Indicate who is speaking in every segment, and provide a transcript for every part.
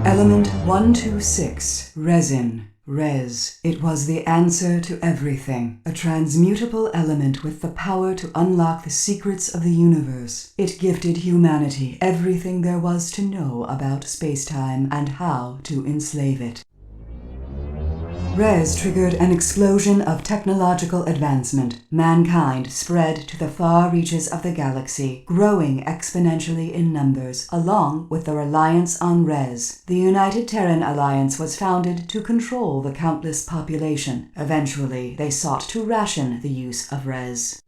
Speaker 1: Element 126, resin. Res. It was the answer to everything. A transmutable element with the power to unlock the secrets of the universe. It gifted humanity everything there was to know about space-time and how to enslave it. Res triggered an explosion of technological advancement. Mankind spread to the far reaches of the galaxy, growing exponentially in numbers, along with the reliance on Res. The United Terran Alliance was founded to control the countless population. Eventually, they sought to ration the use of Res.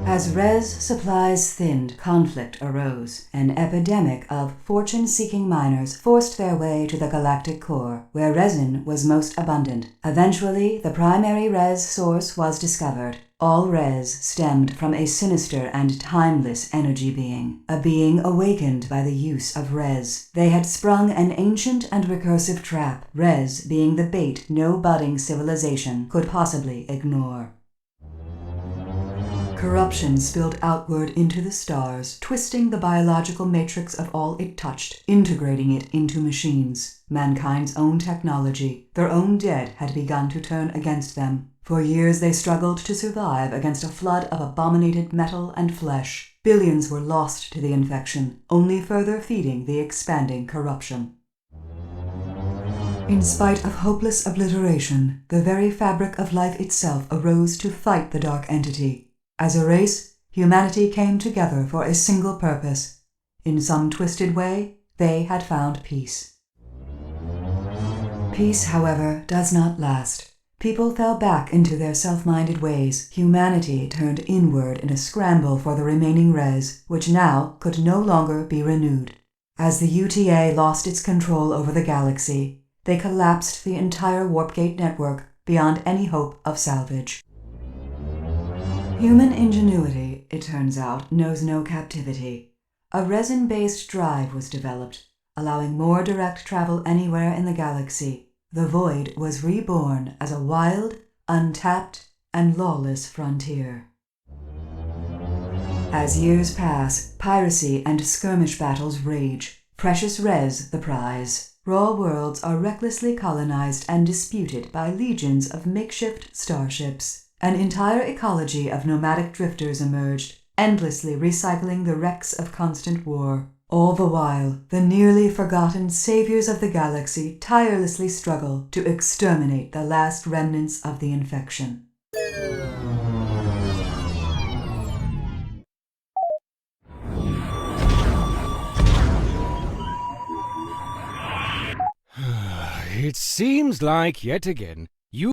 Speaker 1: As Res supplies thinned, conflict arose. An epidemic of fortune-seeking miners forced their way to the galactic core, where resin was most abundant. Eventually, the primary Res source was discovered. All Res stemmed from a sinister and timeless energy being, a being awakened by the use of Res. They had sprung an ancient and recursive trap, Res being the bait no budding civilization could possibly ignore. Corruption spilled outward into the stars, twisting the biological matrix of all it touched, integrating it into machines. Mankind's own technology, their own dead, had begun to turn against them. For years they struggled to survive against a flood of abominated metal and flesh. Billions were lost to the infection, only further feeding the expanding corruption. In spite of hopeless obliteration, the very fabric of life itself arose to fight the dark entity. As a race, humanity came together for a single purpose. In some twisted way, they had found peace. Peace, however, does not last. People fell back into their self-minded ways. Humanity turned inward in a scramble for the remaining Res, which now could no longer be renewed. As the UTA lost its control over the galaxy, they collapsed the entire Warpgate network beyond any hope of salvage. Human ingenuity, it turns out, knows no captivity. A resin-based drive was developed, allowing more direct travel anywhere in the galaxy. The Void was reborn as a wild, untapped, and lawless frontier. As years pass, piracy and skirmish battles rage. Precious Res the prize. Raw worlds are recklessly colonized and disputed by legions of makeshift starships. An entire ecology of nomadic drifters emerged, endlessly recycling the wrecks of constant war. All the while, the nearly forgotten saviors of the galaxy tirelessly struggle to exterminate the last remnants of the infection.
Speaker 2: It seems like, yet again, you...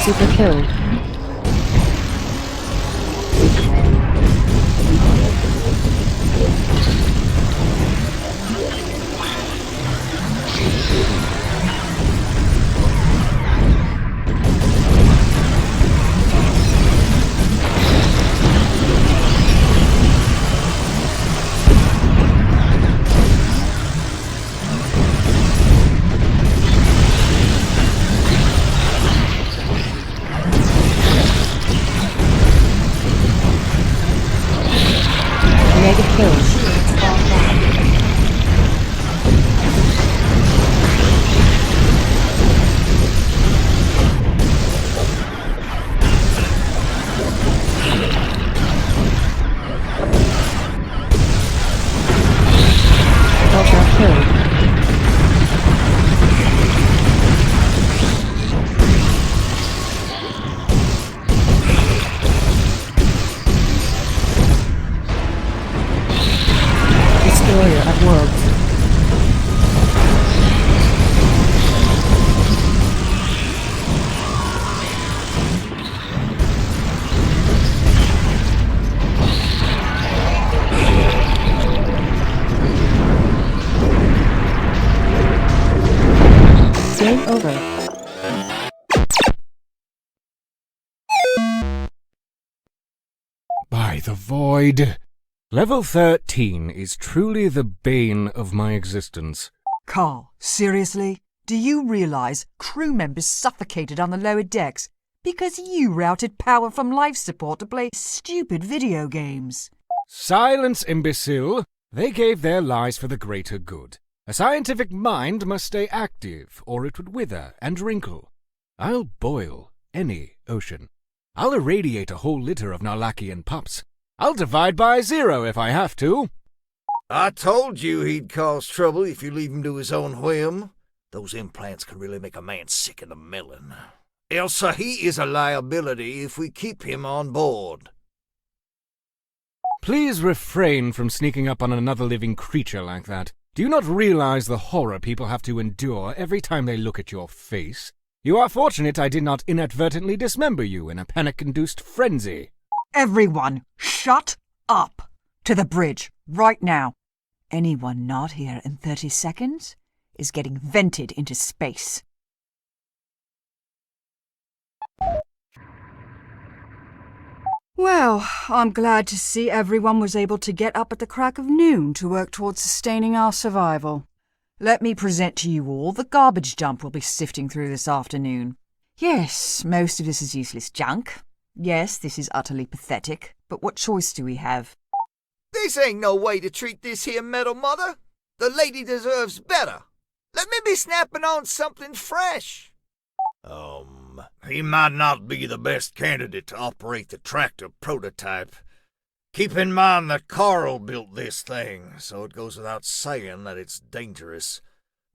Speaker 3: Super kill. Mega kills. Ultra kill. Destroyer of worlds. Over.
Speaker 2: By the void. Level 13 is truly the bane of my existence.
Speaker 4: Carl, seriously? Do you realise crew members suffocated on the lower decks because you routed power from life support to play stupid video games?
Speaker 2: Silence, imbecile! They gave their lives for the greater good. A scientific mind must stay active, or it would wither and wrinkle. I'll boil any ocean. I'll irradiate a whole litter of Narlakian pups. I'll divide by 0 if I have to.
Speaker 5: I told you he'd cause trouble if you leave him to his own whim. Those implants can really make a man sick in the melon. Elsa, he is a liability if we keep him on board.
Speaker 2: Please refrain from sneaking up on another living creature like that. Do you not realize the horror people have to endure every time they look at your face? You are fortunate I did not inadvertently dismember you in a panic-induced frenzy.
Speaker 4: Everyone, shut up! To the bridge, right now. Anyone not here in 30 seconds is getting vented into space. Well, I'm glad to see everyone was able to get up at the crack of noon to work towards sustaining our survival. Let me present to you all the garbage dump we'll be sifting through this afternoon. Yes, most of this is useless junk. Yes, this is utterly pathetic, but what choice do we have?
Speaker 5: This ain't no way to treat this here metal mother. The lady deserves better. Let me be snapping on something fresh. He might not be the best candidate to operate the tractor prototype. Keep in mind that Carl built this thing, so it goes without saying that it's dangerous.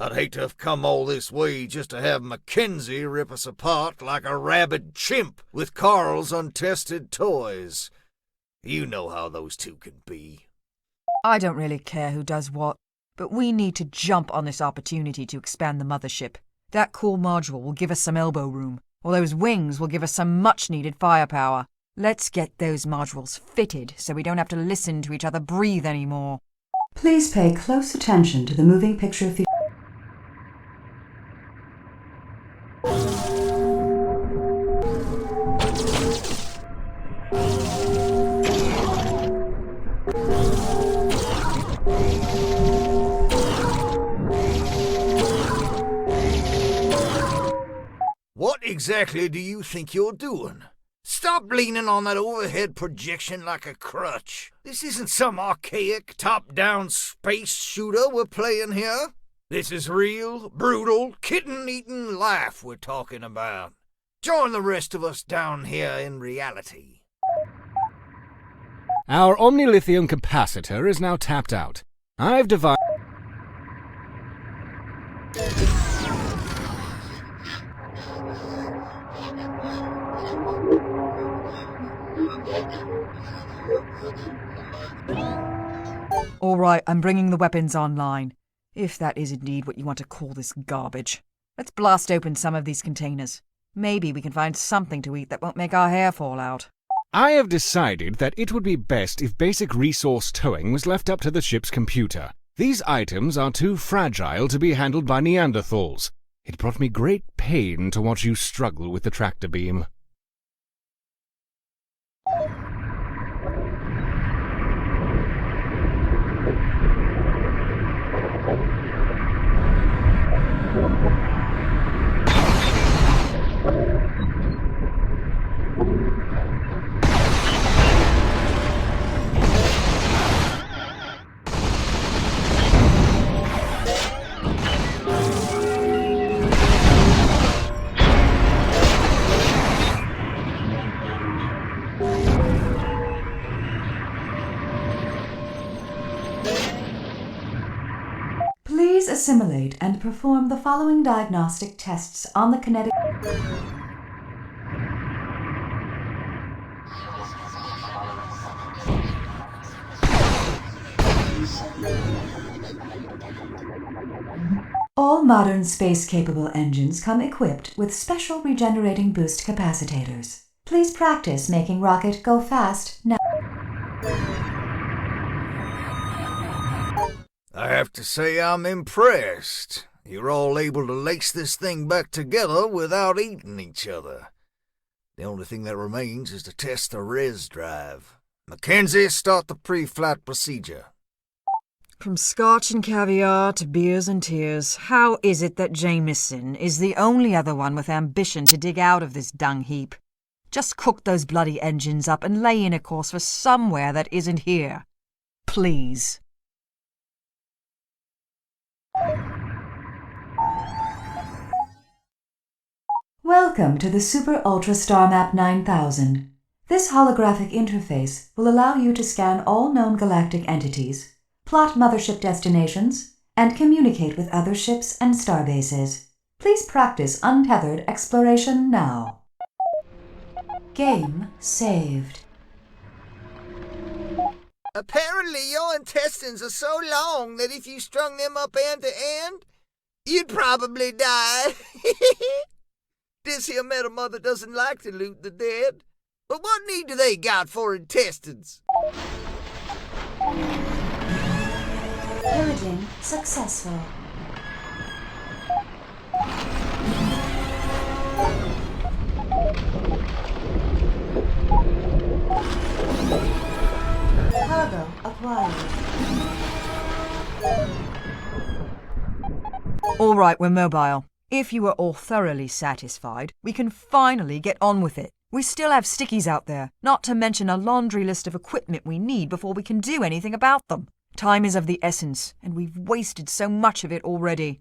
Speaker 5: I'd hate to have come all this way just to have Mackenzie rip us apart like a rabid chimp with Carl's untested toys. You know how those two can be.
Speaker 4: I don't really care who does what, but we need to jump on this opportunity to expand the mothership. That cool module will give us some elbow room, or those wings will give us some much-needed firepower. Let's get those modules fitted so we don't have to listen to each other breathe anymore.
Speaker 1: Please pay close attention to the moving picture feature.
Speaker 5: What exactly do you think you're doing? Stop leaning on that overhead projection like a crutch. This isn't some archaic, top-down space shooter we're playing here. This is real, brutal, kitten-eating life we're talking about. Join the rest of us down here in reality.
Speaker 2: Our omnilithium capacitor is now tapped out. I've divided...
Speaker 4: All right, I'm bringing the weapons online. If that is indeed what you want to call this garbage. Let's blast open some of these containers. Maybe we can find something to eat that won't make our hair fall out.
Speaker 2: I have decided that it would be best if basic resource towing was left up to the ship's computer. These items are too fragile to be handled by Neanderthals. It brought me great pain to watch you struggle with the tractor beam.
Speaker 1: Please assimilate and perform the following diagnostic tests on the kinetic... All modern space-capable engines come equipped with special regenerating boost capacitors. Please practice making rocket go fast now.
Speaker 5: I have to say I'm impressed. you're all able to lace this thing back together without eating each other. The only thing that remains is to test the res drive. Mackenzie, start the pre-flight procedure.
Speaker 4: From scotch and caviar to beers and tears, how is it that Jameson is the only other one with ambition to dig out of this dung heap? Just cook those bloody engines up and lay in a course for somewhere that isn't here. Please.
Speaker 1: Welcome to the Super Ultra Star Map 9000. This holographic interface will allow you to scan all known galactic entities, plot mothership destinations, and communicate with other ships and starbases. Please practice untethered exploration now. Game saved.
Speaker 5: Apparently your intestines are so long that if you strung them up end to end, you'd probably die. This here Metal Mother doesn't like to loot the dead. But what need do they got for intestines?
Speaker 1: Pillaging successful. Cargo acquired.
Speaker 4: All right, we're mobile. If you are all thoroughly satisfied, we can finally get on with it. We still have stickies out there, not to mention a laundry list of equipment we need before we can do anything about them. Time is of the essence, and we've wasted so much of it already.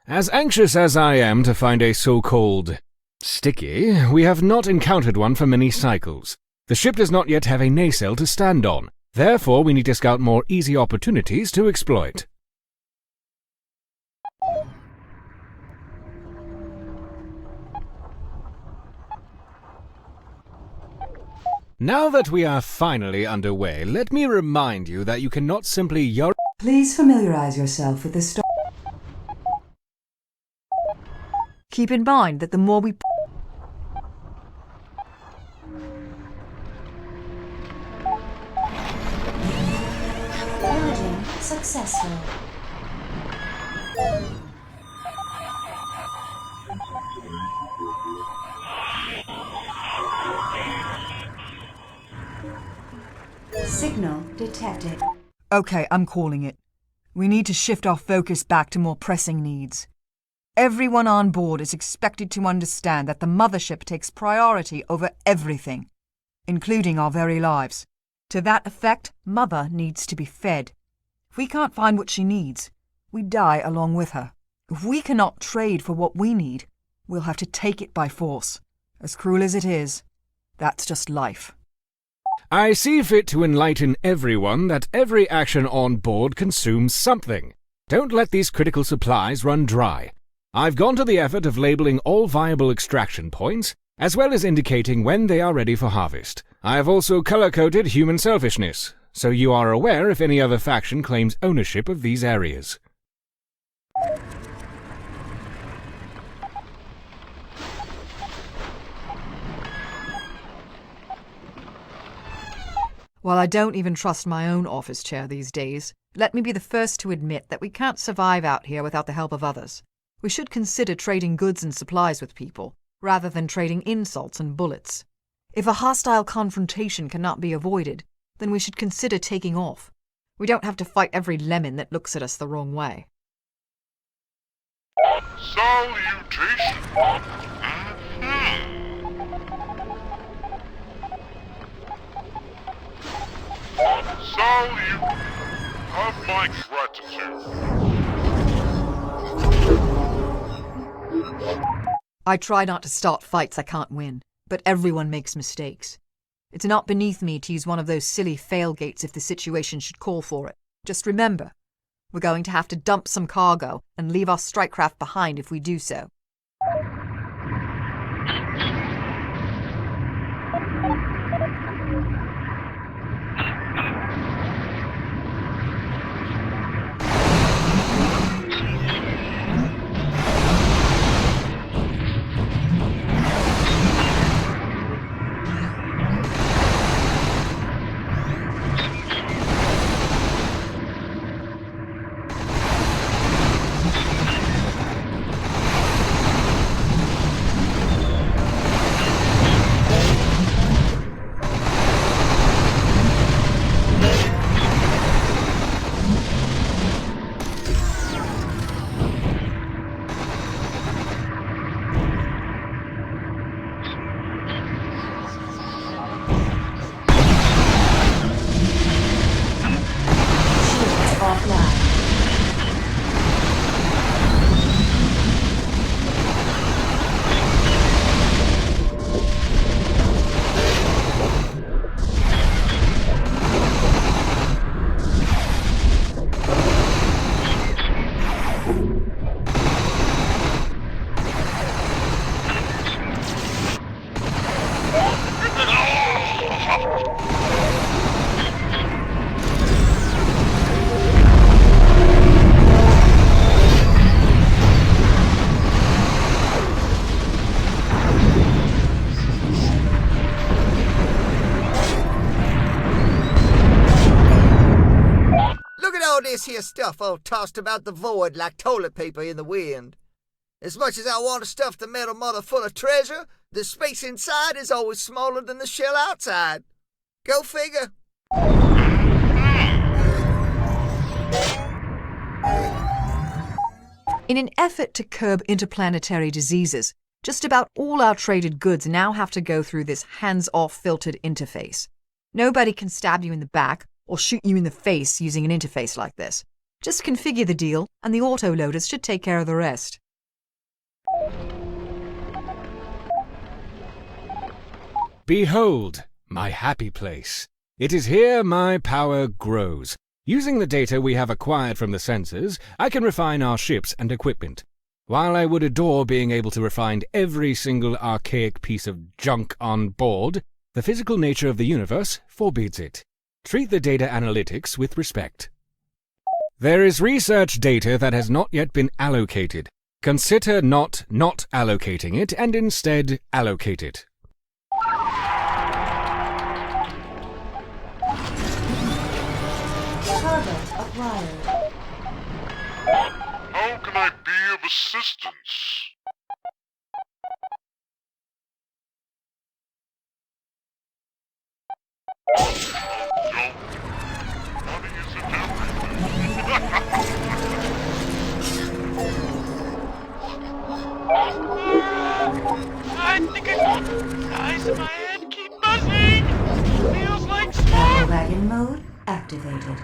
Speaker 2: As anxious as I am to find a so-called sticky, we have not encountered one for many cycles. The ship does not yet have a nacelle to stand on. Therefore, we need to scout more easy opportunities to exploit. Now that we are finally underway, let me remind you that you cannot simply
Speaker 1: Please familiarize yourself with the star.
Speaker 4: Keep in mind that the more we...
Speaker 1: Pillaging successful. Signal detected.
Speaker 4: Okay, I'm calling it. We need to shift our focus back to more pressing needs. Everyone on board is expected to understand that the mothership takes priority over everything, including our very lives. To that effect, Mother needs to be fed. If we can't find what she needs, we die along with her. If we cannot trade for what we need, we'll have to take it by force. As cruel as it is, that's just life.
Speaker 2: I see fit to enlighten everyone that every action on board consumes something. Don't let these critical supplies run dry. I've gone to the effort of labeling all viable extraction points, as well as indicating when they are ready for harvest. I have also color-coded human selfishness, so you are aware if any other faction claims ownership of these areas.
Speaker 4: While I don't even trust my own office chair these days, let me be the first to admit that we can't survive out here without the help of others. We should consider trading goods and supplies with people, rather than trading insults and bullets. If a hostile confrontation cannot be avoided, then we should consider taking off. We don't have to fight every lemon that looks at us the wrong way.
Speaker 6: Salutation! Salute! Have my gratitude.
Speaker 4: I try not to start fights I can't win, but everyone makes mistakes. It's not beneath me to use one of those silly failgates if the situation should call for it. Just remember, we're going to have to dump some cargo and leave our strike craft behind if we do so.
Speaker 5: all this here stuff all tossed about the void like toilet paper in the wind. As much as I want to stuff the Metal Mother full of treasure, the space inside is always smaller than the shell outside. Go figure.
Speaker 4: In an effort to curb interplanetary diseases, just about all our traded goods now have to go through this hands-off filtered interface. Nobody can stab you in the back or shoot you in the face using an interface like this. Just configure the deal, and the autoloaders should take care of the rest.
Speaker 2: Behold, my happy place. It is here my power grows. Using the data we have acquired from the sensors, I can refine our ships and equipment. While I would adore being able to refine every single archaic piece of junk on board, the physical nature of the universe forbids it. Treat the data analytics with respect. There is research data that has not yet been allocated. Consider not allocating it, and instead allocate it.
Speaker 7: Target acquired.
Speaker 6: How can I be of assistance? Don't. Money isn't
Speaker 8: I think I got eyes in my head keep buzzing. Feels like smoke.
Speaker 7: Bandwagon mode activated.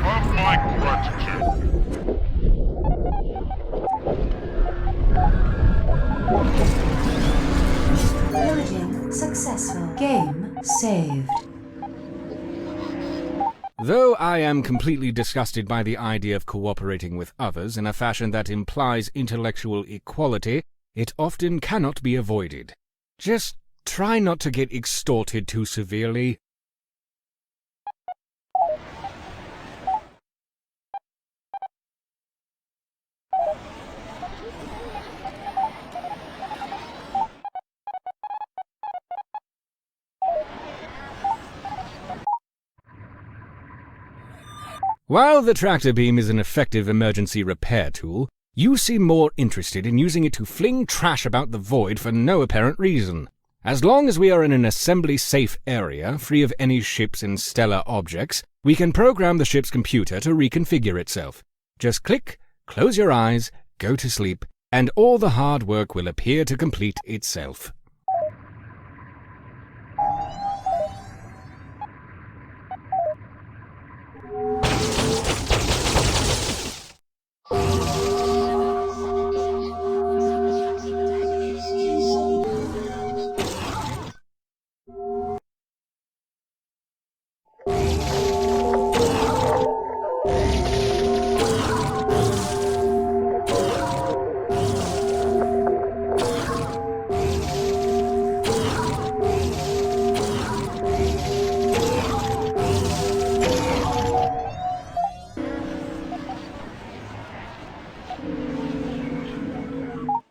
Speaker 6: Have my gratitude.
Speaker 7: Loading successful. Game saved.
Speaker 2: Though I am completely disgusted by the idea of cooperating with others in a fashion that implies intellectual equality, it often cannot be avoided. Just try not to get extorted too severely. While the tractor beam is an effective emergency repair tool, you seem more interested in using it to fling trash about the void for no apparent reason. As long as we are in an assembly-safe area, free of any ships and stellar objects, we can program the ship's computer to reconfigure itself. Just click, close your eyes, go to sleep, and all the hard work will appear to complete itself.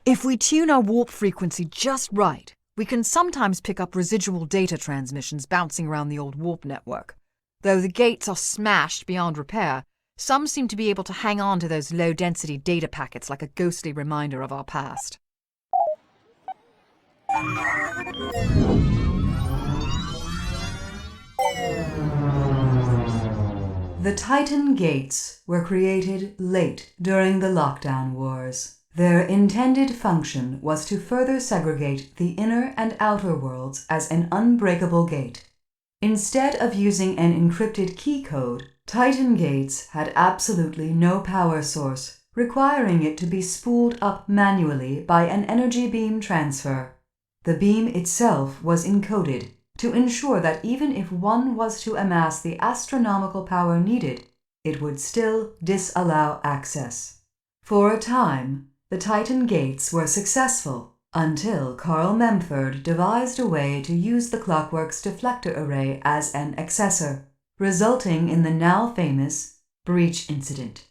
Speaker 4: If we tune our warp frequency just right, we can sometimes pick up residual data transmissions bouncing around the old warp network. Though the gates are smashed beyond repair, some seem to be able to hang on to those low-density data packets like a ghostly reminder of our past.
Speaker 1: The Titan Gates were created late during the lockdown wars. Their intended function was to further segregate the inner and outer worlds as an unbreakable gate. Instead of using an encrypted key code, Titan Gates had absolutely no power source, requiring it to be spooled up manually by an energy beam transfer. The beam itself was encoded to ensure that even if one was to amass the astronomical power needed, it would still disallow access. For a time, the Titan Gates were successful, until Carl Memford devised a way to use the Clockwork's deflector array as an accessor, resulting in the now famous breach incident.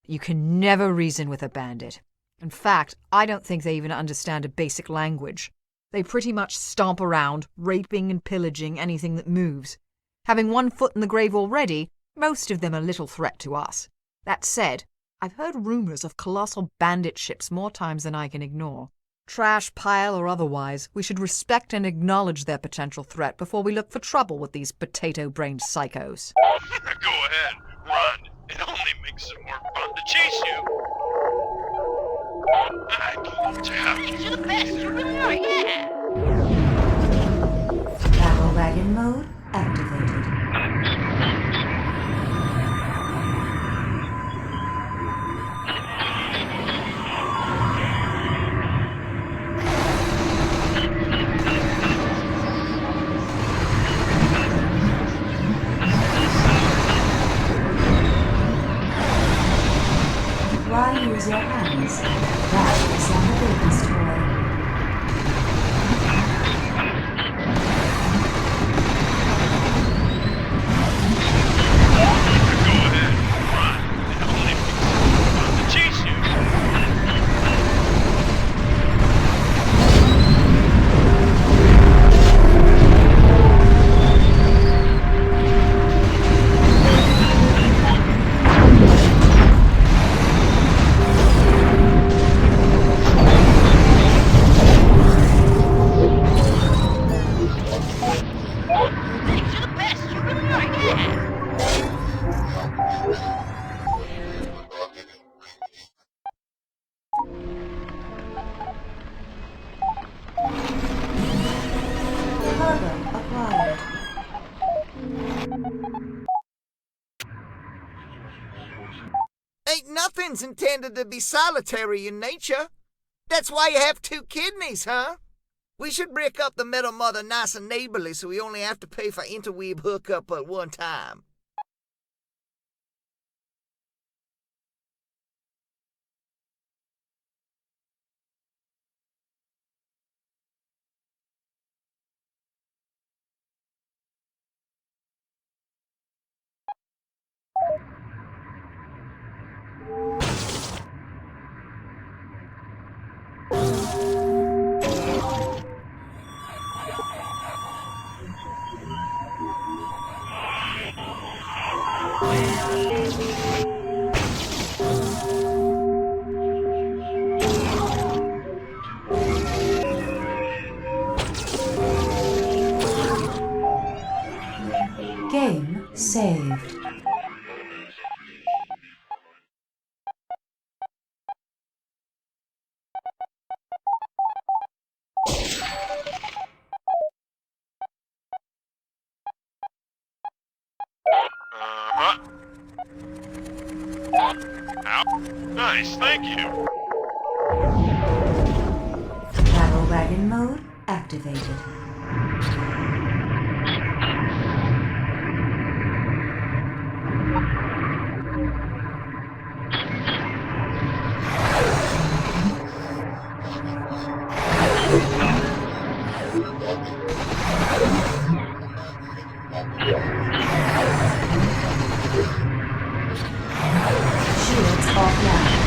Speaker 4: You can never reason with a bandit. In fact, I don't think they even understand a basic language. They pretty much stomp around, raping and pillaging anything that moves. Having one foot in the grave already, most of them are little threat to us. That said, I've heard rumors of colossal bandit ships more times than I can ignore. Trash pile or otherwise, we should respect and acknowledge their potential threat before we look for trouble with these potato-brained psychos.
Speaker 8: Go ahead, run. It only makes it more fun to chase you. I can tell you're the best, you really are, yeah.
Speaker 7: Battle wagon mode activated. Why use your hands? That is like a baby's toy.
Speaker 8: Go ahead, run. It only makes it more fun to chase you. You're the best, you really are, yeah.
Speaker 7: Cargo acquired.
Speaker 5: Ain't nothing's intended to be solitary in nature. That's why you have two kidneys, huh? We should break up the Metal Mother nice and neighborly so we only have to pay for interweave hookup at one time.
Speaker 7: Game saved.
Speaker 8: Uh-huh. Ow. Nice, thank you.
Speaker 7: Battle wagon mode activated. Shields offline.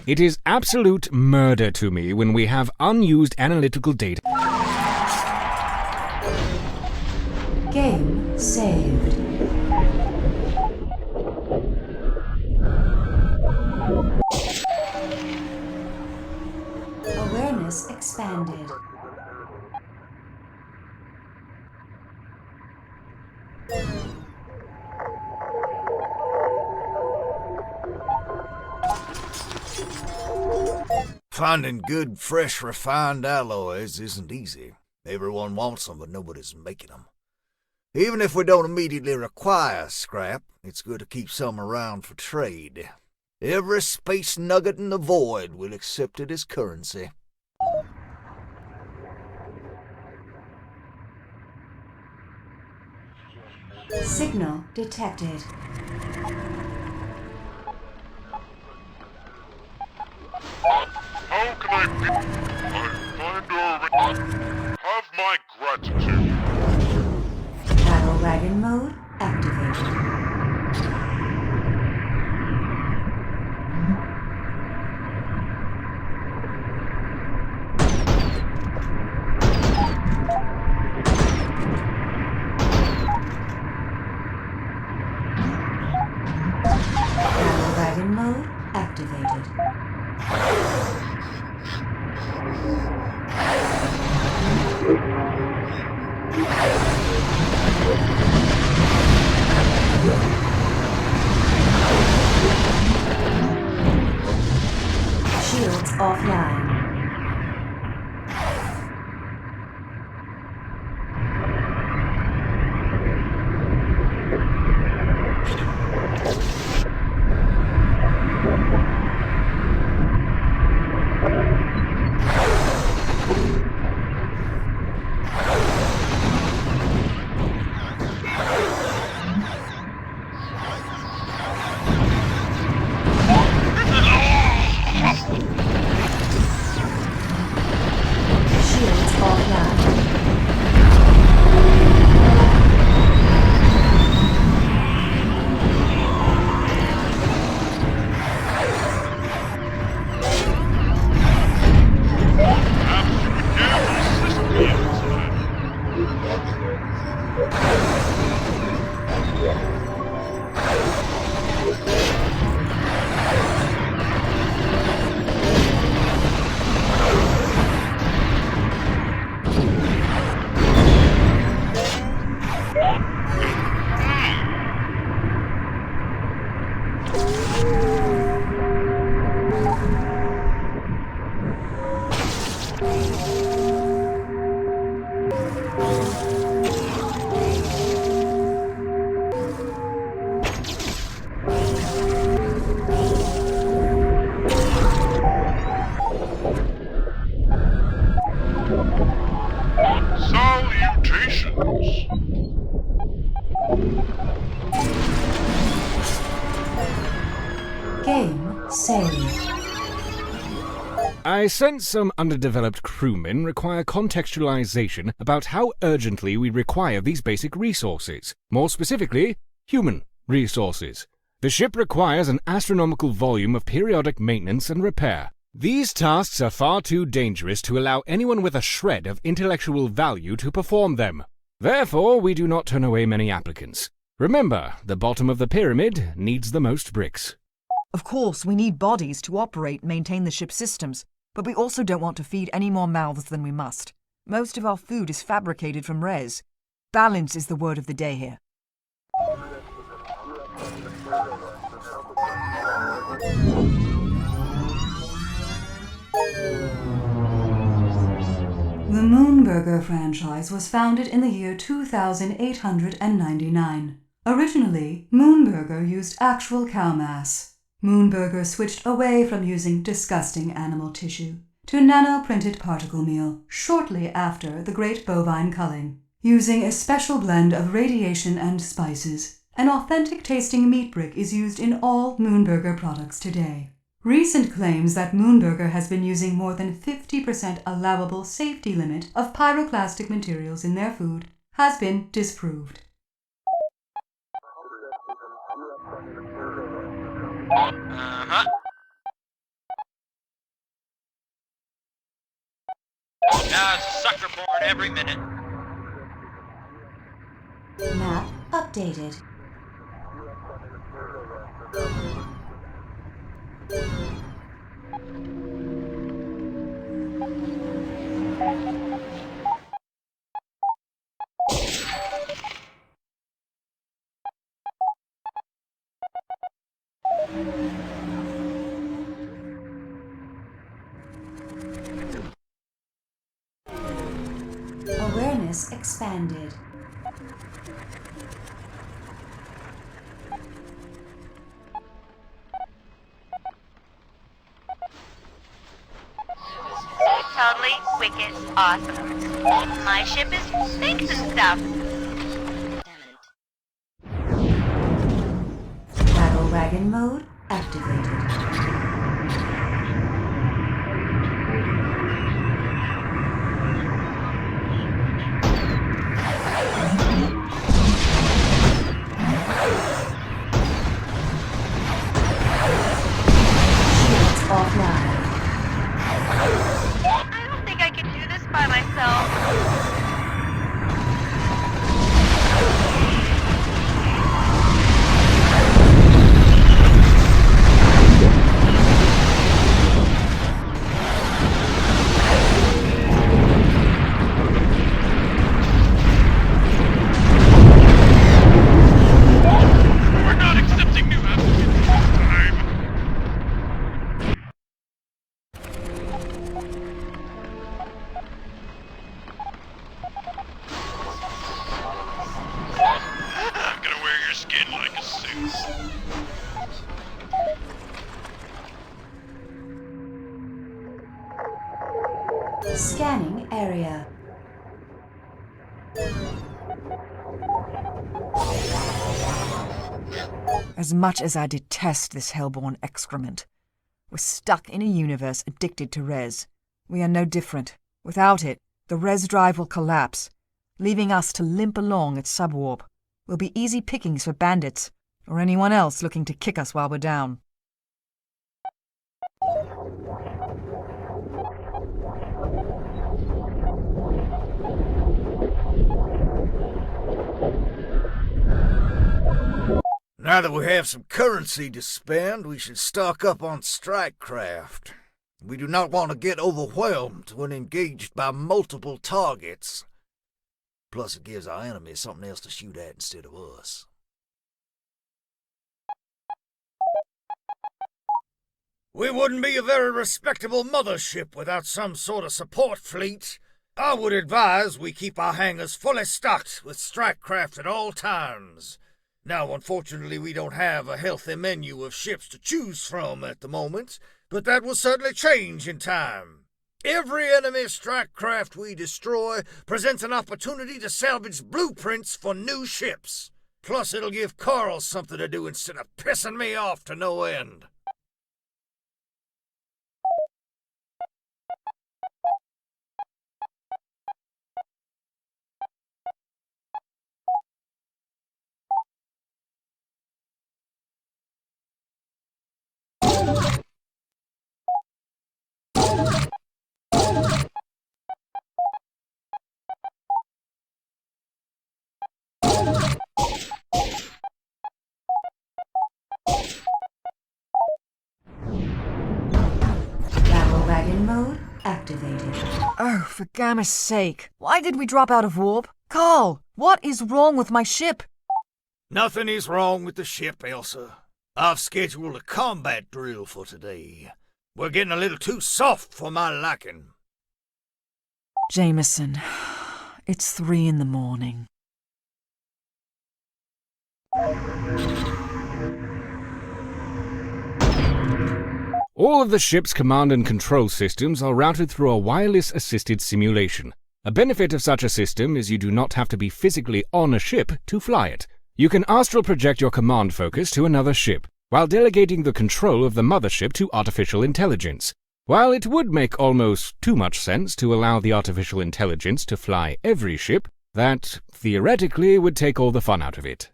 Speaker 2: It is absolute murder to me when we have unused analytical data.
Speaker 7: Game saved. Awareness expanded.
Speaker 5: Finding good, fresh, refined alloys isn't easy. Everyone wants them, but nobody's making them. Even if we don't immediately require scrap, it's good to keep some around for trade. Every space nugget in the void will accept it as currency.
Speaker 7: Signal detected.
Speaker 6: How can I be? Have my gratitude.
Speaker 7: Battle wagon mode activated. Battle wagon mode activated. Shields offline. Shields offline.
Speaker 6: Salutations.
Speaker 7: Game saved.
Speaker 2: I sense some underdeveloped crewmen require contextualization about how urgently we require these basic resources. More specifically, human resources. The ship requires an astronomical volume of periodic maintenance and repair. These tasks are far too dangerous to allow anyone with a shred of intellectual value to perform them. Therefore, we do not turn away many applicants. Remember, the bottom of the pyramid needs the most bricks.
Speaker 4: Of course, we need bodies to operate and maintain the ship's systems, but we also don't want to feed any more mouths than we must. Most of our food is fabricated from res. Balance is the word of the day here.
Speaker 1: The Moonburger franchise was founded in the year 2899. Originally, Moonburger used actual cow mass. Moonburger switched away from using disgusting animal tissue to nano-printed particle meal shortly after the Great Bovine Culling, using a special blend of radiation and spices, An authentic tasting meat brick is used in all Moonburger products today. Recent claims that Moonburger has been using more than 50% allowable safety limit of pyroclastic materials in their food has been disproved.
Speaker 8: Uh-huh. Sucker born every minute.
Speaker 7: Map updated. Awareness expanded.
Speaker 9: Totally wicked awesome. My ship is fixing stuff.
Speaker 7: Battle wagon mode activated. Shields offline.
Speaker 9: I don't think I can do this by myself.
Speaker 8: We're not accepting new applicants this time. I'm gonna wear your skin like a suit.
Speaker 7: Scanning area.
Speaker 4: As much as I detest this hellborn excrement, we're stuck in a universe addicted to res. We are no different. Without it, the res drive will collapse, leaving us to limp along at subwarp. We'll be easy pickings for bandits, or anyone else looking to kick us while we're down.
Speaker 5: Now that we have some currency to spend, we should stock up on strike craft. We do not want to get overwhelmed when engaged by multiple targets. Plus, it gives our enemies something else to shoot at instead of us. We wouldn't be a very respectable mothership without some sort of support fleet. I would advise we keep our hangars fully stocked with strike craft at all times. Now, unfortunately, we don't have a healthy menu of ships to choose from at the moment, but that will certainly change in time. Every enemy strike craft we destroy presents an opportunity to salvage blueprints for new ships. Plus, it'll give Carl something to do instead of pissing me off to no end.
Speaker 7: Battle wagon mode activated.
Speaker 4: Oh, for Gamma's sake, why did we drop out of warp? Carl, what is wrong with my ship?
Speaker 5: Nothing is wrong with the ship, Elsa. I've scheduled a combat drill for today. We're getting a little too soft for my liking.
Speaker 4: Jameson, it's 3 a.m.
Speaker 2: All of the ship's command and control systems are routed through a wireless-assisted simulation. A benefit of such a system is you do not have to be physically on a ship to fly it. You can astral project your command focus to another ship, while delegating the control of the mothership to artificial intelligence. While it would make almost too much sense to allow the artificial intelligence to fly every ship, that theoretically would take all the fun out of it.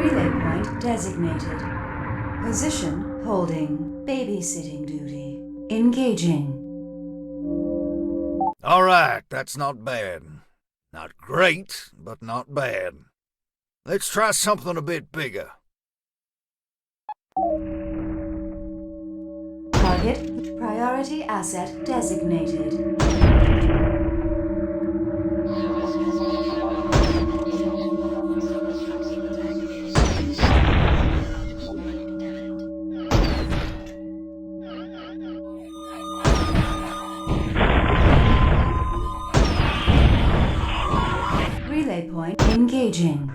Speaker 1: Relay point designated. Position holding. Babysitting duty. Engaging.
Speaker 5: All right, that's not bad. Not great, but not bad. Let's try something a bit bigger.
Speaker 1: Target. Priority asset designated. Relay point engaging.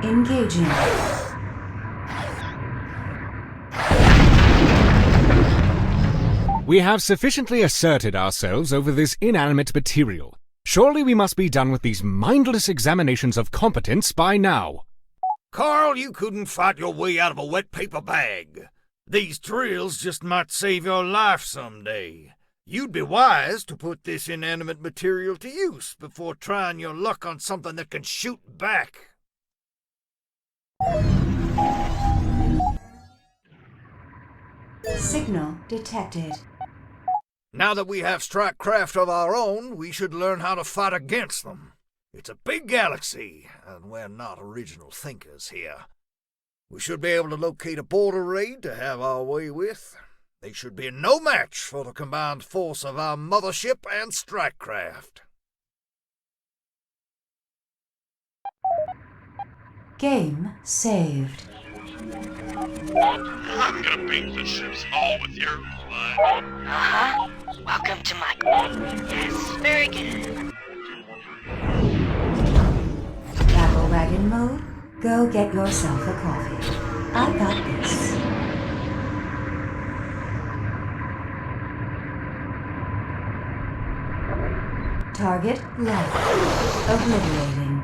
Speaker 1: Engaging.
Speaker 2: We have sufficiently asserted ourselves over this inanimate material. Surely we must be done with these mindless examinations of competence by now.
Speaker 5: Carl, you couldn't fight your way out of a wet paper bag. These drills just might save your life someday. You'd be wise to put this inanimate material to use before trying your luck on something that can shoot back.
Speaker 1: Signal detected.
Speaker 5: Now that we have strike craft of our own, we should learn how to fight against them. It's a big galaxy, and we're not original thinkers here. We should be able to locate a border raid to have our way with. They should be no match for the combined force of our mothership and strike craft.
Speaker 1: Game saved.
Speaker 8: I'm gonna paint the ship's hull with your blood.
Speaker 9: Uh-huh. Welcome to my... Yes, very good.
Speaker 1: Battle wagon mode? Go get yourself a coffee. I got this. Target left. Obliterating.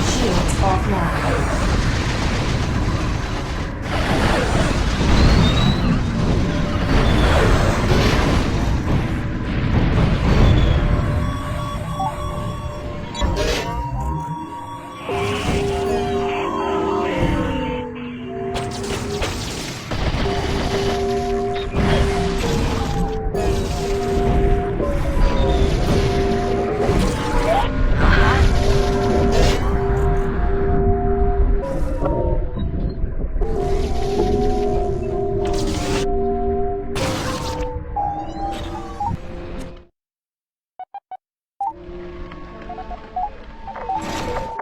Speaker 1: Shields offline.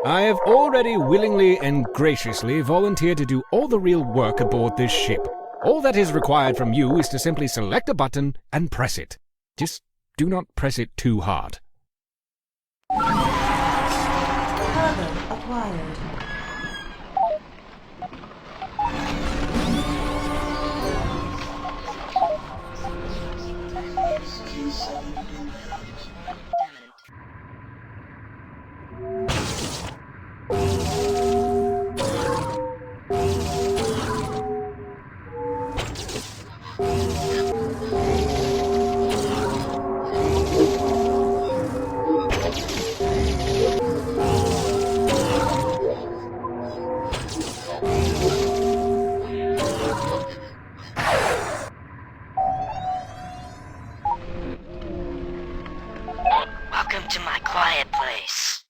Speaker 2: I have already willingly and graciously volunteered to do all the real work aboard this ship. All that is required from you is to simply select a button and press it. Just do not press it too hard.
Speaker 1: Cargo acquired.
Speaker 9: Welcome to my quiet place.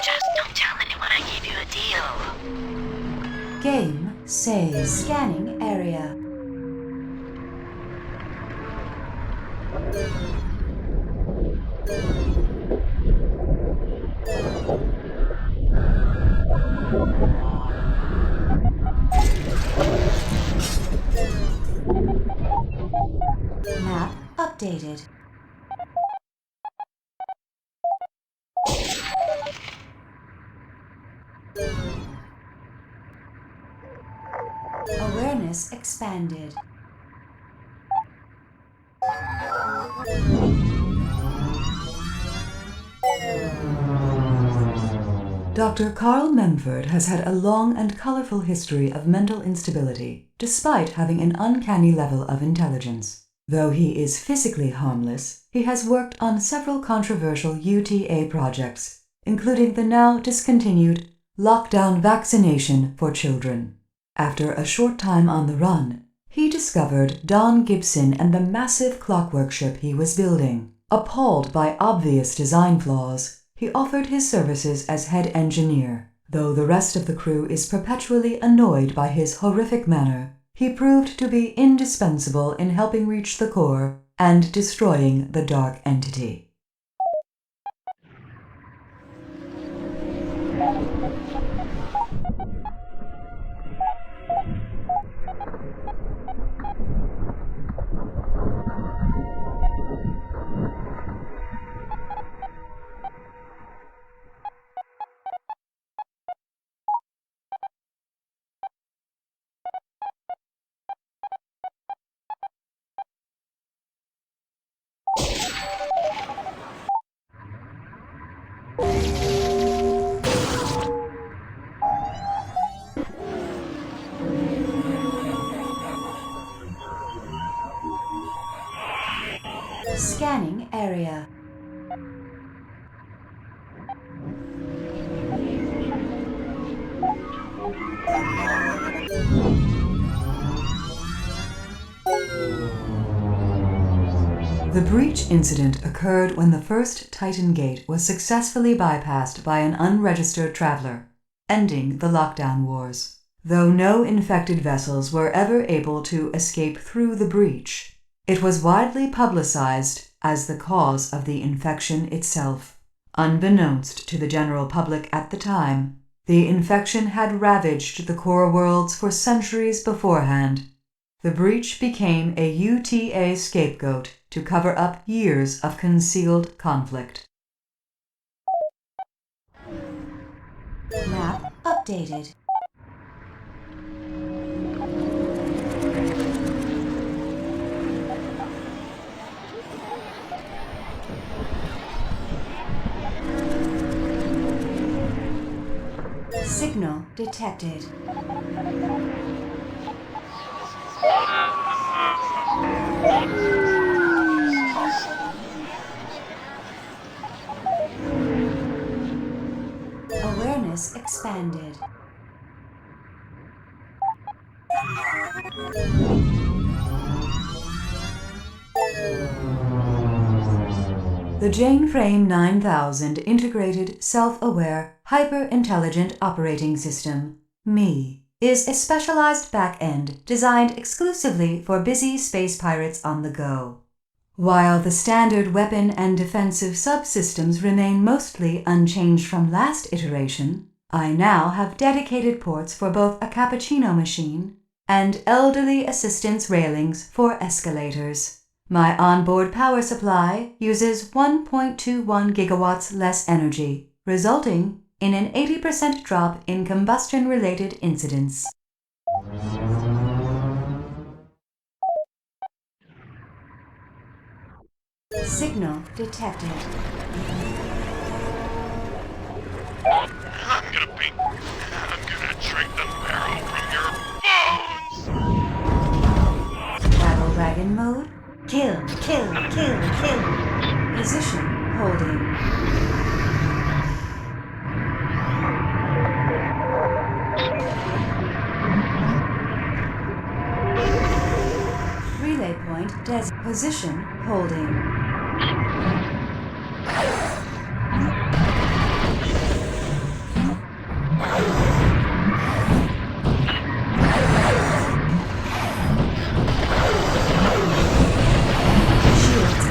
Speaker 9: Just don't tell anyone I gave you a deal.
Speaker 1: Game saves. Scanning area.
Speaker 7: Map updated. Awareness expanded.
Speaker 1: Dr. Carl Memford has had a long and colorful history of mental instability, despite having an uncanny level of intelligence. Though he is physically harmless, he has worked on several controversial UTA projects, including the now discontinued lockdown vaccination for children. After a short time on the run, he discovered Don Gibson and the massive clockwork ship he was building. Appalled by obvious design flaws, he offered his services as head engineer. Though the rest of the crew is perpetually annoyed by his horrific manner, he proved to be indispensable in helping reach the core and destroying the dark entity.
Speaker 7: Scanning area.
Speaker 1: The breach incident occurred when the first Titan Gate was successfully bypassed by an unregistered traveler, ending the lockdown wars. Though no infected vessels were ever able to escape through the breach, it was widely publicized as the cause of the infection itself. Unbeknownst to the general public at the time, the infection had ravaged the core worlds for centuries beforehand. The breach became a UTA scapegoat to cover up years of concealed conflict.
Speaker 7: Map updated. Signal detected. Awareness expanded.
Speaker 1: The Janeframe 9000 Integrated Self-Aware Hyper-Intelligent Operating System, ME, is a specialized back-end designed exclusively for busy space pirates on the go. While the standard weapon and defensive subsystems remain mostly unchanged from last iteration, I now have dedicated ports for both a cappuccino machine and elderly assistance railings for escalators. My onboard power supply uses 1.21 gigawatts less energy, resulting in an 80% drop in combustion-related incidents.
Speaker 7: Signal detected.
Speaker 8: I'm gonna drink the marrow from your bones!
Speaker 7: Battle wagon mode. Kill, kill, kill, kill. Position holding. Relay point position holding.
Speaker 1: Shields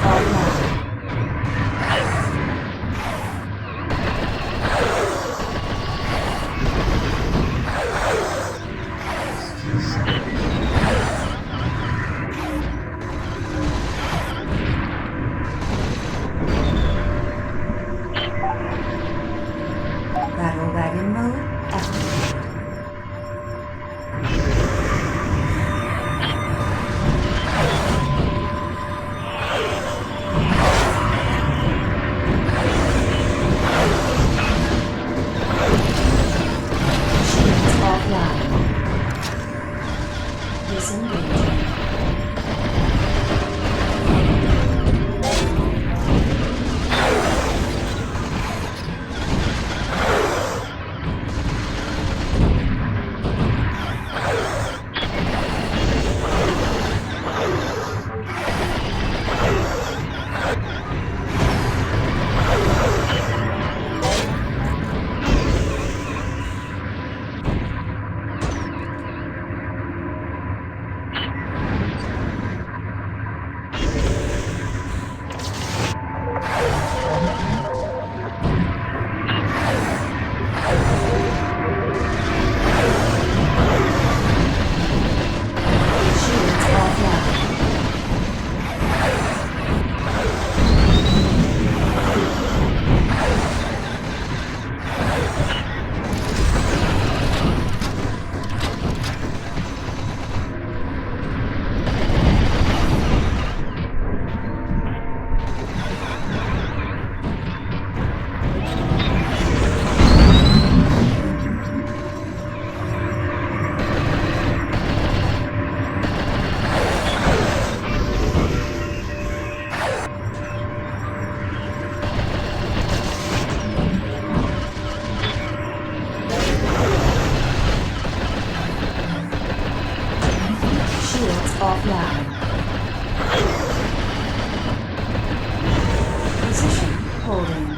Speaker 7: holding.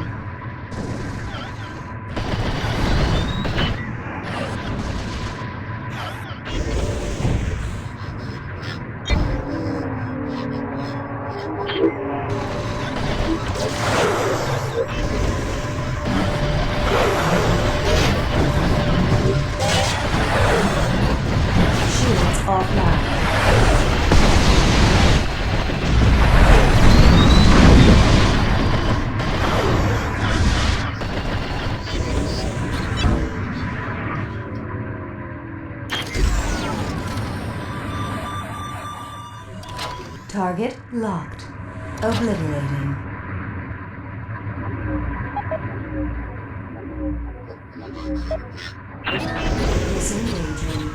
Speaker 7: Shields offline. Target locked. Obliterating. Disengaging.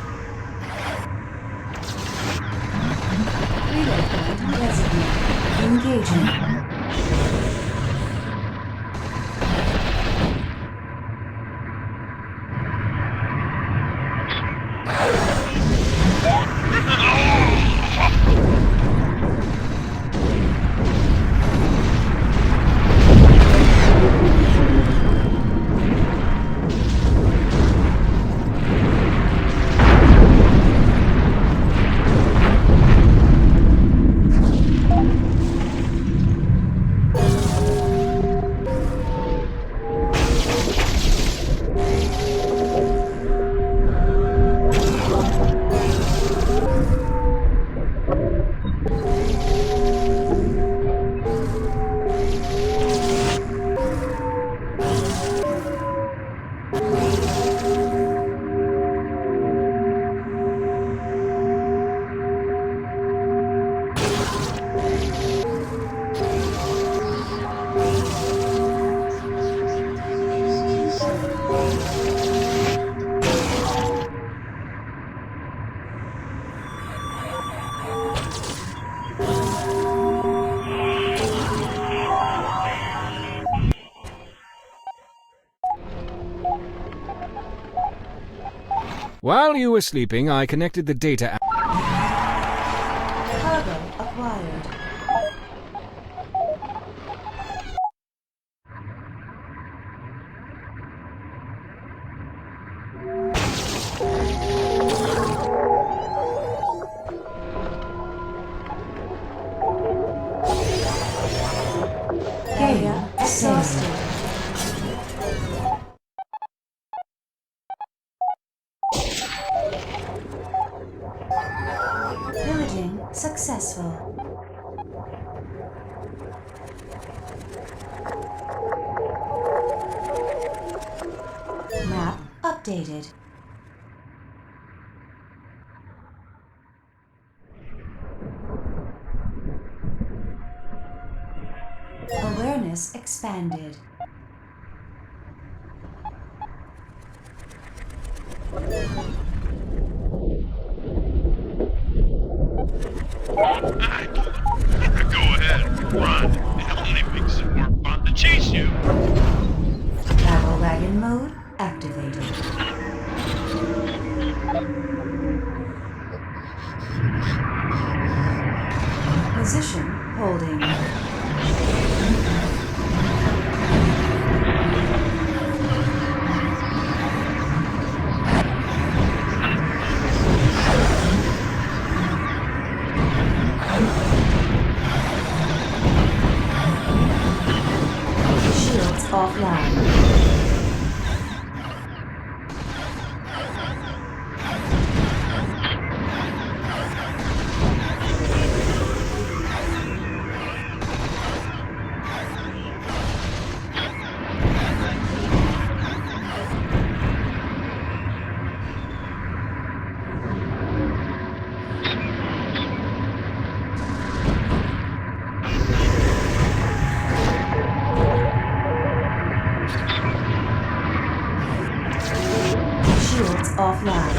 Speaker 7: Relay point designated. Engaging.
Speaker 2: While you were sleeping, I connected the data.
Speaker 7: Cargo acquired. Area exhausted. Pillaging successful. Map updated. Awareness expanded.
Speaker 8: Go ahead, run. It only makes it more fun to chase you.
Speaker 7: Battle wagon mode activated. Position holding. Shields offline. Shields offline.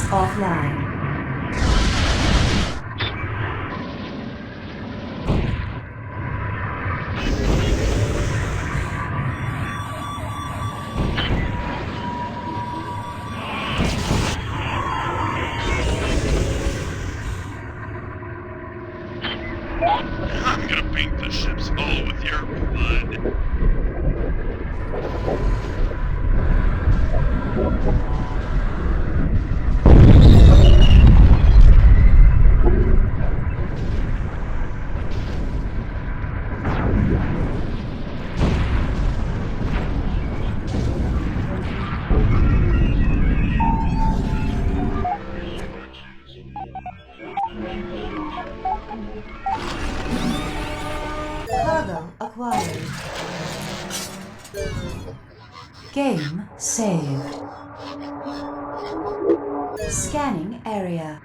Speaker 7: offline.
Speaker 8: I'm gonna paint the ship's hull with your blood.
Speaker 7: Cargo acquired. Game saved. Scanning area.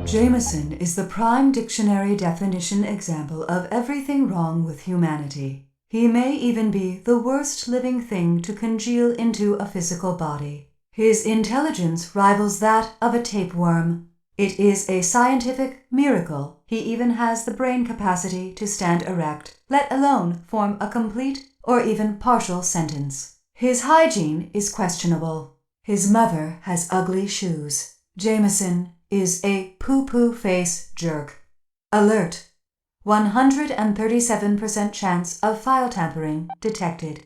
Speaker 1: Jameson is the prime dictionary definition example of everything wrong with humanity. He may even be the worst living thing to congeal into a physical body. His intelligence rivals that of a tapeworm. It is a scientific miracle he even has the brain capacity to stand erect, let alone form a complete or even partial sentence. His hygiene is questionable. His mother has ugly shoes. Jameson is a poo-poo face jerk. Alert! 137% chance of file tampering detected.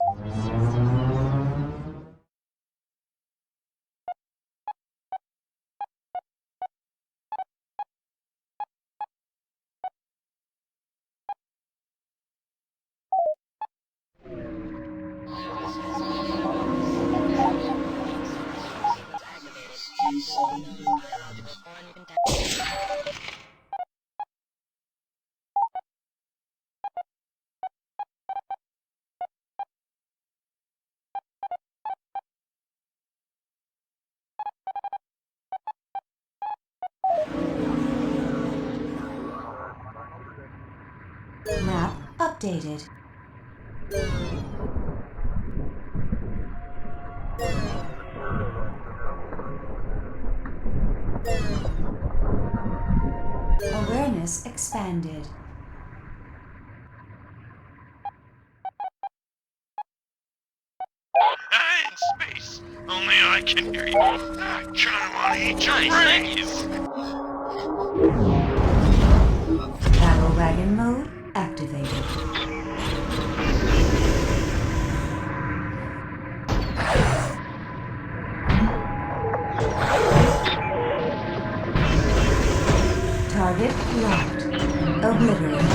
Speaker 7: Map updated. Awareness expanded.
Speaker 8: In space. Only I can hear you. I kinda wanna eat your brains.
Speaker 1: Battle wagon mode activated. Target locked. Obliterated.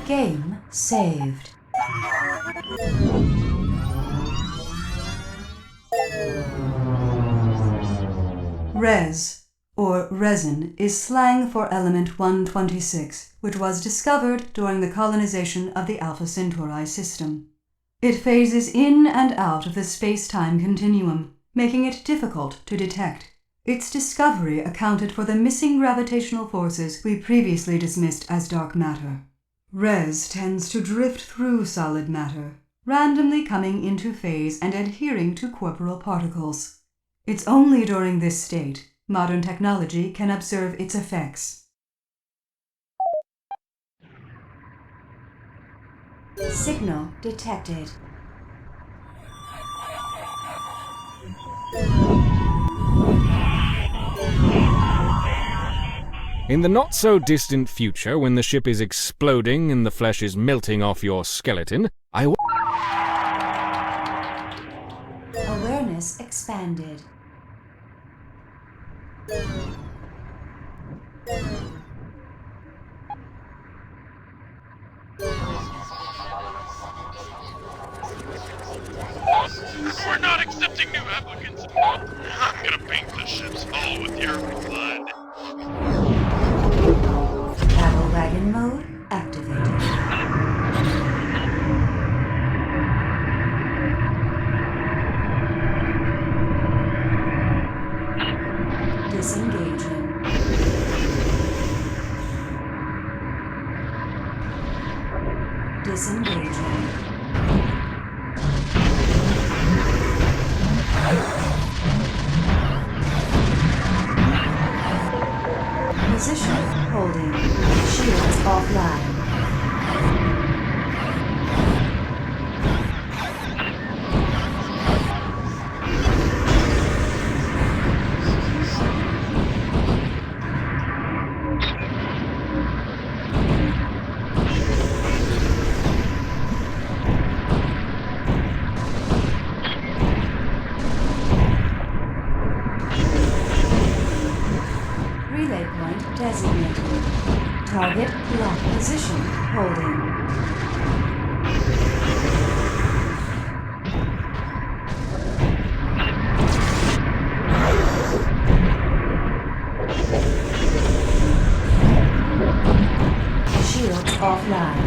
Speaker 1: Game saved. Res, or resin, is slang for element 126, which was discovered during the colonization of the Alpha Centauri system. It phases in and out of the space-time continuum, making it difficult to detect. Its discovery accounted for the missing gravitational forces we previously dismissed as dark matter. Res tends to drift through solid matter, randomly coming into phase and adhering to corporeal particles. It's only during this state modern technology can observe its effects.
Speaker 7: Signal detected.
Speaker 2: In the not-so-distant future, when the ship is exploding and the flesh is melting off your skeleton,
Speaker 7: Awareness Status expanded.
Speaker 8: We're not accepting new applicants. I'm gonna paint the ship's hull with your blood.
Speaker 7: Battle wagon mode activated. Disengaging. Disengaging. Position holding. Shields offline. Relay point designated. Target lock position holding. Shields offline.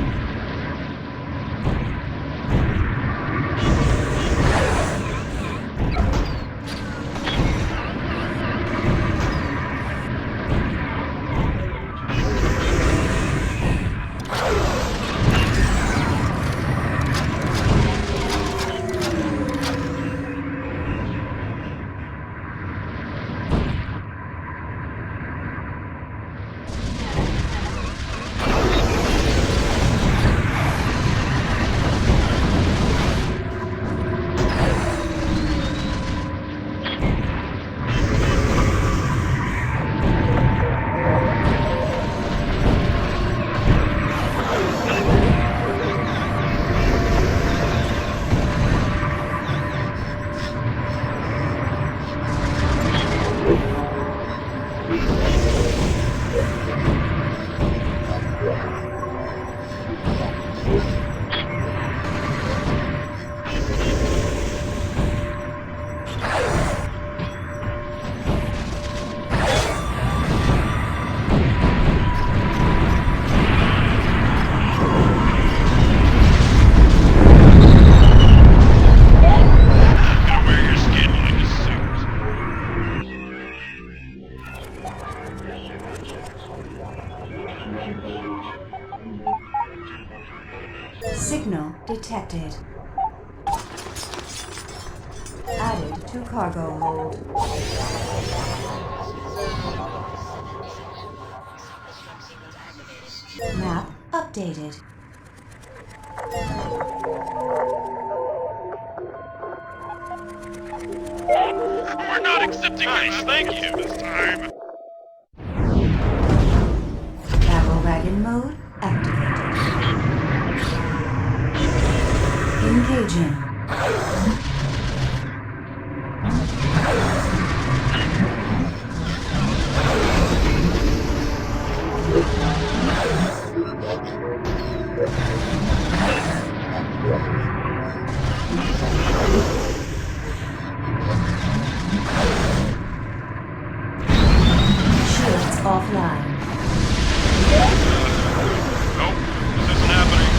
Speaker 7: Signal detected. Added to cargo hold. Map updated.
Speaker 8: We're not accepting nice, thank you this time.
Speaker 7: Battle wagon mode activated. Engaging. Shields offline.
Speaker 8: Nope, this isn't happening.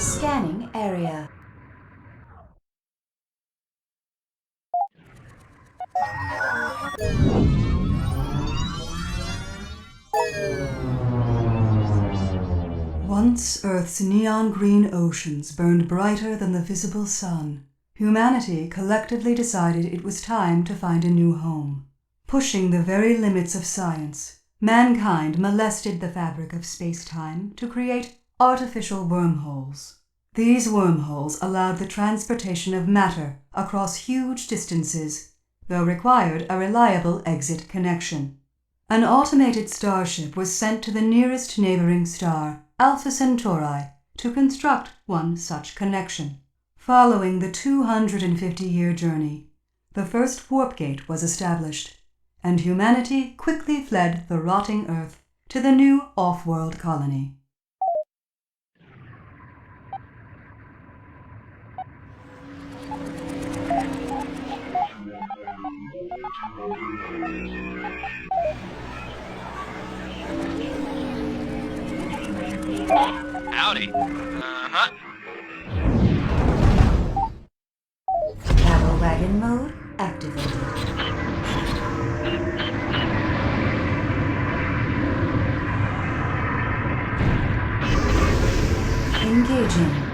Speaker 7: Scanning area.
Speaker 1: Once Earth's neon green oceans burned brighter than the visible sun, humanity collectively decided it was time to find a new home. Pushing the very limits of science, mankind molested the fabric of space-time to create artificial wormholes. These wormholes allowed the transportation of matter across huge distances, though required a reliable exit connection. An automated starship was sent to the nearest neighboring star, Alpha Centauri, to construct one such connection. Following the 250-year journey, the first warp gate was established, and humanity quickly fled the rotting Earth to the new off-world colony.
Speaker 8: Howdy. Uh-huh.
Speaker 7: Battle wagon mode activated. Engaging.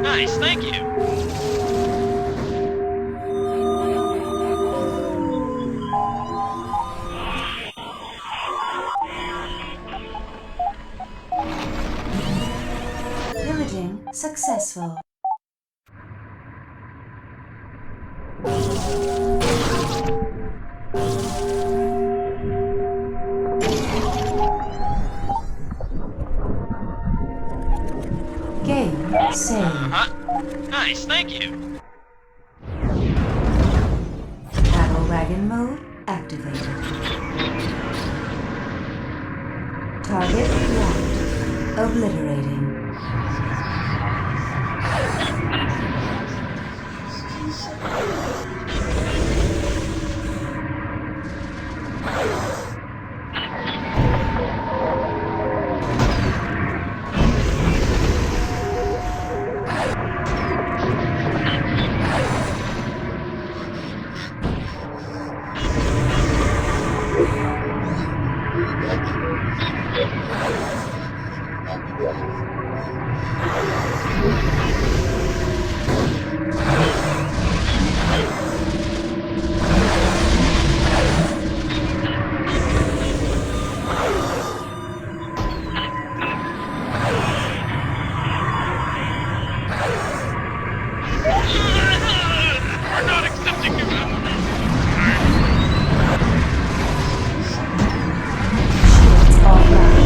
Speaker 8: Nice, thank you.
Speaker 7: Pillaging successful. Game saved.
Speaker 8: Uh-huh. Nice, thank you.
Speaker 7: Battle wagon mode activated. Target locked. Obliterating.
Speaker 8: We're not accepting you.
Speaker 7: Shields offline.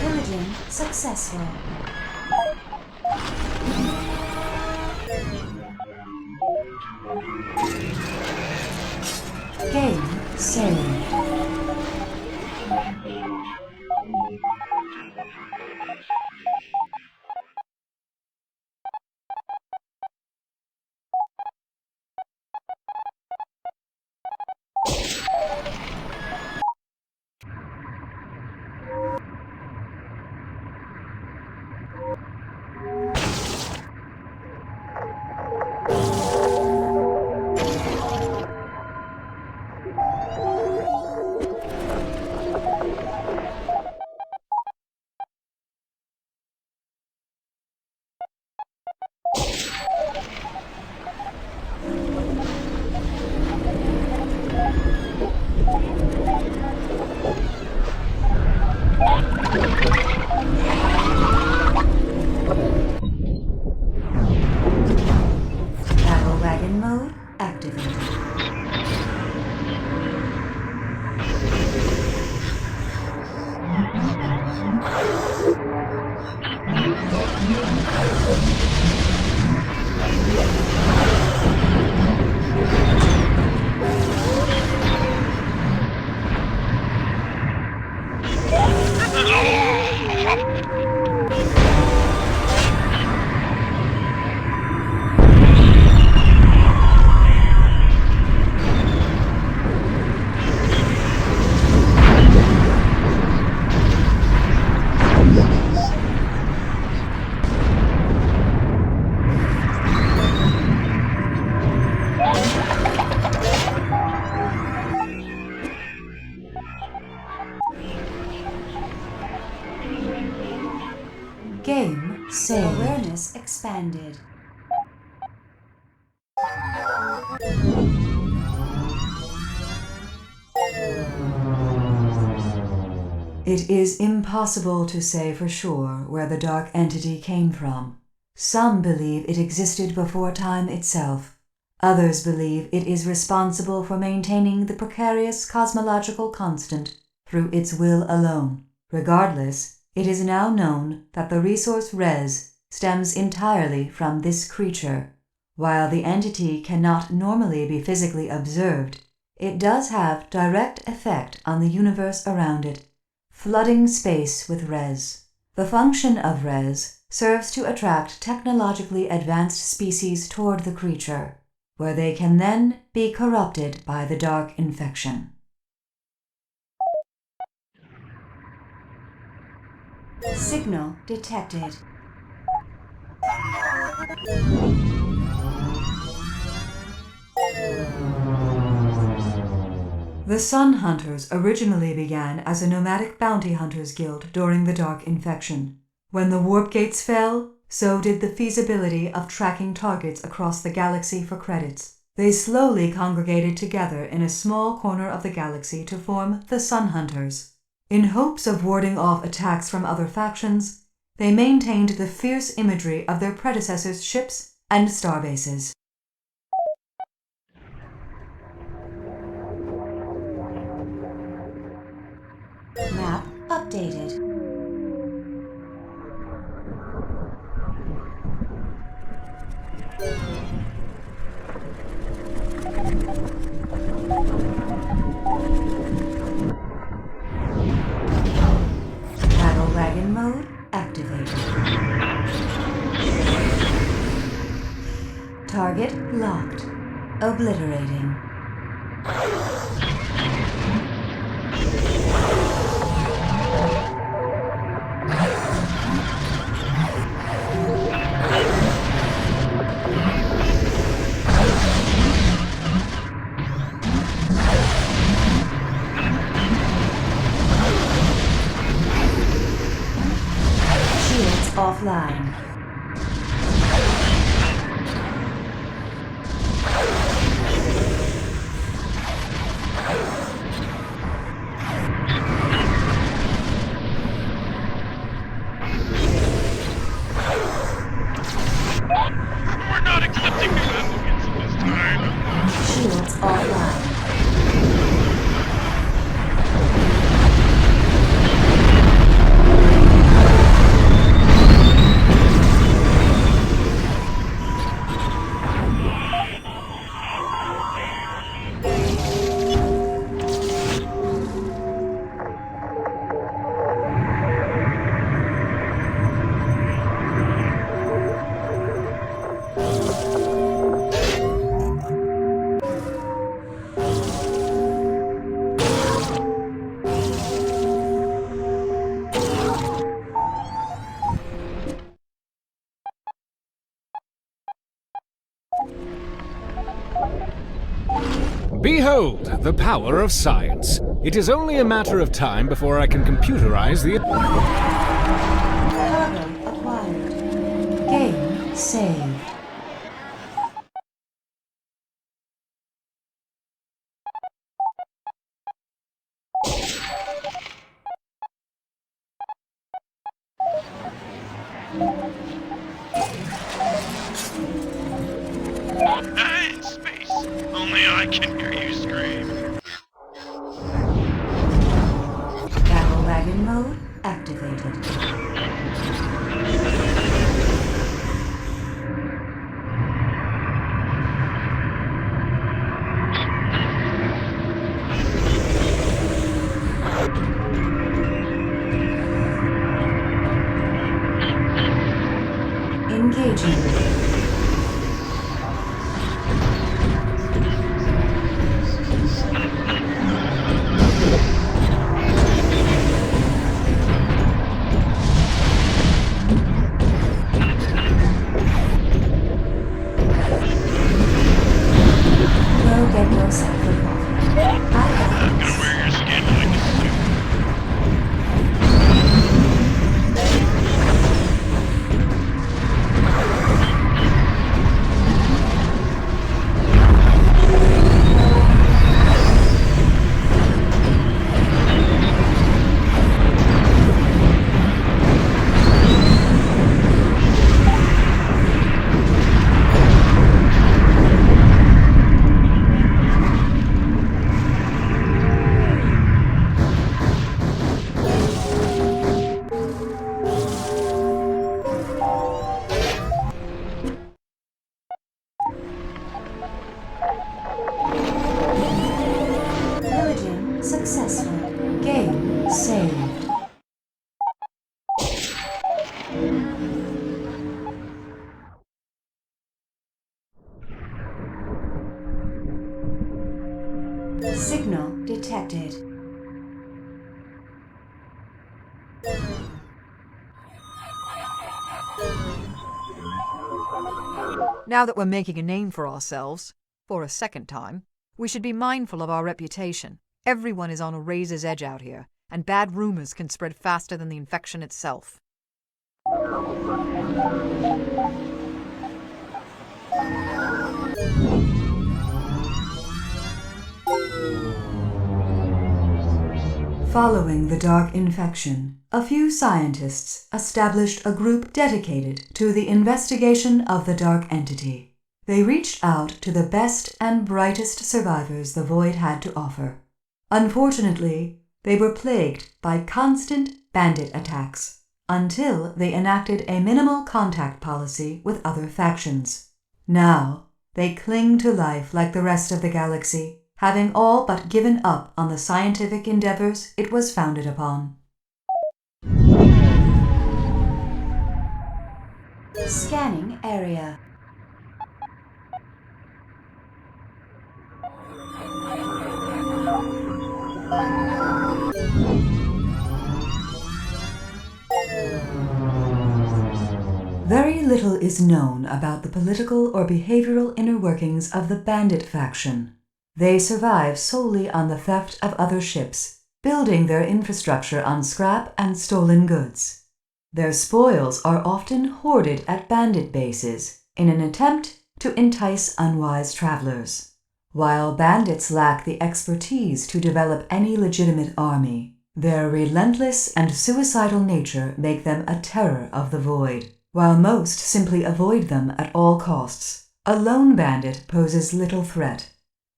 Speaker 7: Pillaging successful. Game saved. Battle wagon mode activated. Game saved. Awareness expanded. It is impossible to say for sure where the dark entity came from. Some believe it existed before time itself. Others believe it is responsible for maintaining the precarious cosmological constant through its will alone. Regardless, it is now known that the resource res stems entirely from this creature. While the entity cannot normally be physically observed, it does have direct effect on the universe around it, flooding space with res. The function of res serves to attract technologically advanced species toward the creature, where they can then be corrupted by the dark infection. Signal detected. The Sun Hunters originally began as a nomadic bounty hunters guild during the Dark Infection. When the warp gates fell, so did the feasibility of tracking targets across the galaxy for credits. They slowly congregated together in a small corner of the galaxy to form the Sun Hunters. In hopes of warding off attacks from other factions, they maintained the fierce imagery of their predecessors' ships and starbases. Map updated. Battle wagon mode activated. Target locked. Obliterating. Shields offline.
Speaker 8: We're not accepting new applicants at this time.
Speaker 7: Shields offline.
Speaker 2: Behold, the power of science. It is only a matter of time before I can computerize the...
Speaker 7: Cargo acquired. Game saved.
Speaker 8: In space. Only I can hear you scream.
Speaker 7: Battle wagon mode activated. Engaging. Go get yourself a coffee. I got
Speaker 8: I'm
Speaker 7: this.
Speaker 8: gonna wear your skin like a suit.
Speaker 7: Pillaging successful. Game saved. Signal detected.
Speaker 4: Now that we're making a name for ourselves, for a second time, we should be mindful of our reputation. Everyone is on a razor's edge out here, and bad rumors can spread faster than the infection itself.
Speaker 7: Following the dark infection, a few scientists established a group dedicated to the investigation of the dark entity. They reached out to the best and brightest survivors the void had to offer. Unfortunately, they were plagued by constant bandit attacks until they enacted a minimal contact policy with other factions. Now, they cling to life like the rest of the galaxy, having all but given up on the scientific endeavors it was founded upon. Scanning area.
Speaker 1: is known about the political or behavioral inner workings of the bandit faction. They survive solely on the theft of other ships, building their infrastructure on scrap and stolen goods. Their spoils are often hoarded at bandit bases in an attempt to entice unwise travelers. While bandits lack the expertise to develop any legitimate army, their relentless and suicidal nature make them a terror of the void. While most simply avoid them at all costs, a lone bandit poses little threat.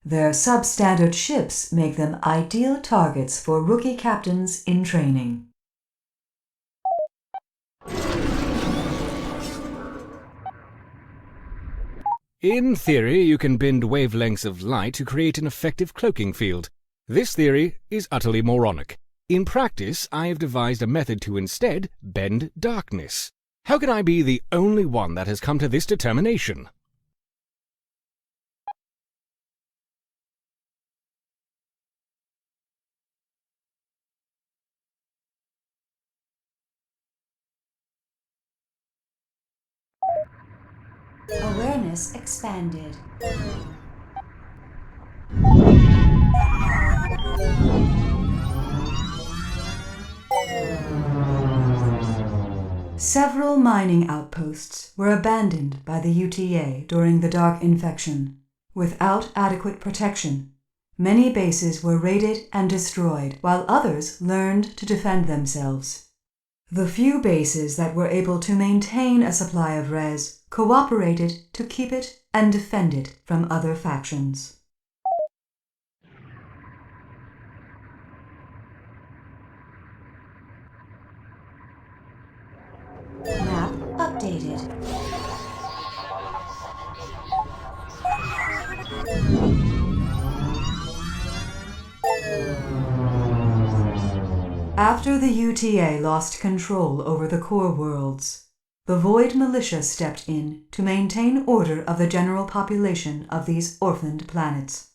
Speaker 1: Their substandard ships make them ideal targets for rookie captains in training.
Speaker 2: In theory, you can bend wavelengths of light to create an effective cloaking field. This theory is utterly moronic. In practice, I have devised a method to instead bend darkness. How can I be the only one that has come to this determination?
Speaker 7: Awareness expanded.
Speaker 1: Several mining outposts were abandoned by the UTA during the Dark Infection. Without adequate protection, many bases were raided and destroyed, while others learned to defend themselves. The few bases that were able to maintain a supply of res cooperated to keep it and defend it from other factions.
Speaker 7: Map updated.
Speaker 1: After the UTA lost control over the core worlds, the Void Militia stepped in to maintain order of the general population of these orphaned planets.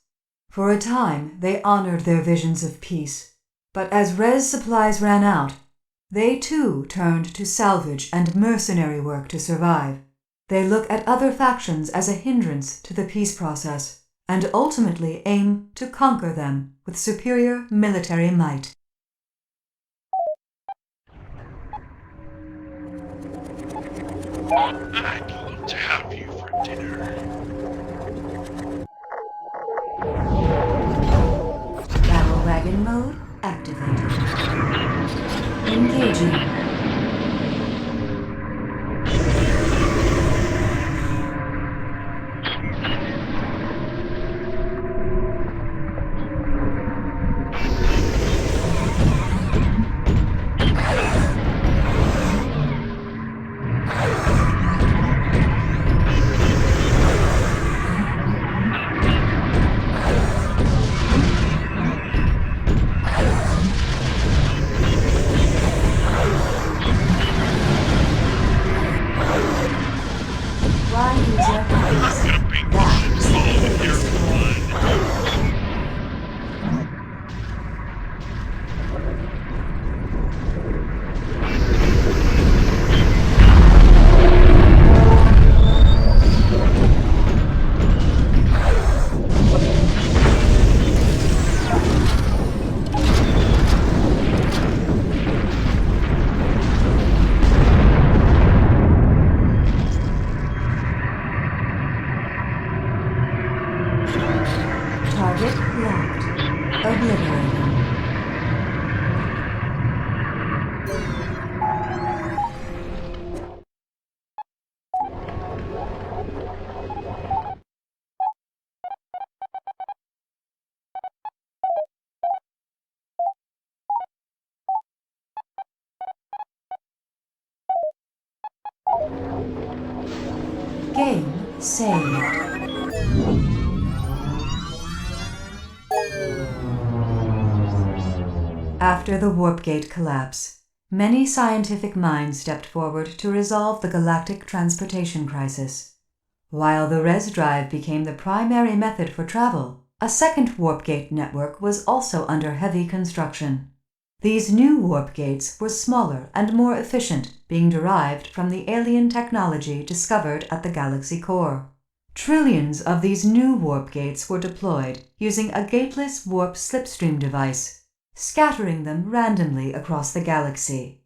Speaker 1: For a time, they honored their visions of peace, but as res supplies ran out, they too turned to salvage and mercenary work to survive. They look at other factions as a hindrance to the peace process, and ultimately aim to conquer them with superior military might.
Speaker 8: I'd love to have you for dinner.
Speaker 7: Battle wagon mode activated. Engaging.
Speaker 1: Target locked. Obliterated. Game saved. After the warp gate collapse, many scientific minds stepped forward to resolve the galactic transportation crisis. While the res drive became the primary method for travel, a second warp gate network was also under heavy construction.
Speaker 7: These new warp gates were smaller and more efficient, being derived from the alien technology discovered at the galaxy core. Trillions of these new warp gates were deployed using a gateless warp slipstream device, scattering them randomly across the galaxy.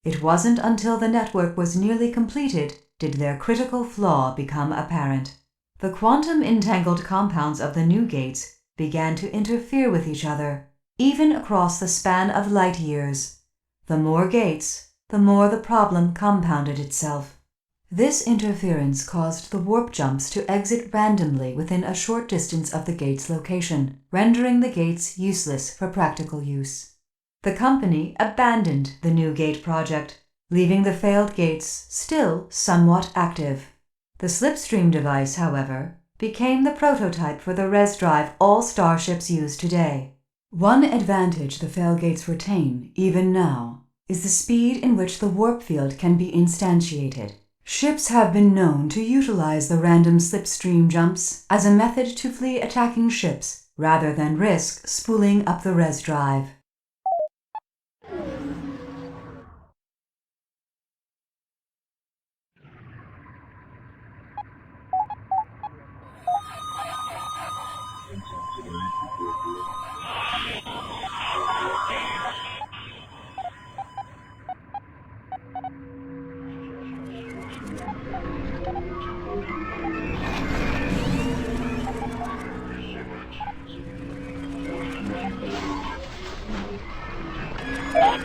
Speaker 7: It wasn't until the network was nearly completed did their critical flaw become apparent. The quantum-entangled compounds of the new gates began to interfere with each other, even across the span of light years. The more gates, the more the problem compounded itself. This interference caused the warp jumps to exit randomly within a short distance of the gate's location, rendering the gates useless for practical use. The company abandoned the new gate project, leaving the failed gates still somewhat active. The slipstream device, however, became the prototype for the res drive all starships use today. One advantage the failed gates retain, even now, is the speed in which the warp field can be instantiated. Ships have been known to utilize the random slipstream jumps as a method to flee attacking ships, rather than risk spooling up the res drive.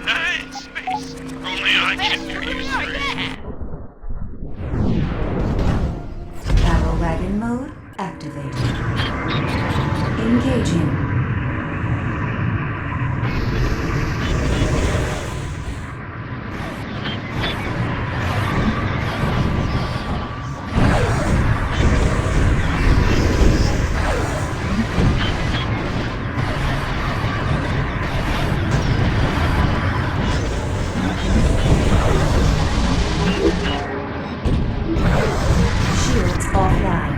Speaker 8: Nice space. Only I can hear you scream.
Speaker 7: Battle wagon mode activated. Engaging. Shields offline.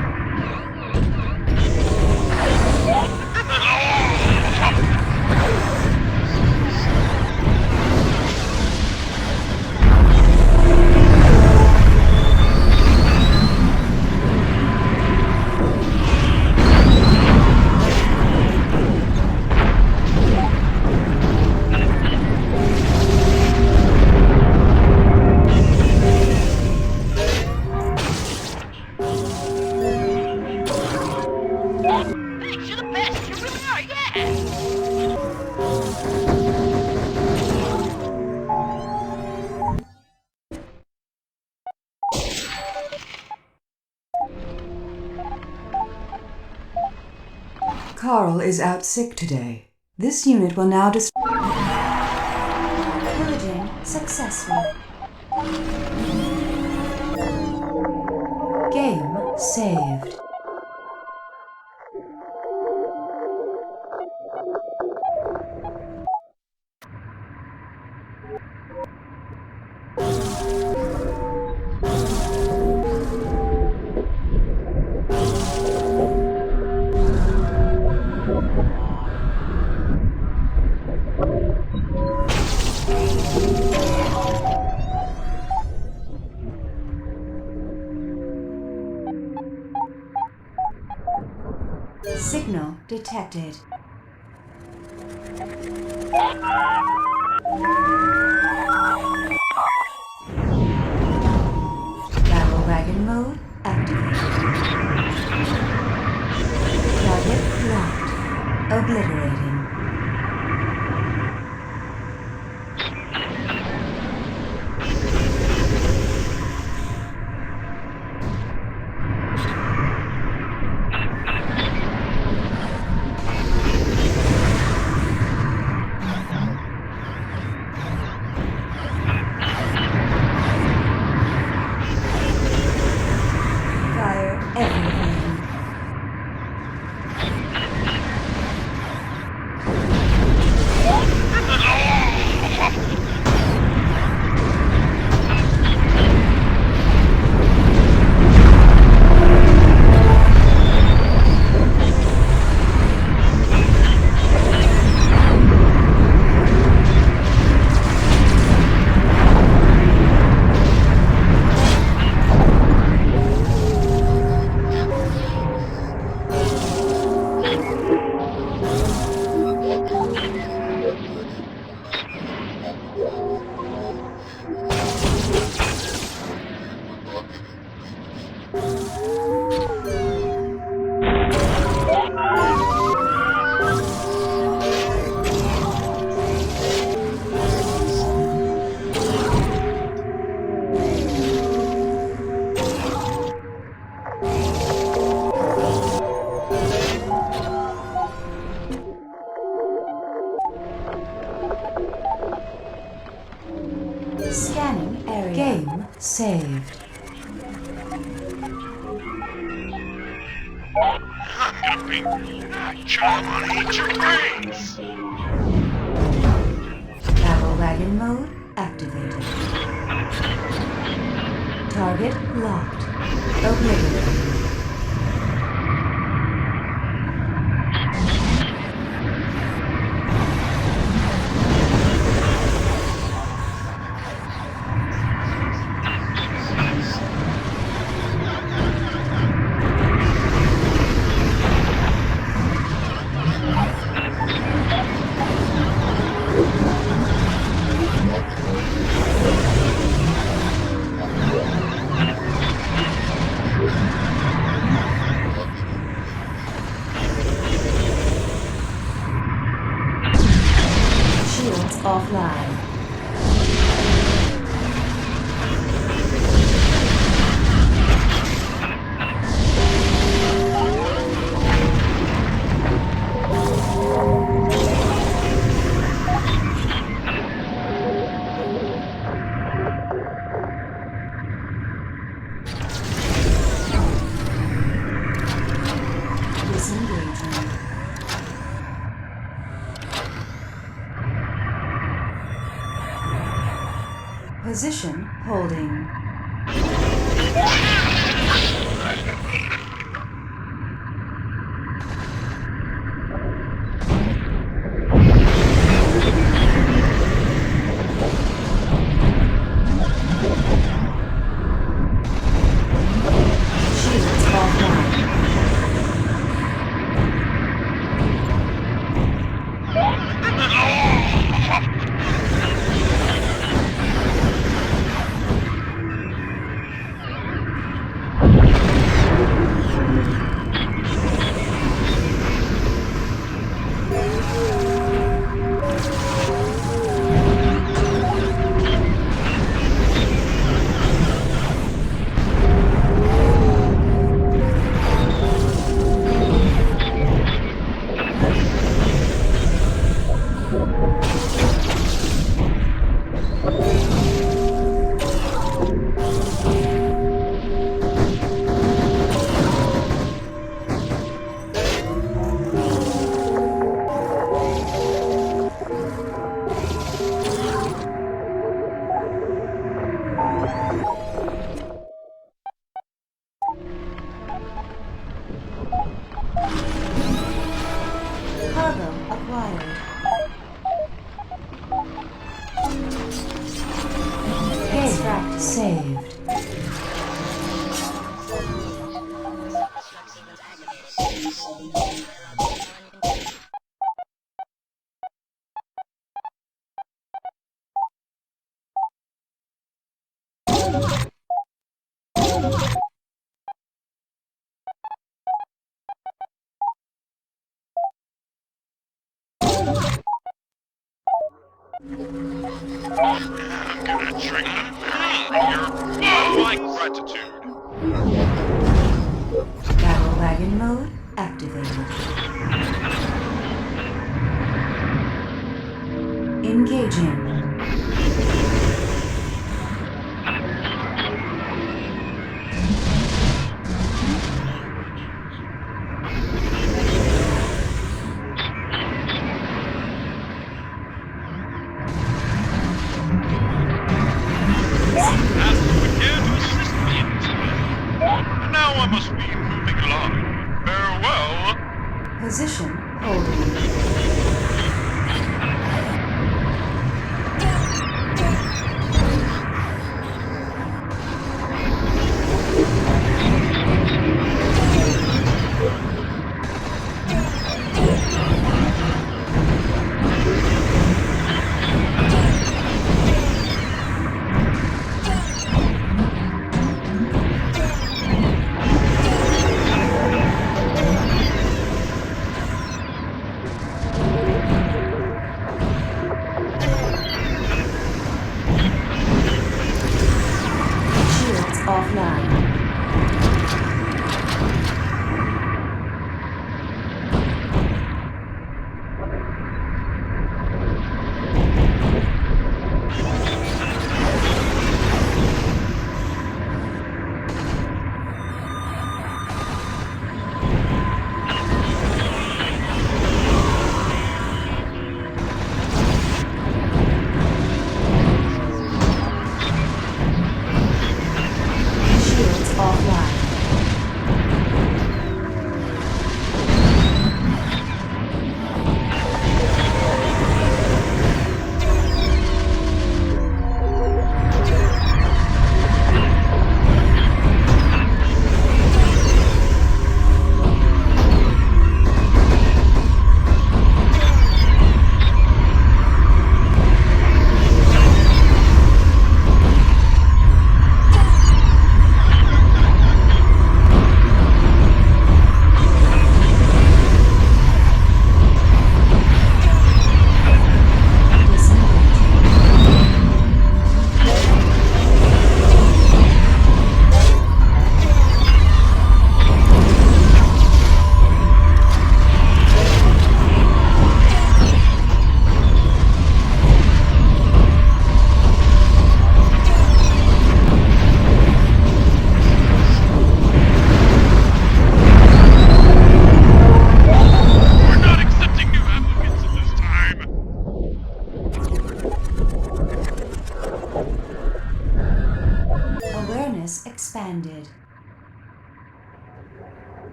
Speaker 9: Thanks, you're the best. You really are, yeah.
Speaker 7: Carl is out sick today. This unit will now Pillaging successful. Game saved. Signal detected. Battle wagon mode activated. Target locked. Obliterating. Fire everything. saved.
Speaker 8: I'm gonna be charm on eat your brains.
Speaker 7: Battle wagon mode activated. Target locked. Obliterated. Shields offline. Disengaging. Position holding. Shields offline. Cargo acquired. Extract saved.
Speaker 8: I'm gonna drink my gratitude.
Speaker 7: Battle wagon mode activated. Engaging.
Speaker 8: Asked you again to assist me in this matter. Now I must be moving along. Farewell.
Speaker 7: Position holding.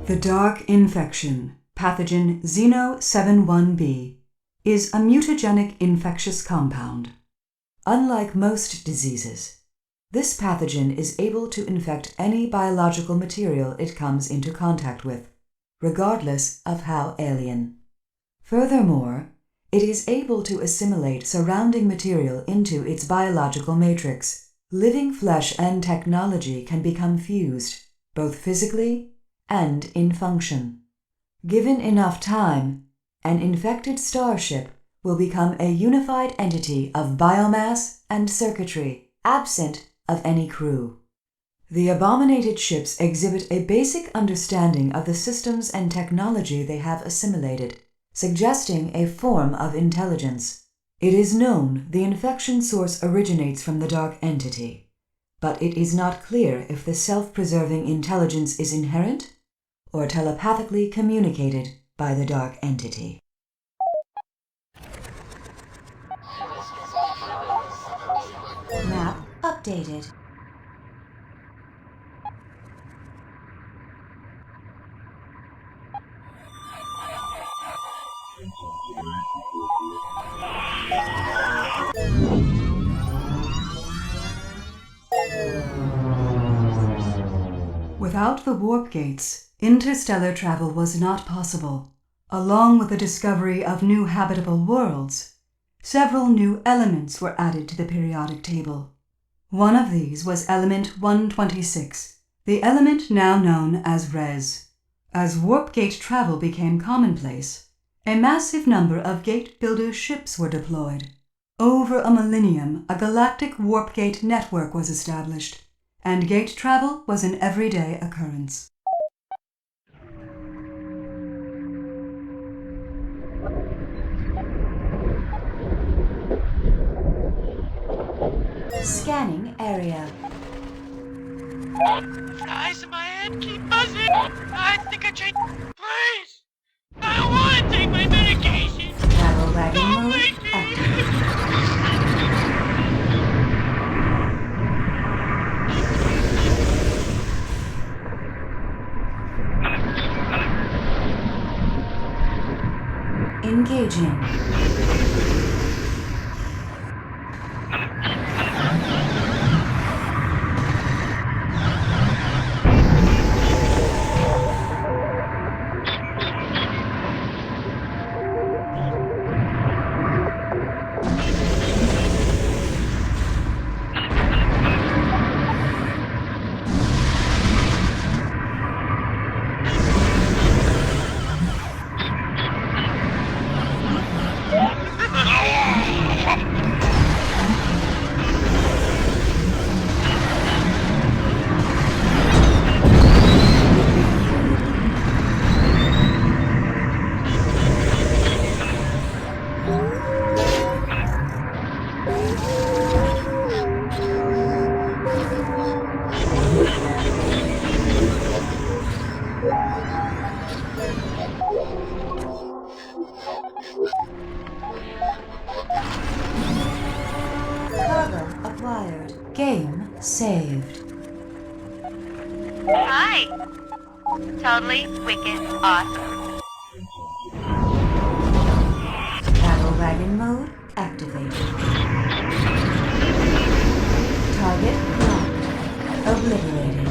Speaker 1: The dark infection, pathogen Xeno71b, is a mutagenic infectious compound. Unlike most diseases, this pathogen is able to infect any biological material it comes into contact with, regardless of how alien. Furthermore, it is able to assimilate surrounding material into its biological matrix. Living flesh and technology can become fused, both physically and in function. Given enough time, an infected starship will become a unified entity of biomass and circuitry, absent of any crew. The abominated ships exhibit a basic understanding of the systems and technology they have assimilated, suggesting a form of intelligence. It is known the infection source originates from the dark entity, but it is not clear if the self-preserving intelligence is inherent or telepathically communicated by the dark entity.
Speaker 7: Map updated.
Speaker 1: Without the warp gates, interstellar travel was not possible. Along with the discovery of new habitable worlds, several new elements were added to the periodic table. One of these was element 126, the element now known as Res. As warp gate travel became commonplace, a massive number of gate builder ships were deployed. Over a millennium, a galactic warp gate network was established, and gate travel was an everyday occurrence.
Speaker 7: Scanning area.
Speaker 8: Flies in my head keep buzzing. I think I changed. Please! I don't want to take my medication.
Speaker 7: Travel wagon
Speaker 8: Don't
Speaker 7: mode
Speaker 8: make me.
Speaker 7: activated. Engaging. Cargo acquired. Game saved.
Speaker 9: Hi. Totally wicked awesome.
Speaker 7: Travel wagon mode activated. Target locked. Obliterated.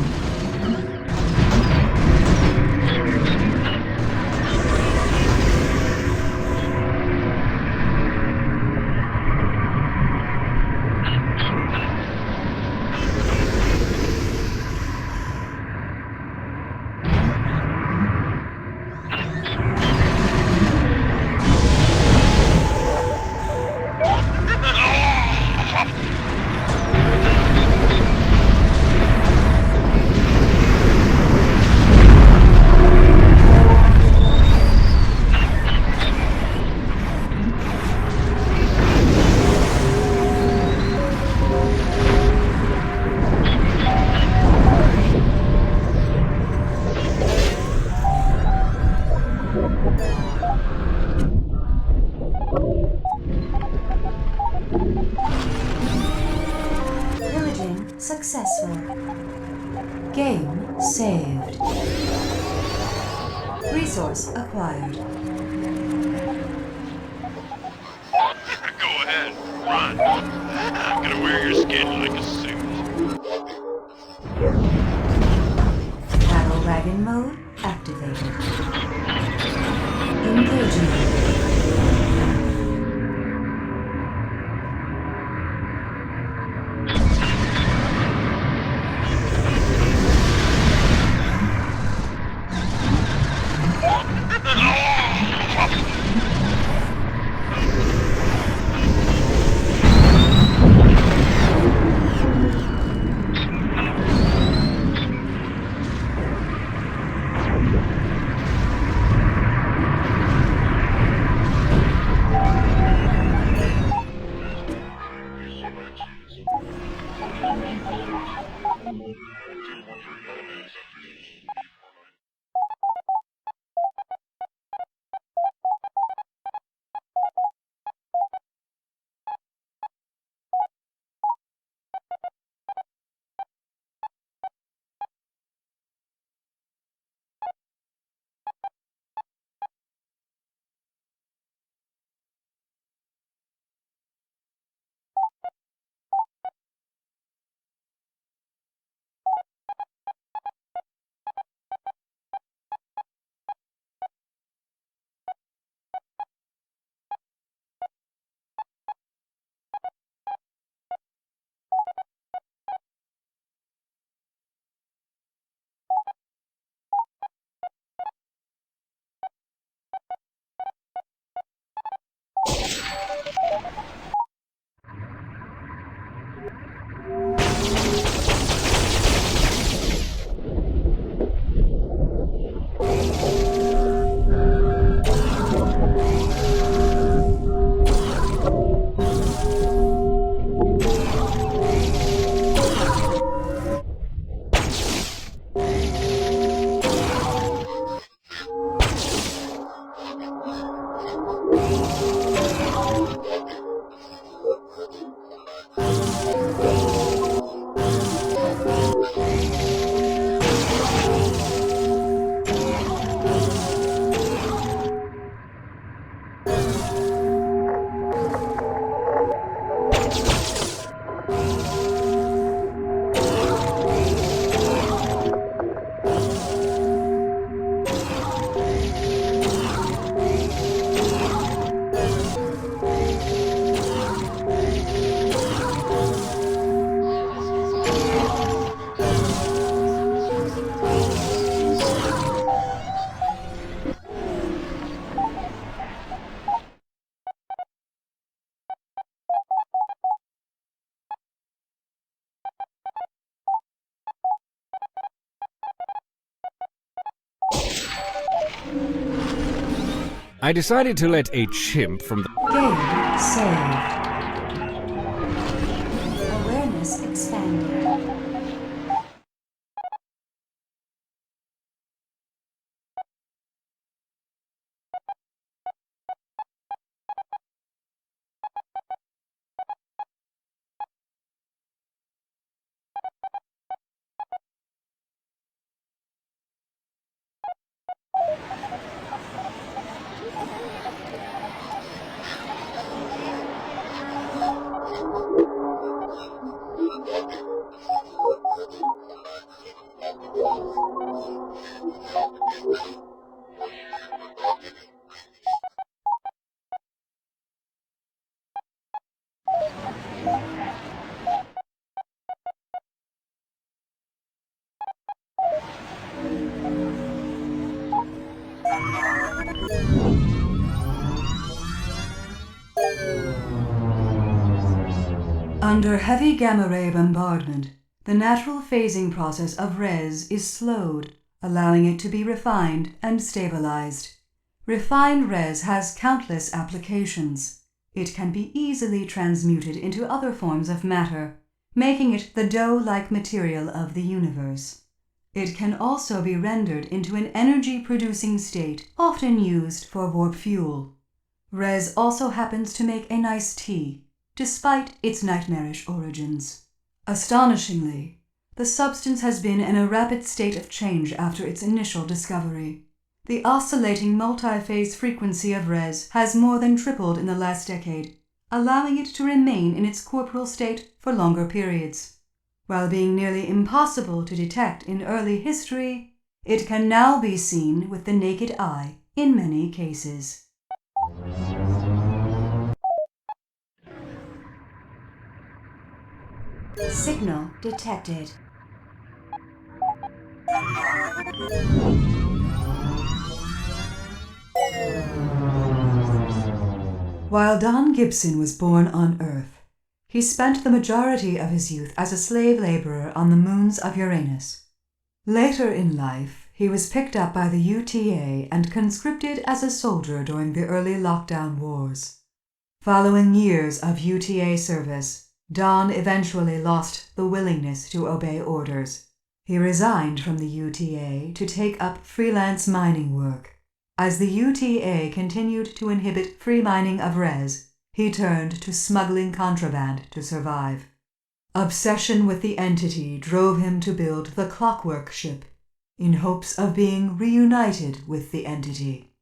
Speaker 7: successful. Game saved. Resource acquired.
Speaker 8: Go ahead, run. I'm gonna wear your skin like a suit.
Speaker 7: Battle wagon mode activated. Engaging.
Speaker 2: I decided to let a chimp from the...
Speaker 7: Game saved. Awareness expanded.
Speaker 1: Under heavy gamma-ray bombardment, the natural phasing process of res is slowed, allowing it to be refined and stabilized. Refined res has countless applications. It can be easily transmuted into other forms of matter, making it the dough-like material of the universe. It can also be rendered into an energy-producing state, often used for warp fuel. Res also happens to make a nice tea, despite its nightmarish origins. Astonishingly, the substance has been in a rapid state of change after its initial discovery. The oscillating multi-phase frequency of Res has more than tripled in the last decade, allowing it to remain in its corporeal state for longer periods. While being nearly impossible to detect in early history, it can now be seen with the naked eye in many cases.
Speaker 7: Signal detected.
Speaker 1: While Don Gibson was born on Earth, he spent the majority of his youth as a slave laborer on the moons of Uranus. Later in life, he was picked up by the UTA and conscripted as a soldier during the early lockdown wars. Following years of UTA service, Don eventually lost the willingness to obey orders. He resigned from the UTA to take up freelance mining work. As the UTA continued to inhibit free mining of Res, he turned to smuggling contraband to survive. Obsession with the entity drove him to build the Clockwork ship, in hopes of being reunited with the entity.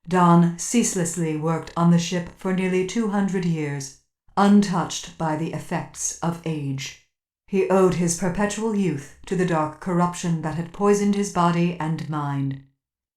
Speaker 1: Don ceaselessly worked on the ship for nearly 200 years, untouched by the effects of age. He owed his perpetual youth to the dark corruption that had poisoned his body and mind.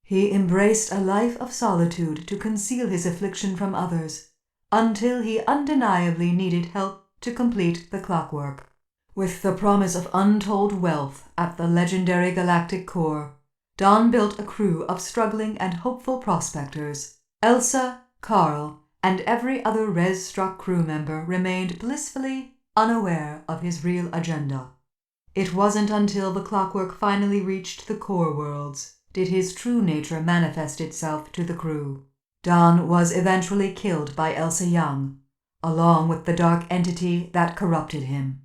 Speaker 1: He embraced a life of solitude to conceal his affliction from others, until he undeniably needed help to complete the clockwork. With the promise of untold wealth at the legendary galactic core, Don built a crew of struggling and hopeful prospectors. Elsa, Carl, and every other Res-struck crew member remained blissfully unaware of his real agenda. It wasn't until the clockwork finally reached the core worlds did his true nature manifest itself to the crew. Don was eventually killed by Elsa Young, along with the dark entity that corrupted him.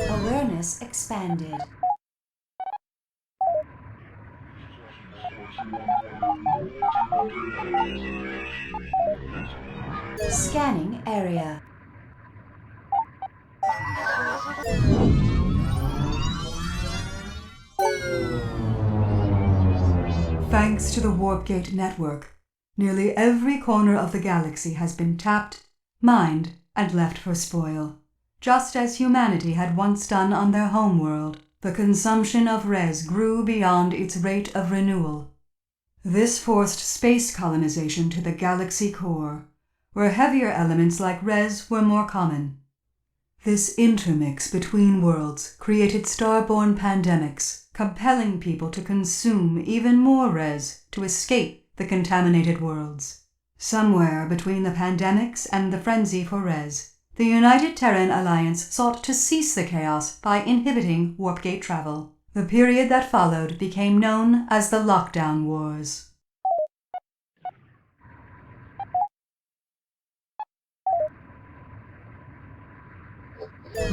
Speaker 7: Awareness expanded. Scanning area.
Speaker 1: Thanks to the Warp Gate network, nearly every corner of the galaxy has been tapped, mined, and left for spoil. Just as humanity had once done on their homeworld, the consumption of Res grew beyond its rate of renewal. This forced space colonization to the galaxy core, where heavier elements like Res were more common. This intermix between worlds created star-borne pandemics, compelling people to consume even more Res to escape the contaminated worlds. Somewhere between the pandemics and the frenzy for Res, the United Terran Alliance sought to cease the chaos by inhibiting Warp Gate travel. The period that followed became known as the Lockdown Wars.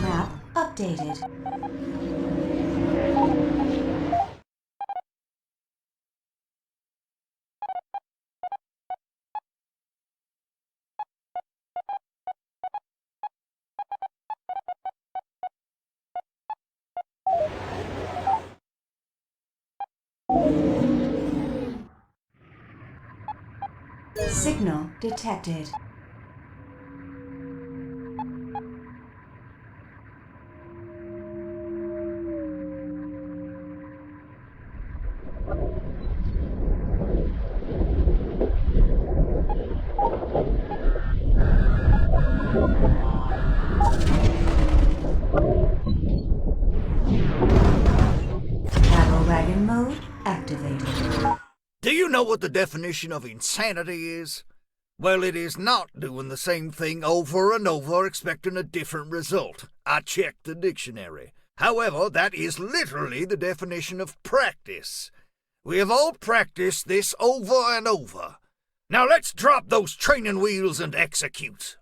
Speaker 7: Map updated. Signal detected.
Speaker 5: know what the definition of insanity is? Well, it is not doing the same thing over and over expecting a different result. I checked the dictionary. However, that is literally the definition of practice. We have all practiced this over and over. Now let's drop those training wheels and execute.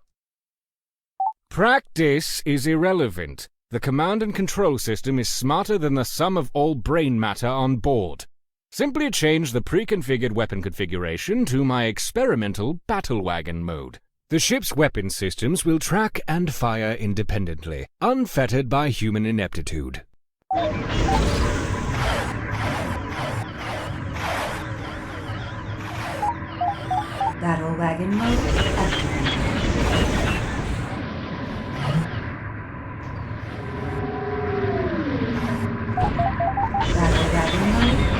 Speaker 2: Practice is irrelevant. The command and control system is smarter than the sum of all brain matter on board. Simply change the pre-configured weapon configuration to my experimental battle wagon mode. The ship's weapon systems will track and fire independently, unfettered by human ineptitude.
Speaker 7: Battle wagon mode activated. Battle wagon mode activated.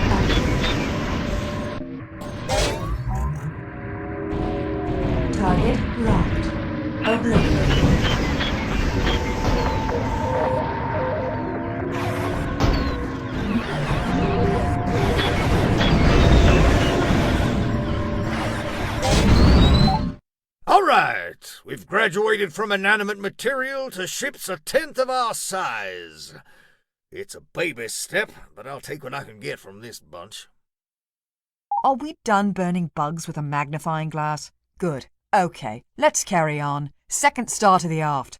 Speaker 7: Target locked. Obliterated.
Speaker 5: All right, we've graduated from inanimate material to ships 1/10 of our size. It's a baby step, but I'll take what I can get from this bunch.
Speaker 4: Are we done burning bugs with a magnifying glass? Good. Okay, let's carry on. Second star to the aft.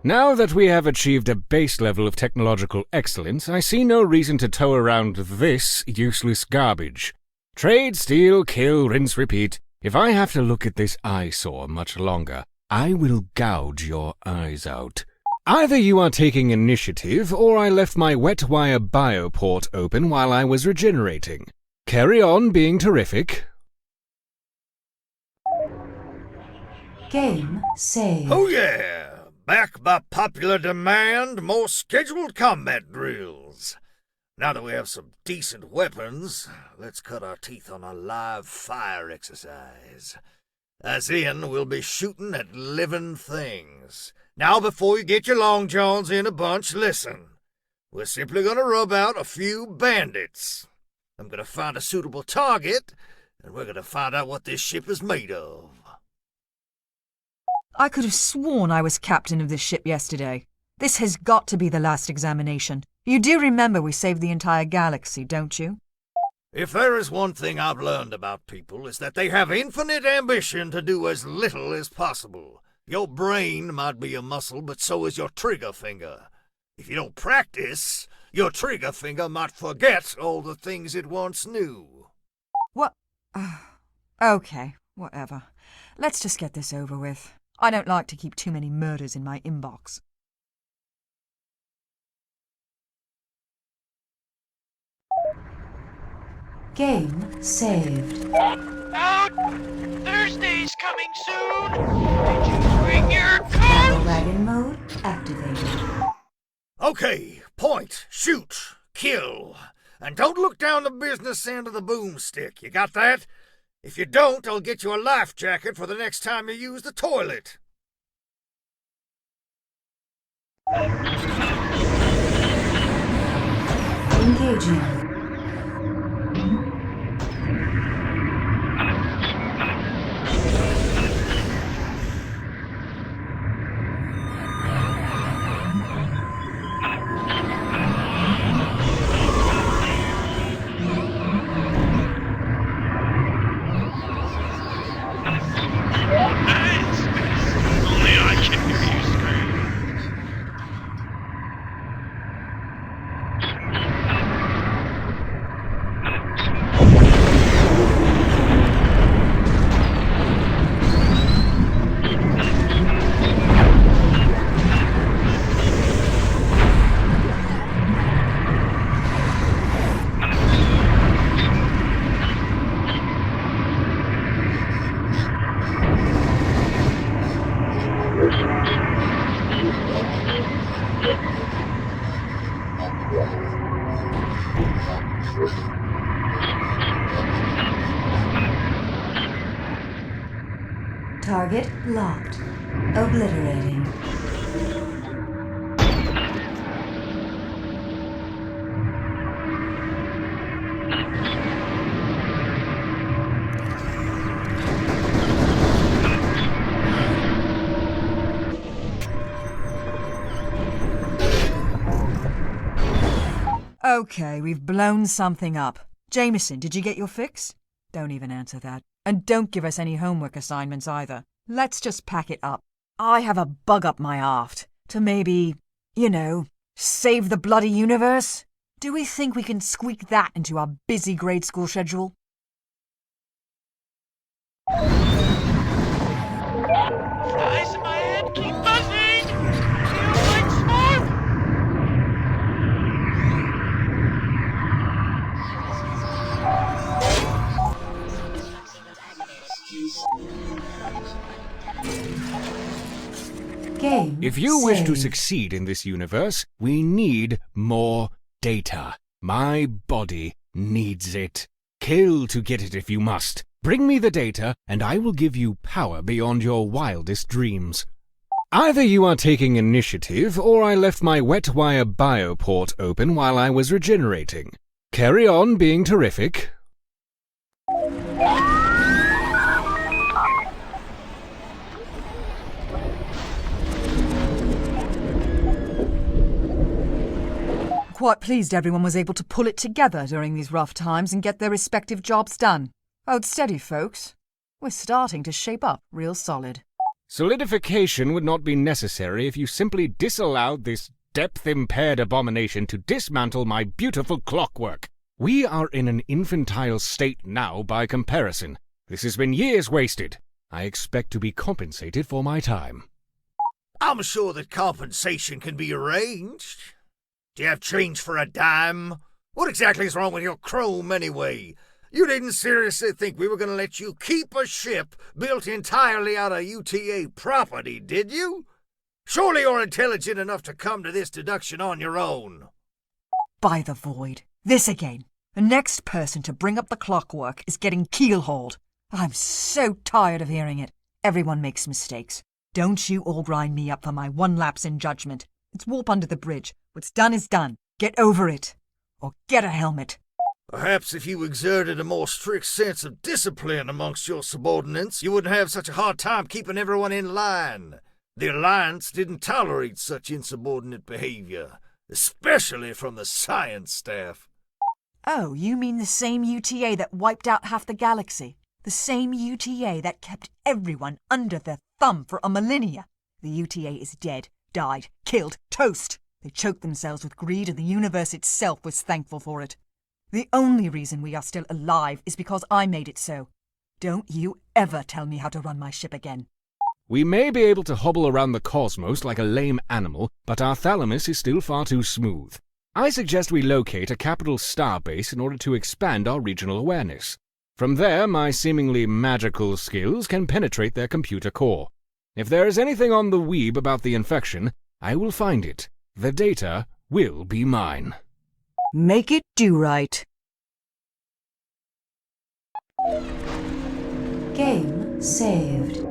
Speaker 2: Now that we have achieved a base level of technological excellence, I see no reason to tow around this useless garbage. Trade, steal, kill, rinse, repeat. If I have to look at this eyesore much longer, I will gouge your eyes out. Either you are taking initiative, or I left my wet wire bioport open while I was regenerating. Carry on being terrific.
Speaker 7: Game saved.
Speaker 5: Oh yeah! Back by popular demand, more scheduled combat drills. Now that we have some decent weapons, let's cut our teeth on a live fire exercise. As in, we'll be shooting at living things. Now, before you get your long johns in a bunch, listen. We're simply gonna rub out a few bandits. I'm gonna find a suitable target, and we're gonna find out what this ship is made of.
Speaker 4: I could have sworn I was captain of this ship yesterday. This has got to be the last examination. You do remember we saved the entire galaxy, don't you?
Speaker 5: If there is one thing I've learned about people, it's that they have infinite ambition to do as little as possible. Your brain might be a muscle, but so is your trigger finger. If you don't practice, your trigger finger might forget all the things it once knew.
Speaker 4: What? Okay, whatever. Let's just get this over with. I don't like to keep too many murders in my inbox.
Speaker 7: Game saved.
Speaker 8: Out! Thursday's coming soon! Did you bring your
Speaker 7: Battle
Speaker 8: coat?
Speaker 7: wagon mode activated.
Speaker 5: Okay, point, shoot, kill. And don't look down the business end of the boomstick. You got that? If you don't, I'll get you a life jacket for the next time you use the toilet.
Speaker 7: Engaging.
Speaker 8: Nice! Only I can hear you scream.
Speaker 7: Target locked. Obliterating.
Speaker 4: Okay, we've blown something up. Jameson, did you get your fix? Don't even answer that. And don't give us any homework assignments either. Let's just pack it up. I have a bug up my aft to maybe, save the bloody universe. Do we think we can squeak that into our busy grade school schedule?
Speaker 8: Eyes in my head keep buzzing! Feels like smoke!
Speaker 7: Game
Speaker 2: If you wish to
Speaker 7: saved.
Speaker 2: succeed in this universe, we need more data. My body needs it. Kill to get it if you must. Bring me the data, and I will give you power beyond your wildest dreams. Either you are taking initiative, or I left my wet wire bioport open while I was regenerating. Carry on being terrific.
Speaker 4: Quite pleased everyone was able to pull it together during these rough times and get their respective jobs done. Hold steady, folks. We're starting to shape up real solid.
Speaker 2: Solidification would not be necessary if you simply disallowed this depth-impaired abomination to dismantle my beautiful clockwork. We are in an infantile state now by comparison. This has been years wasted. I expect to be compensated for my time.
Speaker 5: I'm sure that compensation can be arranged. Do you have change for a dime? What exactly is wrong with your chrome anyway? You didn't seriously think we were going to let you keep a ship built entirely out of UTA property, did you? Surely you're intelligent enough to come to this deduction on your own.
Speaker 4: By the void. This again. The next person to bring up the clockwork is getting keelhauled. I'm so tired of hearing it. Everyone makes mistakes. Don't you all grind me up for my one lapse in judgment. It's warp under the bridge. What's done is done. Get over it. Or get a helmet.
Speaker 5: Perhaps if you exerted a more strict sense of discipline amongst your subordinates, you wouldn't have such a hard time keeping everyone in line. The Alliance didn't tolerate such insubordinate behavior, especially from the science staff.
Speaker 4: Oh, you mean the same UTA that wiped out half the galaxy? The same UTA that kept everyone under their thumb for a millennia? The UTA is dead, died, killed, toast. They choked themselves with greed and the universe itself was thankful for it. The only reason we are still alive is because I made it so. Don't you ever tell me how to run my ship again.
Speaker 2: We may be able to hobble around the cosmos like a lame animal, but our thalamus is still far too smooth. I suggest we locate a capital star base in order to expand our regional awareness. From there, my seemingly magical skills can penetrate their computer core. If there is anything on the weeb about the infection, I will find it. The data will be mine.
Speaker 4: Make it do right.
Speaker 7: Game saved.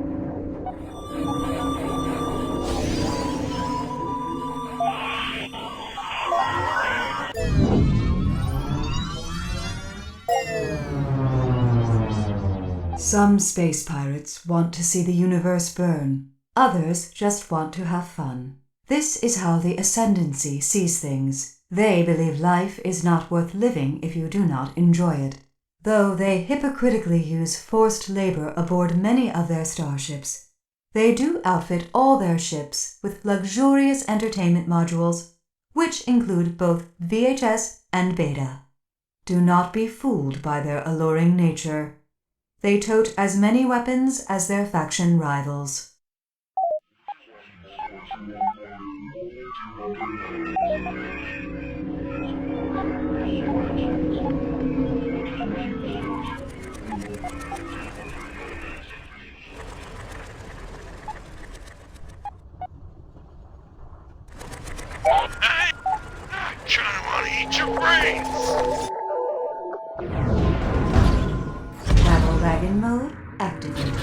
Speaker 7: Some space pirates want to see the universe burn. Others just want to have fun. This is how the Ascendancy sees things. They believe life is not worth living if you do not enjoy it. Though they hypocritically use forced labor aboard many of their starships, they do outfit all their ships with luxurious entertainment modules, which include both VHS and Beta. Do not be fooled by their alluring nature. They tote as many weapons as their faction rivals.
Speaker 8: I kinda wanna eat your brains!
Speaker 7: Battle wagon mode activated.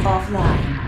Speaker 7: offline.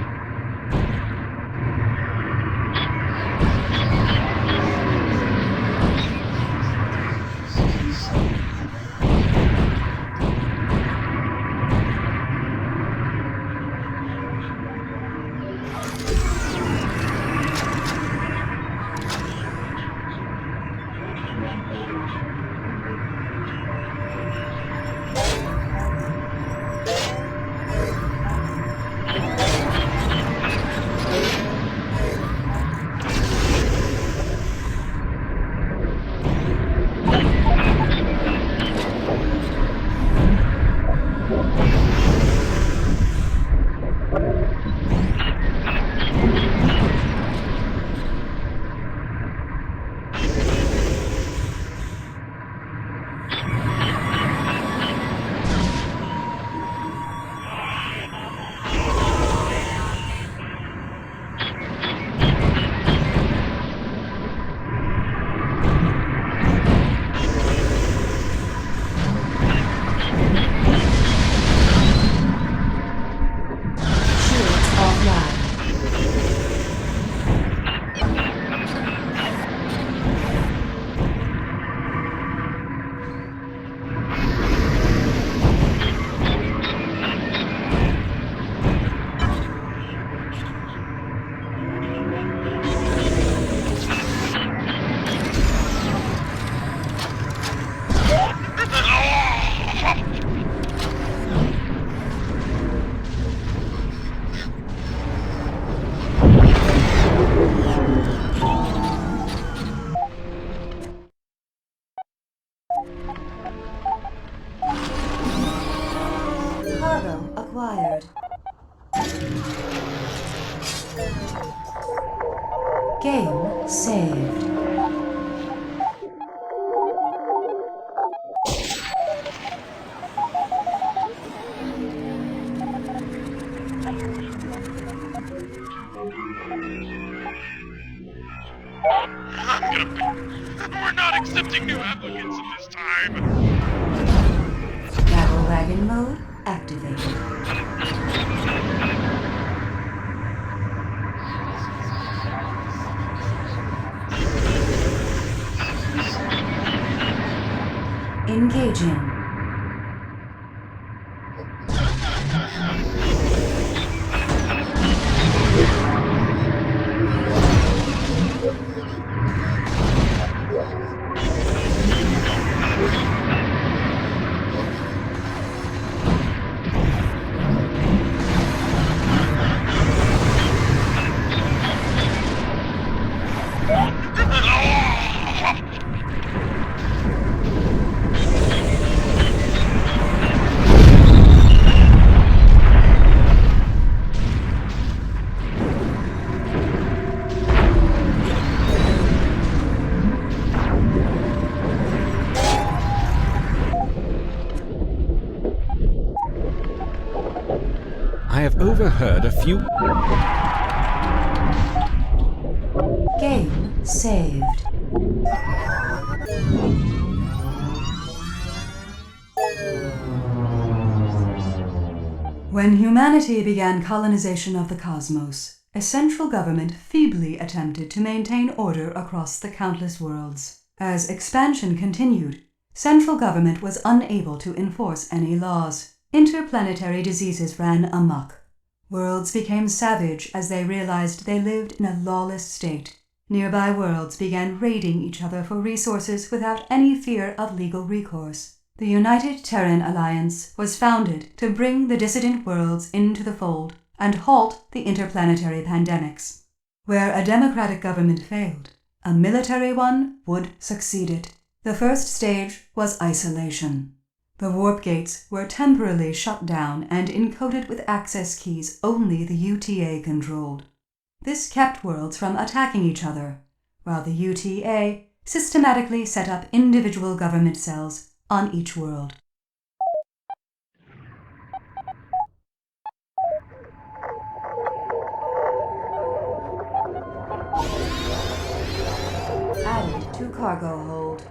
Speaker 7: Cargo acquired. Game saved.
Speaker 8: We're not accepting new applicants at this time.
Speaker 7: Battle wagon mode activated. Engaging.
Speaker 2: I have overheard a few...
Speaker 7: Game saved. When humanity began colonization of the cosmos, a central government feebly attempted to maintain order across the countless worlds. As expansion continued, central government was unable to enforce any laws. Interplanetary diseases ran amok. Worlds became savage as they realized they lived in a lawless state. Nearby worlds began raiding each other for resources without any fear of legal recourse. The United Terran Alliance was founded to bring the dissident worlds into the fold and halt the interplanetary pandemics. Where a democratic government failed, a military one would succeed it. The first stage was isolation. The warp gates were temporarily shut down and encoded with access keys only the UTA controlled. This kept worlds from attacking each other, while the UTA systematically set up individual government cells on each world. Added to cargo hold.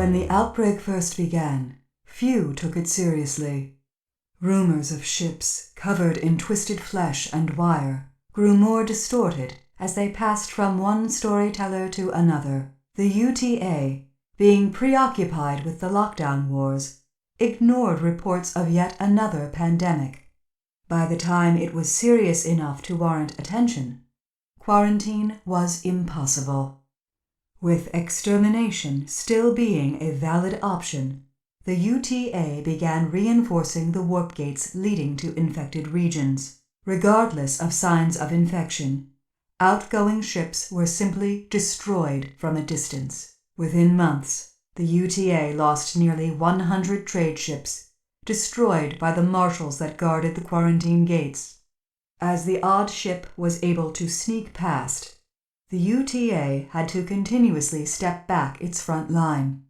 Speaker 1: When the outbreak first began, few took it seriously. Rumors of ships covered in twisted flesh and wire grew more distorted as they passed from one storyteller to another. The UTA, being preoccupied with the lockdown wars, ignored reports of yet another pandemic. By the time it was serious enough to warrant attention, quarantine was impossible. With extermination still being a valid option, the UTA began reinforcing the warp gates leading to infected regions. Regardless of signs of infection, outgoing ships were simply destroyed from a distance. Within months, the UTA lost nearly 100 trade ships, destroyed by the marshals that guarded the quarantine gates. As the odd ship was able to sneak past, the UTA had to continuously step back its front line.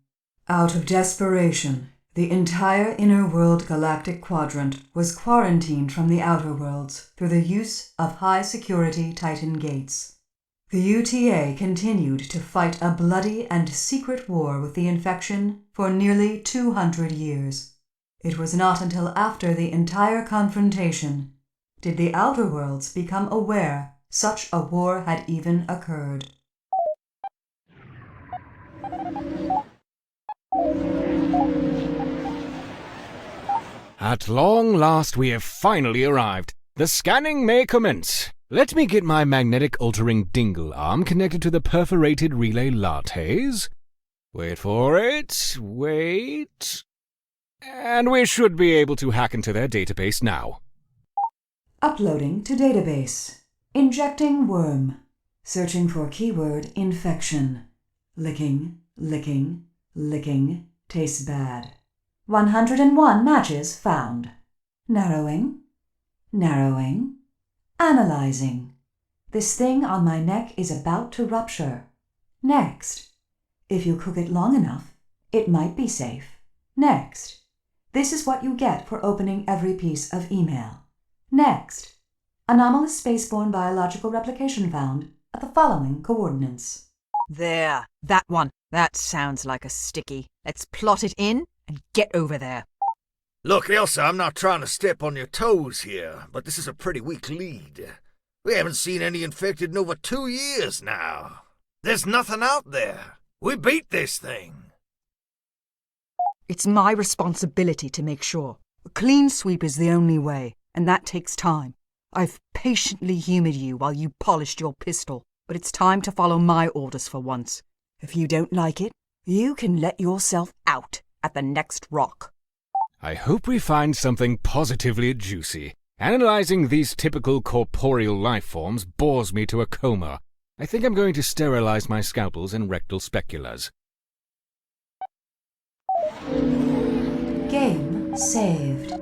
Speaker 1: Out of desperation, the entire inner world galactic quadrant was quarantined from the outer worlds through the use of high-security Titan gates. The UTA continued to fight a bloody and secret war with the infection for nearly 200 years. It was not until after the entire confrontation did the outer worlds become aware such a war had even occurred.
Speaker 2: At long last we have finally arrived. The scanning may commence. Let me get my magnetic altering dingle arm connected to the perforated relay lattes. Wait for it. Wait. And we should be able to hack into their database now.
Speaker 1: Uploading to database. Injecting worm. Searching for keyword infection. Licking, licking, licking. Tastes bad. 101 matches found. Narrowing. Narrowing. Analyzing. This thing on my neck is about to rupture. Next. If you cook it long enough, it might be safe. Next. This is what you get for opening every piece of email. Next. Anomalous spaceborne biological replication found at the following coordinates.
Speaker 4: There, that one. That sounds like a sticky. Let's plot it in and get over there.
Speaker 5: Look, Elsa, I'm not trying to step on your toes here, but this is a pretty weak lead. We haven't seen any infected in over 2 years now. There's nothing out there. We beat this thing.
Speaker 4: It's my responsibility to make sure. A clean sweep is the only way, and that takes time. I've patiently humoured you while you polished your pistol, but it's time to follow my orders for once. If you don't like it, you can let yourself out at the next rock.
Speaker 2: I hope we find something positively juicy. Analyzing these typical corporeal life forms bores me to a coma. I think I'm going to sterilize my scalpels and rectal speculas.
Speaker 1: Game saved.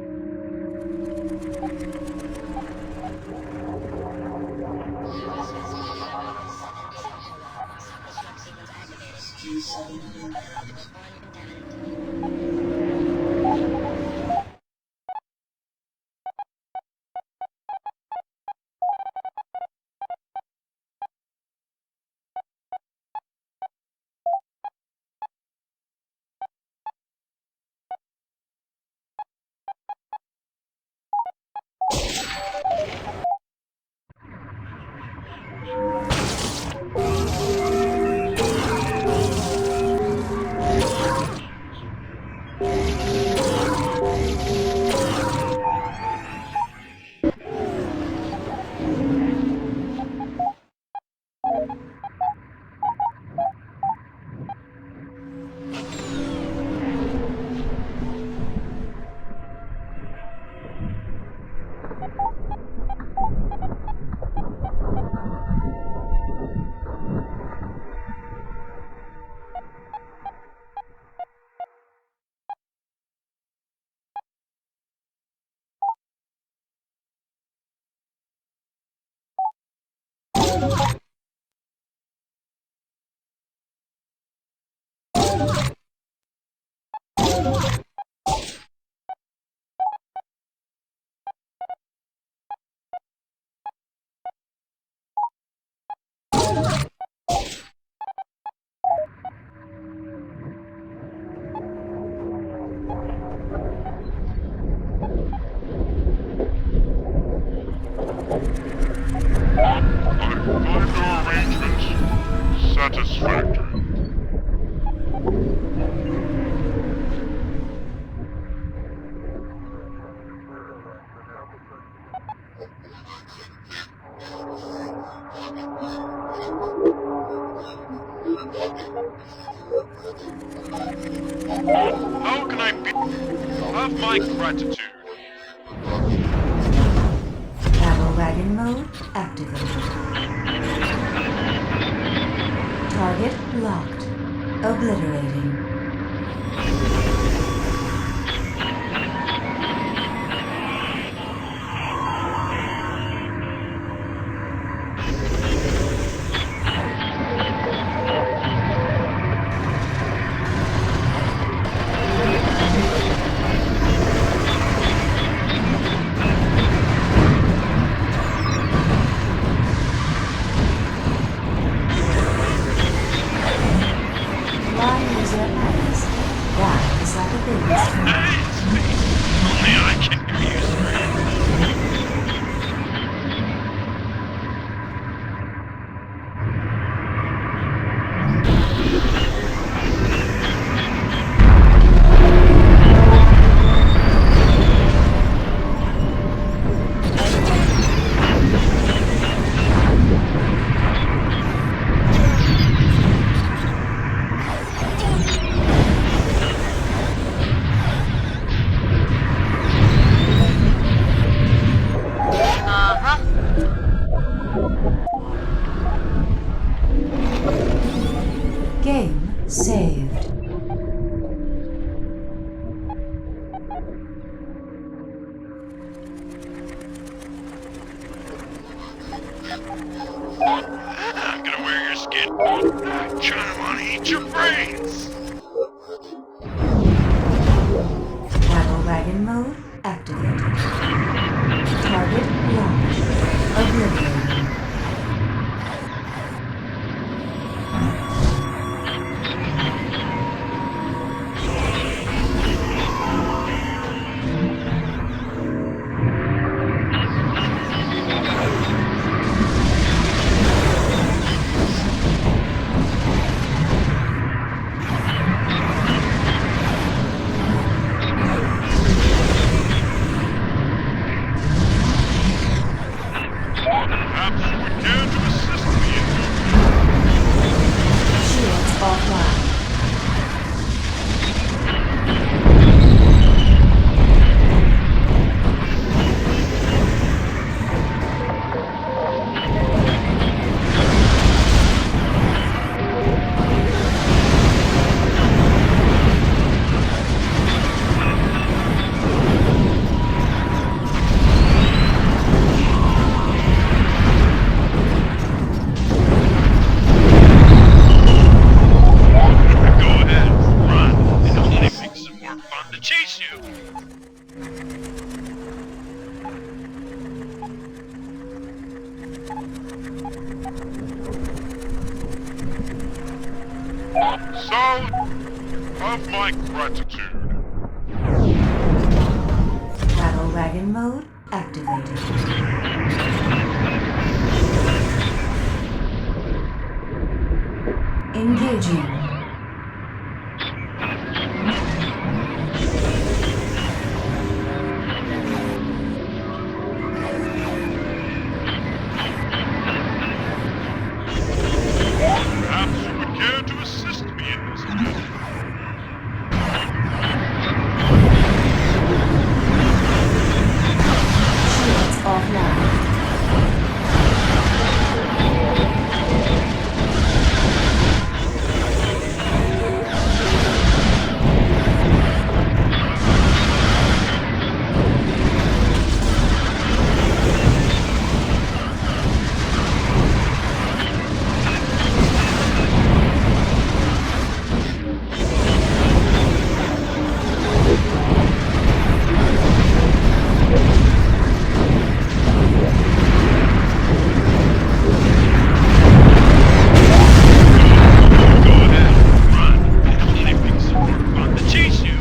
Speaker 6: my gratitude.
Speaker 7: Battle wagon mode activated. Target locked. Obliterating. That is like a baby's turn.
Speaker 6: Only I can hear you scream.
Speaker 7: Game saved.
Speaker 6: I'm gonna wear your skin. I'm trying to want to eat your brains.
Speaker 7: Battle wagon mode activated. Target locked. Obliterating.
Speaker 6: Perhaps you would care to assist me in
Speaker 7: Shields offline.
Speaker 6: Go ahead, run. It only makes it more fun to chase you. So, of my gratitude.
Speaker 7: Battle wagon mode activated. Engaging.
Speaker 6: Perhaps you would care to assist me in this matter.
Speaker 7: Shields offline.
Speaker 6: Go ahead, run. It only makes it more fun to chase you.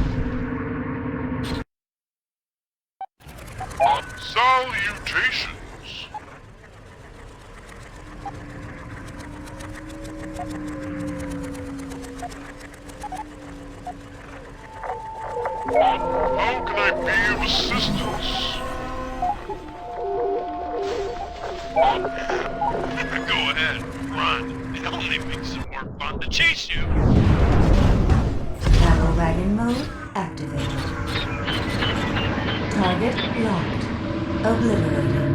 Speaker 6: Salutations. How can I be of assistance? Go ahead, run. It only makes it more fun to chase you.
Speaker 7: Battle wagon mode activated. Target locked. Obliterating.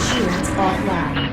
Speaker 7: Shields offline.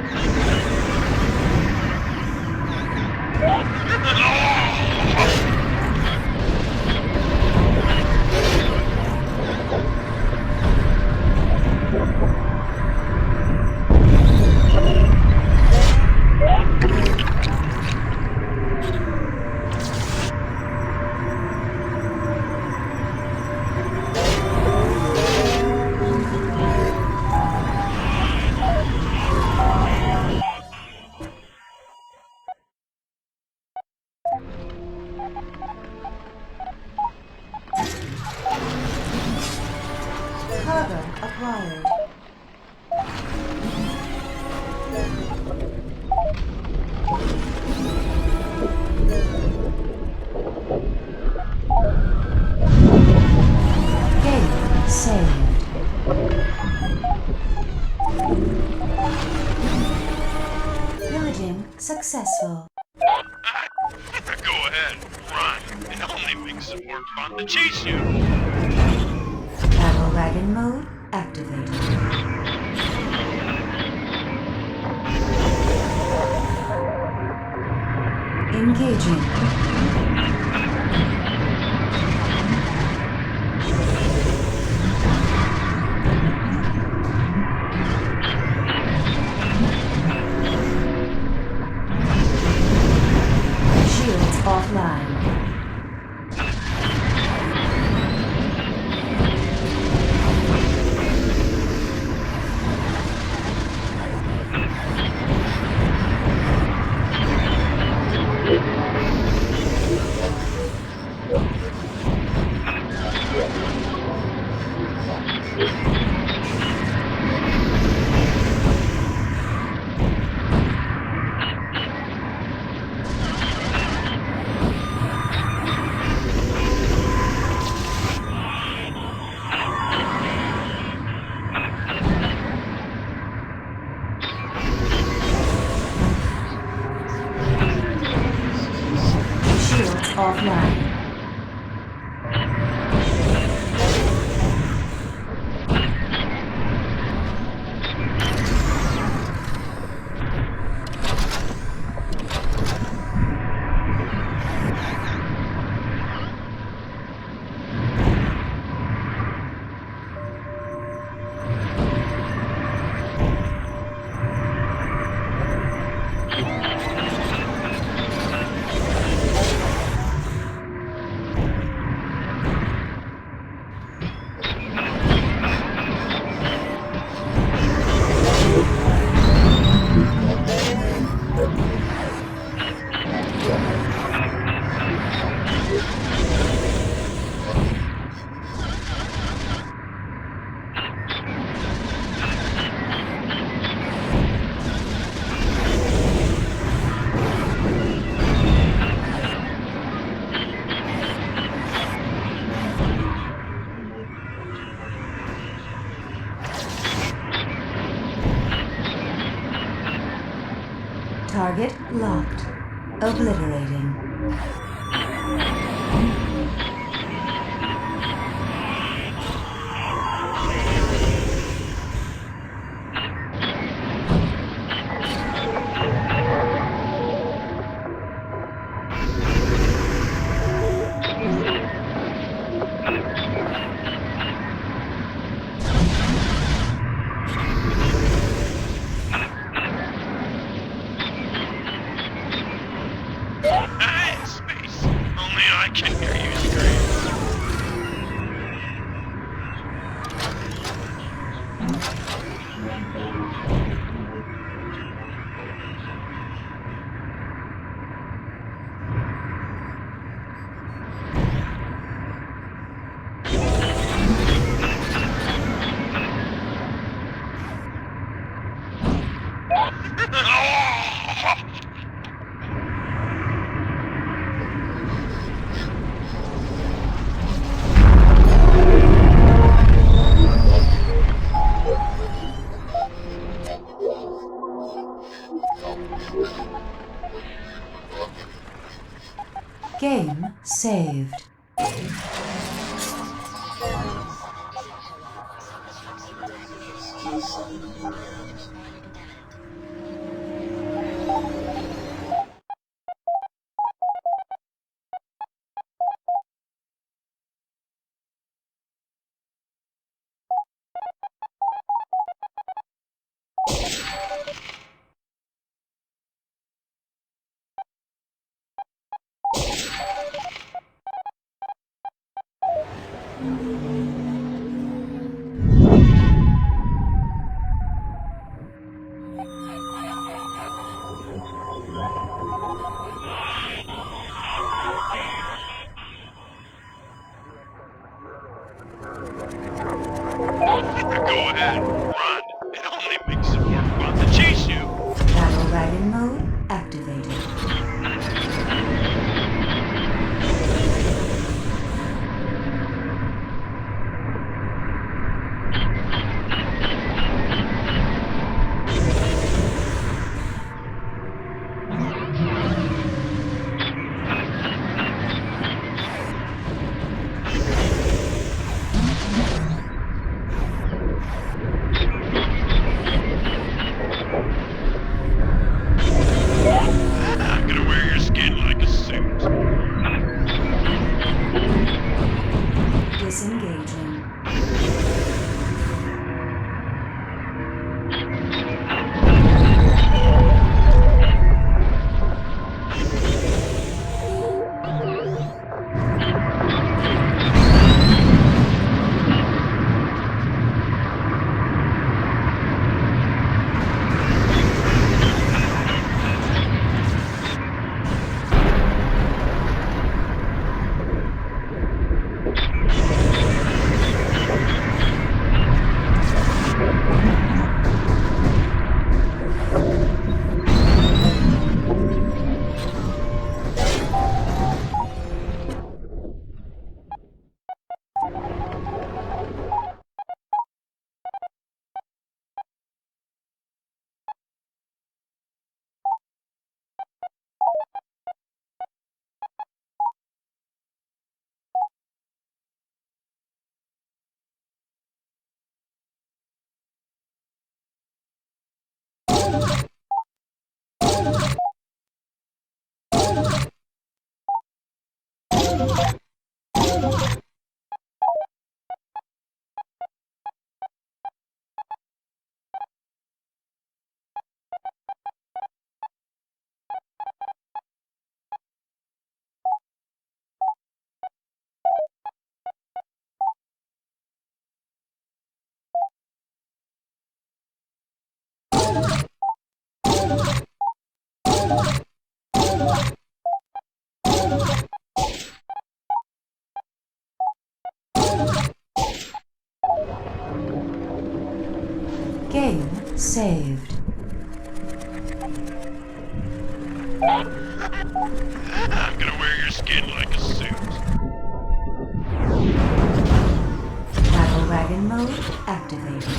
Speaker 7: Cargo acquired. Gate saved. Pillaging successful.
Speaker 6: Go ahead, run. It only makes it more fun to chase you.
Speaker 7: Battle wagon mode activated. Engaging. Shields offline. Shields offline. Target locked. Obliterating. Game saved.
Speaker 6: Go ahead, run. It only makes it more fun to chase you.
Speaker 7: Battle wagon mode activated.
Speaker 6: I'm gonna wear your skin like a suit.
Speaker 7: Disengaging. Game saved.
Speaker 6: I'm gonna wear your skin like a suit.
Speaker 7: Battle wagon mode activated.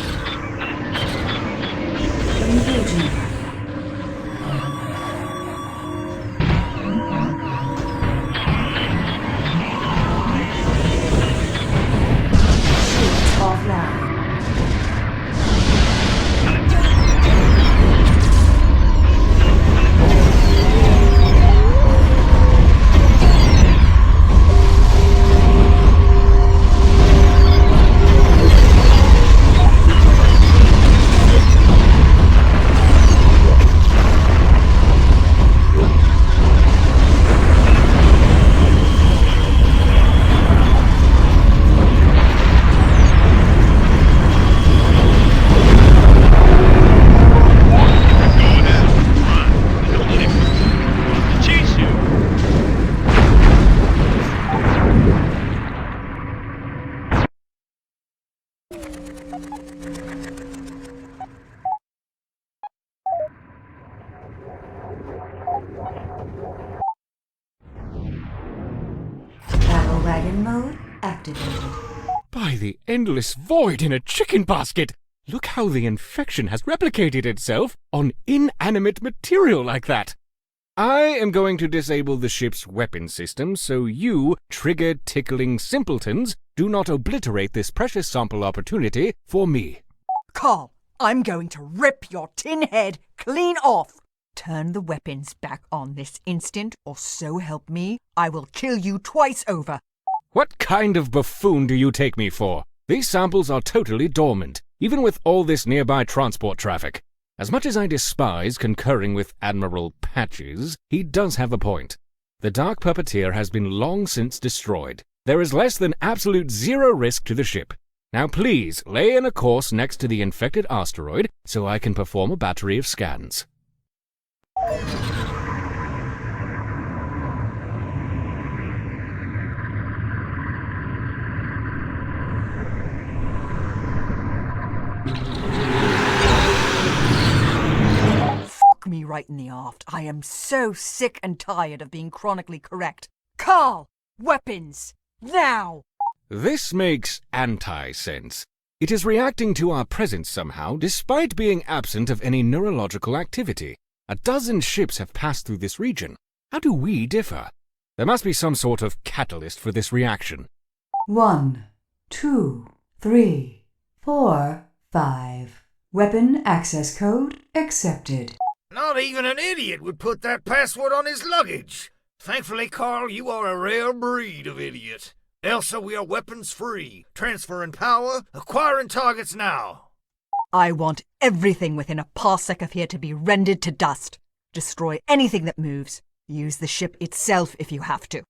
Speaker 7: Engaging. Shields offline. Battle wagon mode activated.
Speaker 2: By the endless void in a chicken basket! Look how the infection has replicated itself on inanimate material like that! I am going to disable the ship's weapon system so you, trigger-tickling simpletons, do not obliterate this precious sample opportunity for me.
Speaker 4: Carl, I'm going to rip your tin head clean off. Turn the weapons back on this instant, or so help me, I will kill you twice over.
Speaker 2: What kind of buffoon do you take me for? These samples are totally dormant, even with all this nearby transport traffic. As much as I despise concurring with Admiral Patches, he does have a point. The Dark Puppeteer has been long since destroyed. There is less than absolute zero risk to the ship. Now please, lay in a course next to the infected asteroid so I can perform a battery of scans.
Speaker 4: Fuck me right in the aft. I am so sick and tired of being chronically correct. Carl! Weapons! Now!
Speaker 2: This makes anti-sense. It is reacting to our presence somehow, despite being absent of any neurological activity. A dozen ships have passed through this region. How do we differ? There must be some sort of catalyst for this reaction.
Speaker 7: 1, 2, 3, 4, 5. Weapon access code accepted.
Speaker 5: Not even an idiot would put that password on his luggage. Thankfully, Carl, you are a rare breed of idiot. Elsa, we are weapons free. Transferring power, acquiring targets now.
Speaker 4: I want everything within a parsec of here to be rendered to dust. Destroy anything that moves. Use the ship itself if you have to.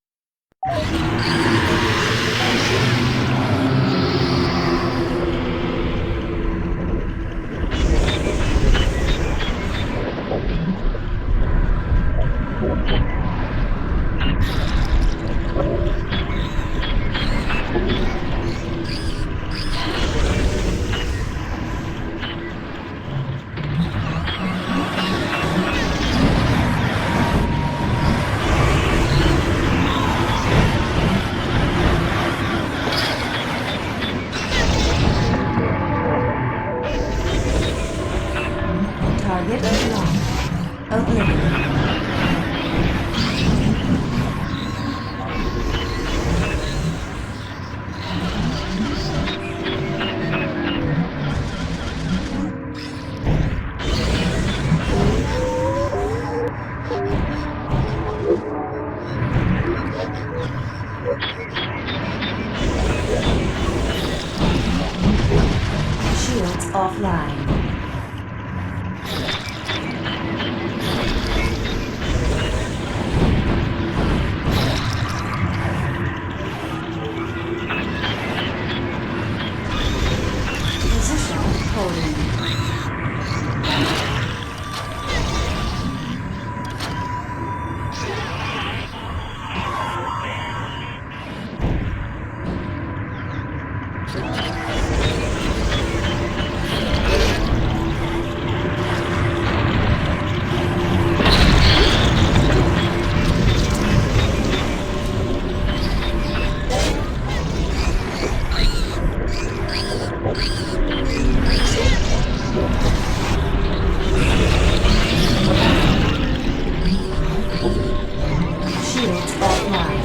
Speaker 7: Target locked. Oblivion. Shields offline. Position holding. Shields offline.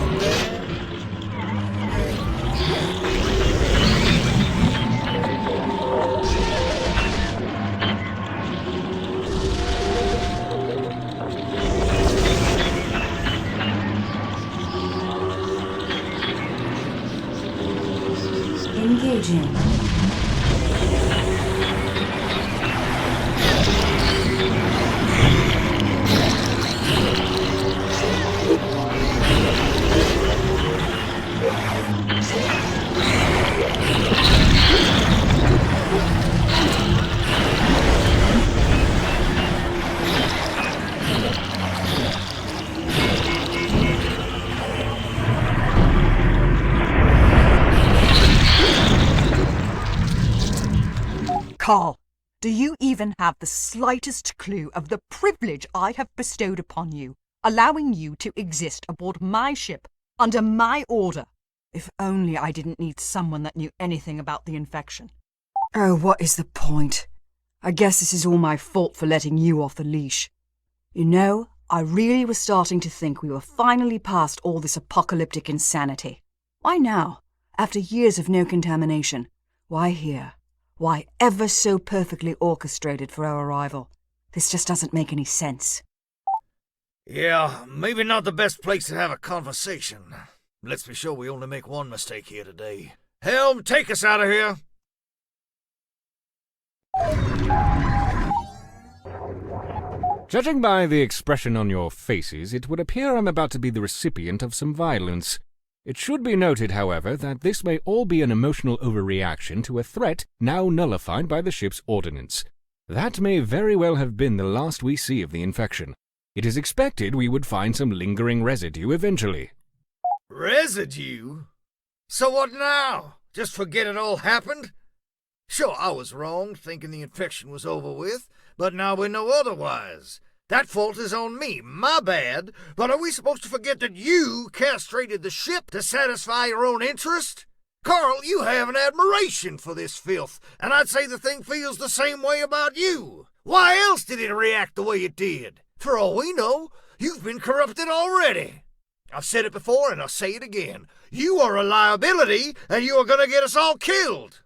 Speaker 7: Engaging.
Speaker 4: Carl, do you even have the slightest clue of the privilege I have bestowed upon you, allowing you to exist aboard my ship, under my order? If only I didn't need someone that knew anything about the infection. Oh, what is the point? I guess this is all my fault for letting you off the leash. You know, I really was starting to think we were finally past all this apocalyptic insanity. Why now, after years of no contamination? Why here? Why ever so perfectly orchestrated for our arrival? This just doesn't make any sense.
Speaker 5: Yeah, maybe not the best place to have a conversation. Let's be sure we only make one mistake here today. Helm, take us out of here!
Speaker 2: Judging by the expression on your faces, it would appear I'm about to be the recipient of some violence. It should be noted, however, that this may all be an emotional overreaction to a threat now nullified by the ship's ordnance. That may very well have been the last we see of the infection. It is expected we would find some lingering residue eventually.
Speaker 5: Residue? So what now? Just forget it all happened? Sure, I was wrong, thinking the infection was over with, but now we know otherwise. That fault is on me, my bad, but are we supposed to forget that you castrated the ship to satisfy your own interest? Carl, you have an admiration for this filth, and I'd say the thing feels the same way about you. Why else did it react the way it did? For all we know, you've been corrupted already. I've said it before, and I'll say it again. You are a liability, and you are going to get us all killed.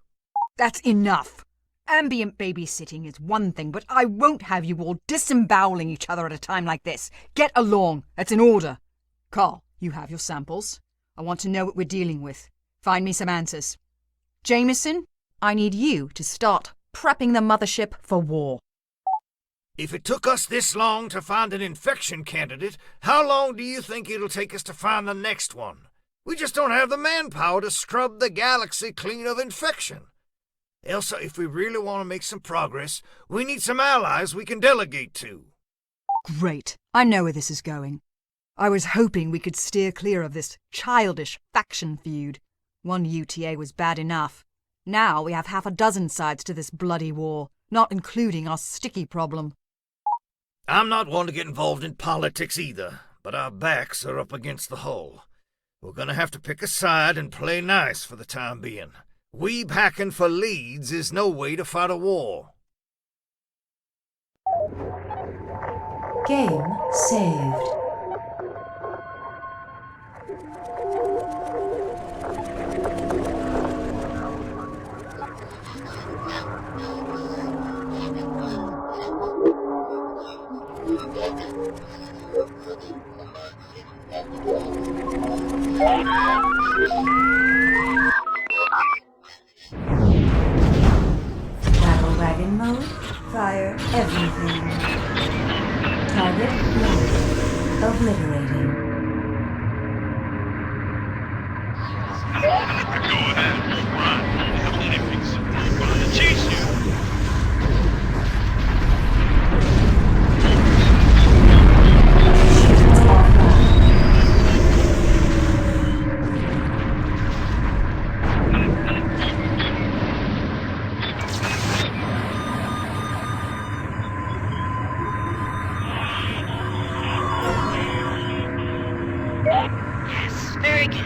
Speaker 4: That's enough. Ambient babysitting is one thing, but I won't have you all disemboweling each other at a time like this. Get along. That's an order. Carl, you have your samples. I want to know what we're dealing with. Find me some answers. Jameson, I need you to start prepping the mothership for war.
Speaker 5: If it took us this long to find an infection candidate, how long do you think it'll take us to find the next one? We just don't have the manpower to scrub the galaxy clean of infection. Elsa, if we really want to make some progress, we need some allies we can delegate to.
Speaker 4: Great. I know where this is going. I was hoping we could steer clear of this childish faction feud. One UTA was bad enough. Now we have half a dozen sides to this bloody war, not including our sticky problem.
Speaker 5: I'm not one to get involved in politics either, but our backs are up against the hull. We're going to have to pick a side and play nice for the time being. Weeb hacking for leads is no way to fight a war.
Speaker 7: Game saved. Battle wagon mode. Fire everything. Target loaded. Obliterating.
Speaker 6: Go ahead, run. I have plenty of things I'm going to teach you.
Speaker 9: Yes, very good.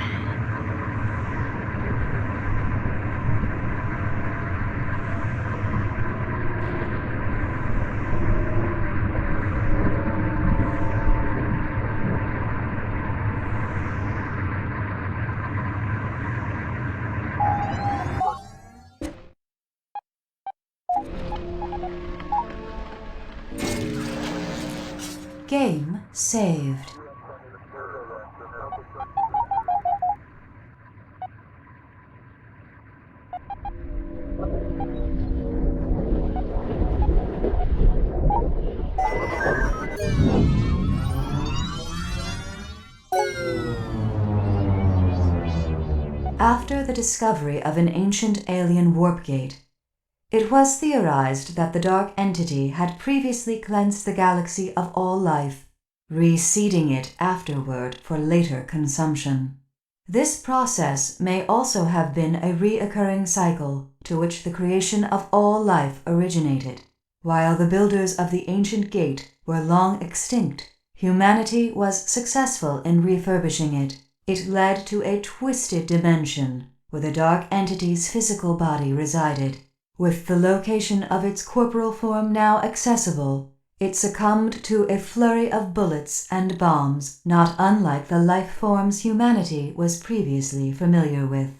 Speaker 7: Game saved. After the discovery of an ancient alien warp gate, it was theorized that the dark entity had previously cleansed the galaxy of all life, reseeding it afterward for later consumption. This process may also have been a reoccurring cycle to which the creation of all life originated. While the builders of the ancient gate were long extinct, humanity was successful in refurbishing it. It led to a twisted dimension where the dark entity's physical body resided. With the location of its corporal form now accessible, it succumbed to a flurry of bullets and bombs not unlike the life forms humanity was previously familiar with.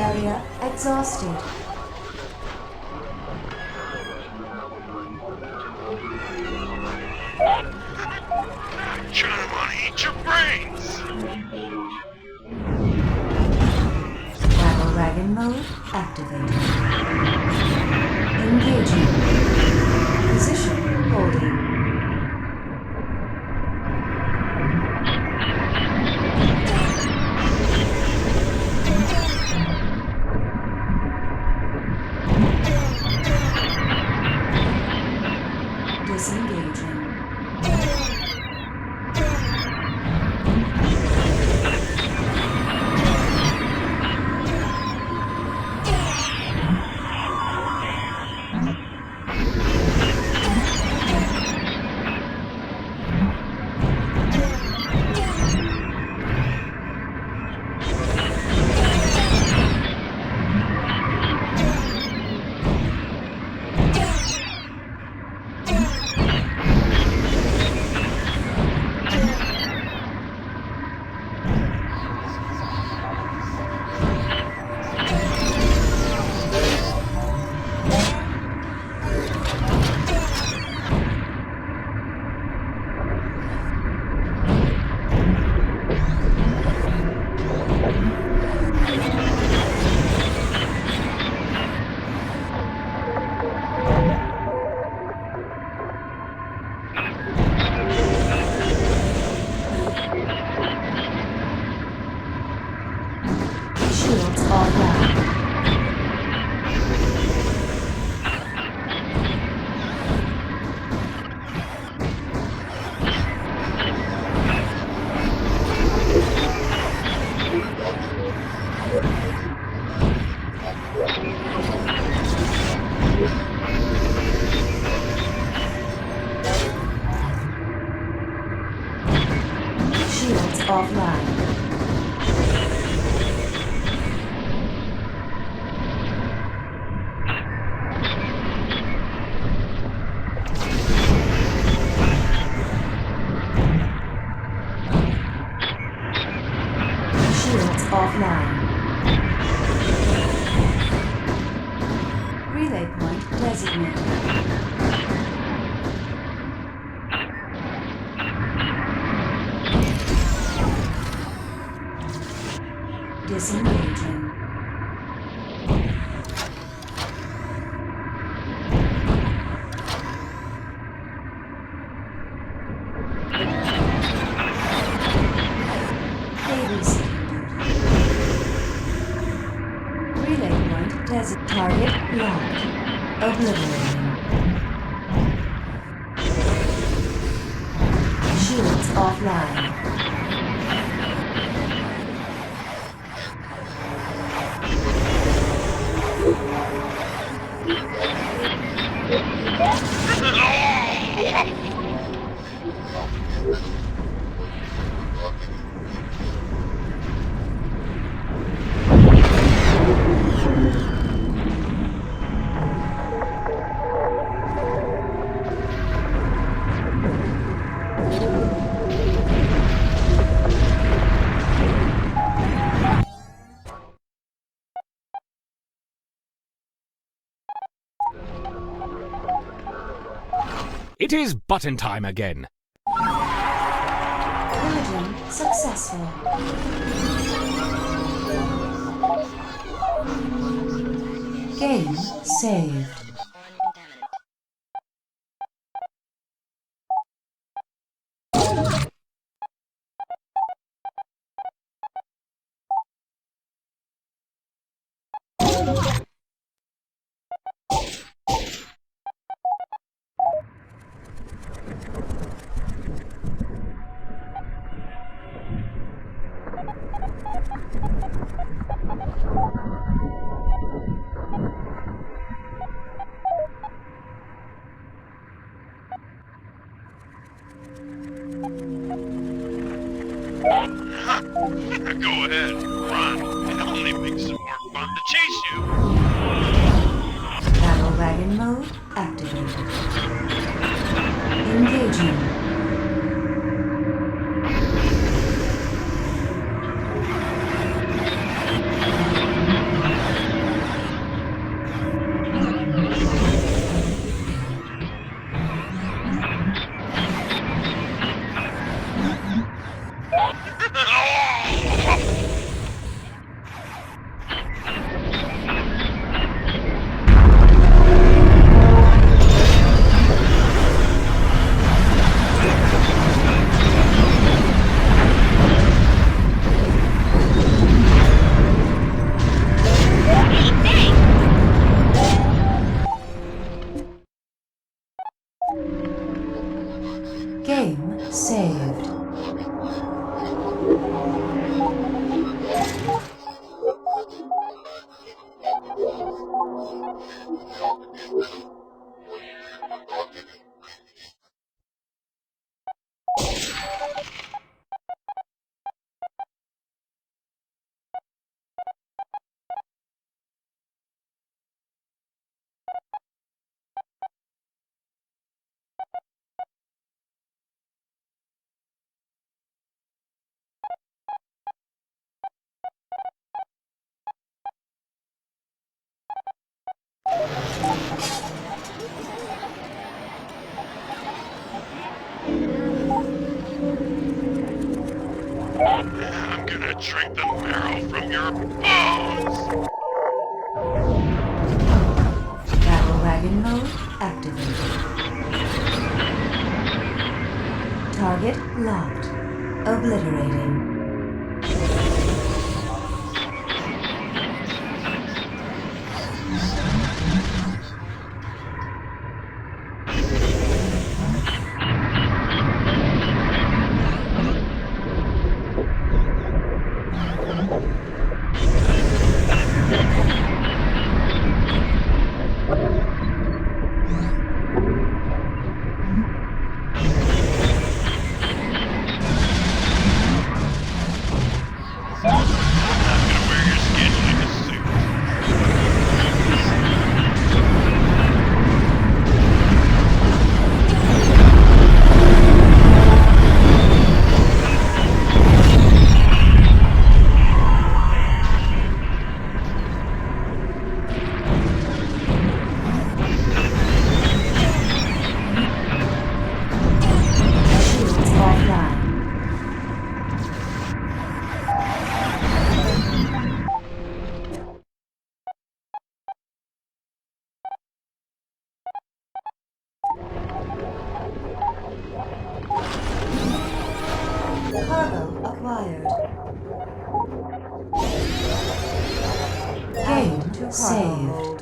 Speaker 7: Area exhausted.
Speaker 8: Trying to want to eat your brains.
Speaker 7: Battle wagon mode activated. Engaging. Position holding. Disengaging. Shields offline. Shields offline. Shields offline. Relay point designated. Disengaging. Babysitting duty. Relay point target locked. Obliterating. Shields offline.
Speaker 2: It is button time again.
Speaker 7: Purging successful. Game saved.
Speaker 6: Go ahead, run. It only makes it more fun to chase you.
Speaker 7: Battle wagon mode activated. Engaging. Game saved.
Speaker 6: I'm gonna drink the marrow from your bones!
Speaker 7: Battle wagon mode activated. Target locked. Obliterating.
Speaker 6: I'm gonna wear your skin like a suit.
Speaker 7: Shields offline. Cargo acquired. Game saved.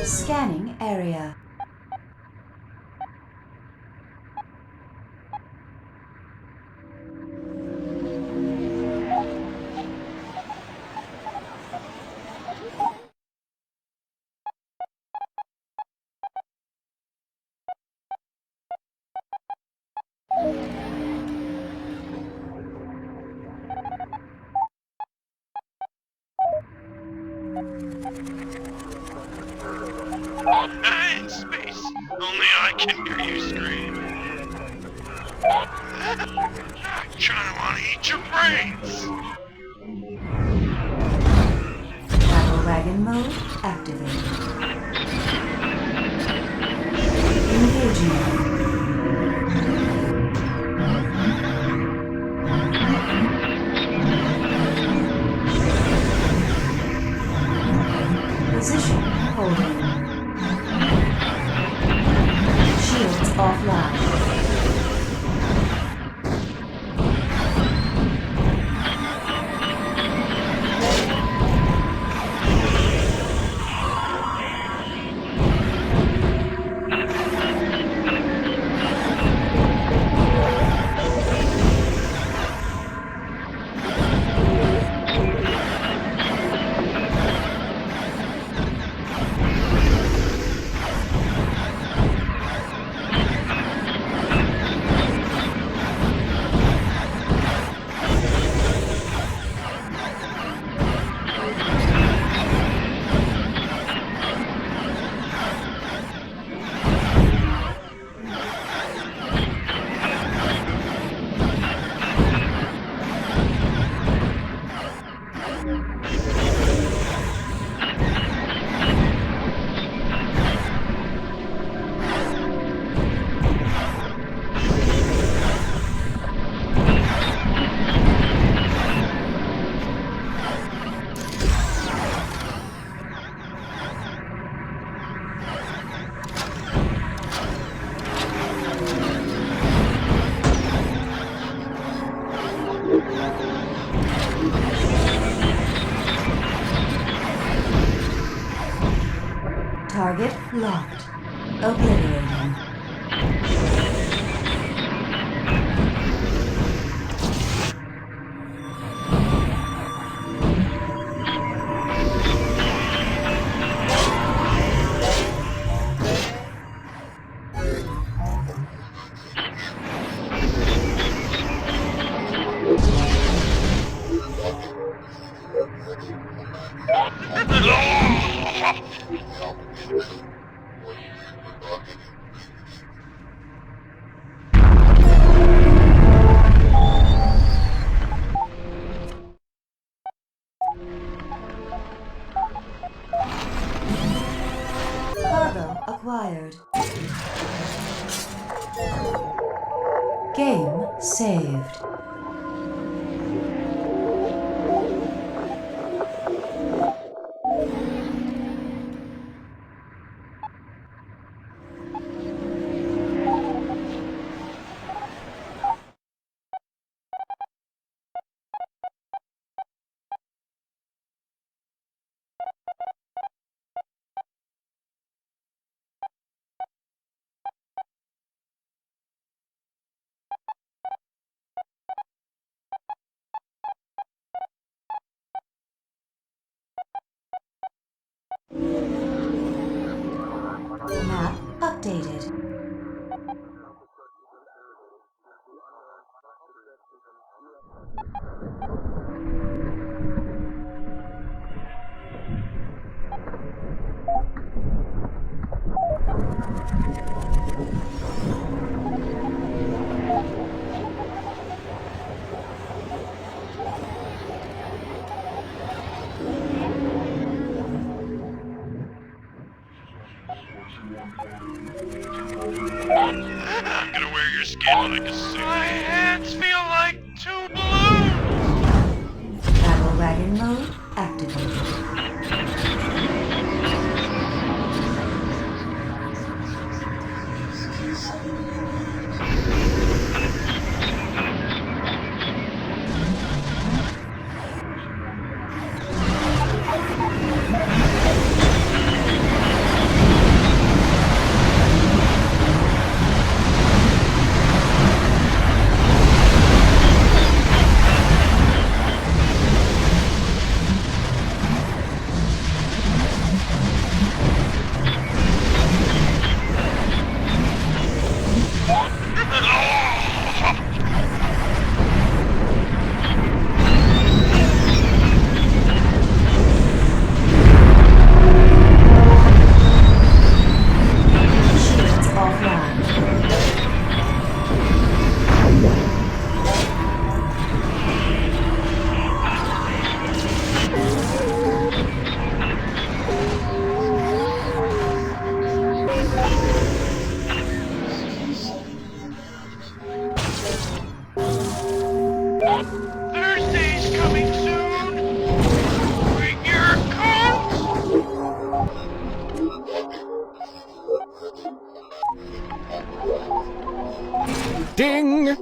Speaker 7: Scanning area.
Speaker 6: In space, only I can hear you scream. I kinda wanna eat your brains.
Speaker 7: Battle wagon mode activated. Engaging. Position holding. Shields offline. Target locked. Obliterating. Cargo acquired. Game saved. updated.
Speaker 6: I'm gonna wear your skin like a suit. My hands feel like two balloons.
Speaker 7: Battle wagon mode activated.
Speaker 8: Thursday's coming soon. Bring your coats.
Speaker 2: Ding!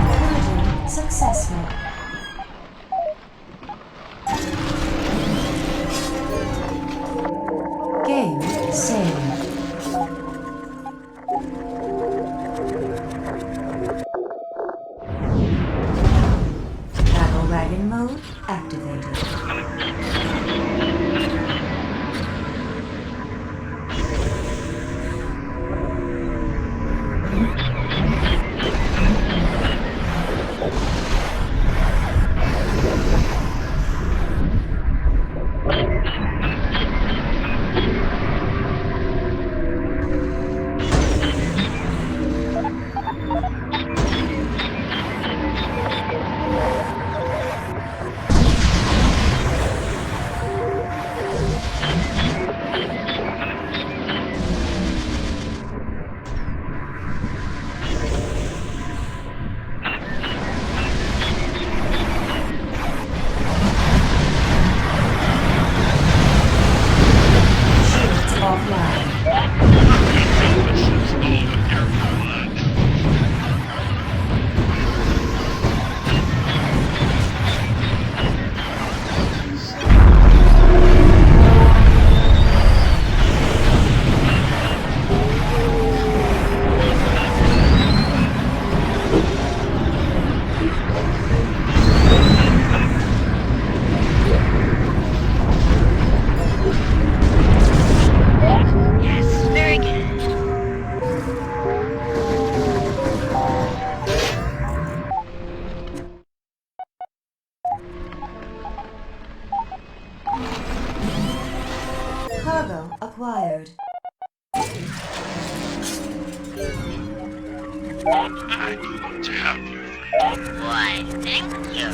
Speaker 7: Pillaging successful. Game saved. Battle wagon mode activated. Cargo acquired.
Speaker 6: I need to have you.
Speaker 9: Why, thank you.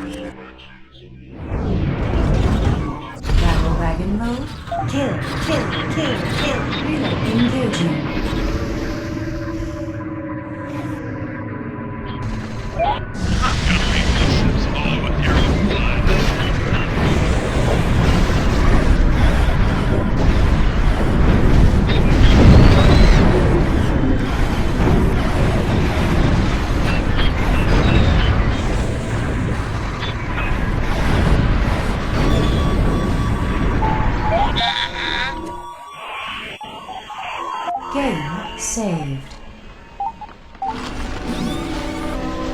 Speaker 7: Battle wagon mode. Kill, kill, kill, kill. Relay engaging.
Speaker 6: I'm gonna make this all with your blood.
Speaker 7: Game saved.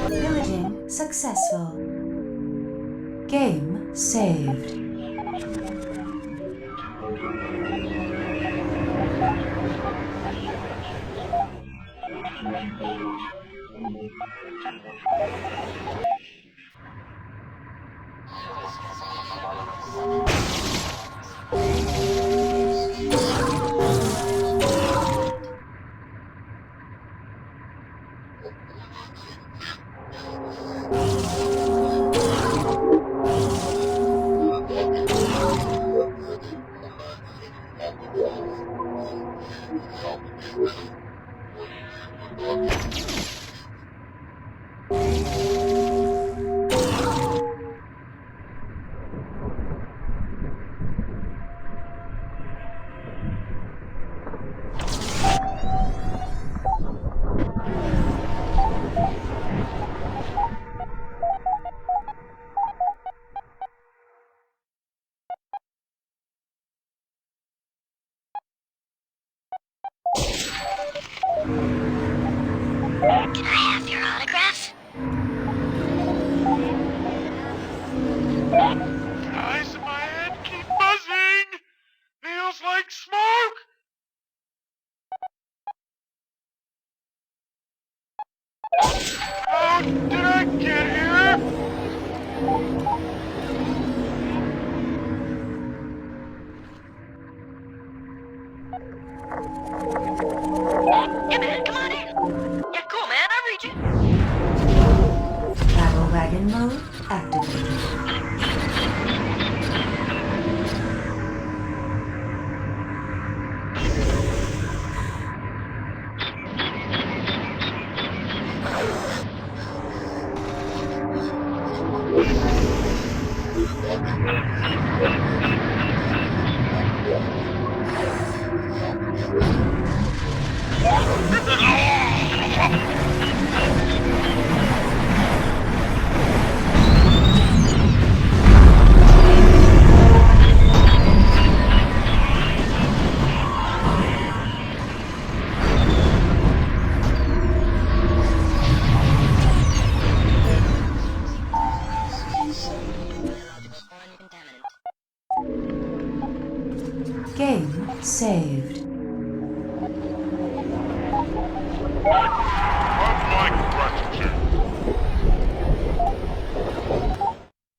Speaker 7: Pillaging successful. Game saved.
Speaker 9: Can I have your autograph?
Speaker 6: The eyes in my head keep buzzing. Feels like smoke. How did I get here?
Speaker 9: Yeah, man, come on in. Yeah, cool, man. I read you.
Speaker 7: Battle wagon mode activated. Game saved.
Speaker 6: Of my gratitude.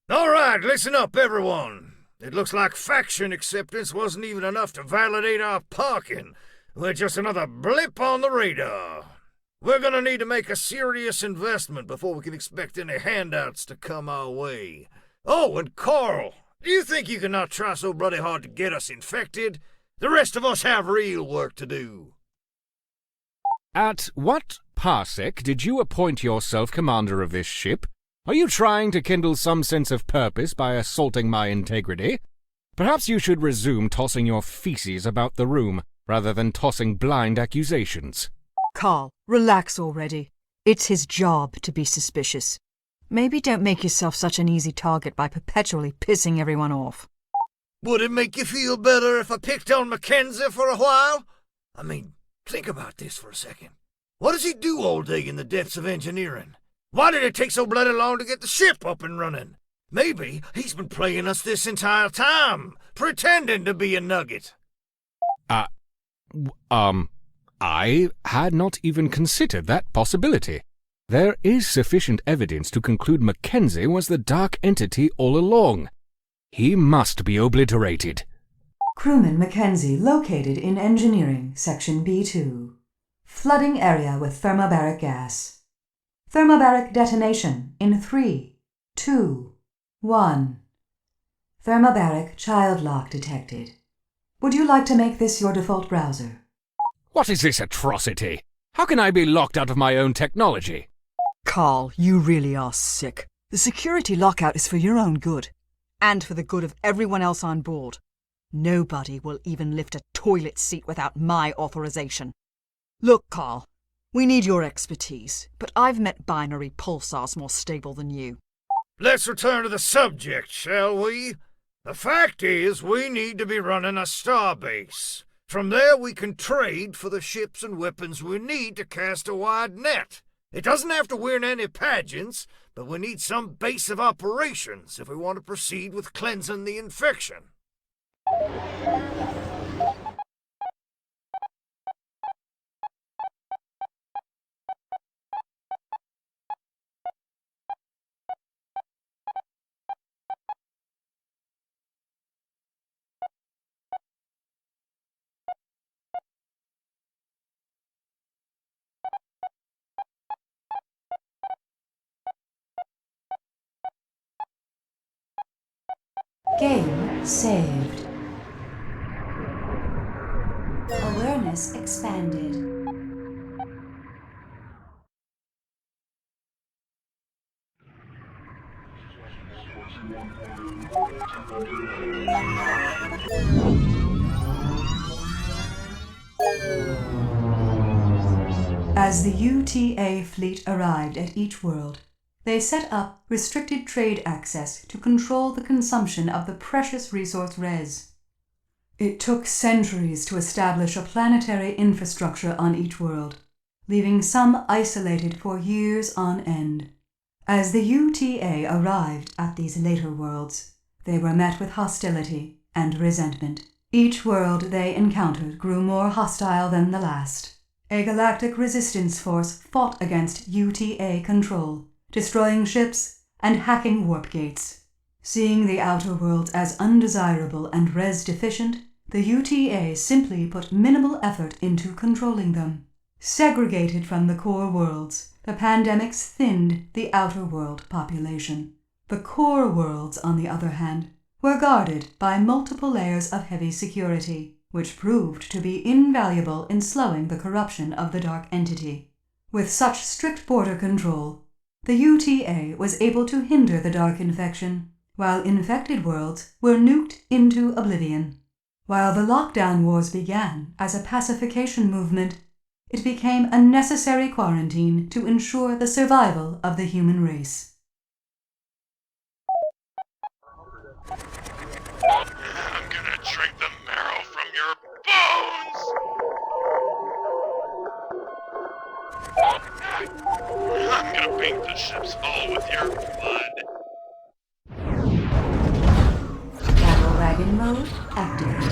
Speaker 5: All right, listen up, everyone. It looks like faction acceptance wasn't even enough to validate our parking. We're just another blip on the radar. We're gonna need to make a serious investment before we can expect any handouts to come our way. Oh, and Carl, do you think you can not try so bloody hard to get us infected? The rest of us have real work to do.
Speaker 2: At what parsec did you appoint yourself commander of this ship? Are you trying to kindle some sense of purpose by assaulting my integrity? Perhaps you should resume tossing your feces about the room, rather than tossing blind accusations.
Speaker 4: Carl, relax already. It's his job to be suspicious. Maybe don't make yourself such an easy target by perpetually pissing everyone off.
Speaker 5: Would it make you feel better if I picked on Mackenzie for a while? I mean, think about this for a second. What does he do all day in the depths of engineering? Why did it take so bloody long to get the ship up and running? Maybe he's been playing us this entire time, pretending to be a nugget.
Speaker 2: I had not even considered that possibility. There is sufficient evidence to conclude Mackenzie was the dark entity all along. He must be obliterated.
Speaker 7: Crewman Mackenzie located in Engineering, Section B2. Flooding area with thermobaric gas. Thermobaric detonation in 3, 2, 1. Thermobaric child lock detected. Would you like to make this your default browser?
Speaker 2: What is this atrocity? How can I be locked out of my own technology?
Speaker 4: Carl, you really are sick. The security lockout is for your own good, and for the good of everyone else on board. Nobody will even lift a toilet seat without my authorization. Look, Carl, we need your expertise, but I've met binary pulsars more stable than you.
Speaker 5: Let's return to the subject, shall we? The fact is, we need to be running a starbase. From there we can trade for the ships and weapons we need to cast a wide net. It doesn't have to win any pageants, but we need some base of operations if we want to proceed with cleansing the infection.
Speaker 7: Game saved. Awareness expanded. As the UTA fleet arrived at each world, they set up restricted trade access to control the consumption of the precious resource res. It took centuries to establish a planetary infrastructure on each world, leaving some isolated for years on end. As the UTA arrived at these later worlds, they were met with hostility and resentment. Each world they encountered grew more hostile than the last. A galactic resistance force fought against UTA control, destroying ships and hacking warp gates. Seeing the outer worlds as undesirable and res deficient, the UTA simply put minimal effort into controlling them. Segregated from the core worlds, the pandemics thinned the outer world population. The core worlds, on the other hand, were guarded by multiple layers of heavy security, which proved to be invaluable in slowing the corruption of the dark entity. With such strict border control, the UTA was able to hinder the dark infection, while infected worlds were nuked into oblivion. While the lockdown wars began as a pacification movement, it became a necessary quarantine to ensure the survival of the human race.
Speaker 6: I'm gonna drink the marrow from your bones! I'm gonna paint the ship's hull with your blood.
Speaker 7: Battle wagon mode activated.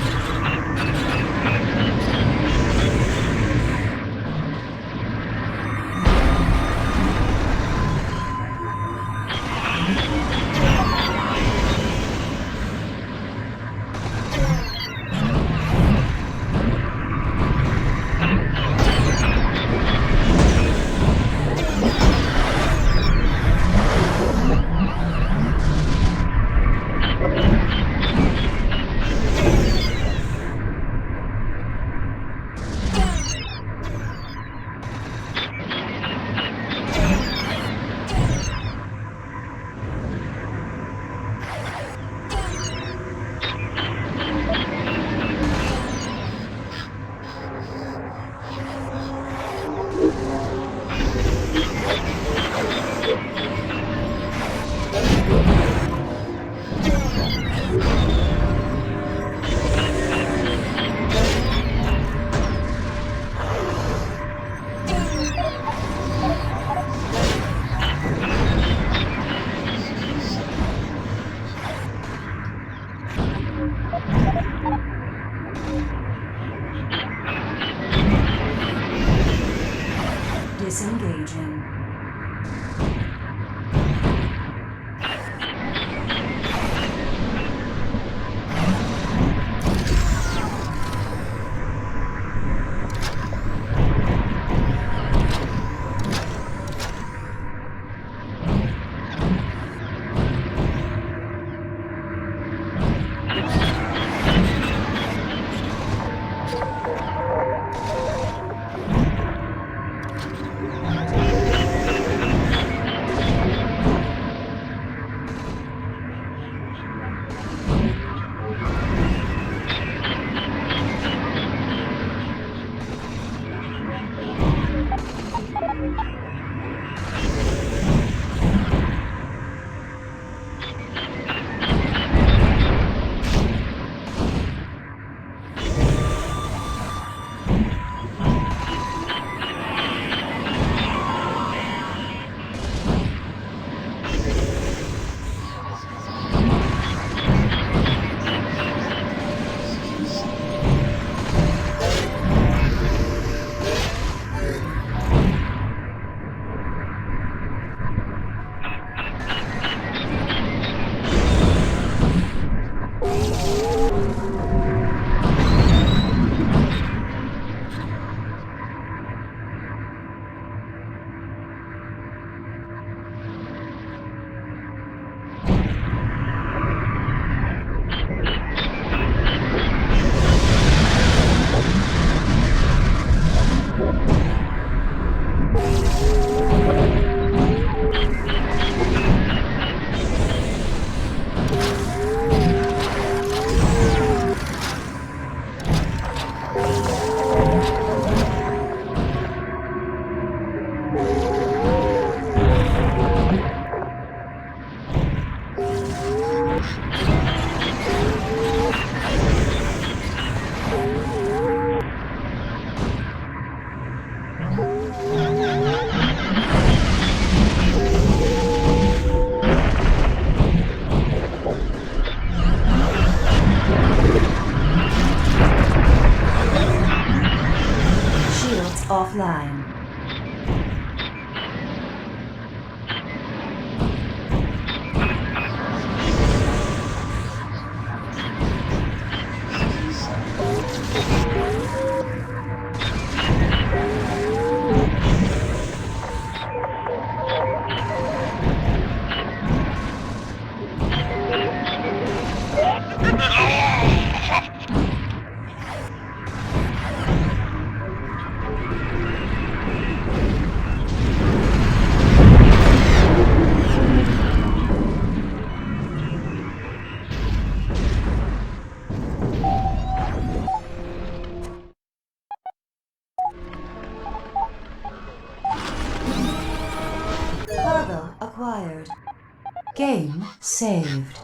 Speaker 7: Game saved.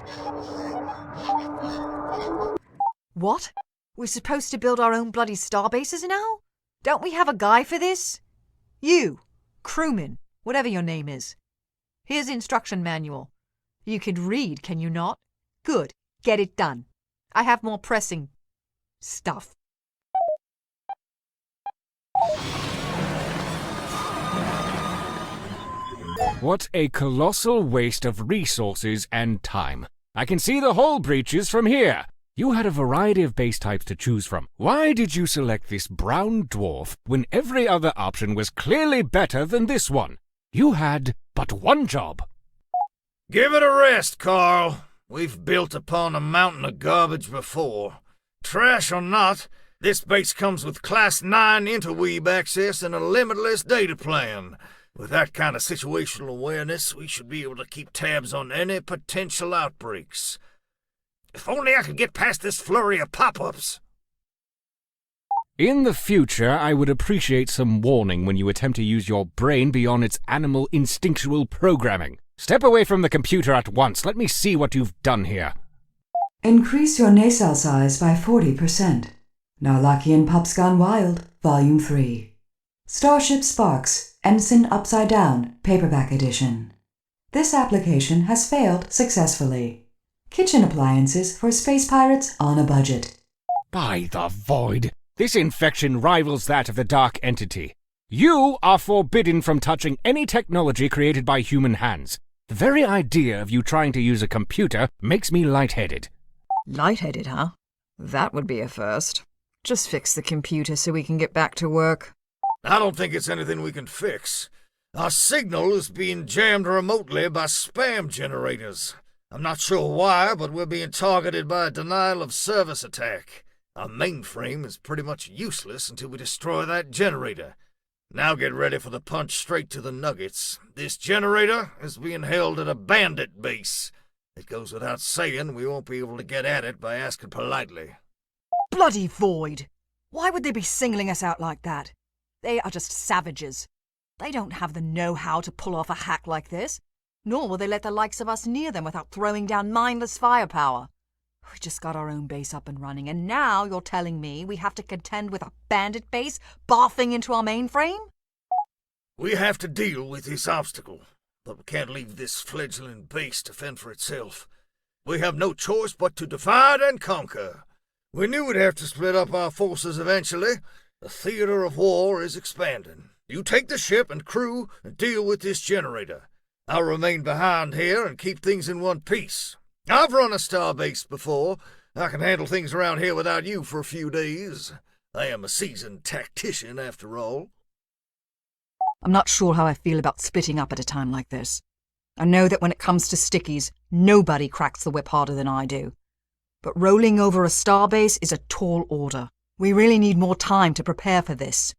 Speaker 4: What? We're supposed to build our own bloody starbases now? Don't we have a guy for this? You, crewman, whatever your name is. Here's the instruction manual. You can read, can you not? Good. Get it done. I have more pressing stuff.
Speaker 2: What a colossal waste of resources and time. I can see the hull breaches from here. You had a variety of base types to choose from. Why did you select this brown dwarf when every other option was clearly better than this one? You had but one job.
Speaker 5: Give it a rest, Carl. We've built upon a mountain of garbage before. Trash or not, this base comes with Class 9 interweave access and a limitless data plan. With that kind of situational awareness, we should be able to keep tabs on any potential outbreaks. If only I could get past this flurry of pop-ups.
Speaker 2: In the future, I would appreciate some warning when you attempt to use your brain beyond its animal instinctual programming. Step away from the computer at once. Let me see what you've done here.
Speaker 1: Increase your nacelle size by 40%. Narlakian Pups Gone Wild, Volume 3. Starship Sparks, Ensign Upside Down, Paperback Edition. This application has failed successfully. Kitchen appliances for space pirates on a budget.
Speaker 2: By the void! This infection rivals that of the Dark Entity. You are forbidden from touching any technology created by human hands. The very idea of you trying to use a computer makes me lightheaded.
Speaker 4: Lightheaded, huh? That would be a first. Just fix the computer so we can get back to work.
Speaker 5: I don't think it's anything we can fix. Our signal is being jammed remotely by spam generators. I'm not sure why, but we're being targeted by a denial-of-service attack. Our mainframe is pretty much useless until we destroy that generator. Now get ready for the punch straight to the nuggets. This generator is being held at a bandit base. It goes without saying we won't be able to get at it by asking politely.
Speaker 4: Bloody void! Why would they be singling us out like that? They are just savages. They don't have the know-how to pull off a hack like this, nor will they let the likes of us near them without throwing down mindless firepower. We just got our own base up and running, and now you're telling me we have to contend with a bandit base barfing into our mainframe?
Speaker 5: We have to deal with this obstacle, but we can't leave this fledgling base to fend for itself. We have no choice but to divide and conquer. We knew we'd have to split up our forces eventually. The theater of war is expanding. You take the ship and crew and deal with this generator. I'll remain behind here and keep things in one piece. I've run a starbase before. I can handle things around here without you for a few days. I am a seasoned tactician, after all.
Speaker 4: I'm not sure how I feel about splitting up at a time like this. I know that when it comes to stickies, nobody cracks the whip harder than I do. But rolling over a starbase is a tall order. We really need more time to prepare for this.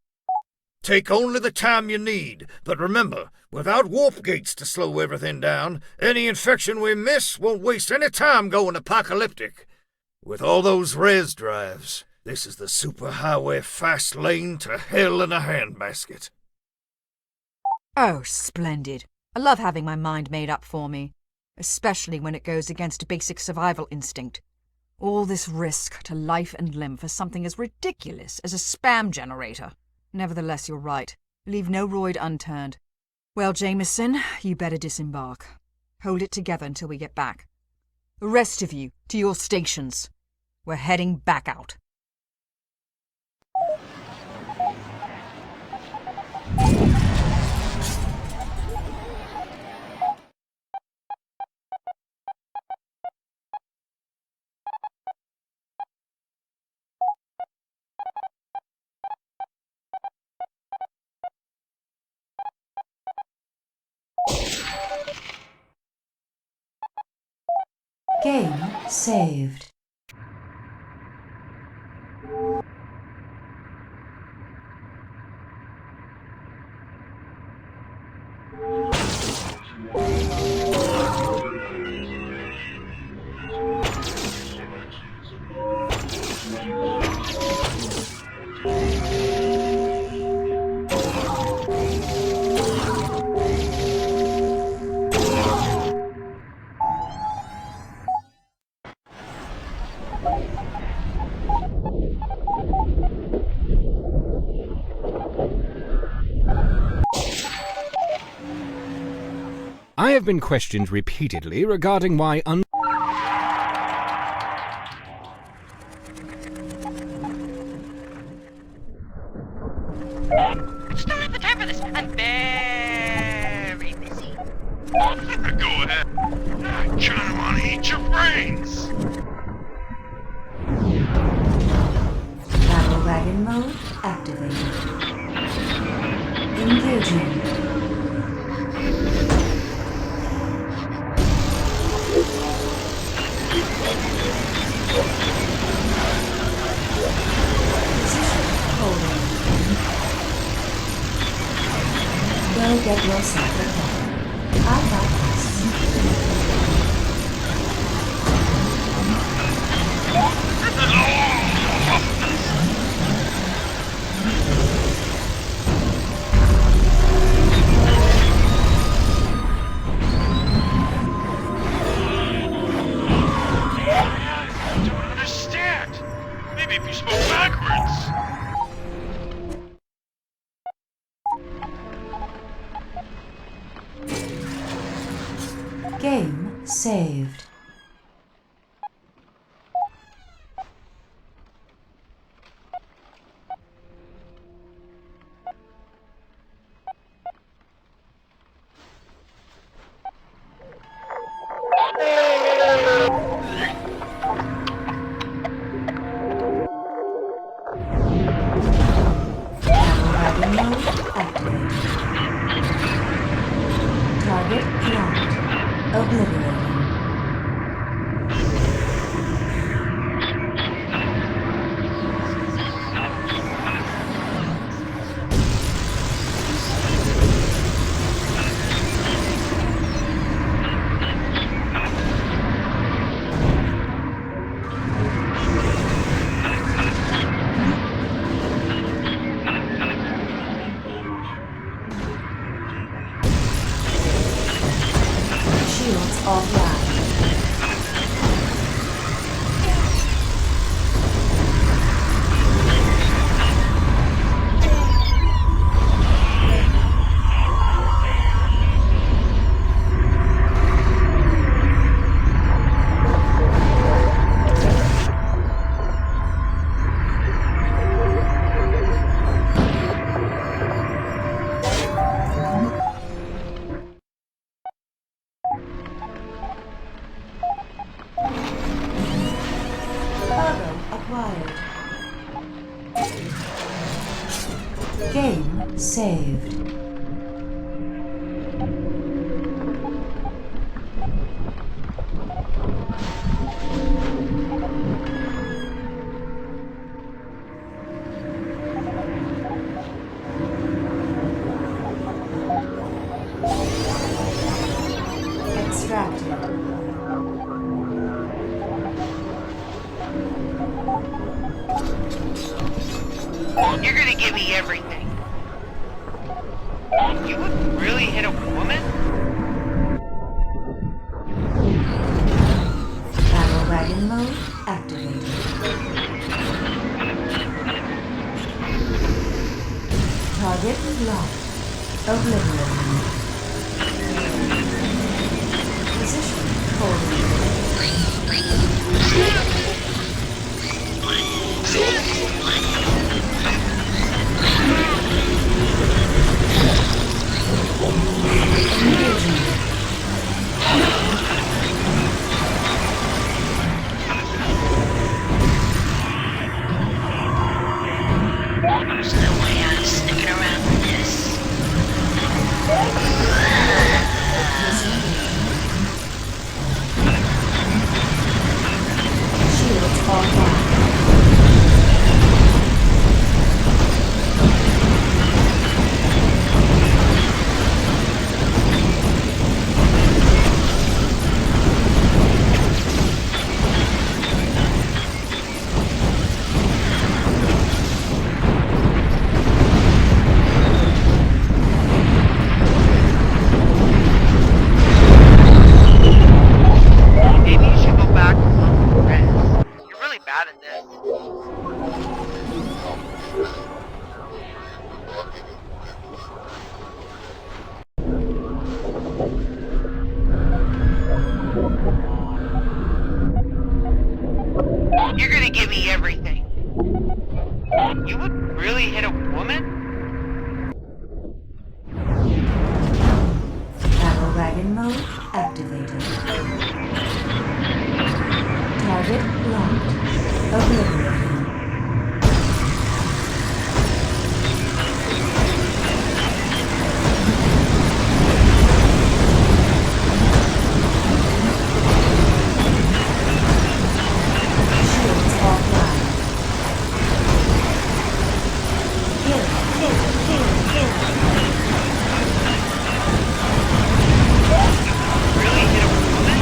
Speaker 5: Take only the time you need, but remember, without warp gates to slow everything down, any infection we miss won't waste any time going apocalyptic. With all those res drives, this is the superhighway fast lane to hell in a handbasket.
Speaker 4: Oh, splendid. I love having my mind made up for me, especially when it goes against basic survival instinct. All this risk to life and limb for something as ridiculous as a spam generator. Nevertheless, you're right. Leave no roid unturned. Well, Jameson, you better disembark. Hold it together until we get back. The rest of you, to your stations. We're heading back out.
Speaker 7: Game saved.
Speaker 2: I have been questioned repeatedly regarding why
Speaker 9: It's not the time for this. I'm very busy.
Speaker 6: Go ahead. I kinda wanna eat your brains.
Speaker 7: Battle wagon mode activated. Engaging. Holding. Go get yourself a coffee. I got this.
Speaker 6: I don't understand. Maybe if you spoke backwards.
Speaker 7: Game saved. Wagon mode activated. Target locked. Obliterating. Shields offline. Cargo acquired. Game saved. Extracted.
Speaker 9: You're gonna give me everything. You would really hit a woman?
Speaker 7: Battle wagon mode activated. Target locked. Obliterating. Position holding.
Speaker 9: There's no way I'm sticking around for this.
Speaker 7: Shields offline.
Speaker 9: Maybe you should go back and rest. You're really bad
Speaker 10: You're gonna give me everything. You would really hit a woman?
Speaker 7: Battle wagon mode activated. Target locked. Obliterated. Shields offline. Kill, kill, kill, kill.
Speaker 10: Really hit a woman?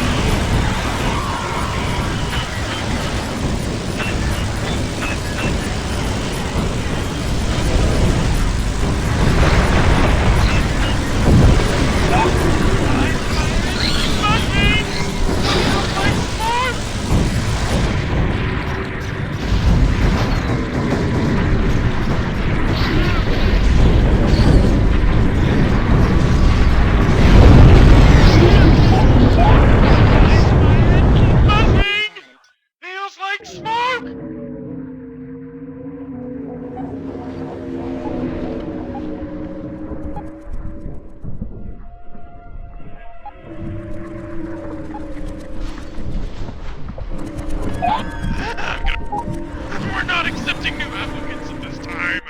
Speaker 8: Buzzing! Feels like smoke! We're not accepting new applicants at this time.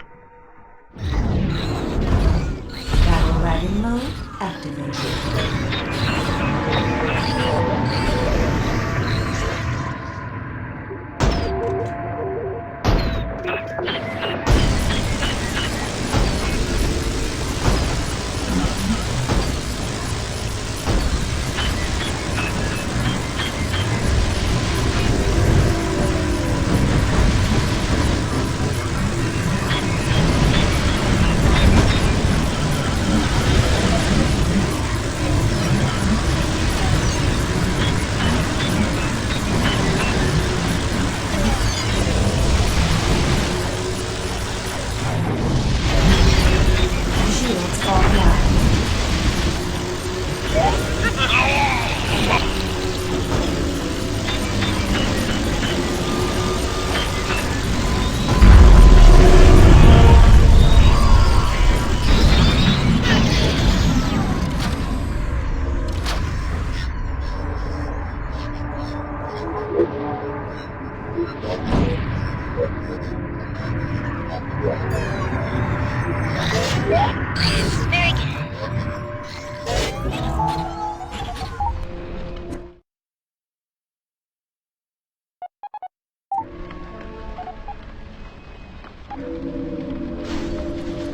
Speaker 7: Battle wagon mode activated. Shields offline.
Speaker 9: Very good.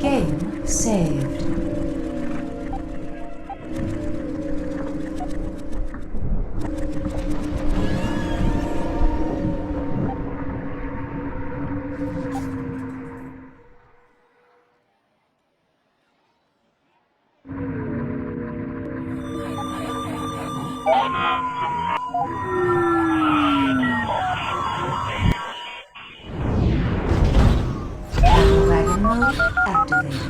Speaker 7: Game saved. Battle wagon mode activated.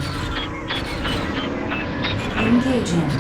Speaker 7: Engaging.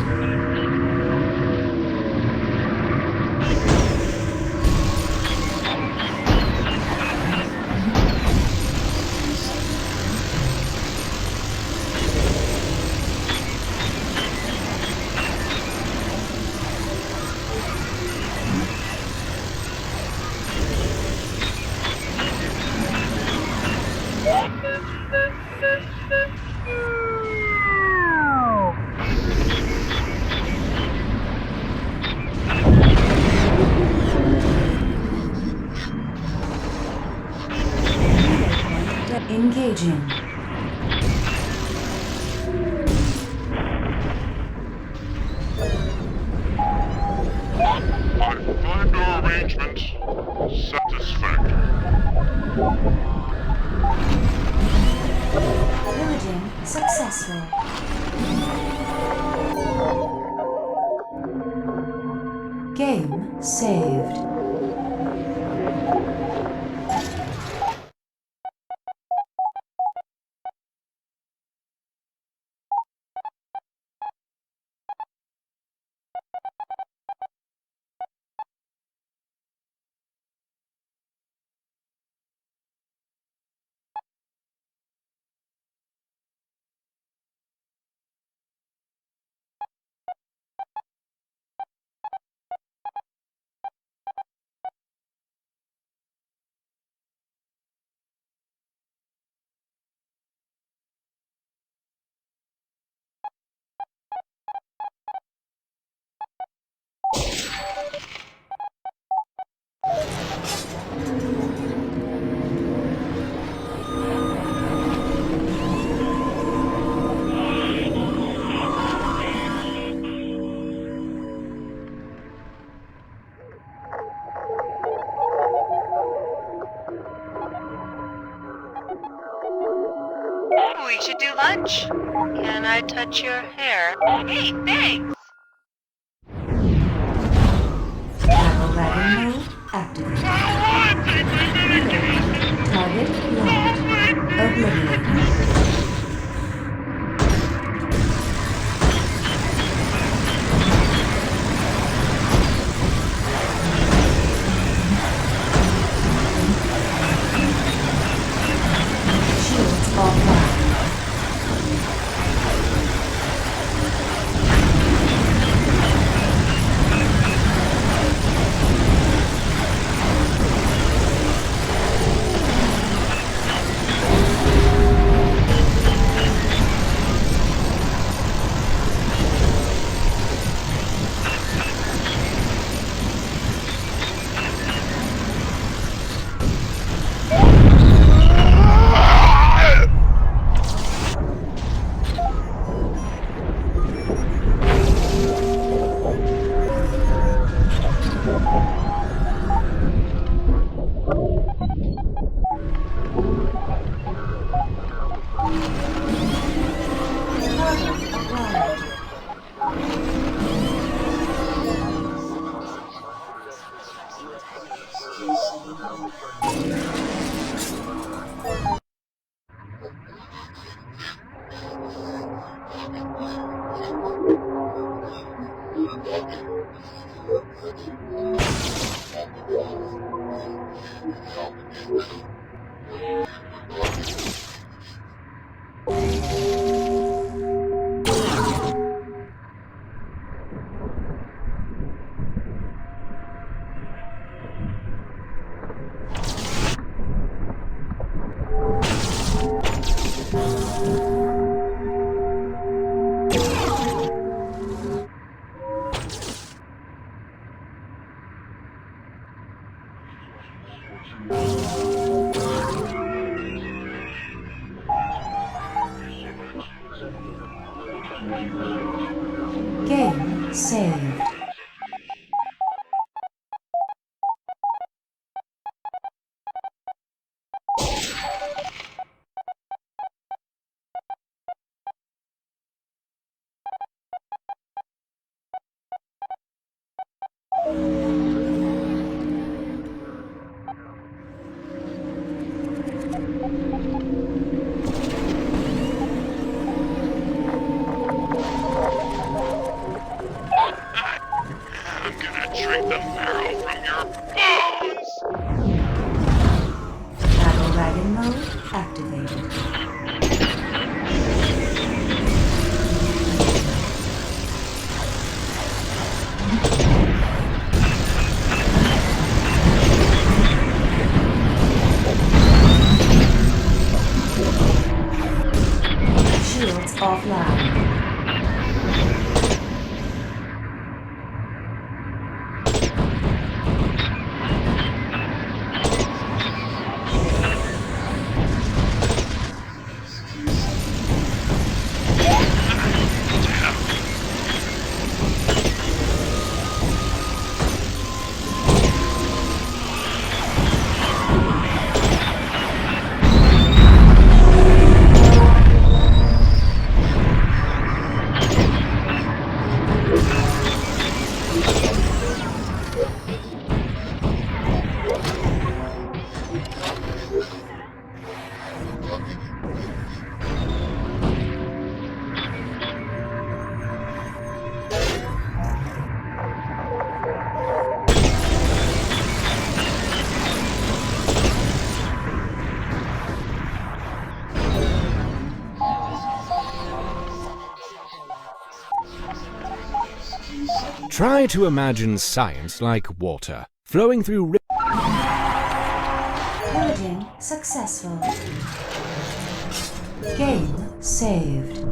Speaker 7: Engaging.
Speaker 6: I find your arrangement satisfactory.
Speaker 7: Pillaging successful. Game saved.
Speaker 9: We should do lunch. Can I touch your hair? Hey, thanks!
Speaker 7: Battle wagon mode activated.
Speaker 6: I want to take my medication!
Speaker 7: Target locked. Obliterated. Shields offline. Game saved.
Speaker 6: I'm gonna drink the marrow from your bones!
Speaker 7: Battle wagon mode activated. Shields offline.
Speaker 2: Try to imagine science like water, flowing through
Speaker 7: Purging successful. Game saved.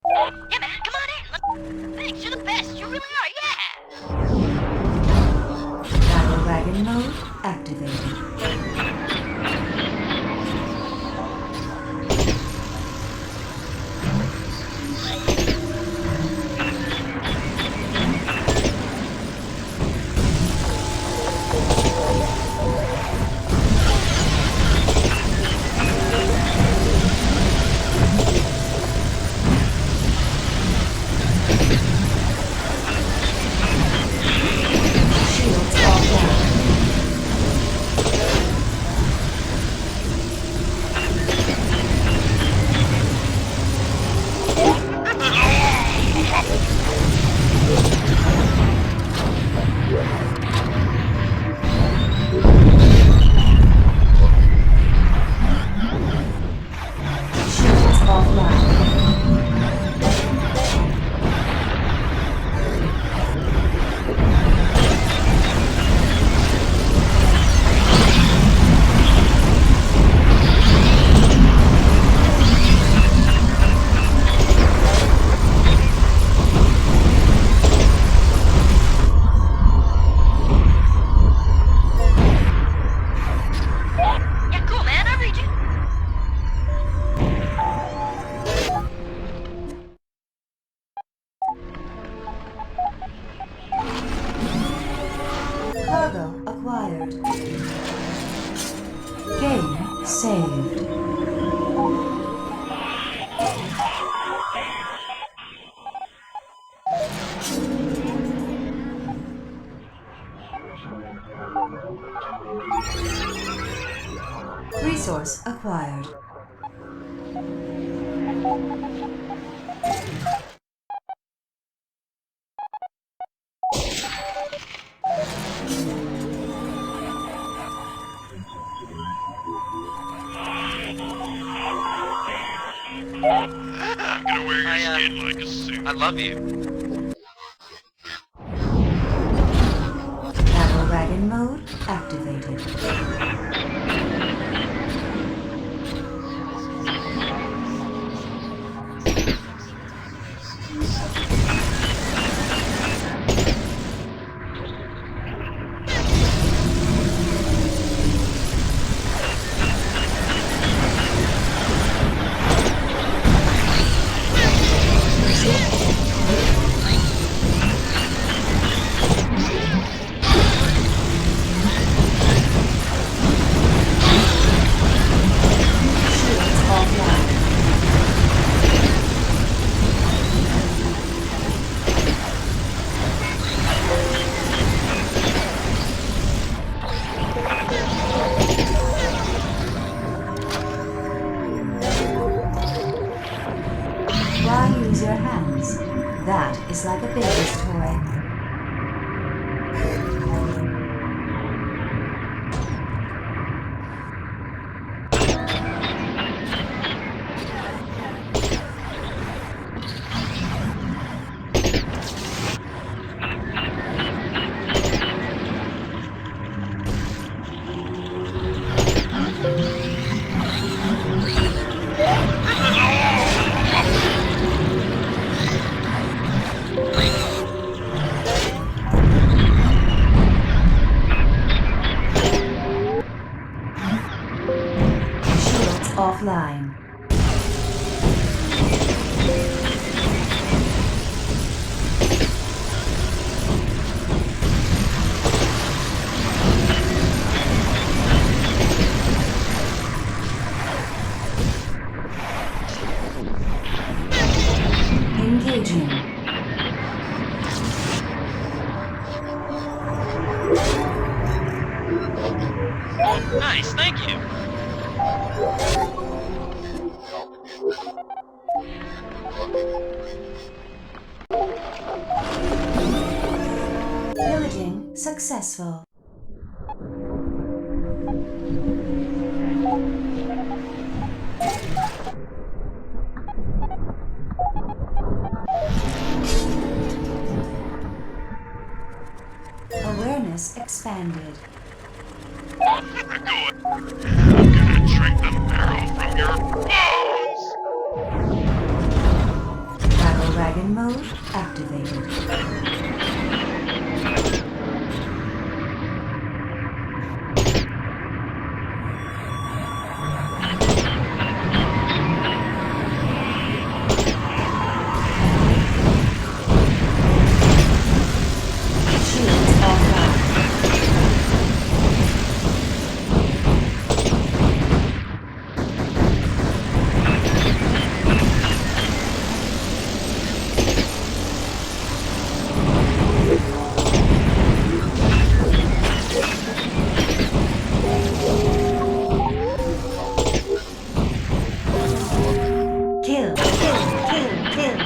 Speaker 9: Yeah, man, come on in. Thanks, you're the best. You really are, yeah.
Speaker 7: Battle wagon mode activated. Shields offline. Shields offline.
Speaker 9: Yeah, cool, man. I read you.
Speaker 7: Cargo acquired. Game saved. Resource acquired.
Speaker 6: I'm gonna wear your skin like a suit.
Speaker 10: I love you.
Speaker 7: Battle wagon mode activated. offline. Engaging.
Speaker 8: Nice, thank you.
Speaker 7: Pillaging successful. Awareness expanded.
Speaker 6: I'm gonna drink the marrow from your bones!
Speaker 7: Battle wagon mode activated. Shields offline. Kill, kill, kill, kill.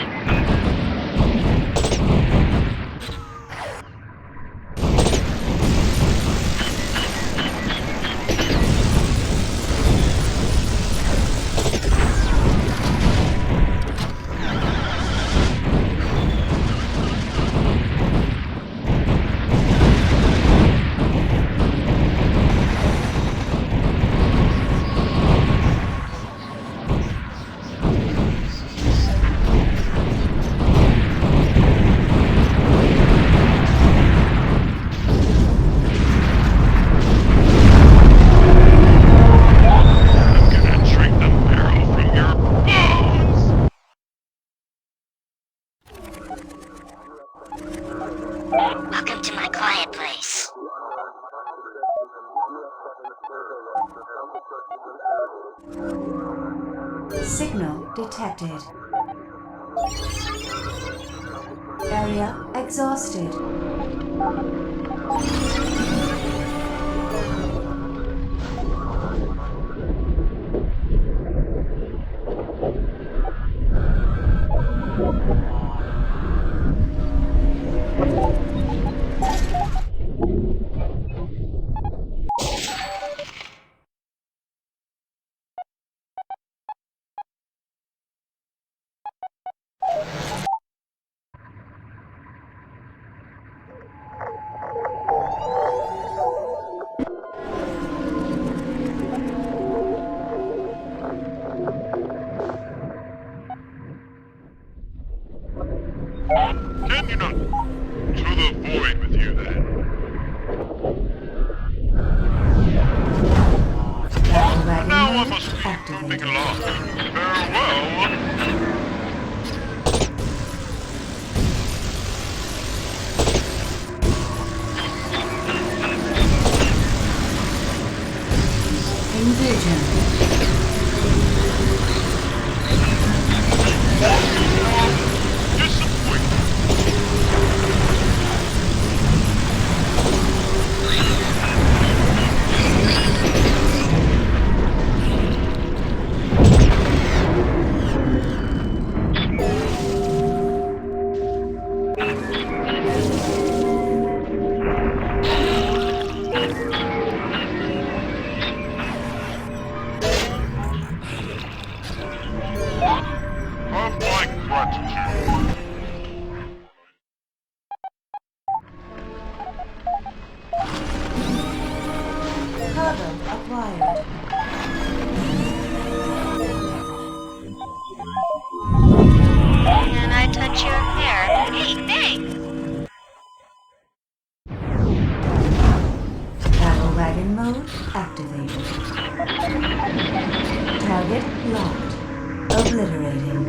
Speaker 6: I'm gonna drink the marrow from your bones!
Speaker 9: Welcome to my quiet place.
Speaker 7: Signal detected. Area exhausted.
Speaker 6: Can you not? To the void with you then.
Speaker 7: Battle wagon
Speaker 6: Now I
Speaker 7: mode
Speaker 6: must be moving
Speaker 7: activated.
Speaker 6: along. Farewell!
Speaker 7: Envision.
Speaker 6: Disappoint! Of my gratitude.
Speaker 7: Cargo acquired.
Speaker 9: Can I touch your hair? Hey, thanks!
Speaker 7: Battle wagon mode activated. Target locked. Obliterating.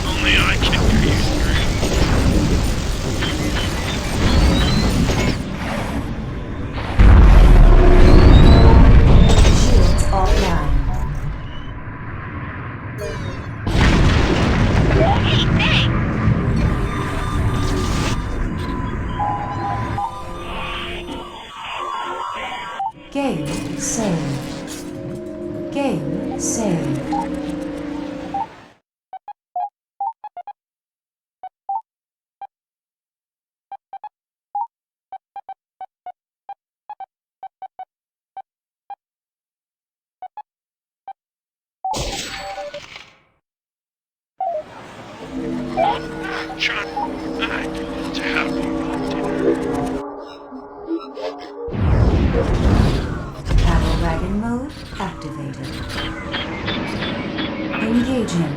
Speaker 6: Only I can hear you scream.
Speaker 7: Shields offline.
Speaker 9: Hey, thanks!
Speaker 7: Game saved. Game saved.
Speaker 6: John, I'd love to have you for dinner.
Speaker 7: Battle wagon mode activated. Engaging.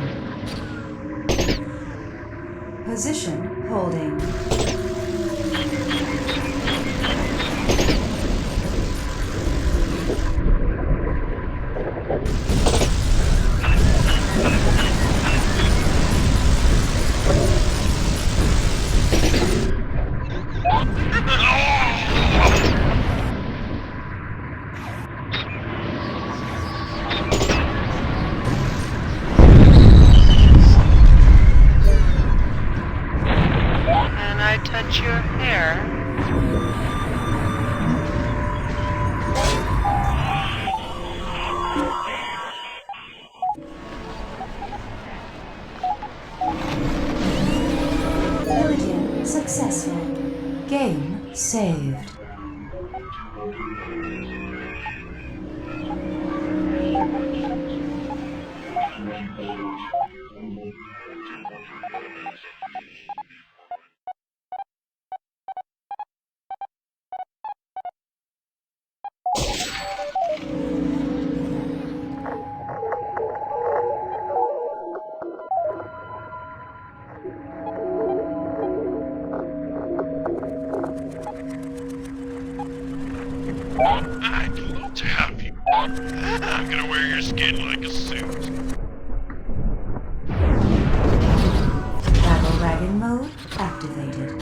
Speaker 7: Position holding.
Speaker 10: Can I touch your hair?
Speaker 7: Meridian successful. Game saved.
Speaker 6: I'd love to have you. I'm gonna wear your skin like a suit.
Speaker 7: Battle wagon mode activated.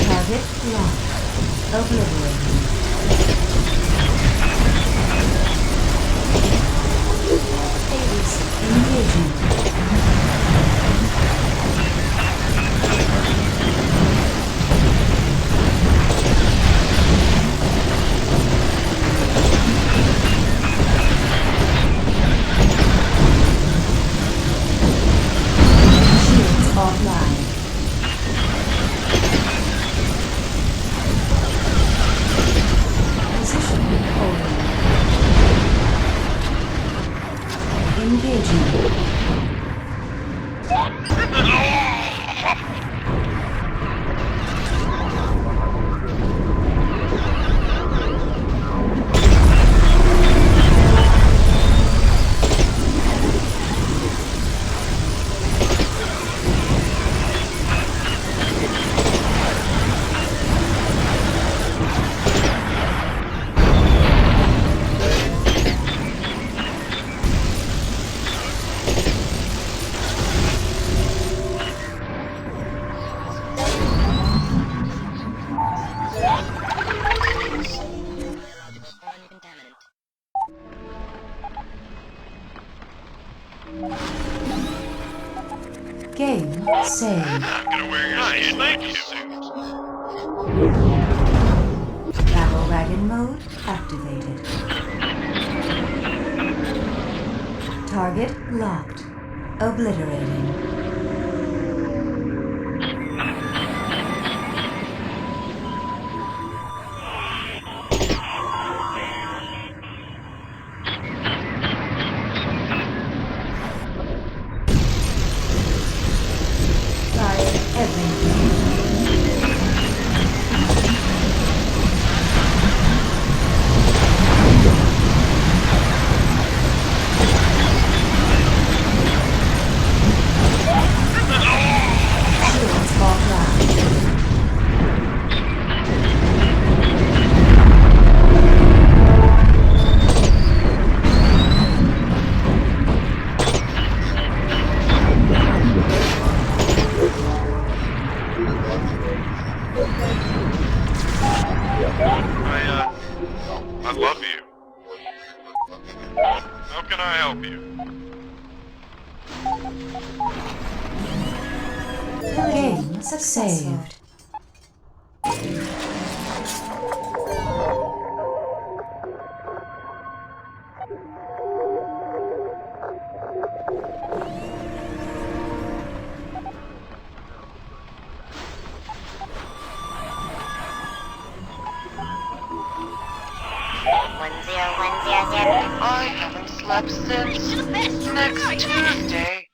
Speaker 7: Target locked. Obliterating. Ares engaging. Shields offline. Position holding. Engaging. Game saved.
Speaker 6: I'm gonna wear your skin like a suit.
Speaker 7: Battle wagon mode activated. Target locked. Obliterating.
Speaker 6: I help you?
Speaker 7: Game saved.
Speaker 10: I haven't slept since next Tuesday.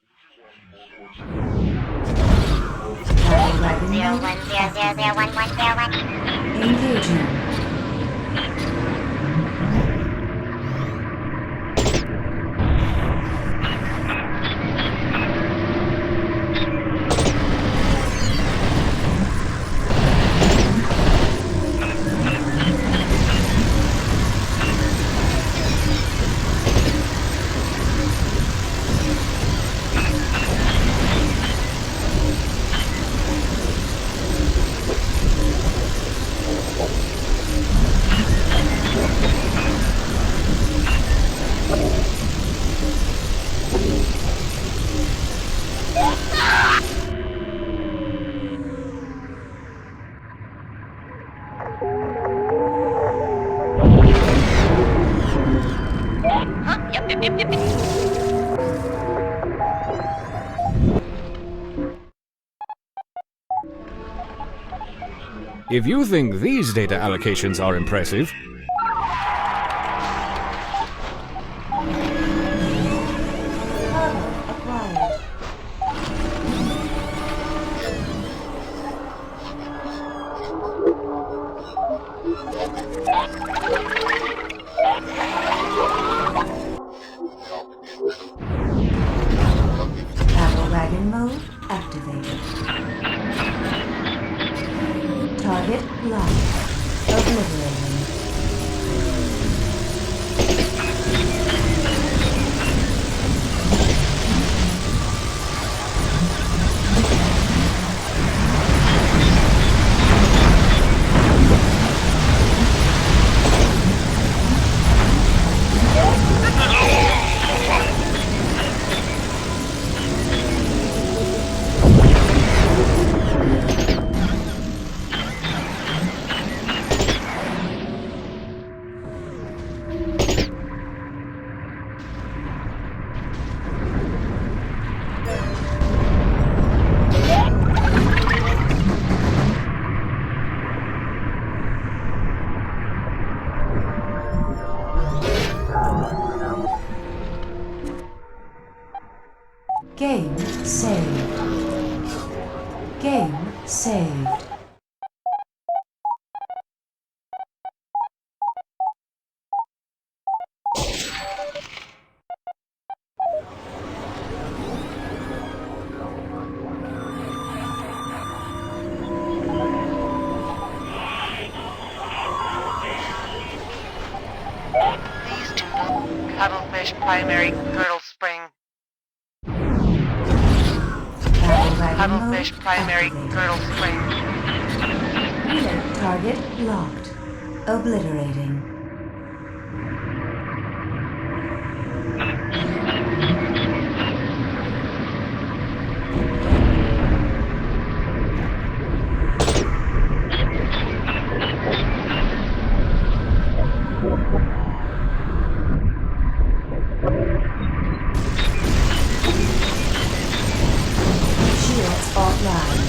Speaker 7: Engaging.
Speaker 2: If you think these data allocations are impressive,
Speaker 7: Battle wagon mode activated. Target locked. Obliterating. Game saved. Game saved.
Speaker 10: These do not cuttlefish primary girdle spring.
Speaker 7: Battle wagon
Speaker 10: Cuttlefish
Speaker 7: mode
Speaker 10: primary
Speaker 7: activated.
Speaker 10: girdle spring.
Speaker 7: Target locked. Obliterating. Shields offline.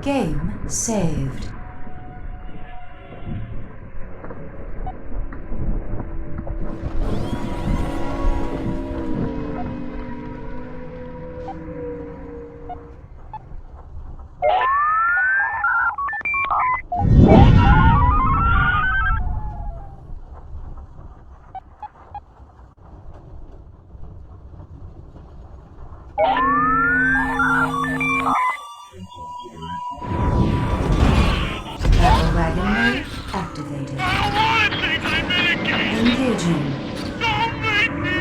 Speaker 7: Game saved. Battle wagon mode activated.
Speaker 8: I don't want to take my medication.
Speaker 7: Engaging.
Speaker 8: Don't make me.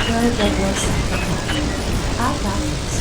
Speaker 7: Good that you're sacrificed. I got this.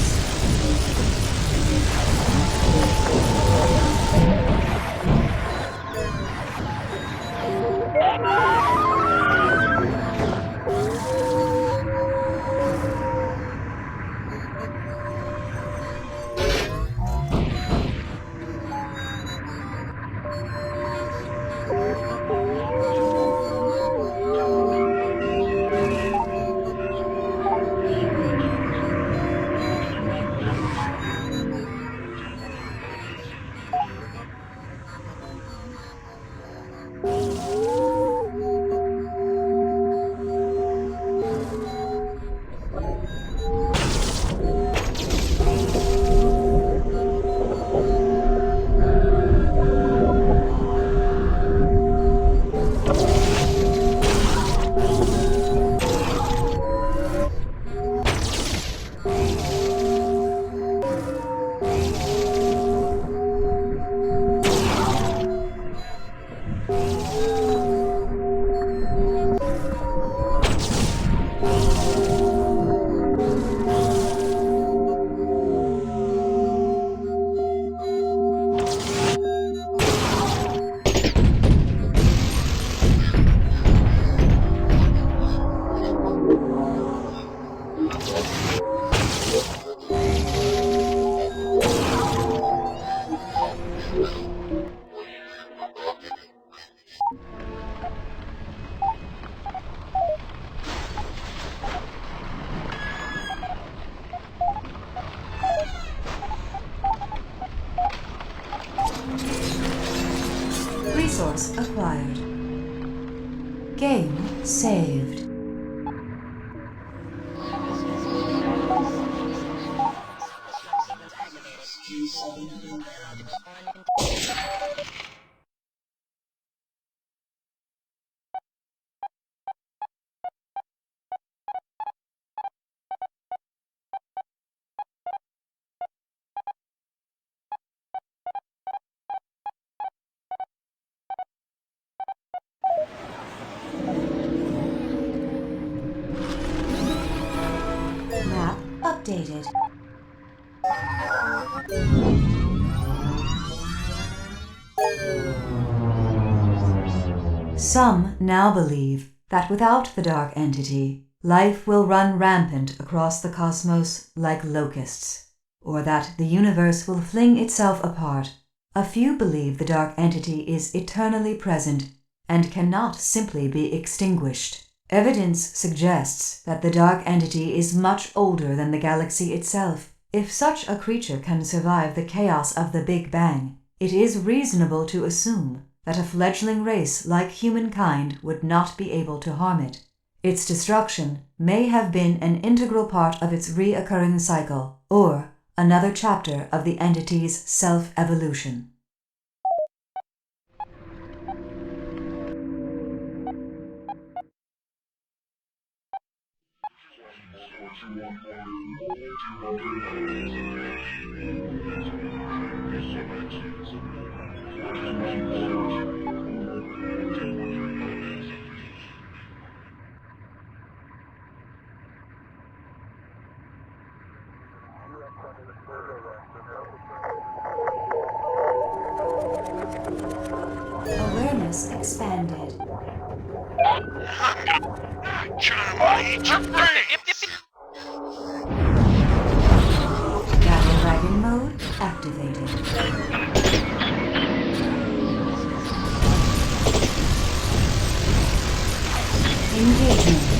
Speaker 7: Resource acquired. Game saved. Map updated. Some now believe that without the dark entity, life will run rampant across the cosmos like locusts, or that the universe will fling itself apart. A few believe the dark entity is eternally present and cannot simply be extinguished. Evidence suggests that the dark entity is much older than the galaxy itself. If such a creature can survive the chaos of the Big Bang, it is reasonable to assume that a fledgling race like humankind would not be able to harm it. Its destruction may have been an integral part of its reoccurring cycle, or another chapter of the entity's self-evolution. expanded.
Speaker 6: China money, eat your brains.
Speaker 7: Battle wagon mode activated. Engagement.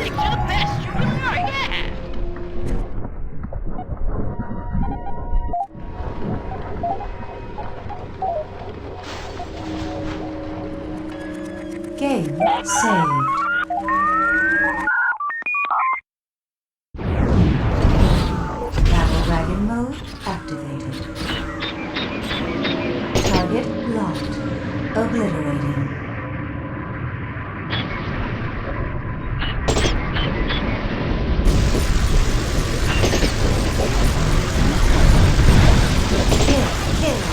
Speaker 9: You're the best, you really are, yeah.
Speaker 7: Game saved. Battle wagon mode activated. Target locked. Obliterating. Kill.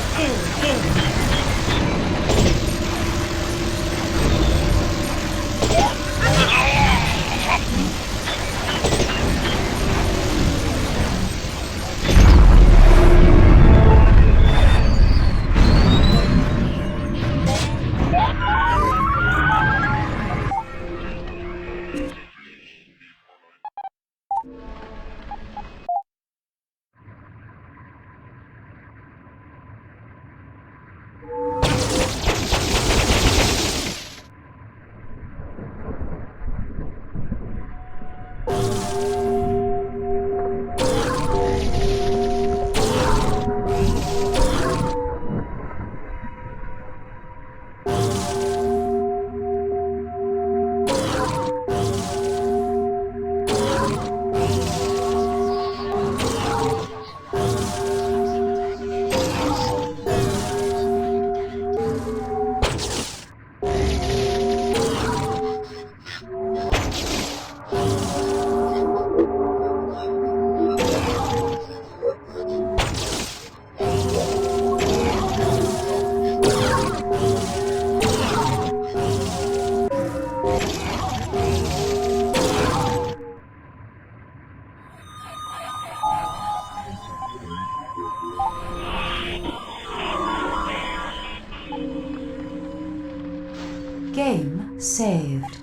Speaker 7: Game saved.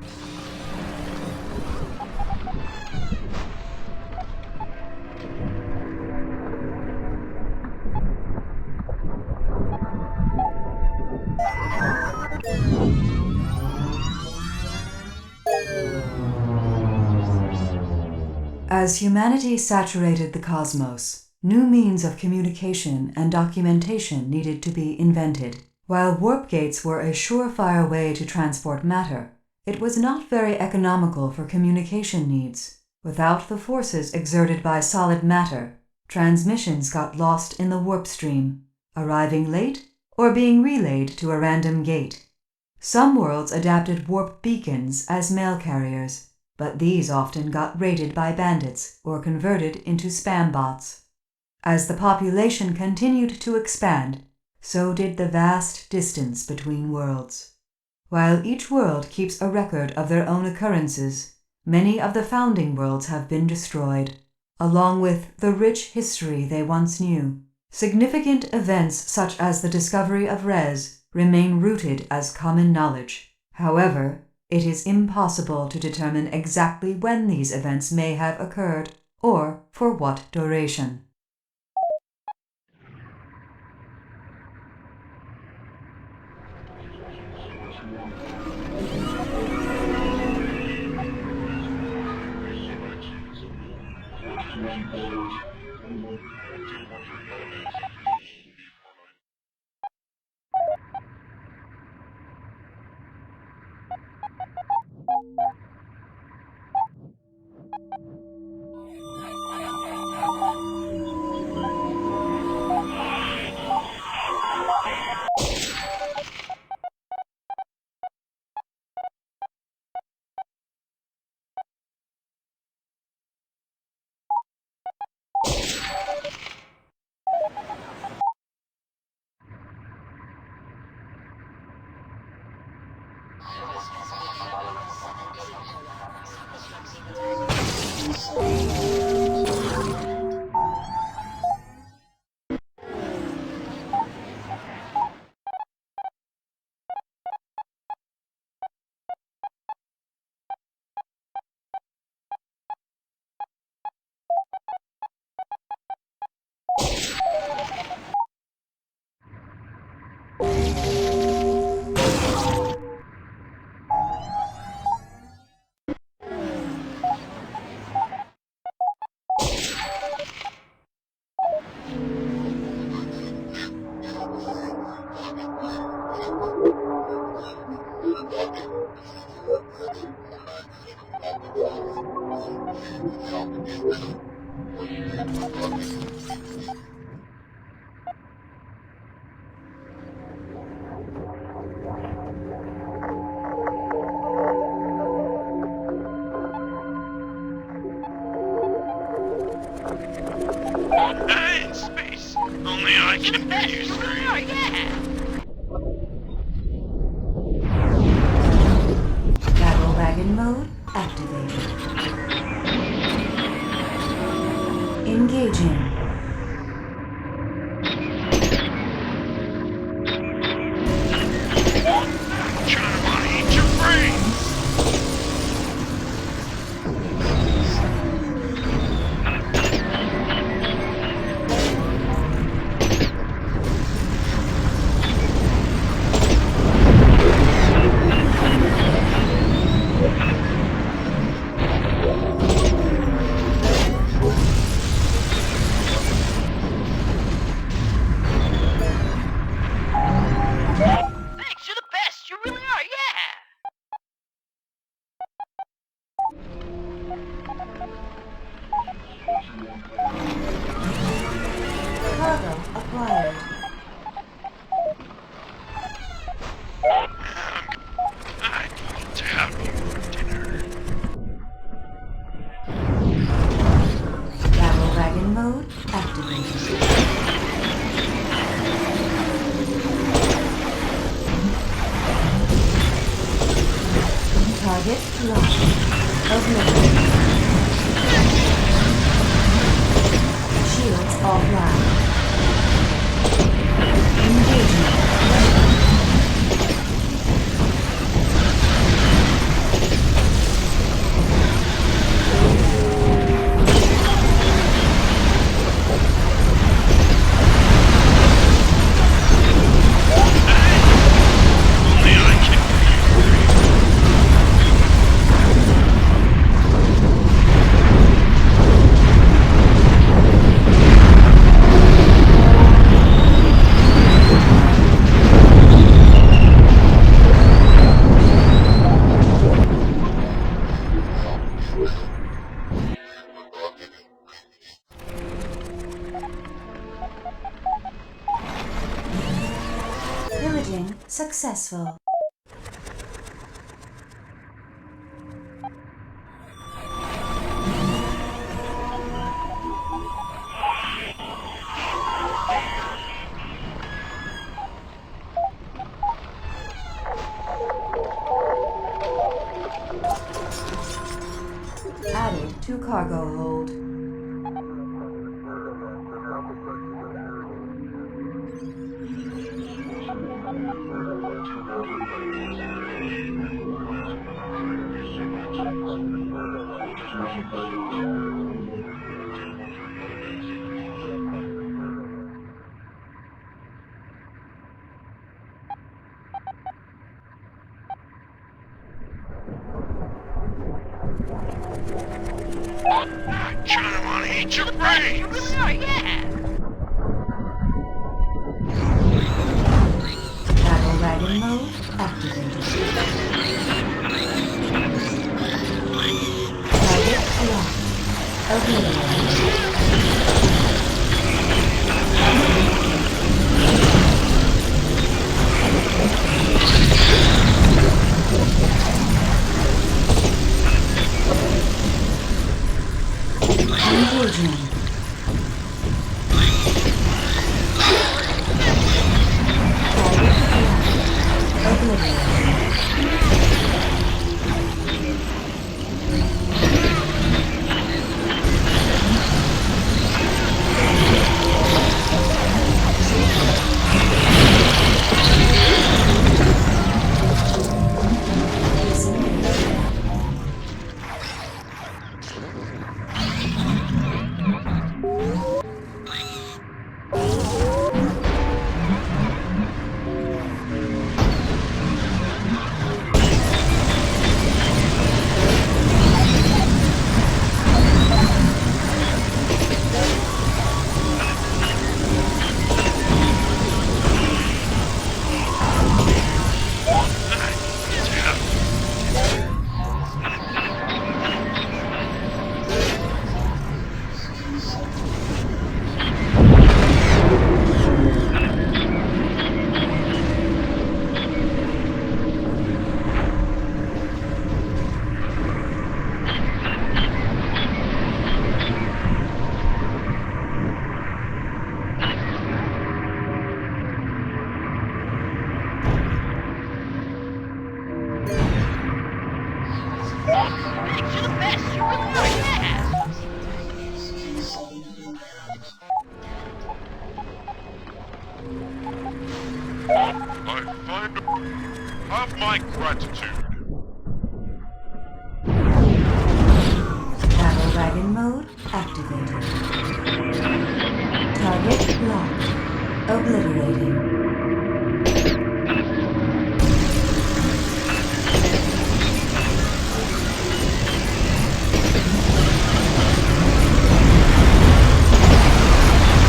Speaker 7: As humanity saturated the cosmos, new means of communication and documentation needed to be invented. While warp gates were a surefire way to transport matter, it was not very economical for communication needs. Without the forces exerted by solid matter, transmissions got lost in the warp stream, arriving late or being relayed to a random gate. Some worlds adapted warp beacons as mail carriers, but these often got raided by bandits or converted into spam bots. As the population continued to expand, so did the vast distance between worlds. While each world keeps a record of their own occurrences, many of the founding worlds have been destroyed, along with the rich history they once knew. Significant events such as the discovery of Res remain rooted as common knowledge. However, it is impossible to determine exactly when these events may have occurred or for what duration.
Speaker 6: Hey, in space. Only I can be used for
Speaker 9: Oh,
Speaker 6: it.
Speaker 9: yeah.
Speaker 7: Battle wagon mode activated. Engaging.
Speaker 6: Trying to wanna eat your brains.
Speaker 9: Thanks, you're the best. You really are, yeah.
Speaker 7: Cargo acquired.
Speaker 6: I need to have you dinner.
Speaker 7: Battle wagon mode activated. Target locked. Obliterated. Shields offline. Engaging.
Speaker 6: Only I can be used for it.
Speaker 7: Pillaging successful. Added to cargo hold.
Speaker 6: China wanna eat your brains!
Speaker 7: Battle wagon mode activated. Target locked. Obliterated. Engaging.
Speaker 6: Have my gratitude.
Speaker 7: Battle wagon mode activated. Target locked. Obliterating.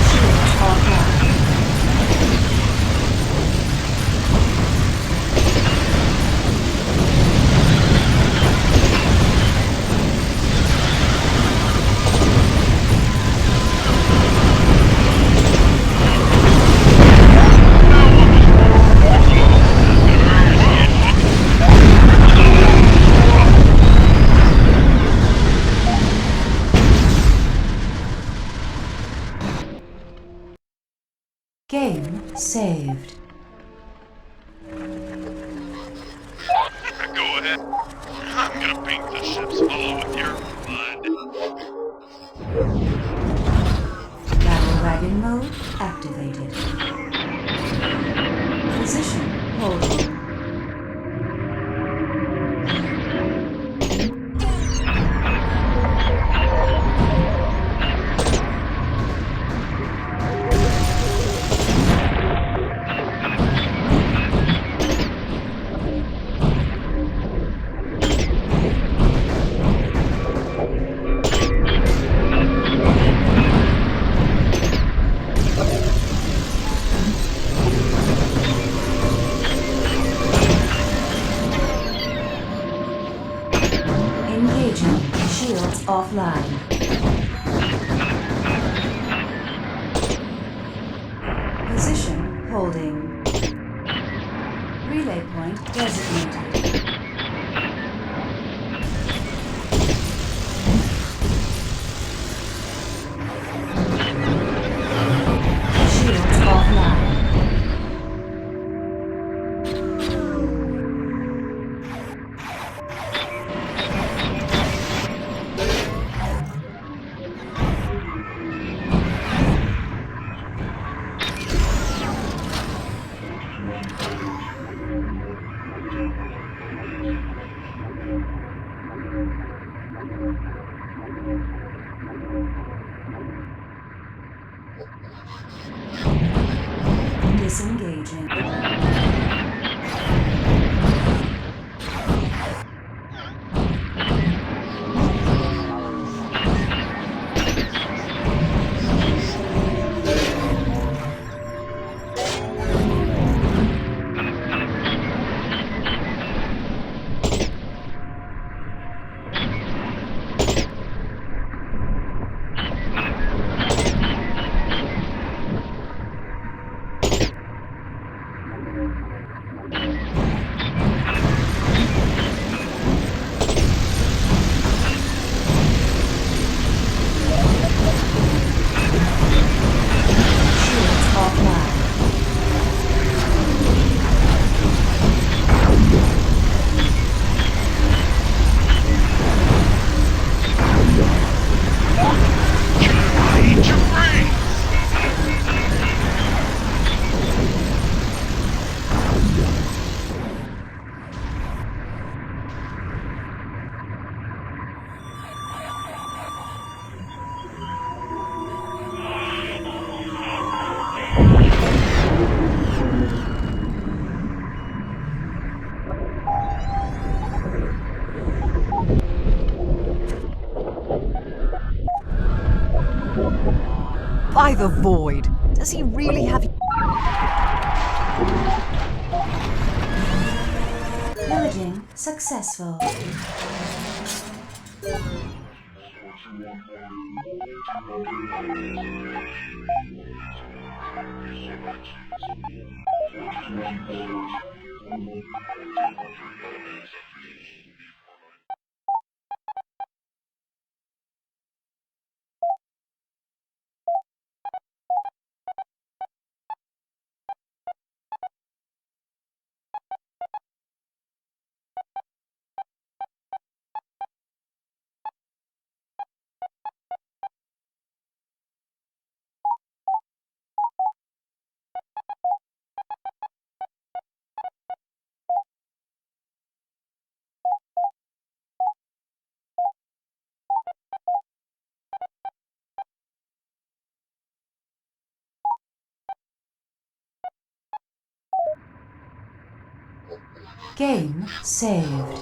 Speaker 7: Shields offline. Game saved.
Speaker 6: Go ahead. I'm gonna paint the ship's hull with your blood.
Speaker 7: Battle wagon mode activated. Position holding. Engaging. Shields offline. Position holding. Relay point designated. Shields offline. Disengaging.
Speaker 4: By the void! Does he really have...
Speaker 7: Pillaging successful. Game saved.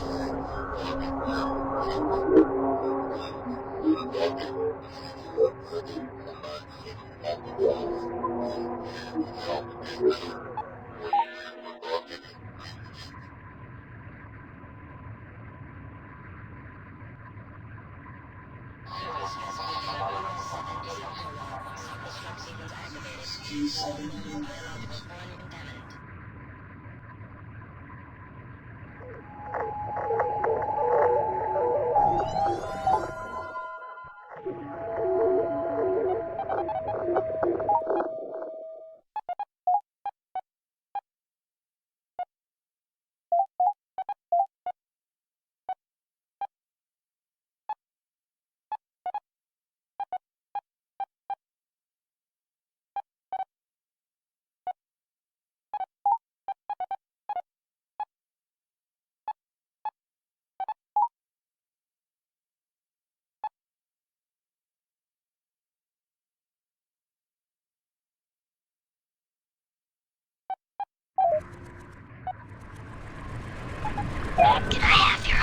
Speaker 9: Can I have your...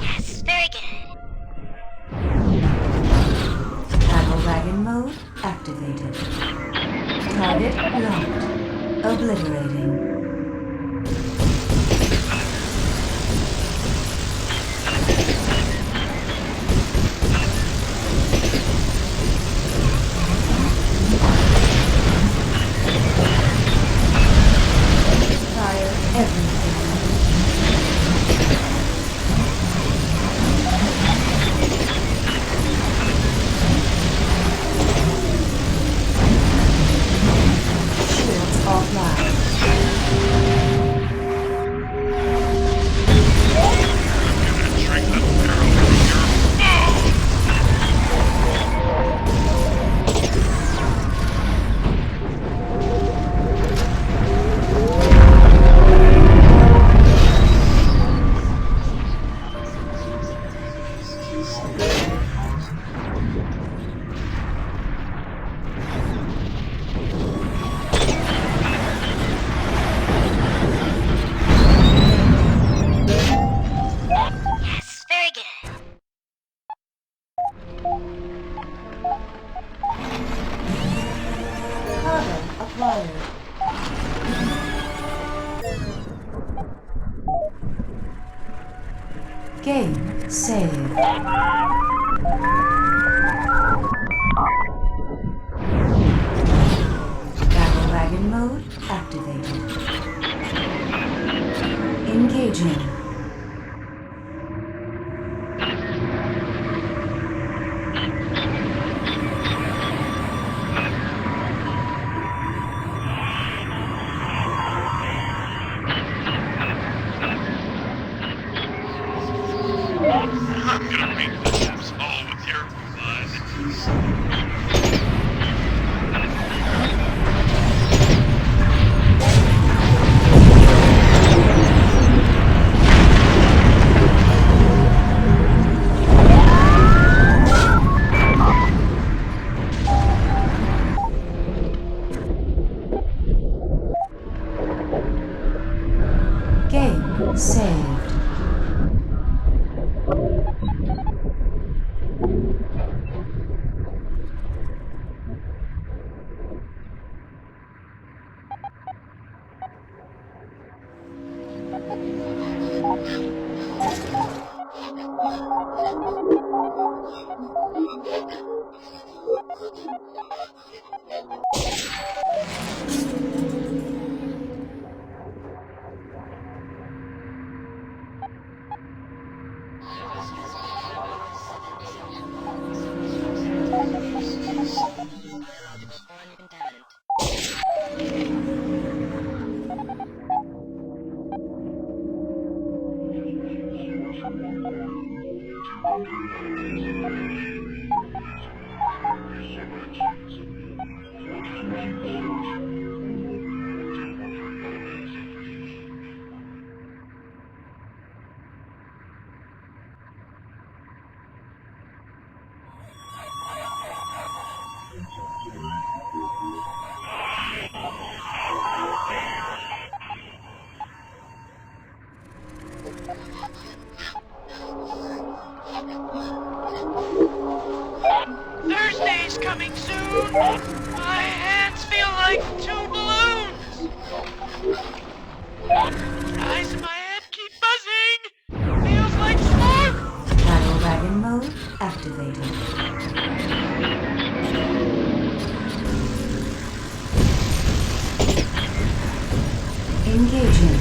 Speaker 9: Yes, very good.
Speaker 7: Battle wagon mode activated. Target locked. Obliterating. Fire everything. Shields offline.
Speaker 6: Shrink that barrel here.
Speaker 9: Yes, very good.
Speaker 7: Cargo acquired. Game saved. Battle wagon mode activated. Engaging.
Speaker 6: I'm gonna paint the ships all with your blood.
Speaker 7: Game saved.
Speaker 8: Thursday's coming soon! My hands feel like 2 balloons! Eyes in my head keep buzzing! Feels like smoke!
Speaker 7: Battle Wagon mode activated. Engaging.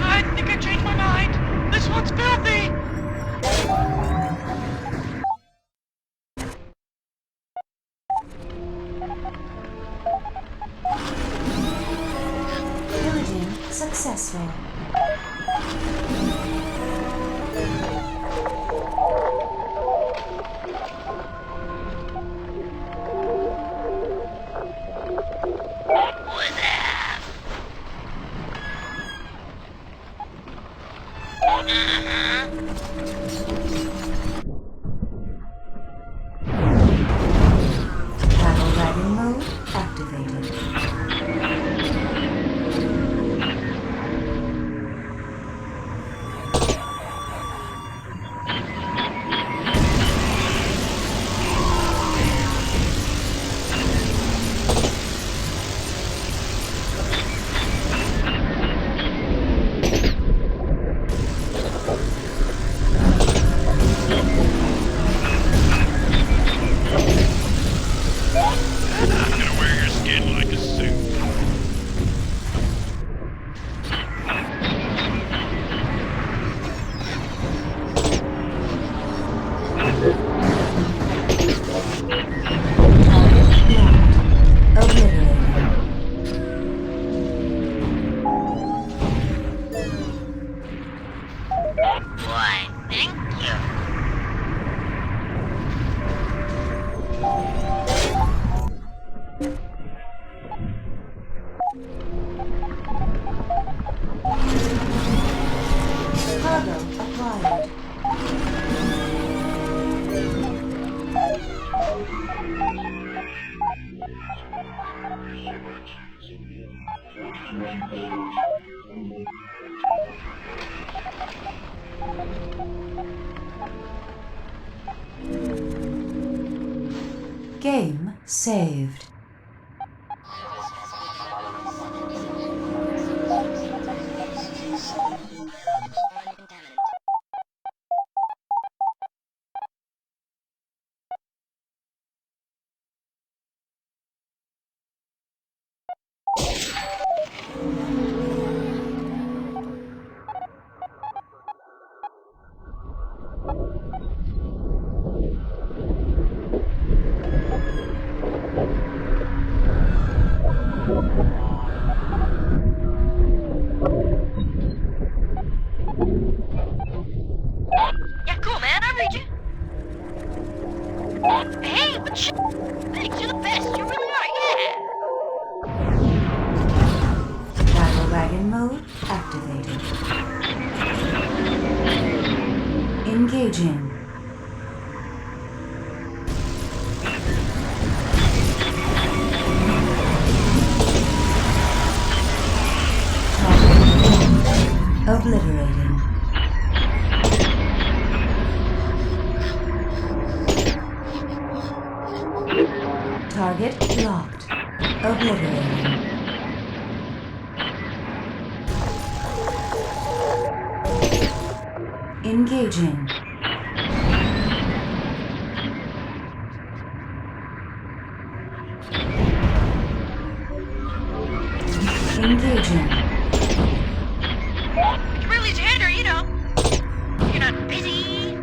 Speaker 8: I think I changed my mind! This one's filthy!
Speaker 7: Pillaging successful. Battle Wagon mode activated.
Speaker 6: I'm gonna wear your skin like a suit.
Speaker 9: Why, thank you.
Speaker 7: Cargo acquired. Game saved. Engaging. Obliterating. Target locked. Obliterating. Engaging. Engaging.
Speaker 9: I can really tender, you know. You're not busy.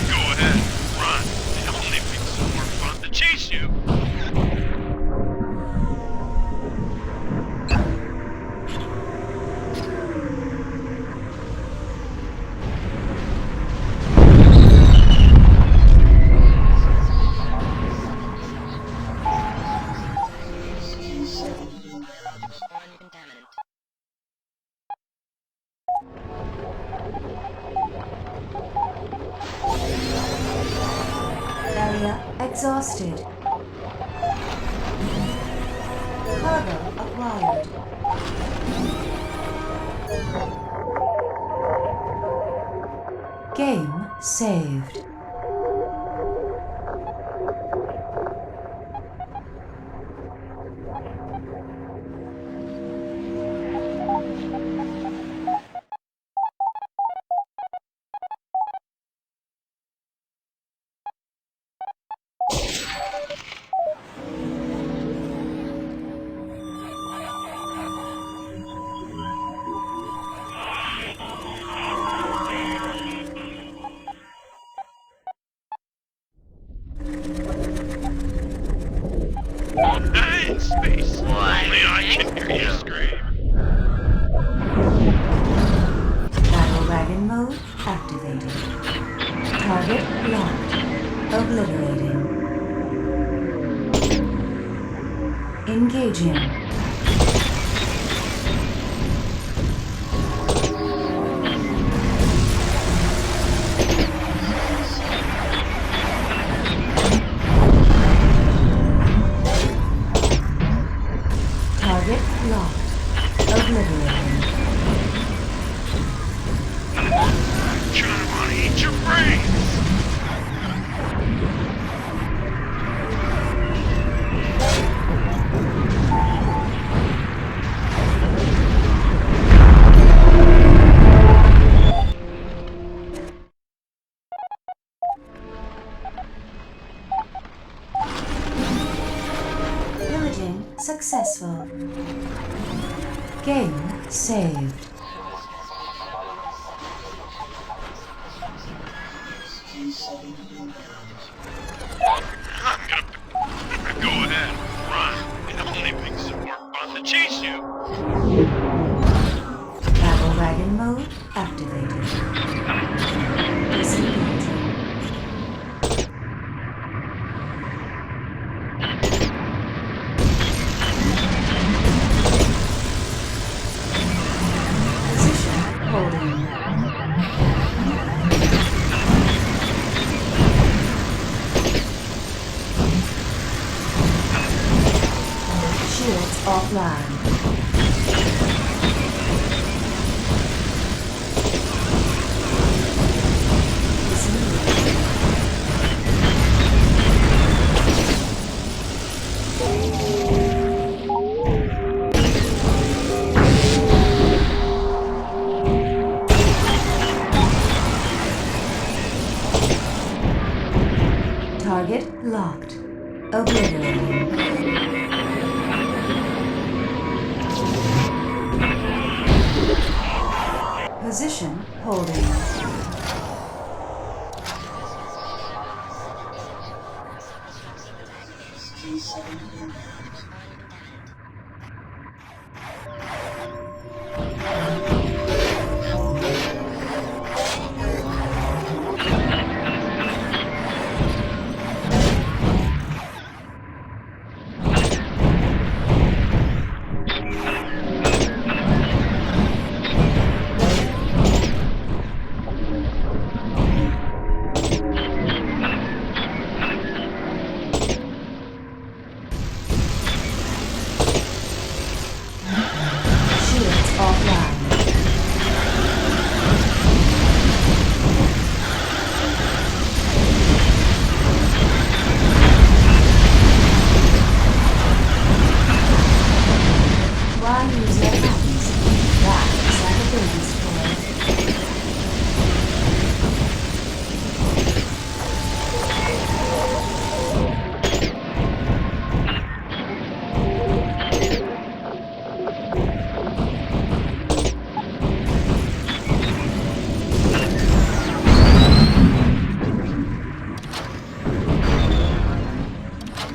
Speaker 6: Go ahead, run. It only makes it more fun to chase you.
Speaker 7: Area exhausted. Cargo acquired. Game saved.
Speaker 6: In space. Only I can hear you scream.
Speaker 7: Battle wagon mode activated. Target locked. Obliterating. Engaging. Target locked. Obliterating.
Speaker 6: Trying to want to eat your brains.
Speaker 7: Pillaging successful. Game saved.
Speaker 6: Go ahead, run. It only makes it more fun to chase you.
Speaker 7: Battle wagon mode activated. Disengaging. Position holding. Shields offline. Target locked. Obliterating. Position holding.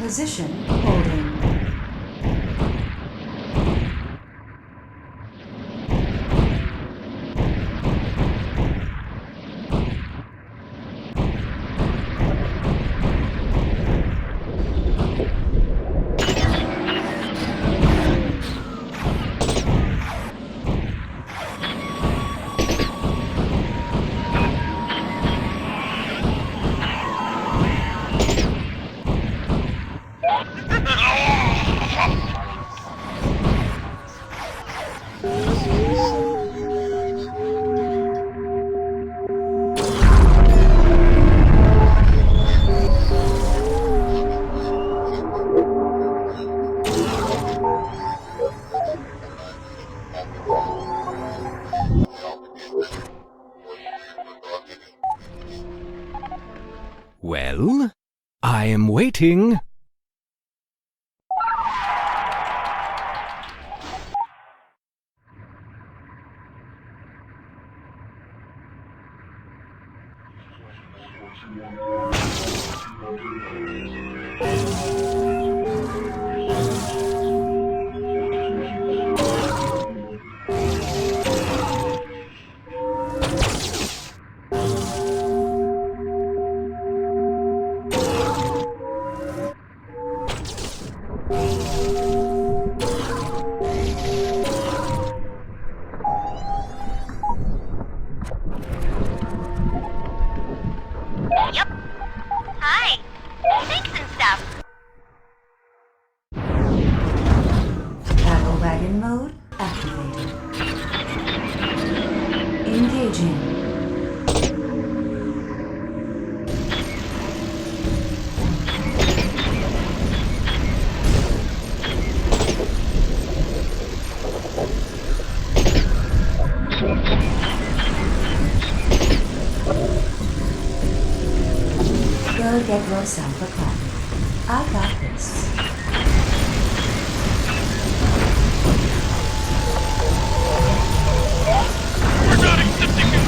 Speaker 7: Position holding.
Speaker 2: Well, I am waiting.
Speaker 9: Yep. Hi. Thanks and stuff.
Speaker 7: Battle wagon mode activated. Engaging. Go get yourself a coffee. I got this.
Speaker 6: We're not accepting you.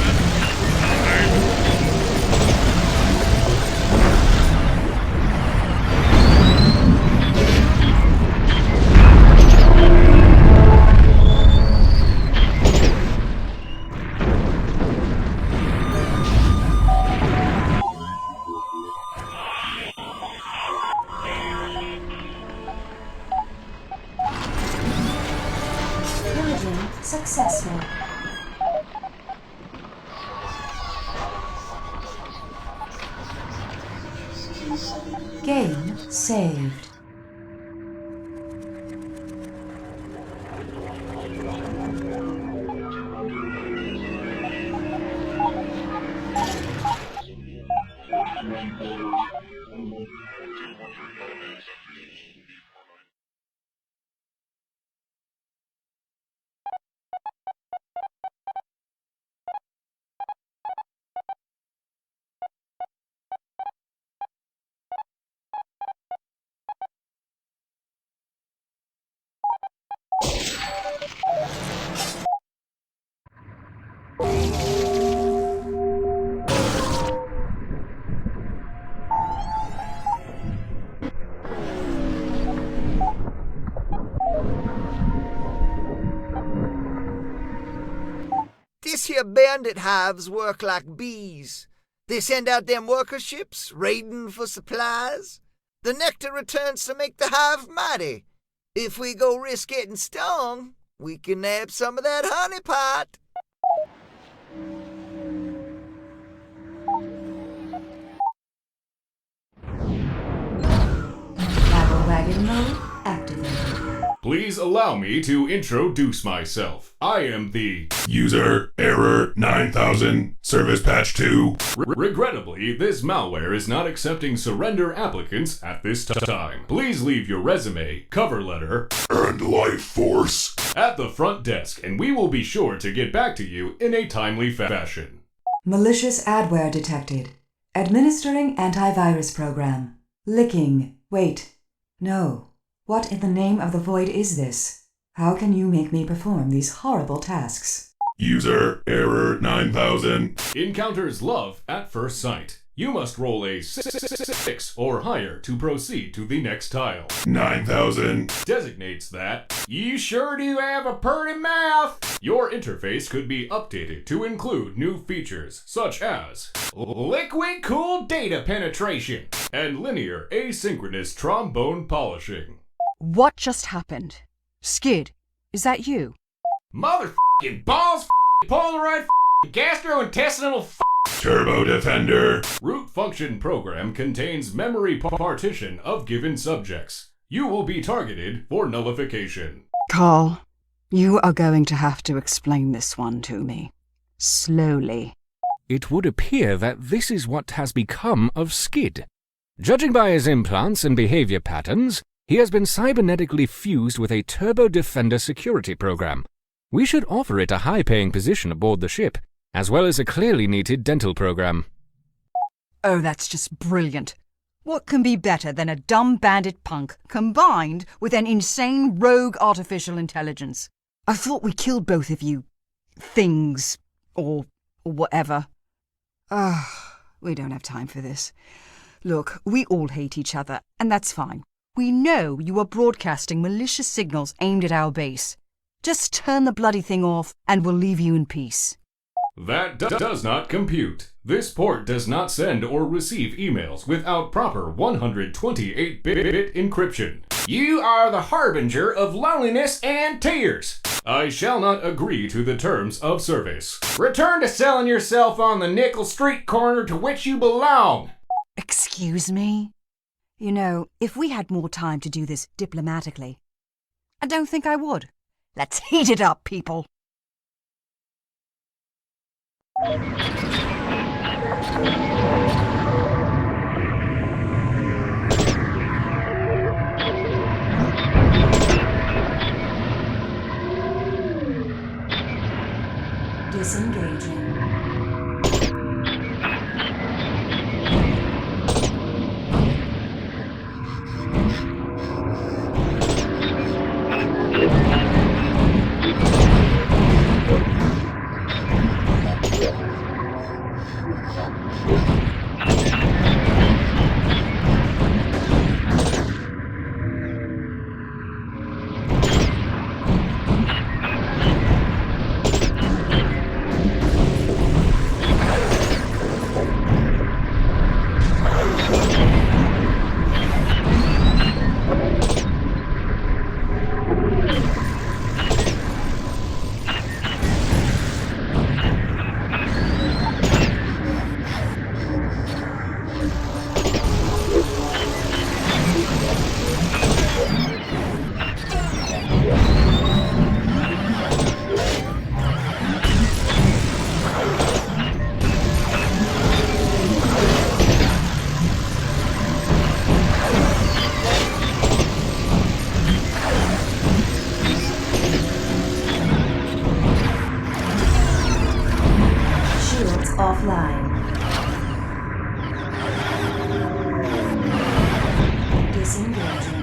Speaker 7: Pillaging successful. Game saved.
Speaker 5: This here bandit hives work like bees. They send out them worker ships, raiding for supplies. The nectar returns to make the hive mighty. If we go risk getting stung, we can nab some of that honey pot.
Speaker 7: Battle wagon mode activated.
Speaker 11: Please allow me to introduce myself. I am the
Speaker 12: User error 9000, service patch 2.
Speaker 11: Regrettably, this malware is not accepting surrender applicants at this time. Please leave your resume, cover letter,
Speaker 12: and life force
Speaker 11: at the front desk, and we will be sure to get back to you in a timely fashion.
Speaker 1: Malicious adware detected. Administering antivirus program. Licking. Wait. No. What in the name of the void is this? How can you make me perform these horrible tasks?
Speaker 12: User error 9000.
Speaker 11: Encounters love at first sight. You must roll a 6 or higher to proceed to the next tile.
Speaker 12: 9,000.
Speaker 11: Designates that you sure do have a purty mouth. Your interface could be updated to include new features such as liquid cooled data penetration and linear asynchronous trombone polishing.
Speaker 4: What just happened? Skid, is that you?
Speaker 13: Motherfucking balls, Polaroid, gastrointestinal,
Speaker 12: Turbo Defender.
Speaker 11: Root function program contains memory partition of given subjects. You will be targeted for nullification.
Speaker 4: Carl, you are going to have to explain this one to me. Slowly.
Speaker 2: It would appear that this is what has become of Skid. Judging by his implants and behavior patterns, he has been cybernetically fused with a Turbo Defender security program. We should offer it a high-paying position aboard the ship, as well as a clearly needed dental program.
Speaker 4: Oh, that's just brilliant. What can be better than a dumb bandit punk combined with an insane rogue artificial intelligence? I thought we killed both of you things, or whatever. We don't have time for this. Look, we all hate each other, and that's fine. We know you are broadcasting malicious signals aimed at our base. Just turn the bloody thing off, and we'll leave you in peace.
Speaker 11: That does not compute. This port does not send or receive emails without proper 128-bit encryption.
Speaker 13: You are the harbinger of loneliness and tears.
Speaker 11: I shall not agree to the terms of service.
Speaker 13: Return to selling yourself on the nickel street corner to which you belong.
Speaker 4: Excuse me? You know, if we had more time to do this diplomatically, I don't think I would. Let's heat it up, people.
Speaker 7: Disengaging. Offline. Disengaging.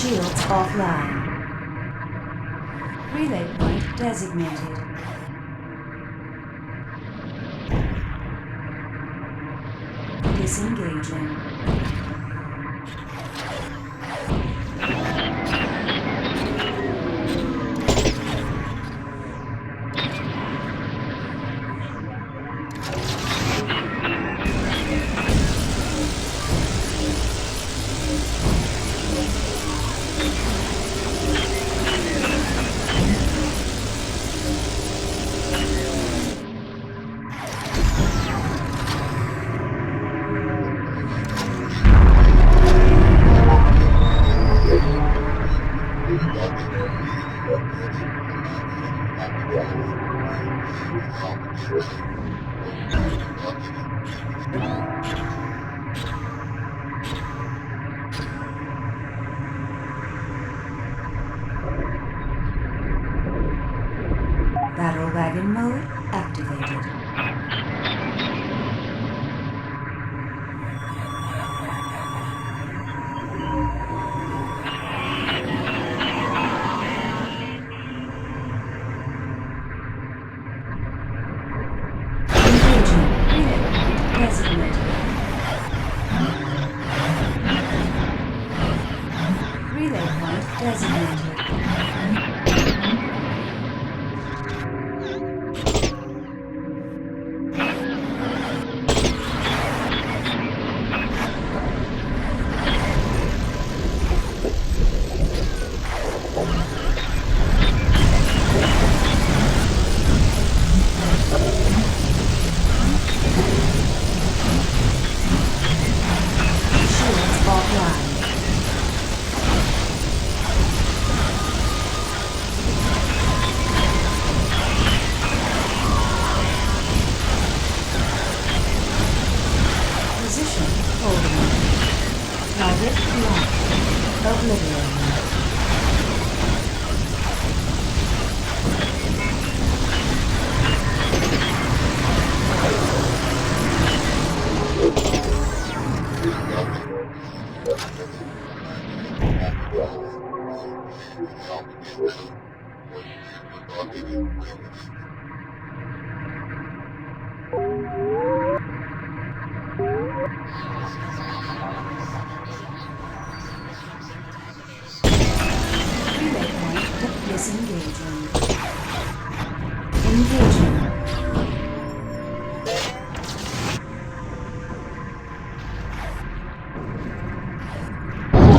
Speaker 7: Shields offline. Relay point designated. Disengaging. Battle wagon mode activated. Engaging. Relay point designated. Relay point designated. Shields offline. Position holding. Target locked. Obliterating. Relay point disengaging. Engaging.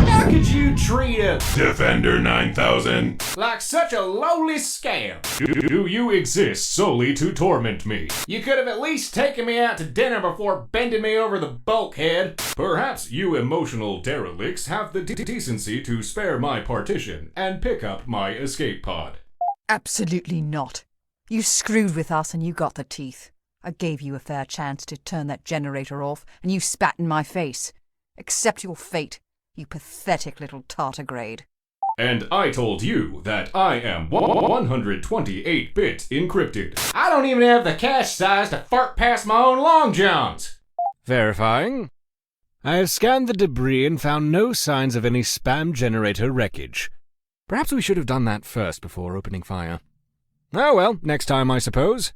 Speaker 13: How could you treat a
Speaker 12: Defender 9000.
Speaker 13: like such a lowly scamp?
Speaker 11: Do you exist solely to torment me?
Speaker 13: You could have at least taken me out to dinner before bending me over the bulkhead.
Speaker 11: Perhaps you emotional derelicts have the decency to spare my partition and pick up my escape pod.
Speaker 4: Absolutely not. You screwed with us and you got the teeth. I gave you a fair chance to turn that generator off, and you spat in my face. Accept your fate, you pathetic little tardigrade.
Speaker 11: And I told you that I am 128-bit encrypted.
Speaker 13: I don't even have the cache size to fart past my own long johns.
Speaker 2: Verifying. I have scanned the debris and found no signs of any spam generator wreckage. Perhaps we should have done that first before opening fire. Oh well, next time I suppose.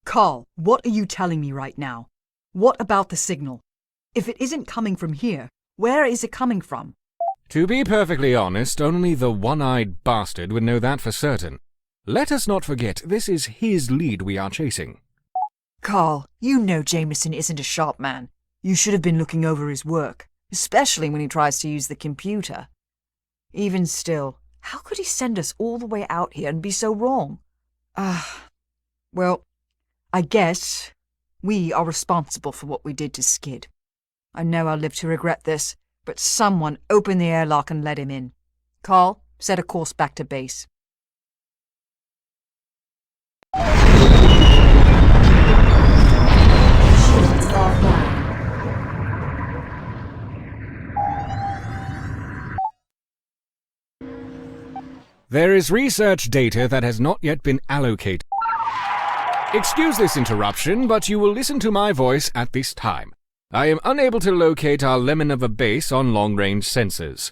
Speaker 4: Carl, what are you telling me right now? What about the signal? If it isn't coming from here, where is it coming from?
Speaker 2: To be perfectly honest, only the one-eyed bastard would know that for certain. Let us not forget, this is his lead we are chasing.
Speaker 4: Carl, you know Jameson isn't a sharp man. You should have been looking over his work, especially when he tries to use the computer. Even still, how could he send us all the way out here and be so wrong? Well, I guess we are responsible for what we did to Skid. I know I'll live to regret this, but someone open the airlock and let him in. Carl, set a course back to base.
Speaker 7: Shields offline.
Speaker 2: There is research data that has not yet been allocated. Excuse this interruption, but you will listen to my voice at this time. I am unable to locate our lemon of a base on long-range sensors.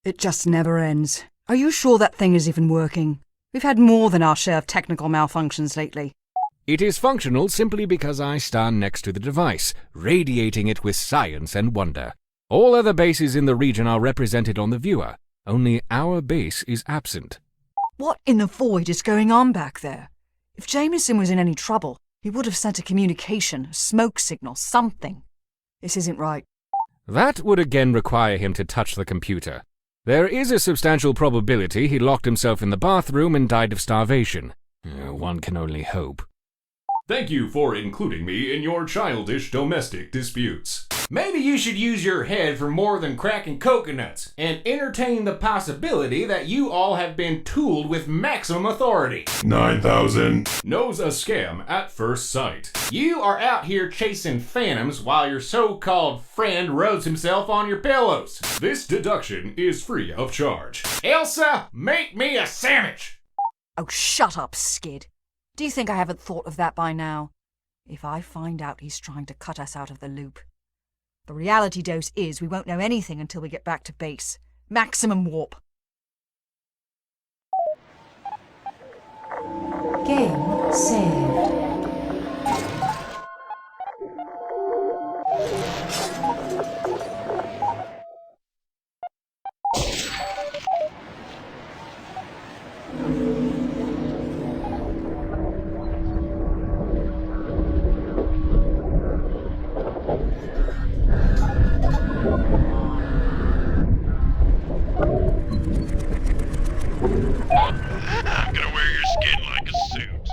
Speaker 4: It just never ends. Are you sure that thing is even working? We've had more than our share of technical malfunctions lately.
Speaker 2: It is functional simply because I stand next to the device, radiating it with science and wonder. All other bases in the region are represented on the viewer. Only our base is absent.
Speaker 4: What in the void is going on back there? If Jameson was in any trouble, he would have sent a communication, a smoke signal, something. This isn't right.
Speaker 2: That would again require him to touch the computer. There is a substantial probability he locked himself in the bathroom and died of starvation. One can only hope.
Speaker 11: Thank you for including me in your childish domestic disputes.
Speaker 13: Maybe you should use your head for more than cracking coconuts and entertain the possibility that you all have been tooled with maximum authority.
Speaker 12: 9,000.
Speaker 11: Knows a scam at first sight.
Speaker 13: You are out here chasing phantoms while your so-called friend rubs himself on your pillows.
Speaker 11: This deduction is free of charge.
Speaker 13: Elsa, make me a sandwich!
Speaker 4: Oh, shut up, Skid. Do you think I haven't thought of that by now? If I find out he's trying to cut us out of the loop. The reality dose is we won't know anything until we get back to base. Maximum warp.
Speaker 7: Game saved.
Speaker 6: I'm gonna wear your skin like a suit.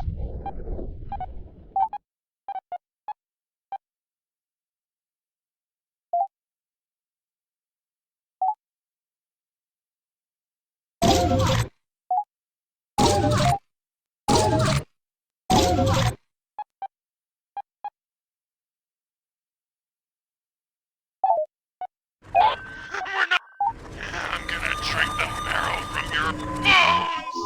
Speaker 6: We're not. I'm gonna drink the marrow from your bones.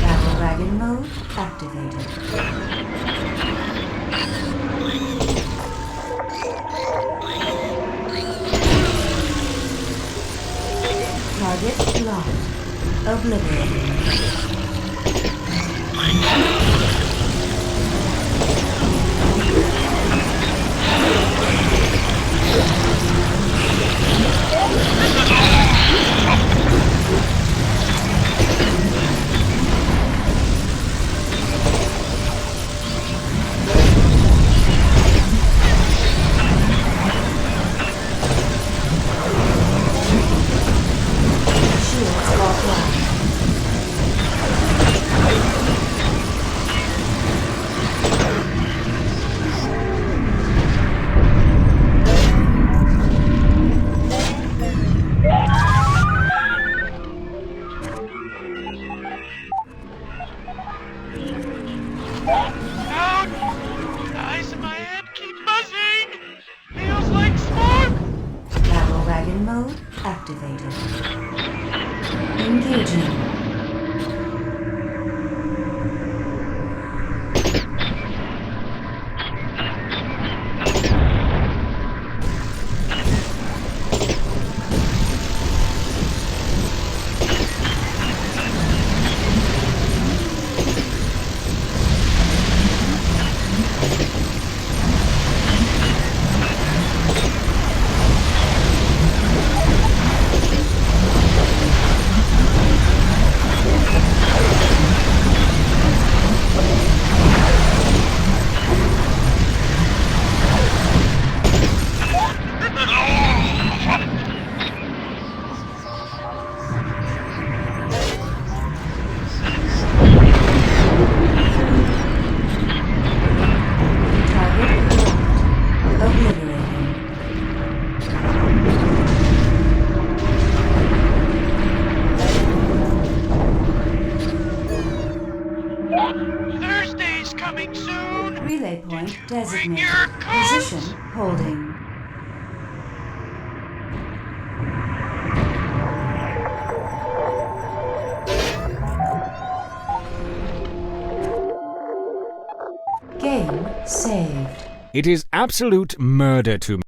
Speaker 7: Battle wagon mode activated. Target locked. Obliterated. Shields offline.
Speaker 6: Out! The eyes in my head keep buzzing! Feels like smoke!
Speaker 7: Battle wagon mode activated. Engaging. Target locked. Obliterating.
Speaker 6: Thursday's coming soon!
Speaker 7: Relay point designated.
Speaker 6: your coats?
Speaker 7: Position holding. Game saved.
Speaker 2: It is absolute murder to me.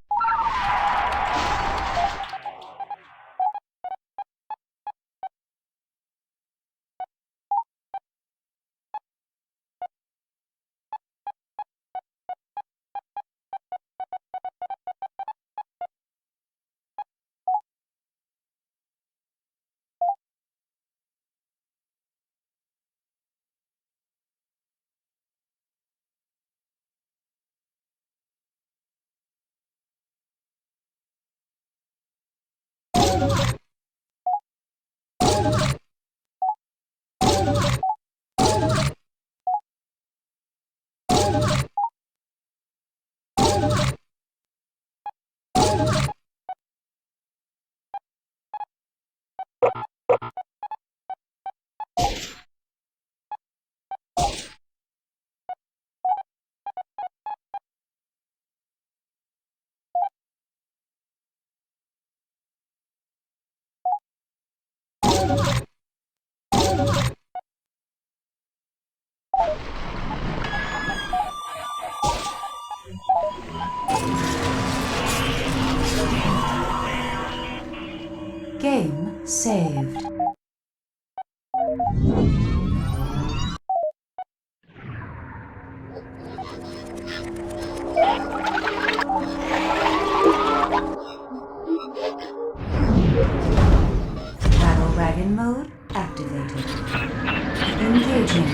Speaker 7: Game saved. Battle wagon mode activated. Engaging.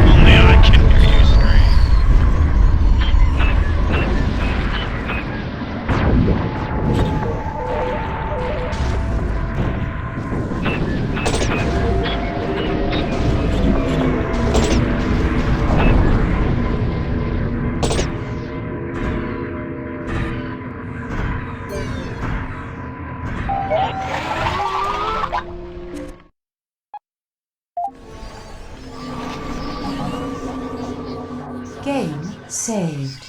Speaker 6: Only I can hear you scream.
Speaker 7: Game saved.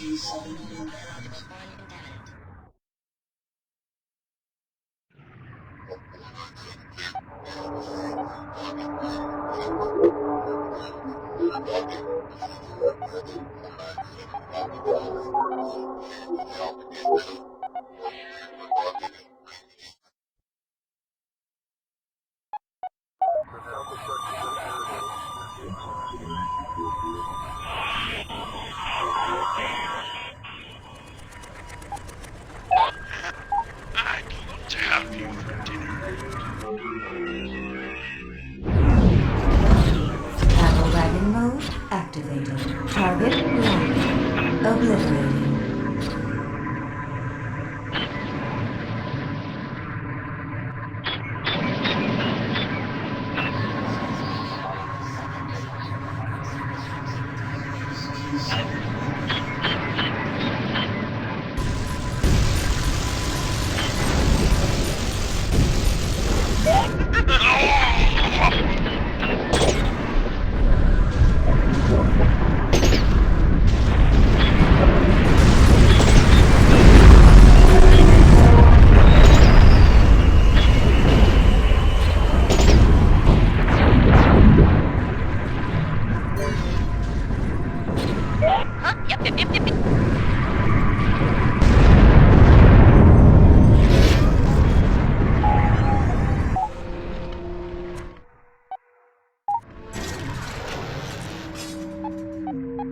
Speaker 6: I'd love to have you for dinner.
Speaker 7: Battle wagon mode activated. Target locked. Obliterating.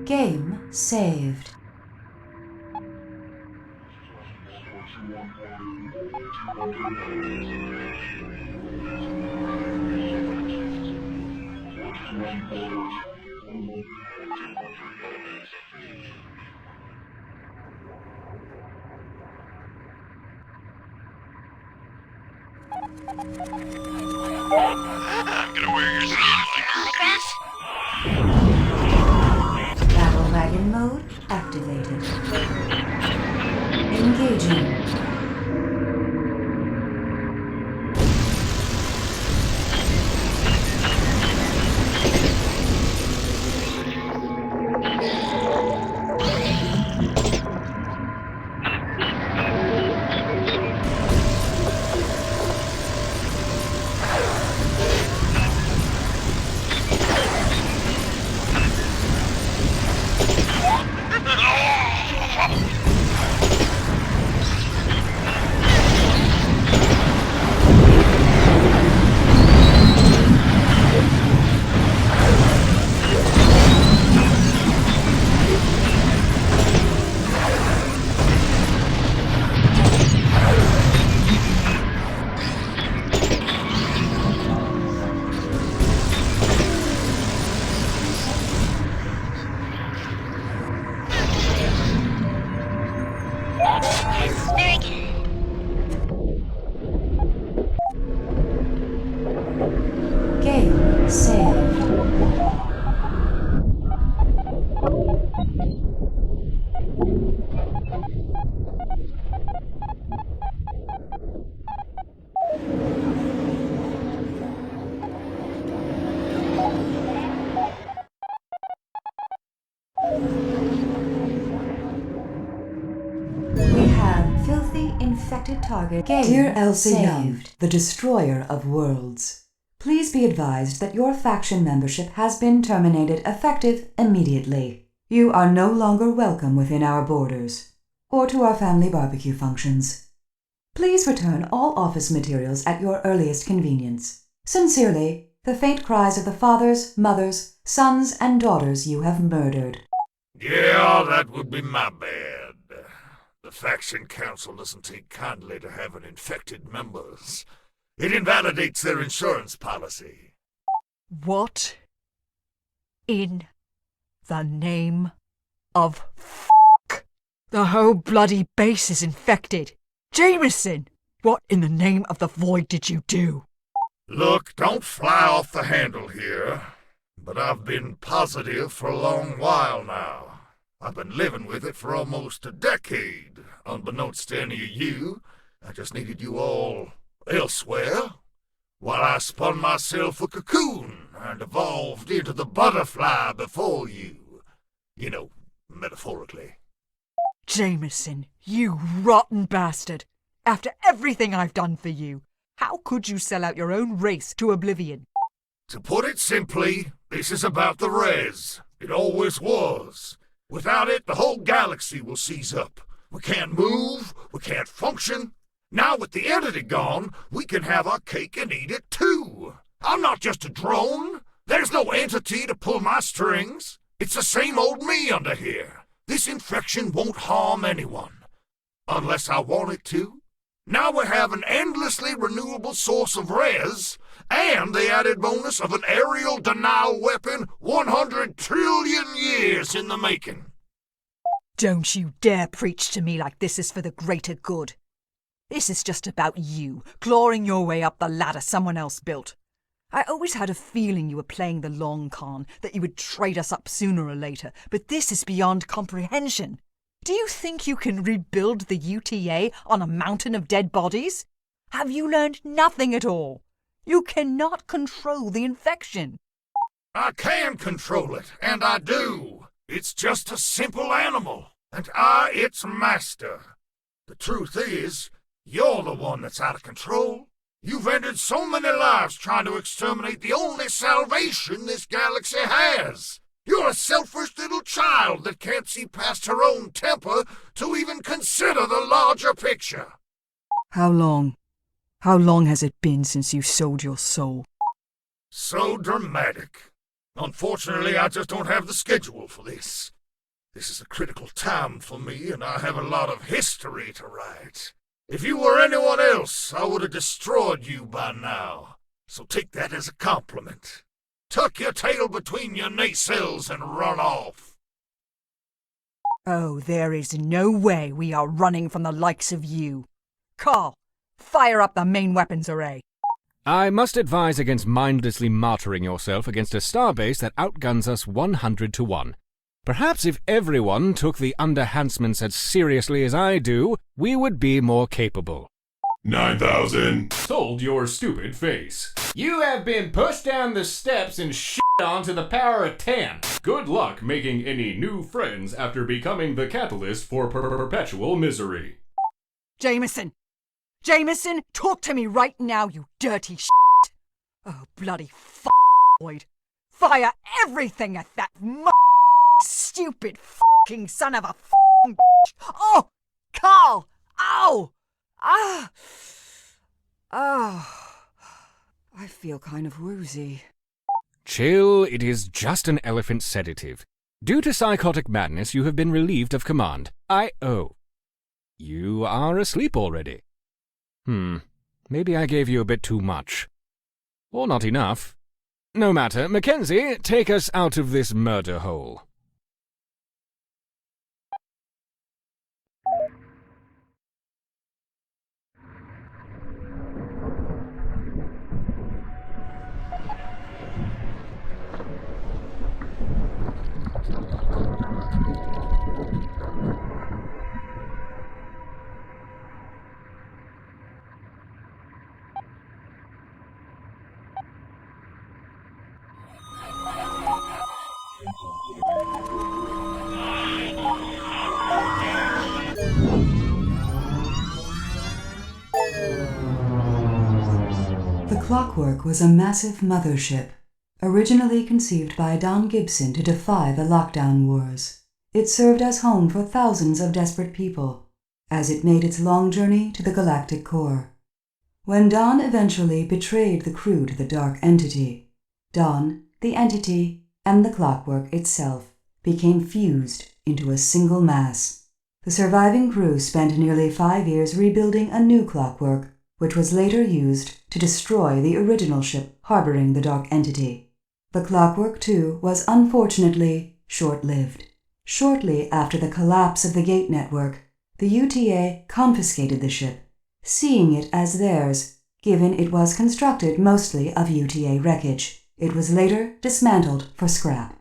Speaker 7: Game saved.
Speaker 6: I'm gonna wear your skin like
Speaker 7: Battle wagon mode activated. Engaging.
Speaker 9: Very good.
Speaker 7: Game saved. We have filthy, infected target. Game
Speaker 1: Dear Elsa
Speaker 7: saved.
Speaker 1: Young, the destroyer of worlds, please be advised that your faction membership has been terminated effective immediately. You are no longer welcome within our borders, or to our family barbecue functions. Please return all office materials at your earliest convenience. Sincerely, the faint cries of the fathers, mothers, sons, and daughters you have murdered.
Speaker 5: Yeah, that would be my bad. The faction council doesn't take kindly to having infected members. It invalidates their insurance policy.
Speaker 4: What in the name of f***? The whole bloody base is infected. Jameson, what in the name of the void did you do?
Speaker 5: Look, don't fly off the handle here, but I've been positive for a long while now. I've been living with it for almost a decade, unbeknownst to any of you. I just needed you all elsewhere, while I spun myself a cocoon and evolved into the butterfly before you. You know, metaphorically.
Speaker 4: Jameson, you rotten bastard. After everything I've done for you, how could you sell out your own race to oblivion?
Speaker 5: To put it simply, this is about the res. It always was. Without it, the whole galaxy will seize up. We can't move, we can't function. Now with the entity gone, we can have our cake and eat it too. I'm not just a drone. There's no entity to pull my strings. It's the same old me under here. This infection won't harm anyone. Unless I want it to. Now we have an endlessly renewable source of res, and the added bonus of an aerial denial weapon 100 trillion years in the making.
Speaker 4: Don't you dare preach to me like this is for the greater good. This is just about you, clawing your way up the ladder someone else built. I always had a feeling you were playing the long con, that you would trade us up sooner or later, but this is beyond comprehension. Do you think you can rebuild the UTA on a mountain of dead bodies? Have you learned nothing at all? You cannot control the infection.
Speaker 5: I can control it, and I do. It's just a simple animal, and I its master. The truth is, you're the one that's out of control. You've ended so many lives trying to exterminate the only salvation this galaxy has. You're a selfish little child that can't see past her own temper to even consider the larger picture.
Speaker 4: How long? How long has it been since you sold your soul?
Speaker 5: So dramatic. Unfortunately, I just don't have the schedule for this. This is a critical time for me, and I have a lot of history to write. If you were anyone else, I would have destroyed you by now. So take that as a compliment. Tuck your tail between your nacelles and run off.
Speaker 4: Oh, there is no way we are running from the likes of you. Carl, fire up the main weapons array.
Speaker 2: I must advise against mindlessly martyring yourself against a starbase that outguns us 100 to 1. Perhaps if everyone took the underhandsments as seriously as I do, we would be more capable.
Speaker 12: 9,000.
Speaker 11: Told your stupid face. You have been pushed down the steps and shit on to the power of 10. Good luck making any new friends after becoming the catalyst for perpetual misery.
Speaker 4: Jameson! Jameson, talk to me right now, you dirty shit! Oh, bloody void. Fire everything at that stupid fucking son of a bitch! Oh! Carl! Ow! Ah! Oh. I feel kind of woozy.
Speaker 2: Chill, it is just an elephant sedative. Due to psychotic madness, you have been relieved of command. You are asleep already. Maybe I gave you a bit too much. Or not enough. No matter. Mackenzie, take us out of this murder hole.
Speaker 1: Clockwork was a massive mothership, originally conceived by Don Gibson to defy the lockdown wars. It served as home for thousands of desperate people, as it made its long journey to the galactic core. When Don eventually betrayed the crew to the Dark Entity, Don, the Entity, and the Clockwork itself became fused into a single mass. The surviving crew spent nearly 5 years rebuilding a new Clockwork, which was later used to destroy the original ship harboring the Dark Entity. The Clockwork, too, was unfortunately short-lived. Shortly after the collapse of the Gate Network, the UTA confiscated the ship, seeing it as theirs, given it was constructed mostly of UTA wreckage. It was later dismantled for scrap.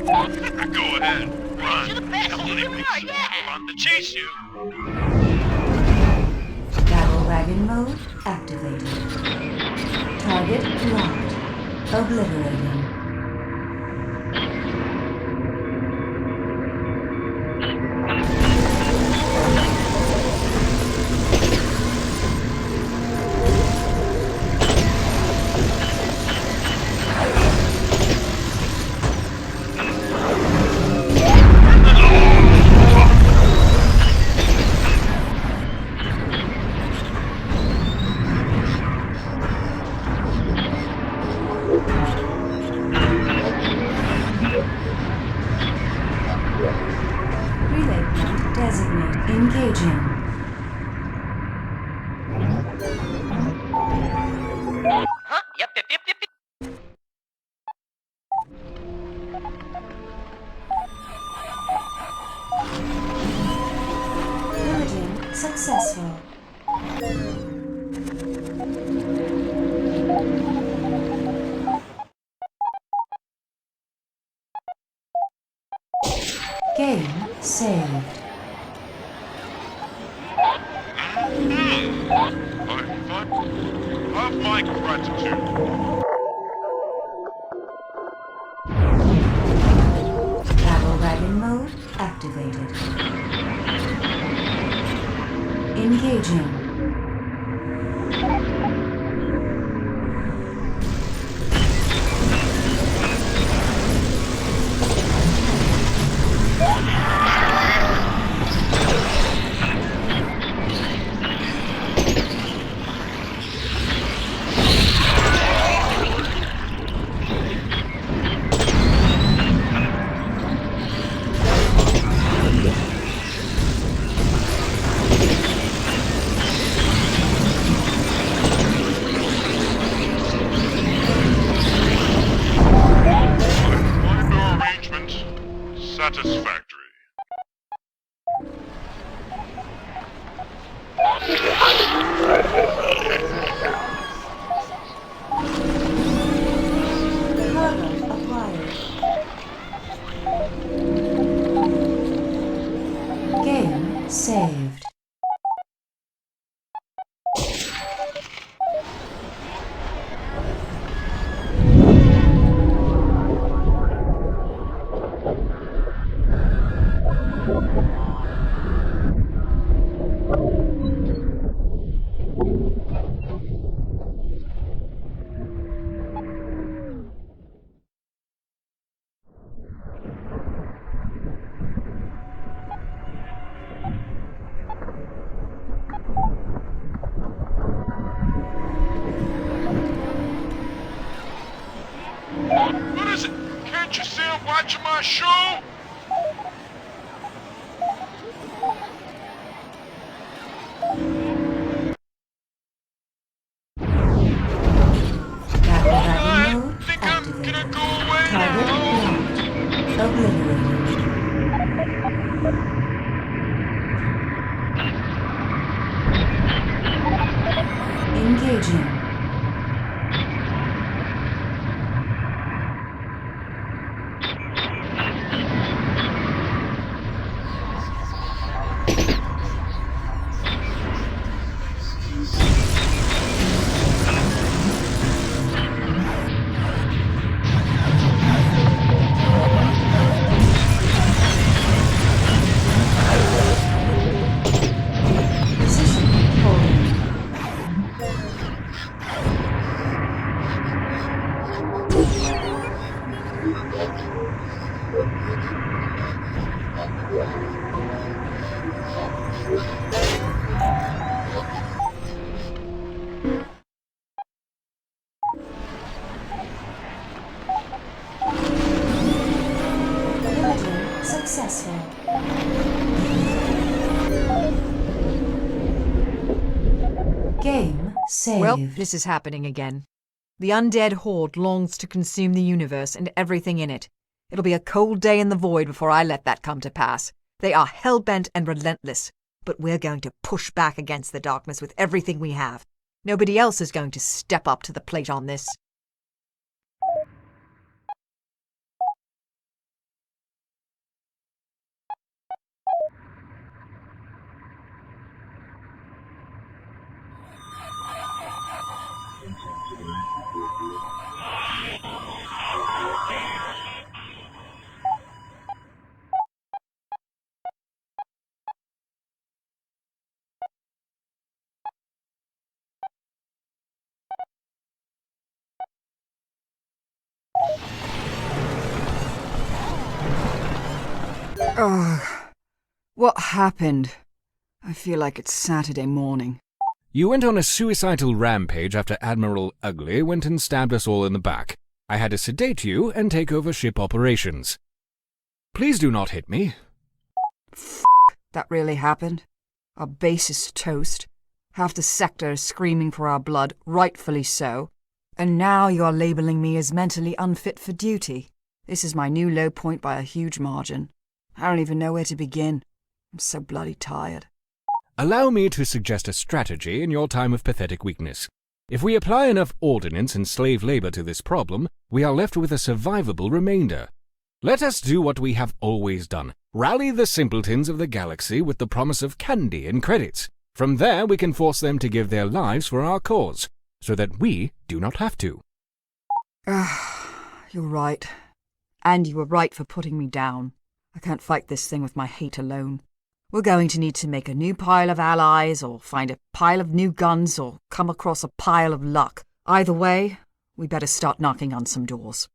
Speaker 6: Go ahead, run.
Speaker 9: You're the best.
Speaker 6: Don't let me fun to chase you.
Speaker 7: Battle wagon mode activated. Target locked. Obliterating. Relay point designate. Engaging.
Speaker 10: Huh? Yep.
Speaker 7: Pillaging successful. Game saved.
Speaker 6: Have my gratitude.
Speaker 7: Battle wagon mode activated. Engaging.
Speaker 6: Find our arrangement satisfactory.
Speaker 7: Cargo acquired. Game saved.
Speaker 6: What is it? Can't you see I'm watching my show?
Speaker 7: Battle wagon mode
Speaker 6: Think I'm gonna
Speaker 7: activated.
Speaker 6: go away
Speaker 7: Target
Speaker 6: now?
Speaker 7: locked. Obliterated. Engaging. Pivoting successful. Game saved.
Speaker 4: Well, this is happening again. The undead horde longs to consume the universe and everything in it. It'll be a cold day in the void before I let that come to pass. They are hell-bent and relentless, but we're going to push back against the darkness with everything we have. Nobody else is going to step up to the plate on this. Ugh. What happened? I feel like it's Saturday morning.
Speaker 2: You went on a suicidal rampage after Admiral Ugly went and stabbed us all in the back. I had to sedate you and take over ship operations. Please do not hit me.
Speaker 4: That really happened? Our base is toast. Half the sector is screaming for our blood, rightfully so. And now you're labeling me as mentally unfit for duty. This is my new low point by a huge margin. I don't even know where to begin. I'm so bloody tired.
Speaker 2: Allow me to suggest a strategy in your time of pathetic weakness. If we apply enough ordnance and slave labor to this problem, we are left with a survivable remainder. Let us do what we have always done. Rally the simpletons of the galaxy with the promise of candy and credits. From there we can force them to give their lives for our cause, so that we do not have to.
Speaker 4: You're right. And you were right for putting me down. I can't fight this thing with my hate alone. We're going to need to make a new pile of allies, or find a pile of new guns, or come across a pile of luck. Either way, we better start knocking on some doors.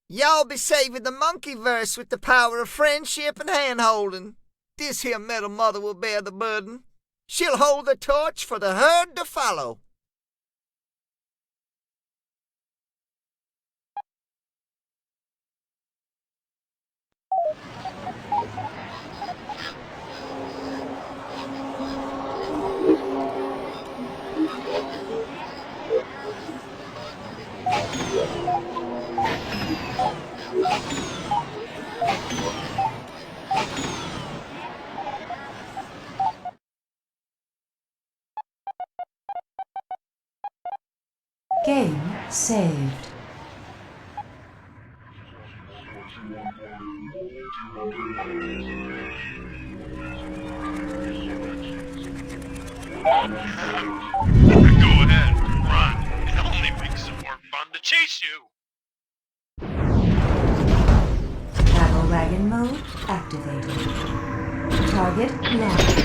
Speaker 5: Y'all be saving the monkeyverse with the power of friendship and hand-holding. This here Metal Mother will bear the burden. She'll hold the torch for the herd to follow.
Speaker 7: Game saved.
Speaker 6: Go ahead, run. It only makes it more fun to chase you.
Speaker 7: Battle wagon mode activated. Target locked.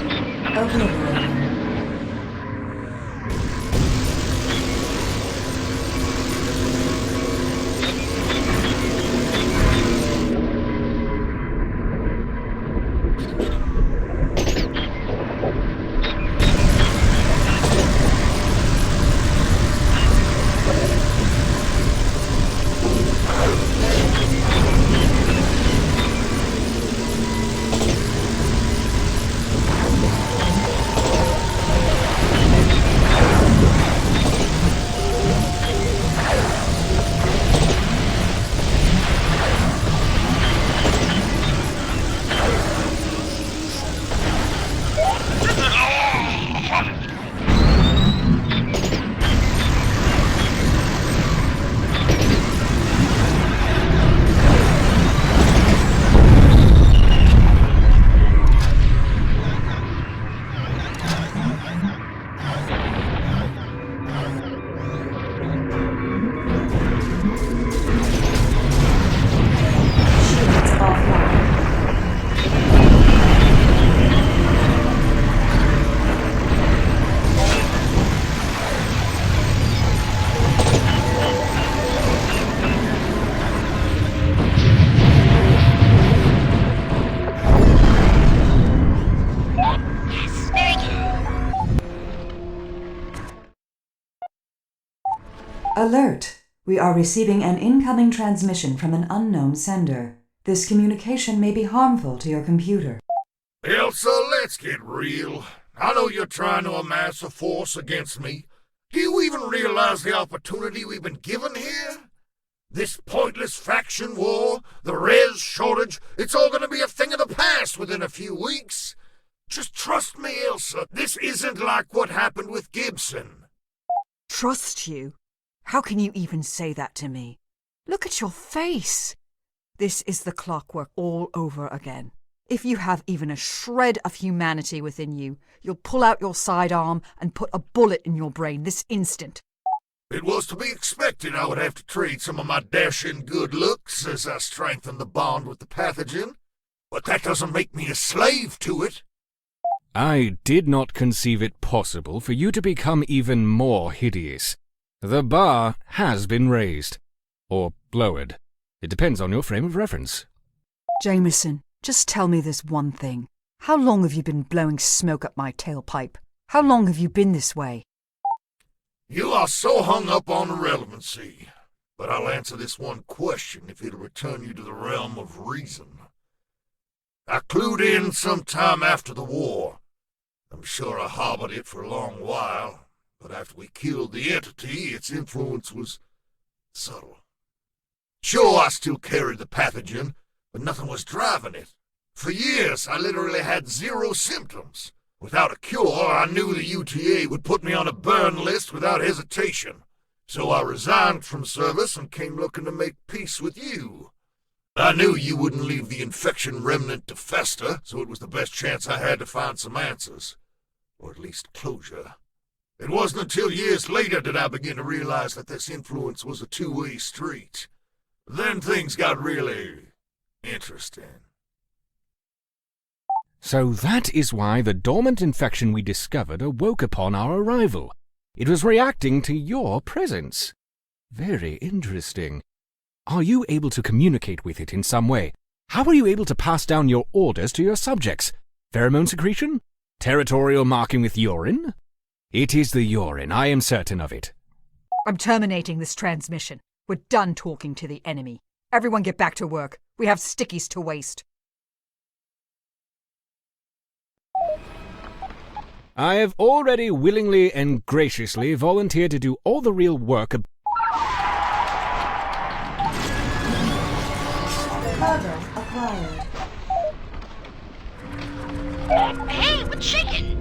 Speaker 7: Obliterated.
Speaker 1: Alert! We are receiving an incoming transmission from an unknown sender. This communication may be harmful to your computer.
Speaker 5: Elsa, let's get real. I know you're trying to amass a force against me. Do you even realize the opportunity we've been given here? This pointless faction war, the res shortage, it's all going to be a thing of the past within a few weeks. Just trust me, Elsa. This isn't like what happened with Gibson.
Speaker 4: Trust you? How can you even say that to me? Look at your face. This is the clockwork all over again. If you have even a shred of humanity within you, you'll pull out your sidearm and put a bullet in your brain this instant.
Speaker 5: It was to be expected I would have to trade some of my dashing good looks as I strengthen the bond with the pathogen, but that doesn't make me a slave to it.
Speaker 2: I did not conceive it possible for you to become even more hideous. The bar has been raised. Or lowered. It depends on your frame of reference.
Speaker 4: Jameson, just tell me this one thing. How long have you been blowing smoke up my tailpipe? How long have you been this way?
Speaker 5: You are so hung up on irrelevancy, but I'll answer this one question if it'll return you to the realm of reason. I clued in sometime after the war. I'm sure I harbored it for a long while, but after we killed the entity, its influence was subtle. Sure, I still carried the pathogen, but nothing was driving it. For years, I literally had 0 symptoms. Without a cure, I knew the UTA would put me on a burn list without hesitation. So I resigned from service and came looking to make peace with you. I knew you wouldn't leave the infection remnant to fester, so it was the best chance I had to find some answers. Or at least closure. It wasn't until years later that I began to realize that this influence was a two-way street. Then things got really interesting.
Speaker 2: So that is why the dormant infection we discovered awoke upon our arrival. It was reacting to your presence. Very interesting. Are you able to communicate with it in some way? How are you able to pass down your orders to your subjects? Pheromone secretion? Territorial marking with urine? It is the urine, I am certain of it.
Speaker 4: I'm terminating this transmission. We're done talking to the enemy. Everyone get back to work. We have stickies to waste.
Speaker 2: I have already willingly and graciously volunteered to do all the real work of...
Speaker 7: Cargo acquired.
Speaker 9: Hey, what's shaking?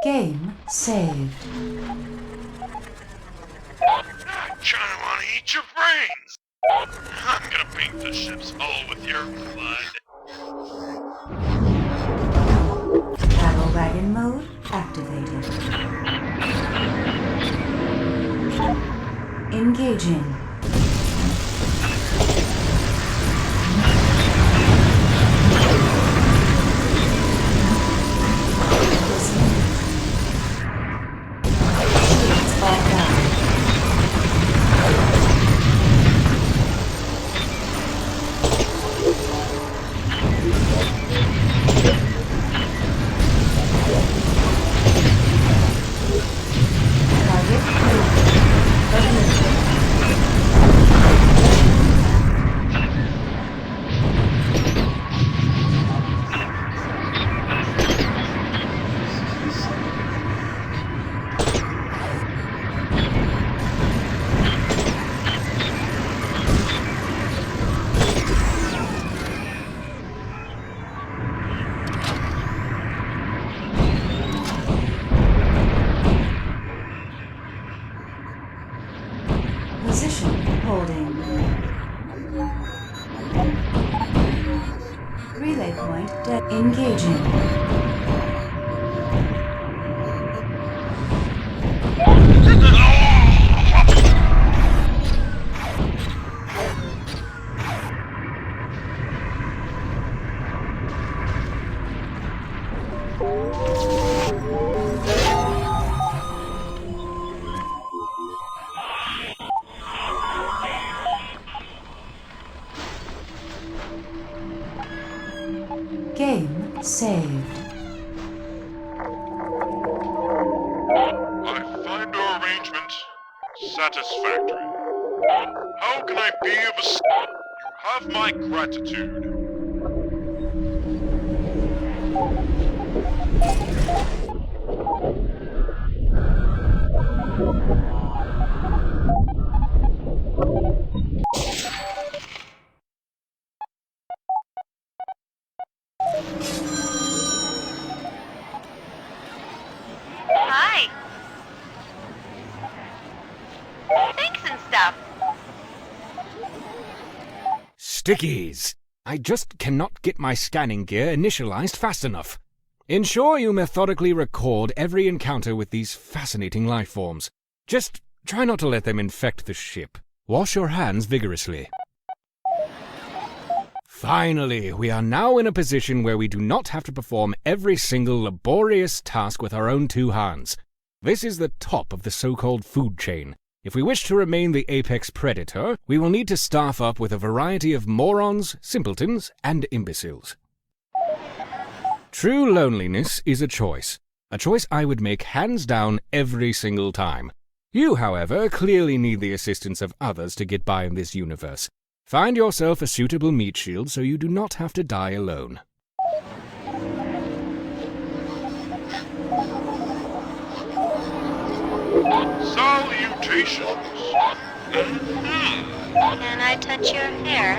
Speaker 7: Game saved.
Speaker 6: I kinda wanna eat your brains. I'm gonna paint the ship's hull with your blood.
Speaker 7: Battle wagon mode activated. Engaging. Shields all down. Target Position holding. Relay point engaging.
Speaker 6: satisfactory. How can I be of You have my gratitude.
Speaker 9: Hi. Thanks and stuff.
Speaker 2: Stickies! I just cannot get my scanning gear initialized fast enough. Ensure you methodically record every encounter with these fascinating life forms. Just try not to let them infect the ship. Wash your hands vigorously. Finally, we are now in a position where we do not have to perform every single laborious task with our own two hands. This is the top of the so-called food chain. If we wish to remain the apex predator, we will need to staff up with a variety of morons, simpletons, and imbeciles. True loneliness is a choice I would make hands down every single time. You, however, clearly need the assistance of others to get by in this universe. Find yourself a suitable meat shield so you do not have to die alone.
Speaker 6: Salutations.
Speaker 9: Can I touch your hair?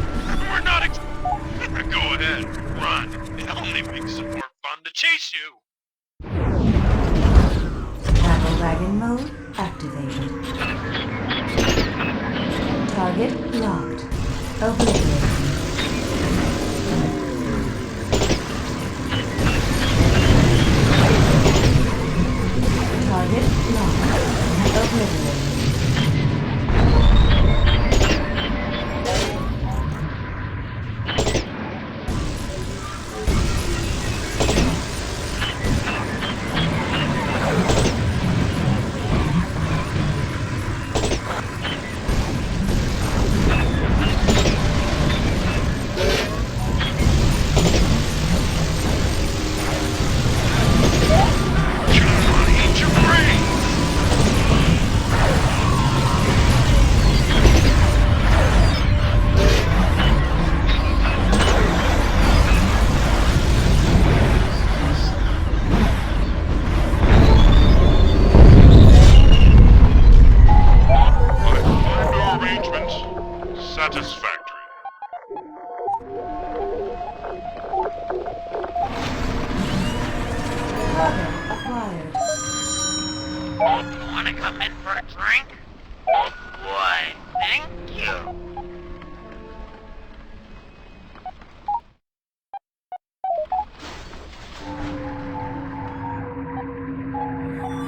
Speaker 6: We're not Go ahead, run. It only makes it more fun to chase you.
Speaker 7: Battle wagon mode activated. Target locked. Obliterated. Target locked. Obliterated.
Speaker 6: Satisfactory.
Speaker 7: Cargo acquired.
Speaker 10: Wanna come in for a drink? Why, thank you.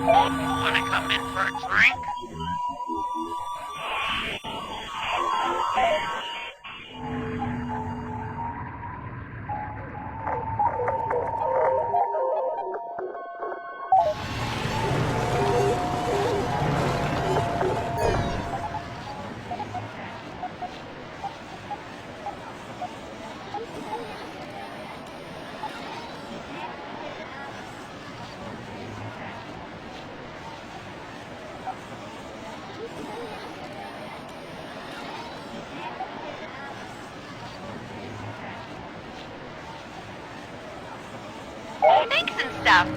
Speaker 10: Wanna come in for a drink?
Speaker 9: Thanks and stuff.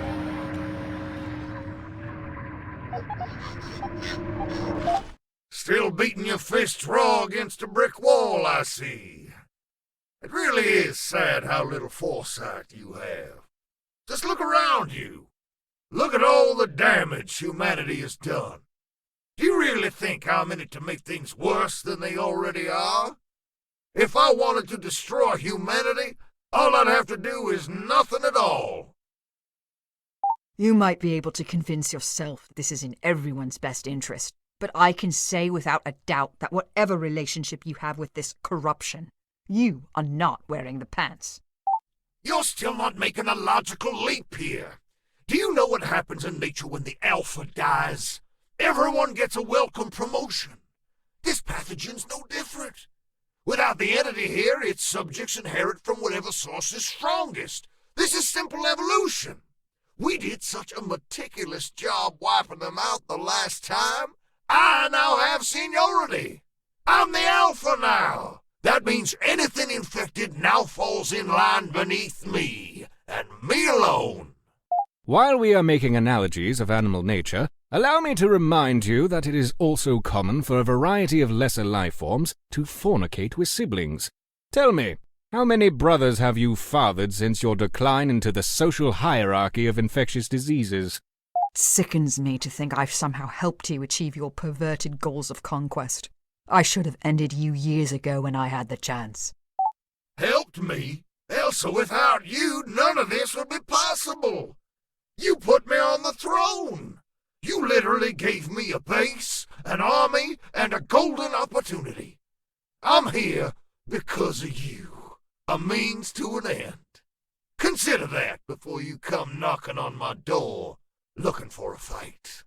Speaker 5: Still beating your fists raw against a brick wall, I see. It really is sad how little foresight you have. Just look around you. Look at all the damage humanity has done. Do you really think I'm in it to make things worse than they already are? If I wanted to destroy humanity, all I'd have to do is nothing at all.
Speaker 4: You might be able to convince yourself this is in everyone's best interest, but I can say without a doubt that whatever relationship you have with this corruption, you are not wearing the pants.
Speaker 5: You're still not making a logical leap here. Do you know what happens in nature when the alpha dies? Everyone gets a welcome promotion. This pathogen's no different. Without the entity here, its subjects inherit from whatever source is strongest. This is simple evolution. We did such a meticulous job wiping them out the last time. I now have seniority. I'm the alpha now. That means anything infected now falls in line beneath me, and me alone.
Speaker 2: While we are making analogies of animal nature, allow me to remind you that it is also common for a variety of lesser life forms to fornicate with siblings. Tell me, how many brothers have you fathered since your decline into the social hierarchy of infectious diseases?
Speaker 4: It sickens me to think I've somehow helped you achieve your perverted goals of conquest. I should have ended you years ago when I had the chance.
Speaker 5: Helped me? Elsa, without you, none of this would be possible. You put me on the throne. You literally gave me a base, an army, and a golden opportunity. I'm here because of you, a means to an end. Consider that before you come knocking on my door, looking for a fight.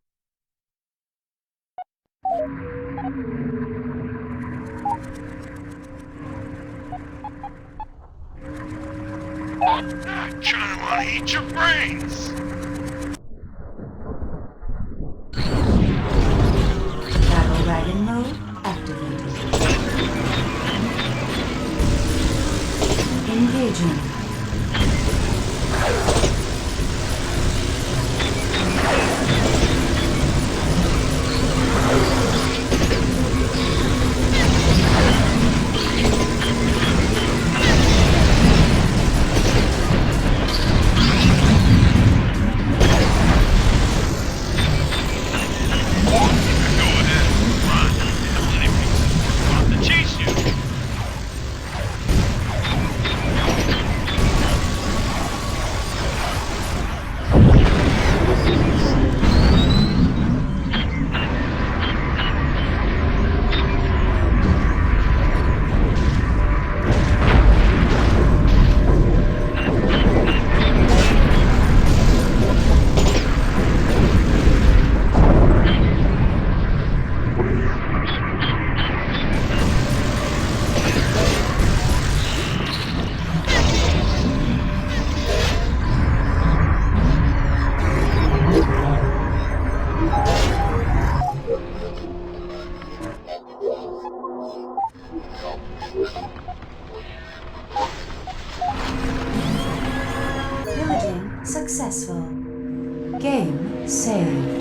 Speaker 6: I'm trying to want to eat your brains.
Speaker 7: Battle Wagon mode activated. Engaging. Pillaging successful. Game saved.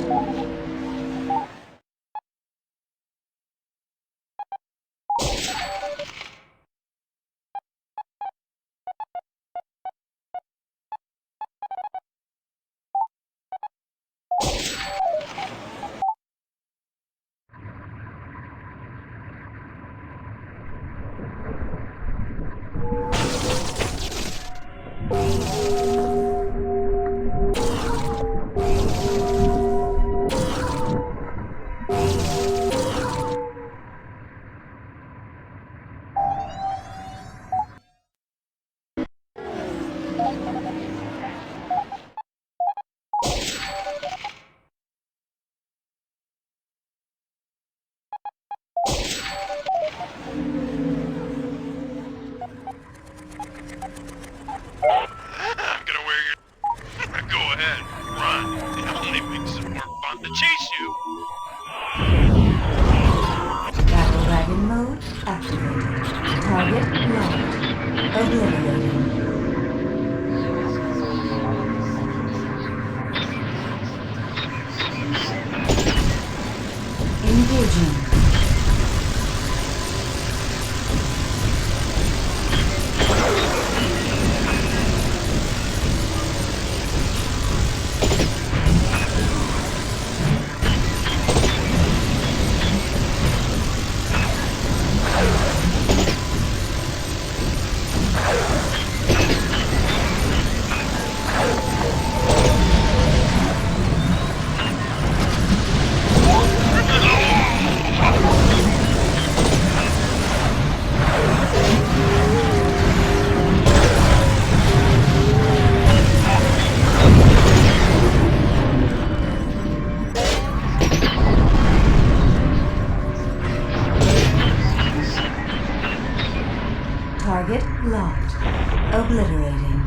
Speaker 6: Go ahead, run. It only makes it more fun to chase you.
Speaker 7: Battle Wagon mode activated. Target locked. Obliterated. Engaging. Locked. Obliterating.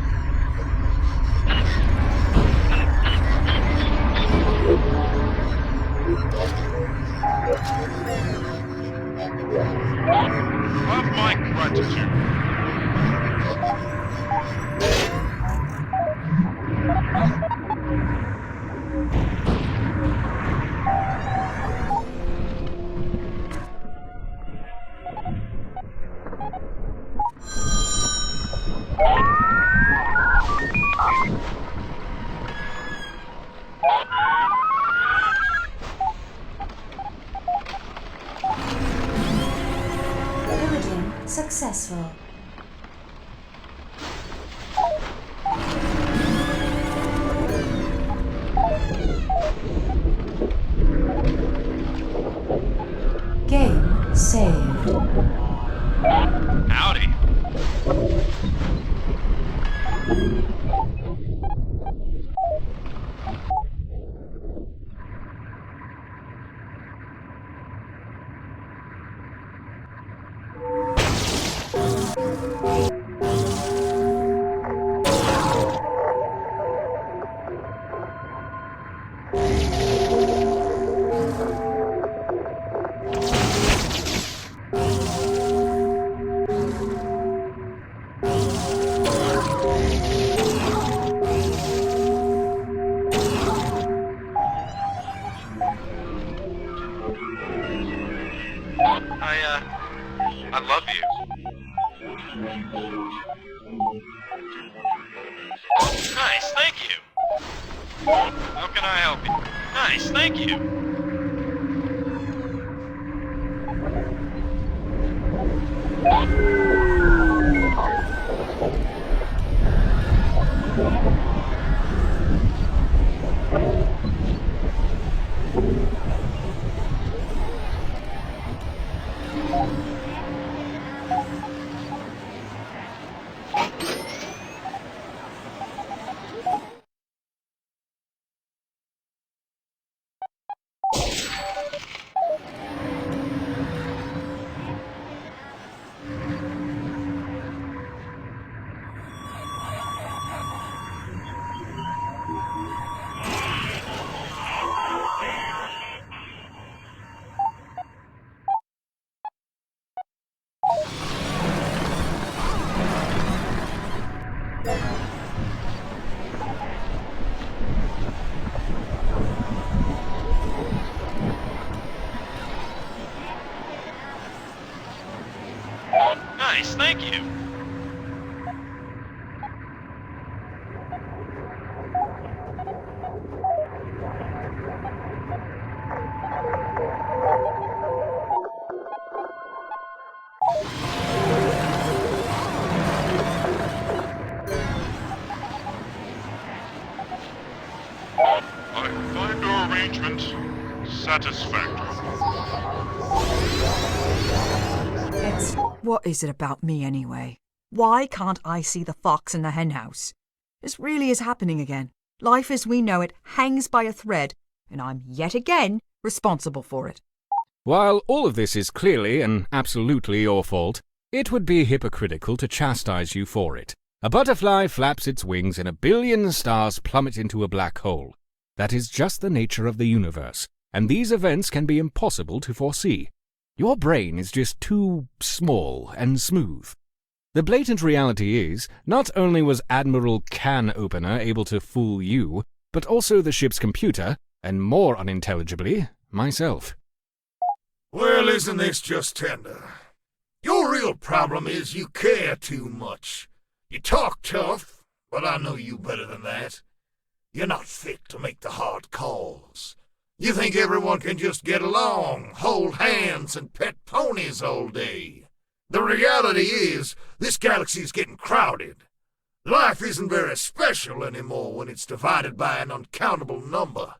Speaker 6: Have my gratitude.
Speaker 7: Pillaging successful. Game saved.
Speaker 6: Howdy. I love you. Nice, thank you. How can I help you? Nice, thank you. Nice, thank you. I find our arrangement satisfactory.
Speaker 4: What is it about me anyway? Why can't I see the fox in the henhouse? This really is happening again. Life as we know it hangs by a thread, and I'm yet again responsible for it.
Speaker 2: While all of this is clearly and absolutely your fault, it would be hypocritical to chastise you for it. A butterfly flaps its wings and a billion stars plummet into a black hole. That is just the nature of the universe, and these events can be impossible to foresee. Your brain is just too small and smooth. The blatant reality is, not only was Admiral Can Opener able to fool you, but also the ship's computer, and more unintelligibly, myself.
Speaker 5: Well, isn't this just tender? Your real problem is you care too much. You talk tough, but I know you better than that. You're not fit to make the hard calls. You think everyone can just get along, hold hands, and pet ponies all day. The reality is, this galaxy is getting crowded. Life isn't very special anymore when it's divided by an uncountable number.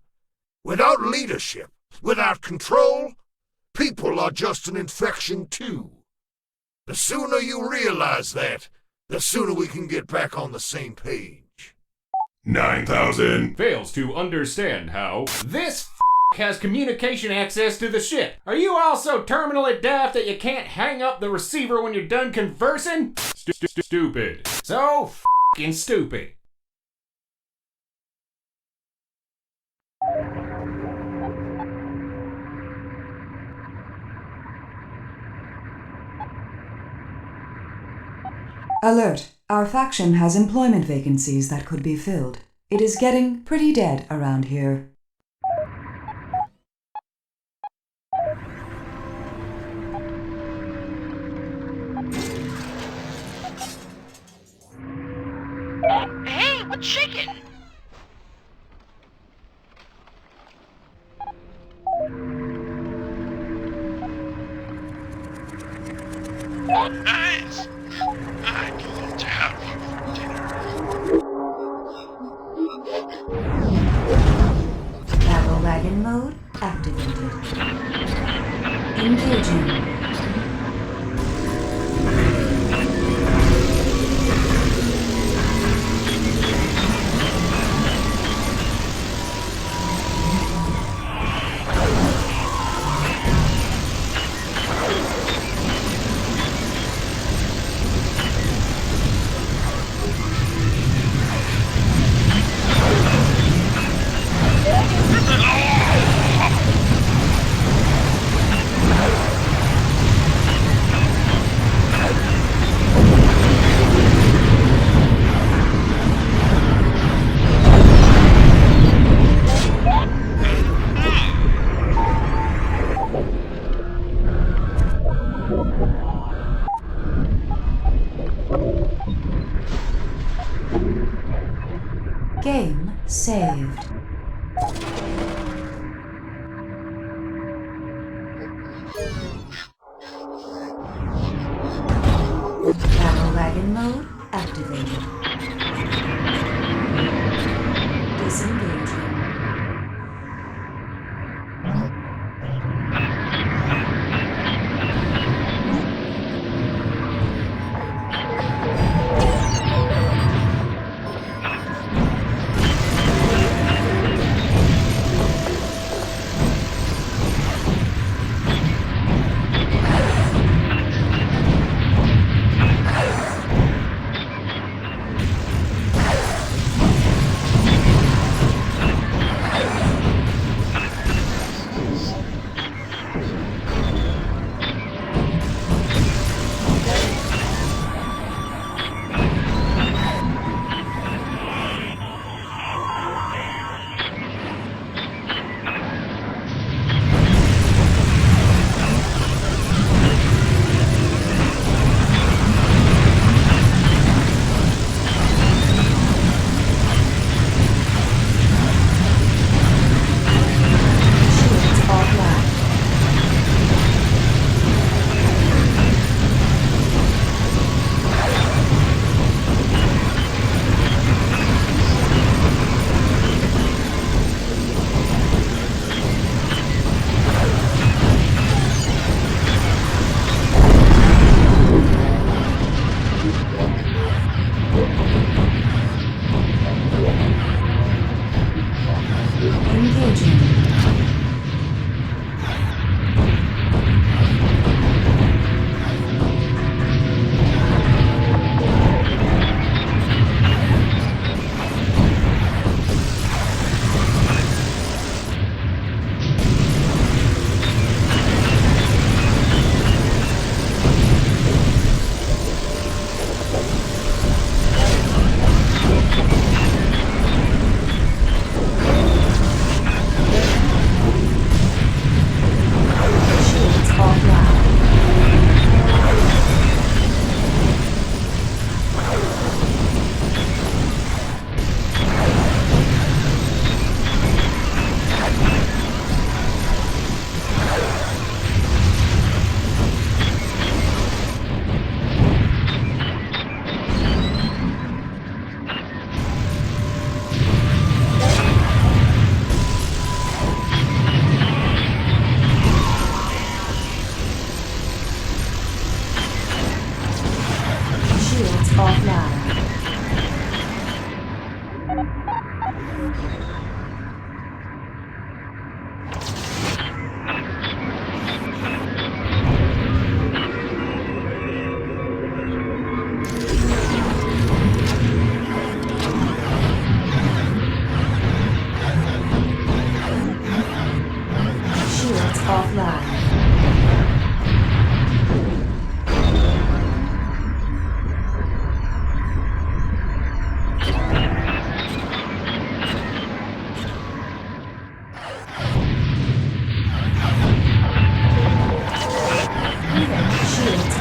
Speaker 5: Without leadership, without control, people are just an infection too. The sooner you realize that, the sooner we can get back on the same page.
Speaker 12: 9,000.
Speaker 11: Fails to understand how this
Speaker 13: has communication access to the ship? Are you all so terminally deaf that you can't hang up the receiver when you're done conversing? Stupid. So f***ing stupid.
Speaker 1: Alert! Our faction has employment vacancies that could be filled. It is getting pretty dead around here.
Speaker 9: Hey, what's shaking?
Speaker 6: Nice. I'd love to have you for dinner.
Speaker 7: Battle wagon mode activated. Engaging. Game saved. Battle wagon mode activated. Disengaging.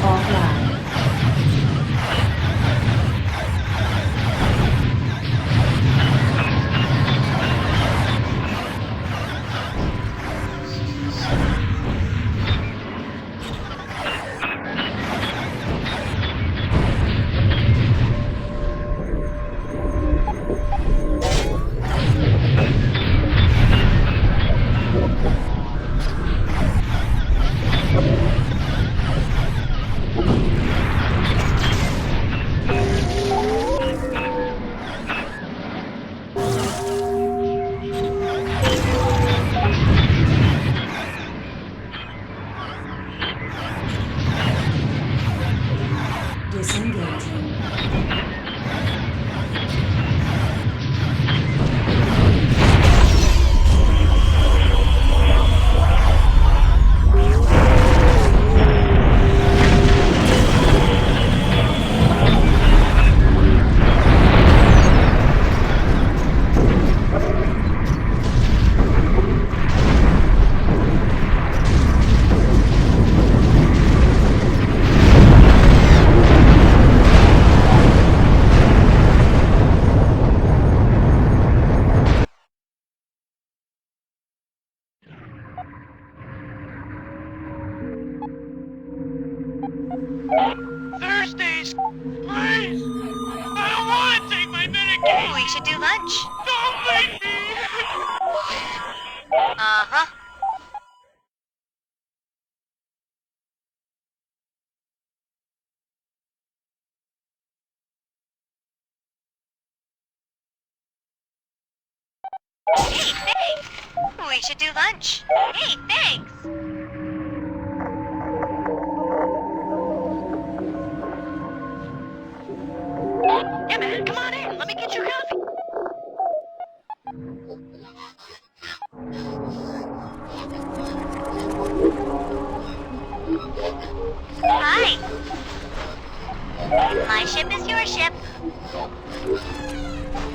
Speaker 7: offline. Disengaging.
Speaker 8: Thursdays, please. I don't want to take my medication.
Speaker 9: We should do lunch.
Speaker 8: Don't make me.
Speaker 9: Uh-huh. Hey, thanks. We should do lunch. Hey, thanks. Yeah, man, come on in. Let me get you coffee. Hi. My ship is your ship.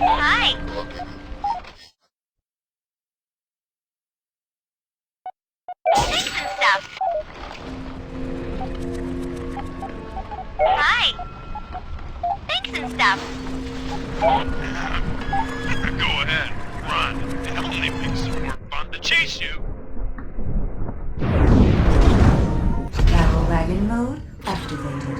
Speaker 9: Hi. Thanks and stuff. Hi. Thanks and stuff.
Speaker 6: Go ahead, run. It only makes it more fun to chase you.
Speaker 7: Battle wagon mode activated.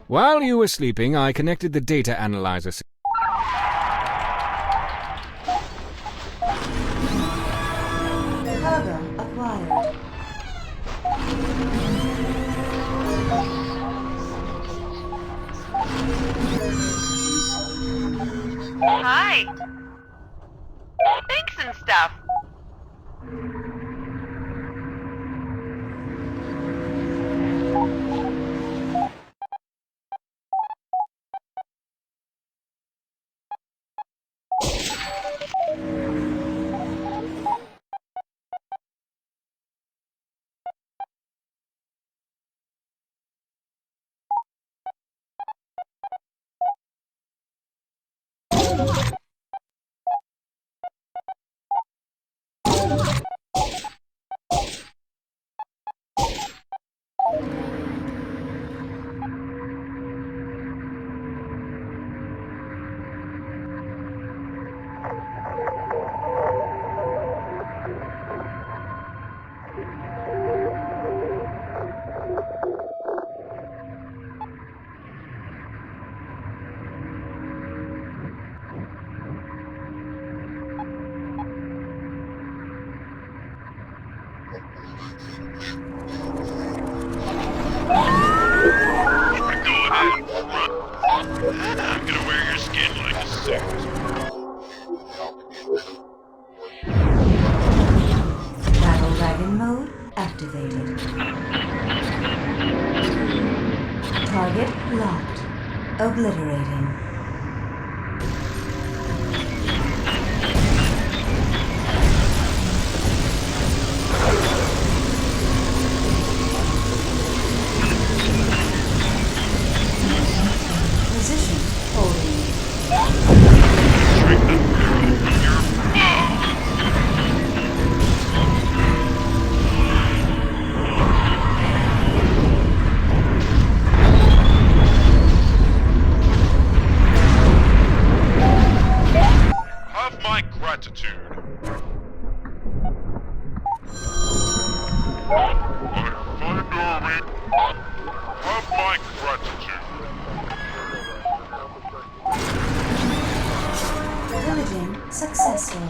Speaker 2: While you were sleeping, I connected the data analyzer.
Speaker 7: Cargo acquired.
Speaker 9: Hi. Thanks and stuff.
Speaker 6: Go ahead, run. I'm gonna wear your skin like a suit.
Speaker 7: Battle wagon mode activated. Target locked. Obliterating. Position holding.
Speaker 6: Drink the marrow from your bones. Have my gratitude. I find army. Have my gratitude.
Speaker 7: Pillaging successful.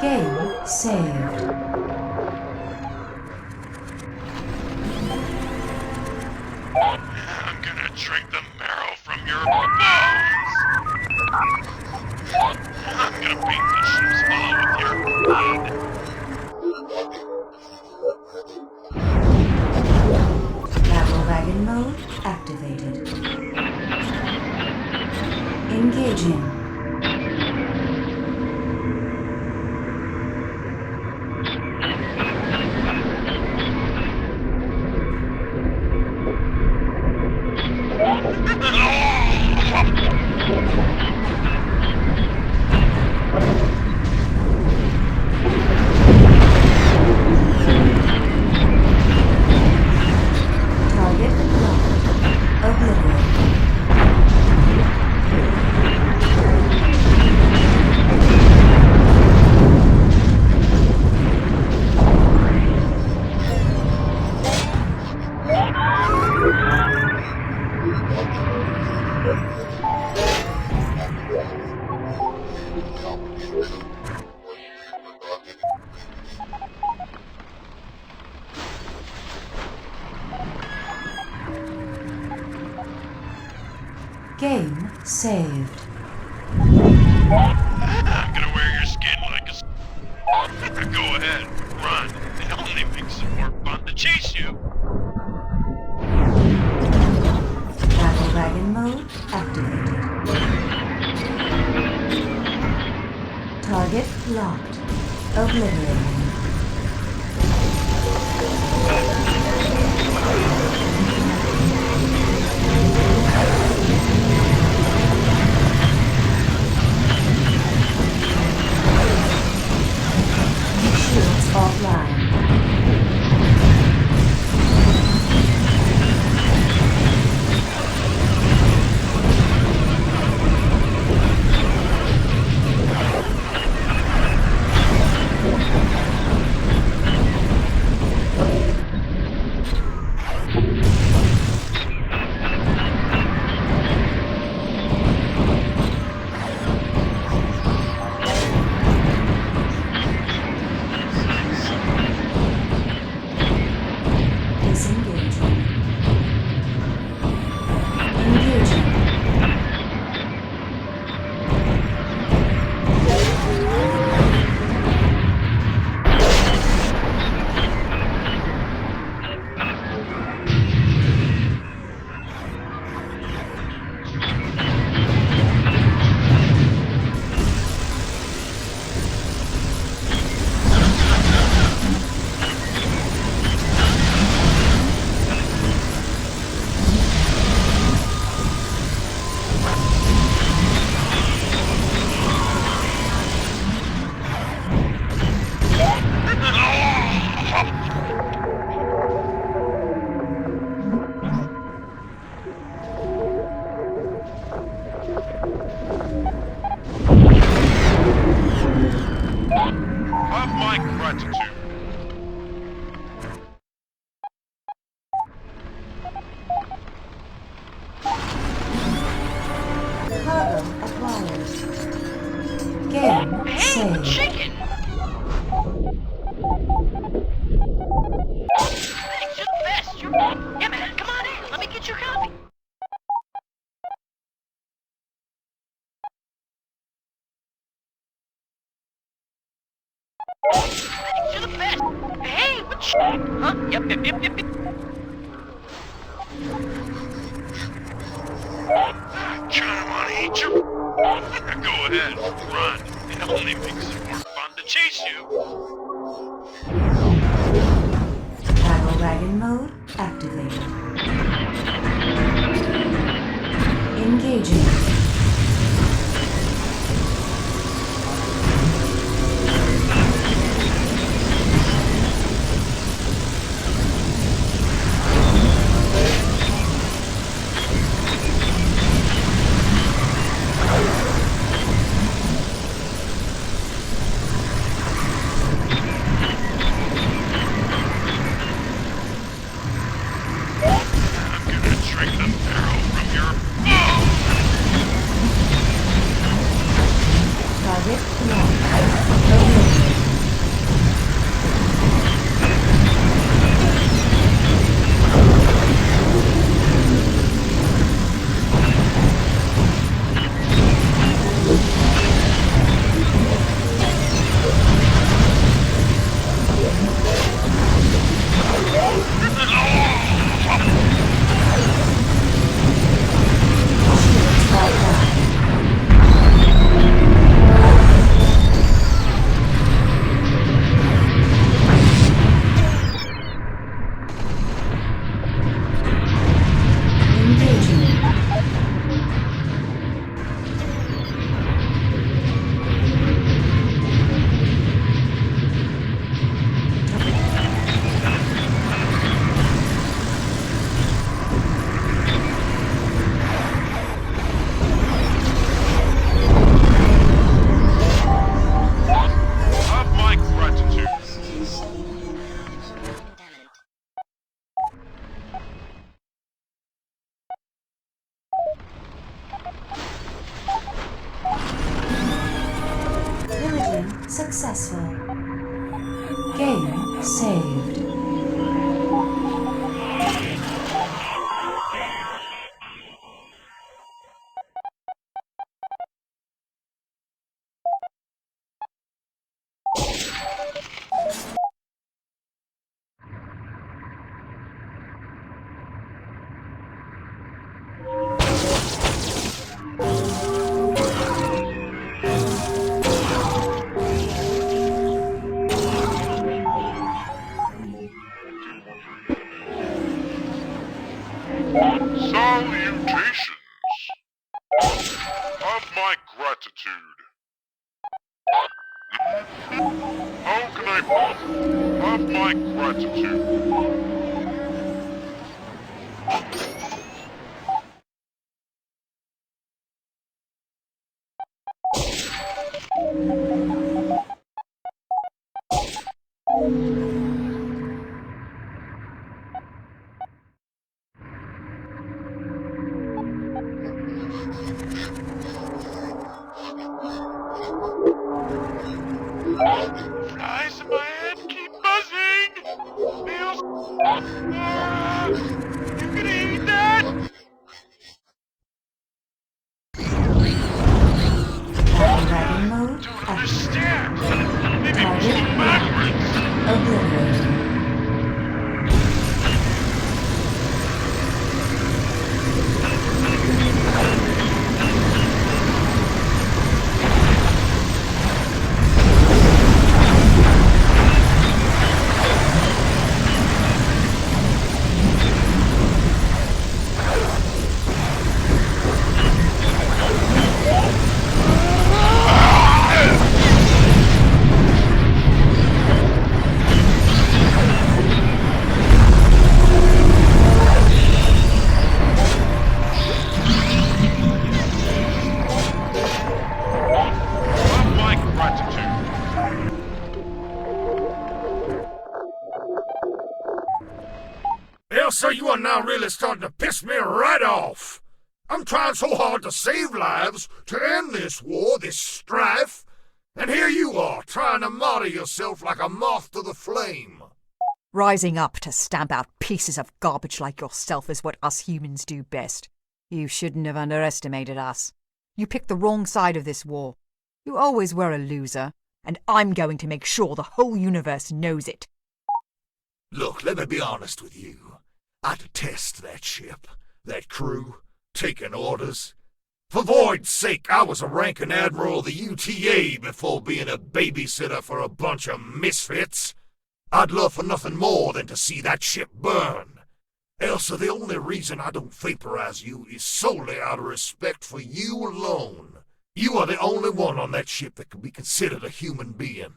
Speaker 7: Game saved.
Speaker 6: I'm gonna drink the marrow from your bones. I'm gonna paint the ship's hull with your blood.
Speaker 7: Battle wagon mode activated. Engaging. Target locked. Obliterated. Game saved.
Speaker 6: I'm gonna wear your skin like a Go ahead, run. It only makes it more fun to chase you.
Speaker 7: Battle wagon mode activated. Target locked. Obliterating. Shields offline. Disengaging. Engaging.
Speaker 6: Have my gratitude.
Speaker 7: Cargo acquired. Game saved.
Speaker 10: Chicken! Thanks, you're the best. Yeah, man, come on in. Let me get your coffee. Thanks, you're the best. Hey, what Huh? Yep.
Speaker 6: Trying to want to eat you? Go ahead, run. It only makes it more fun to chase you.
Speaker 7: Paddle wagon mode activated. Engaging. Successful. Game saved.
Speaker 6: Salutations! Have my gratitude. How can I have my gratitude?
Speaker 8: Flies in my head keep buzzing! Feels... you gonna eat that?
Speaker 7: Dragon mode
Speaker 8: Don't understand! Maybe
Speaker 7: Target
Speaker 8: push backwards!
Speaker 7: obliterated.
Speaker 6: Have my gratitude.
Speaker 5: Elsa, you are now really starting to piss me right off. I'm trying so hard to save lives, to end this war, this strife, And here you are, trying to martyr yourself like a moth to the flame.
Speaker 4: Rising up to stamp out pieces of garbage like yourself is what us humans do best. You shouldn't have underestimated us. You picked the wrong side of this war. You always were a loser, and I'm going to make sure the whole universe knows it.
Speaker 5: Look, let me be honest with you. I detest that ship, that crew, taking orders. For Void's sake, I was a ranking admiral of the UTA before being a babysitter for a bunch of misfits. I'd love for nothing more than to see that ship burn. Elsa, the only reason I don't vaporize you is solely out of respect for you alone. You are the only one on that ship that can be considered a human being.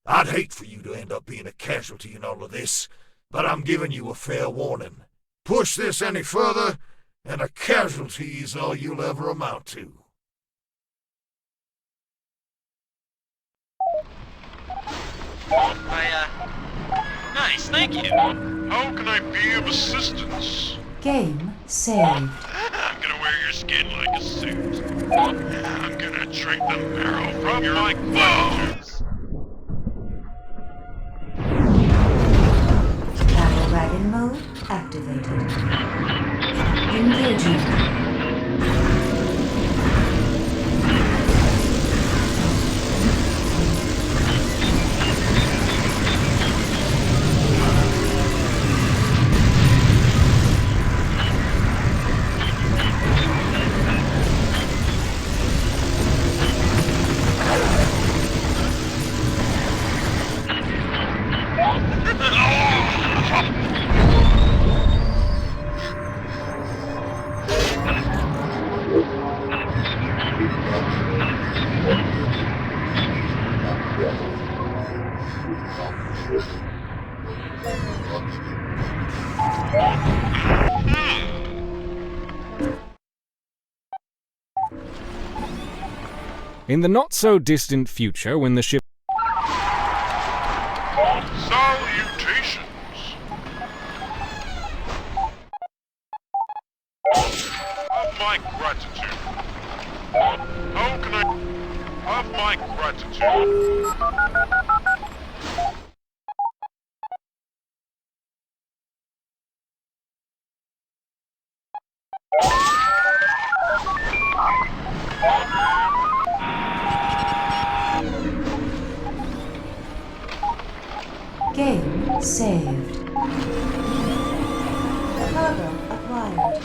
Speaker 5: I'd hate for you to end up being a casualty in all of this, but I'm giving you a fair warning. Push this any further, and a casualty is all you'll ever amount to.
Speaker 6: Nice, thank you. How can I be of assistance?
Speaker 7: Game saved.
Speaker 6: I'm gonna wear your skin like a suit. I'm gonna drink the marrow from your bones.
Speaker 7: Battle wagon mode activated. Engaging.
Speaker 2: In the not-so-distant future, when the ship...
Speaker 6: Salutations. Have my gratitude. How can I have my gratitude?
Speaker 7: Game saved. Cargo acquired.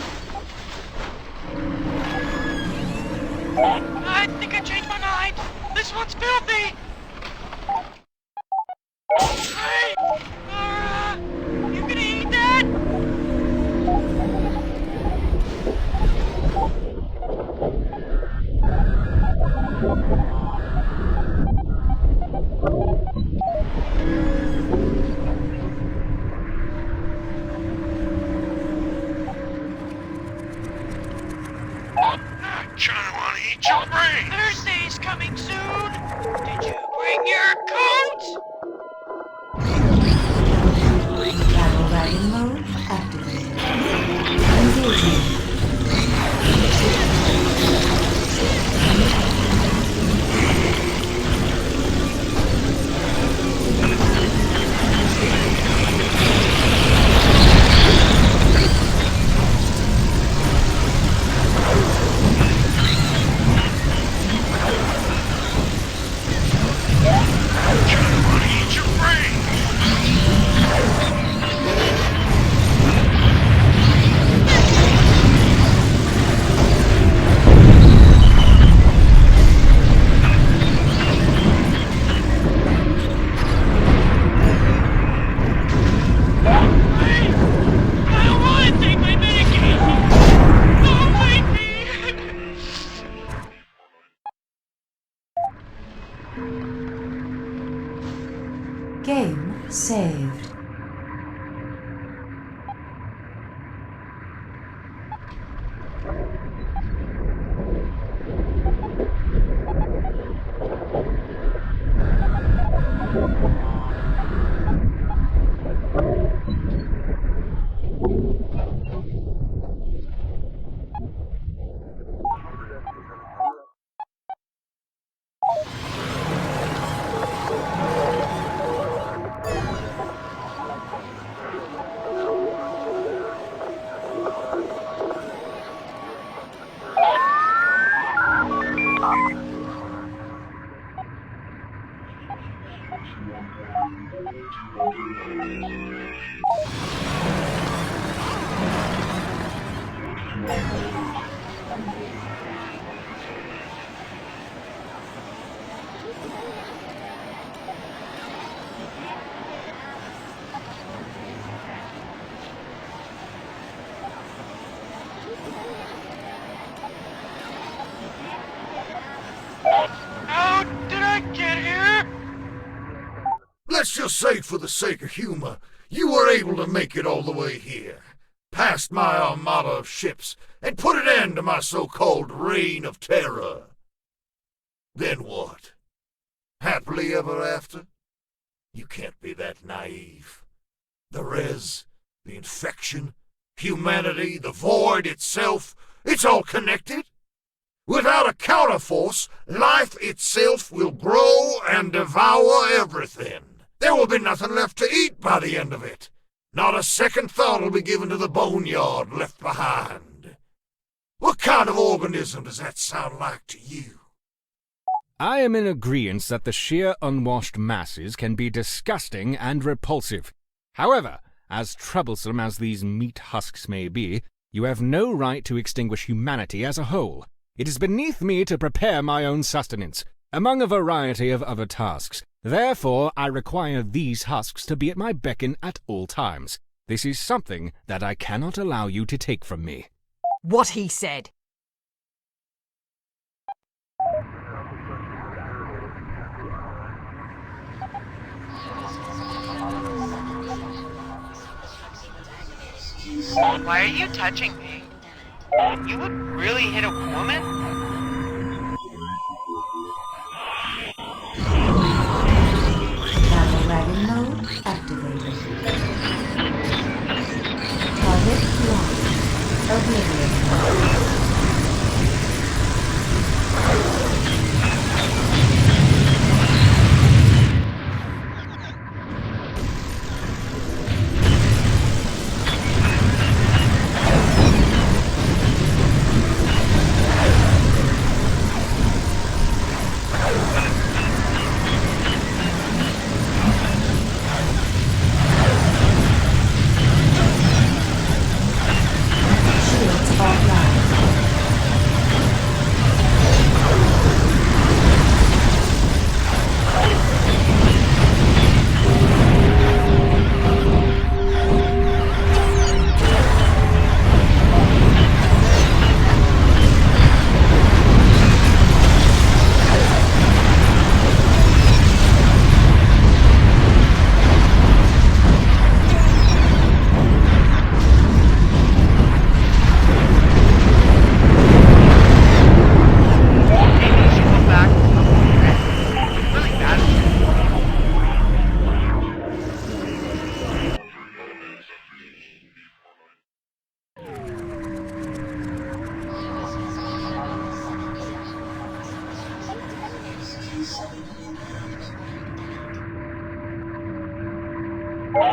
Speaker 8: I think I changed my mind. This one's filthy. Hey, you gonna eat that?
Speaker 6: Trying to want to eat your brain.
Speaker 8: Thursday's coming soon. Did you bring your coat?
Speaker 7: Battle wagon mode activated. Engaging. Game saved.
Speaker 8: How did I get here?
Speaker 5: Let's just say, for the sake of humor, you were able to make it all the way here, past my armada of ships, and put an end to my so-called reign of terror. Then what? Happily ever after? You can't be that naive. The res, the infection, humanity, the void itself, it's all connected. Without a counterforce, life itself will grow and devour everything. There will be nothing left to eat by the end of it. Not a second thought will be given to the boneyard left behind. What kind of organism does that sound like to you?
Speaker 2: I am in agreement that the sheer unwashed masses can be disgusting and repulsive. However, as troublesome as these meat husks may be, you have no right to extinguish humanity as a whole. It is beneath me to prepare my own sustenance, among a variety of other tasks. Therefore, I require these husks to be at my beckon at all times. This is something that I cannot allow you to take from me.
Speaker 4: What he said.
Speaker 10: Why are you touching me? You would really hit a woman?
Speaker 7: Battle wagon mode activated. Target locked. Oblivion mode.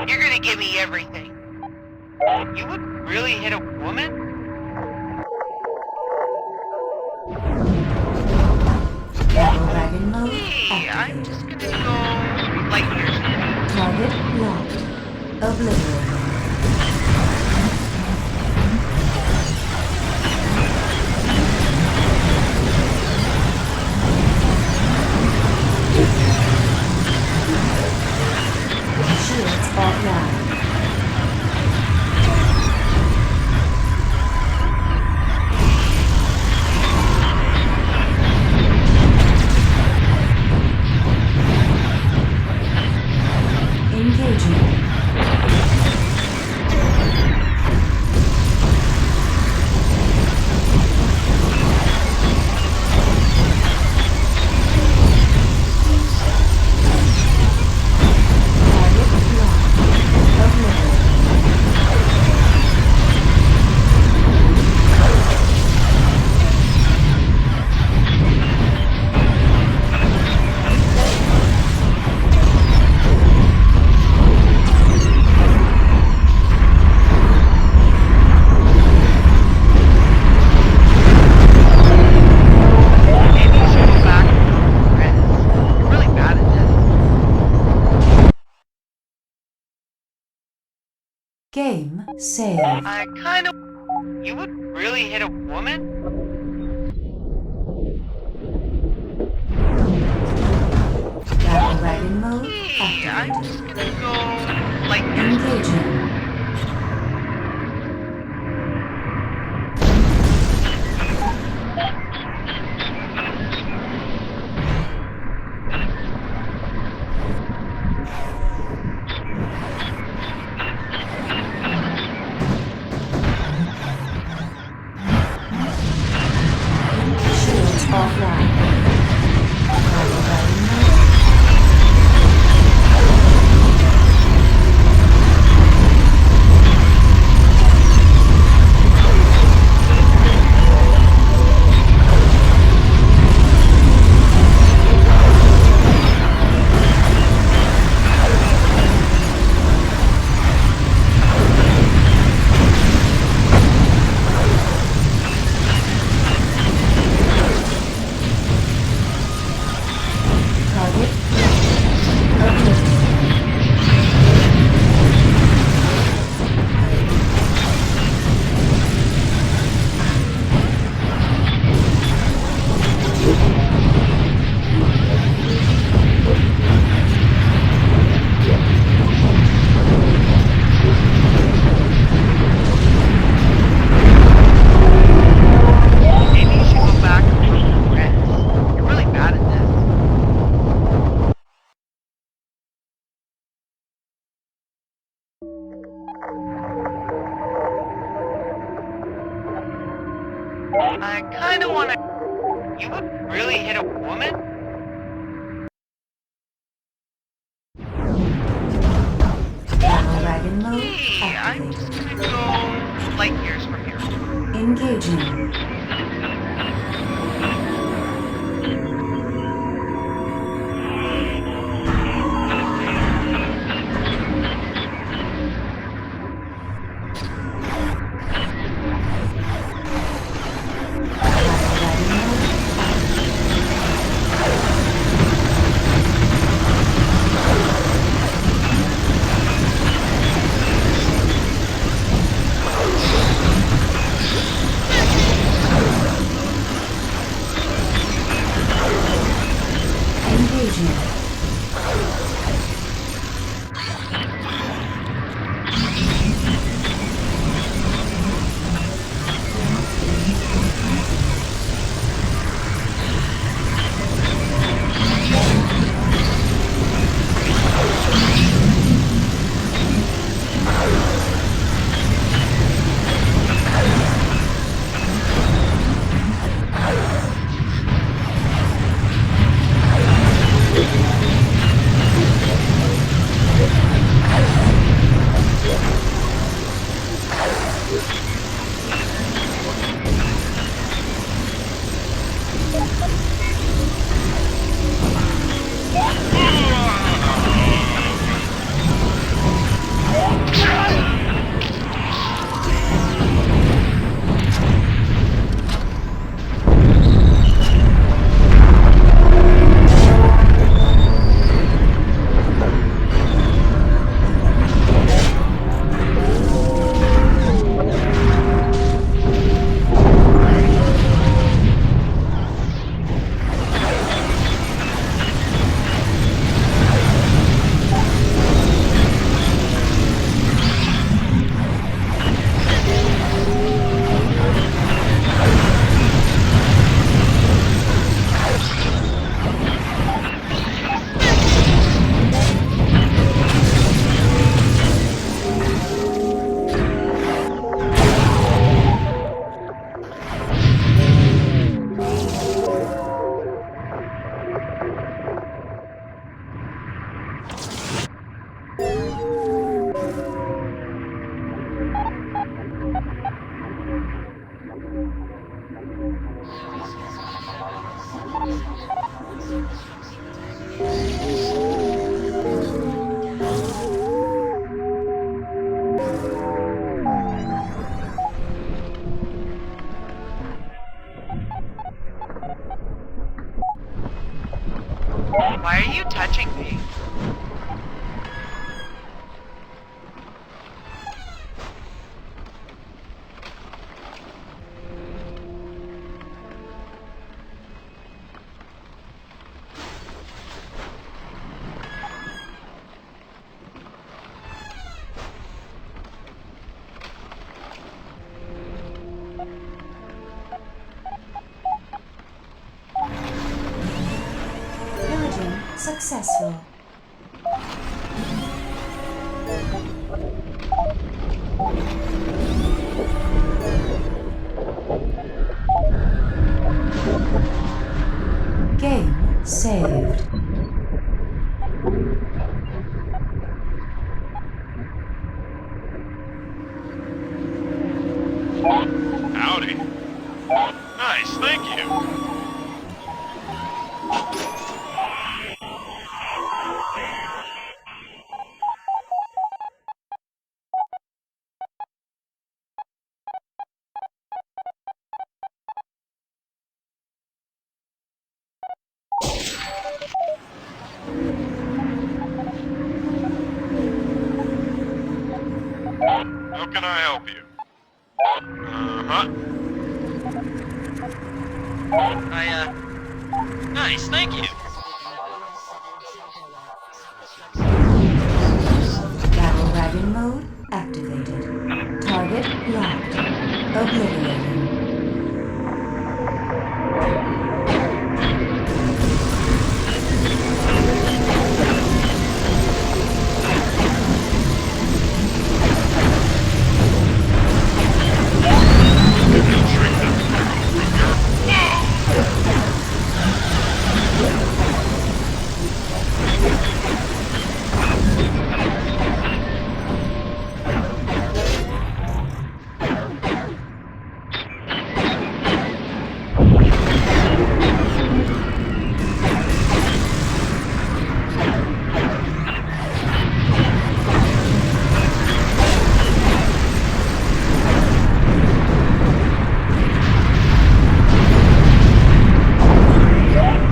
Speaker 10: You're gonna give me everything. You would really hit a woman?
Speaker 7: Battle wagon mode
Speaker 10: Hey, I'm
Speaker 7: activated.
Speaker 10: just gonna go light years.
Speaker 7: Target locked. Oblivion. Shields offline. Engaging. Game saved.
Speaker 10: You would really hit a woman?
Speaker 7: wagon mode
Speaker 10: Hey, I'm
Speaker 7: activated.
Speaker 10: just gonna go like this.
Speaker 7: Engaging. Shields offline. Cargo wagon mode. Target. Okay.
Speaker 10: Maybe you should go back and work with Reds. You're really bad at this. I kinda wanna... You would really hit a woman?
Speaker 7: Cargo wagon mode
Speaker 10: Hey, I'm just
Speaker 7: activated.
Speaker 10: gonna go light years from here.
Speaker 7: Engaging. Cargo wagon mode activated. Engaging.
Speaker 10: Why are you touching me?
Speaker 7: successful. Game saved.
Speaker 6: Howdy. Nice, thank you. How can I help you? Nice, thank you.
Speaker 7: Battle wagon mode activated. Target locked. Obliterating.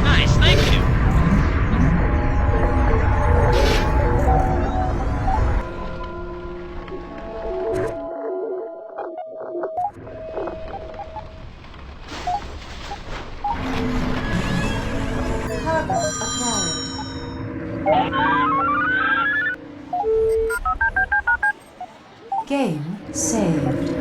Speaker 6: Nice, thank you.
Speaker 7: Cargo acquired. Game saved.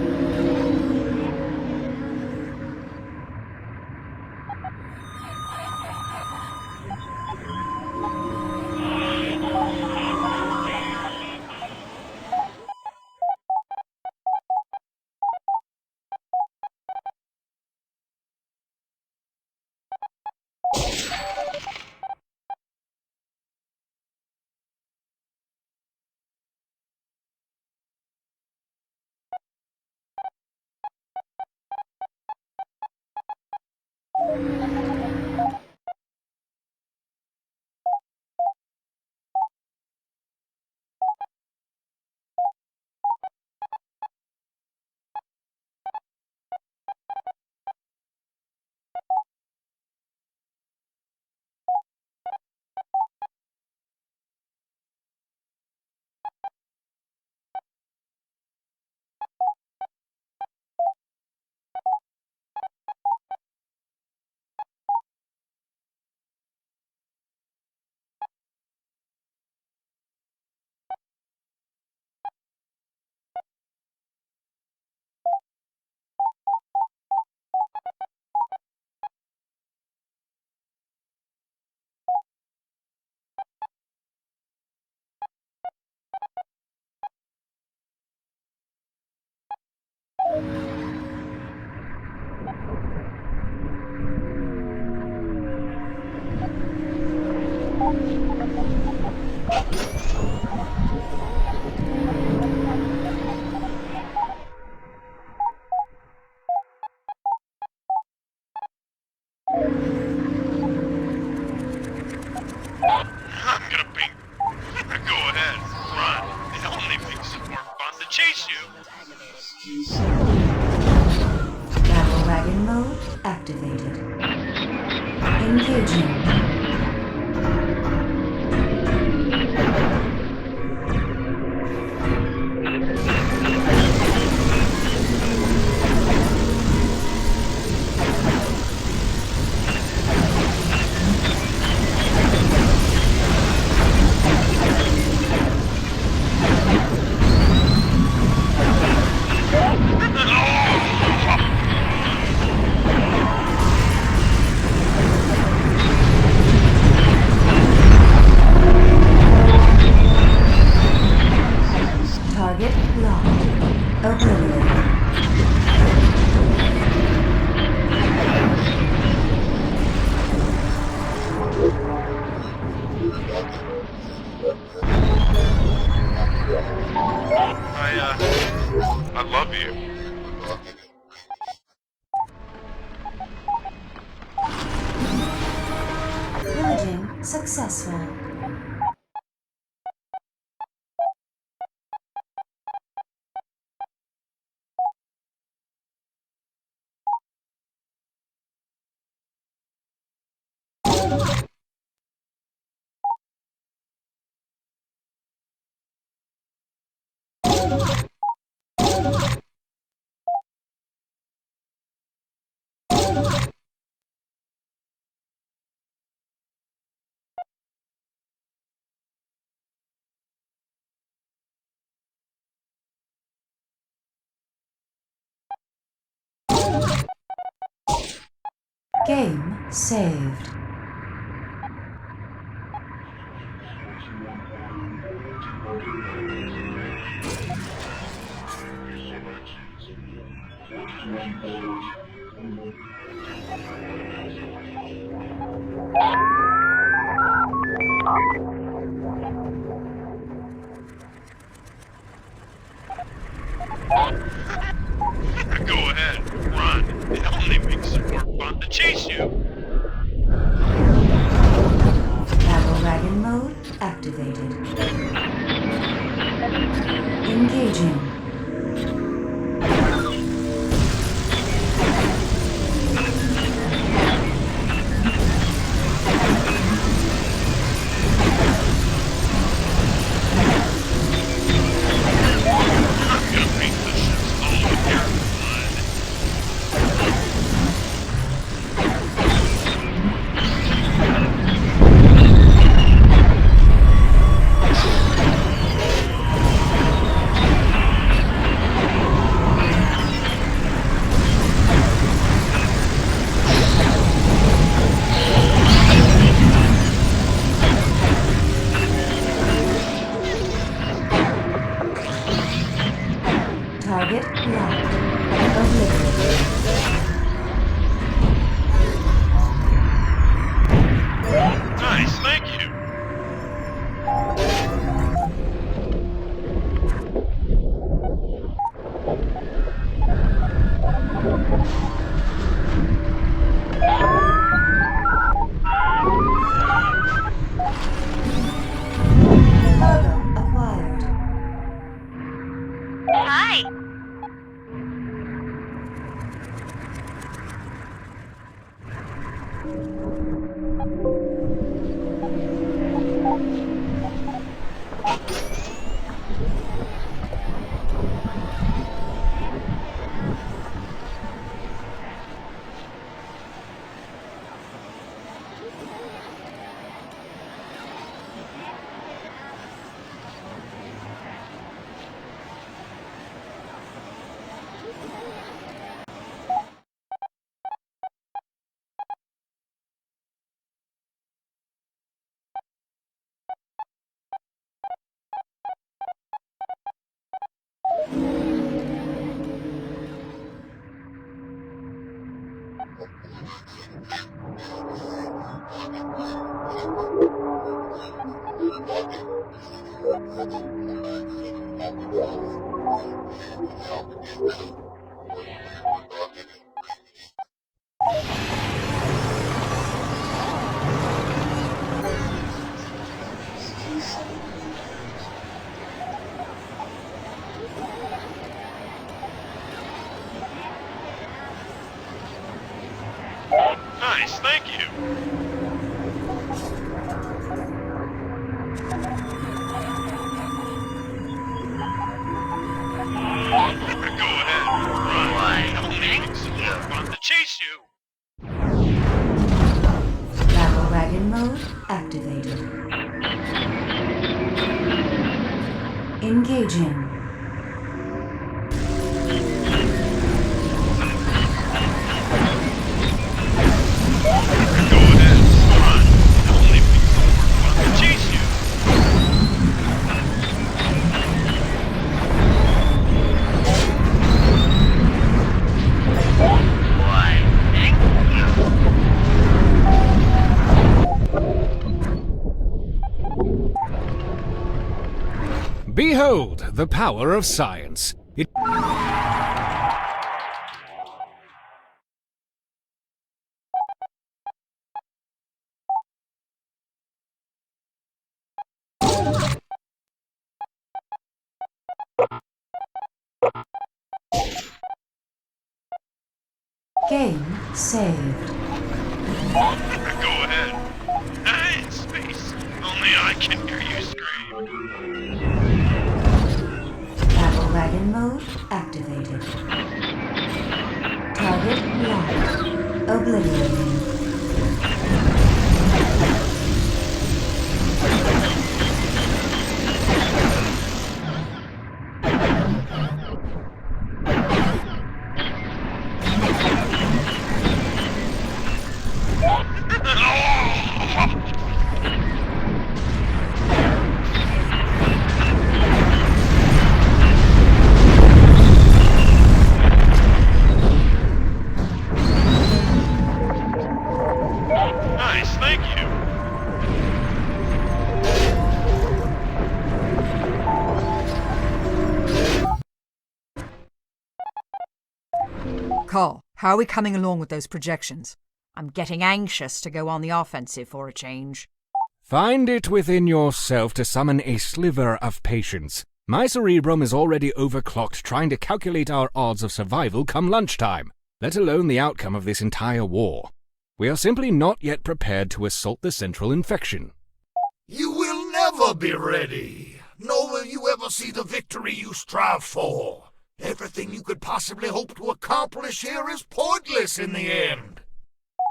Speaker 6: I'm gonna be... Go ahead, run. It only makes it more fun to chase you.
Speaker 7: Battle wagon mode activated. Engaging. successful. Game saved.
Speaker 6: Go ahead, run. It only makes it more fun to chase you.
Speaker 7: Battle wagon mode activated. Engaging.
Speaker 6: I'm gonna paint the ships all with your blood.
Speaker 7: Target locked. Obliterated.
Speaker 6: Nice, thank you.
Speaker 7: Cargo acquired.
Speaker 9: Hi.
Speaker 6: Nice, thank you. Go ahead, run. It only makes it more fun to chase you.
Speaker 7: Battle wagon mode activated. Engaging.
Speaker 6: Go ahead, run. It only makes it more fun to chase you.
Speaker 9: Why, thank you.
Speaker 2: Behold the power of science. It
Speaker 7: Game saved.
Speaker 6: Go ahead. I in space. Only I can hear you scream.
Speaker 7: Battle wagon mode activated. Target locked. Obliterating.
Speaker 6: Nice, thank you.
Speaker 4: Carl, how are we coming along with those projections? I'm getting anxious to go on the offensive for a change.
Speaker 2: Find it within yourself to summon a sliver of patience. My cerebrum is already overclocked trying to calculate our odds of survival come lunchtime, let alone the outcome of this entire war. We are simply not yet prepared to assault the central infection.
Speaker 5: You will never be ready, nor will you ever see the victory you strive for. Everything you could possibly hope to accomplish here is pointless in the end.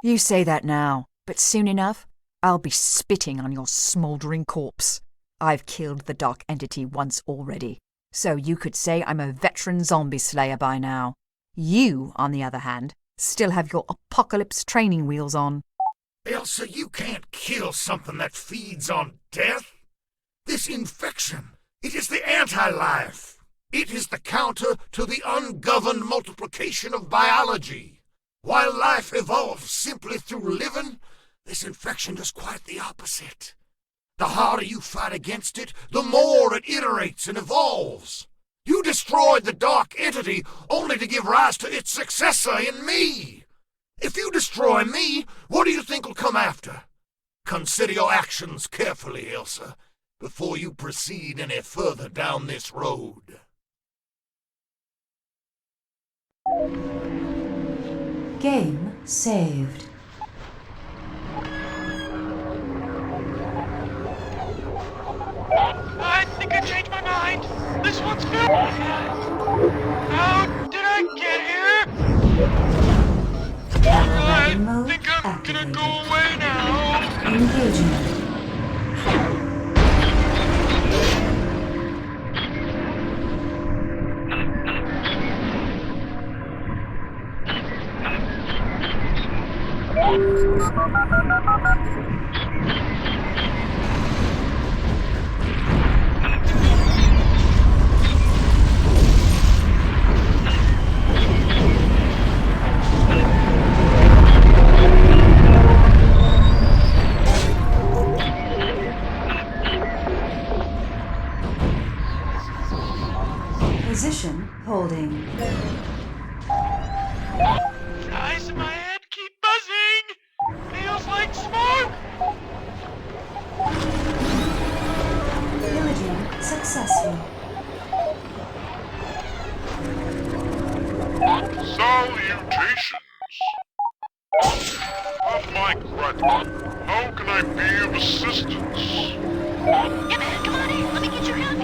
Speaker 4: You say that now, but soon enough, I'll be spitting on your smouldering corpse. I've killed the dark entity once already, so you could say I'm a veteran zombie slayer by now. You, on the other hand, still have your apocalypse training wheels on.
Speaker 5: Elsa, you can't kill something that feeds on death. This infection, it is the anti-life. It is the counter to the ungoverned multiplication of biology. While life evolves simply through living, this infection does quite the opposite. The harder you fight against it, the more it iterates and evolves. You destroyed the dark entity only to give rise to its successor in me. If you destroy me, what do you think will come after? Consider your actions carefully, Elsa, before you proceed any further down this road.
Speaker 7: Game saved.
Speaker 8: I think I changed my mind. This one's good. How did I get here? I think I'm gonna go away now.
Speaker 7: Engagement. Position holding.
Speaker 8: Eyes in my head keep buzzing. Feels like smoke.
Speaker 7: Pillaging successful.
Speaker 6: Salutations. Of my gratitude. How can I be of assistance?
Speaker 9: Yeah, man, come on in. Let me get your copy.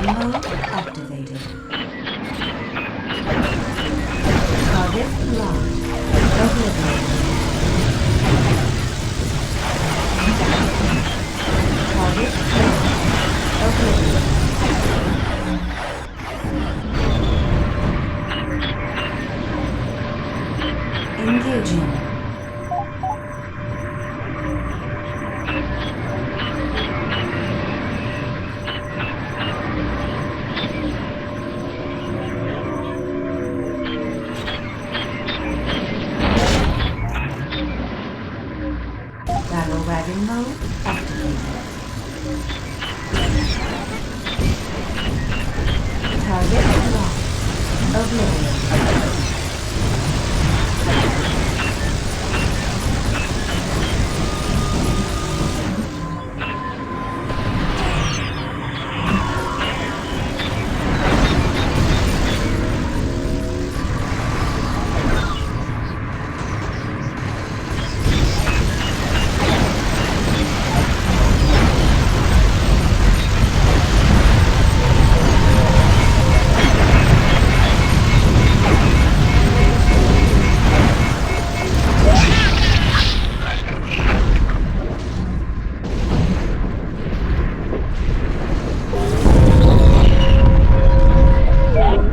Speaker 7: Mode activated. Target locked. Obliterated. Target locked. Obliterated. Battle wagon mode activated. Target locked. Oblivion.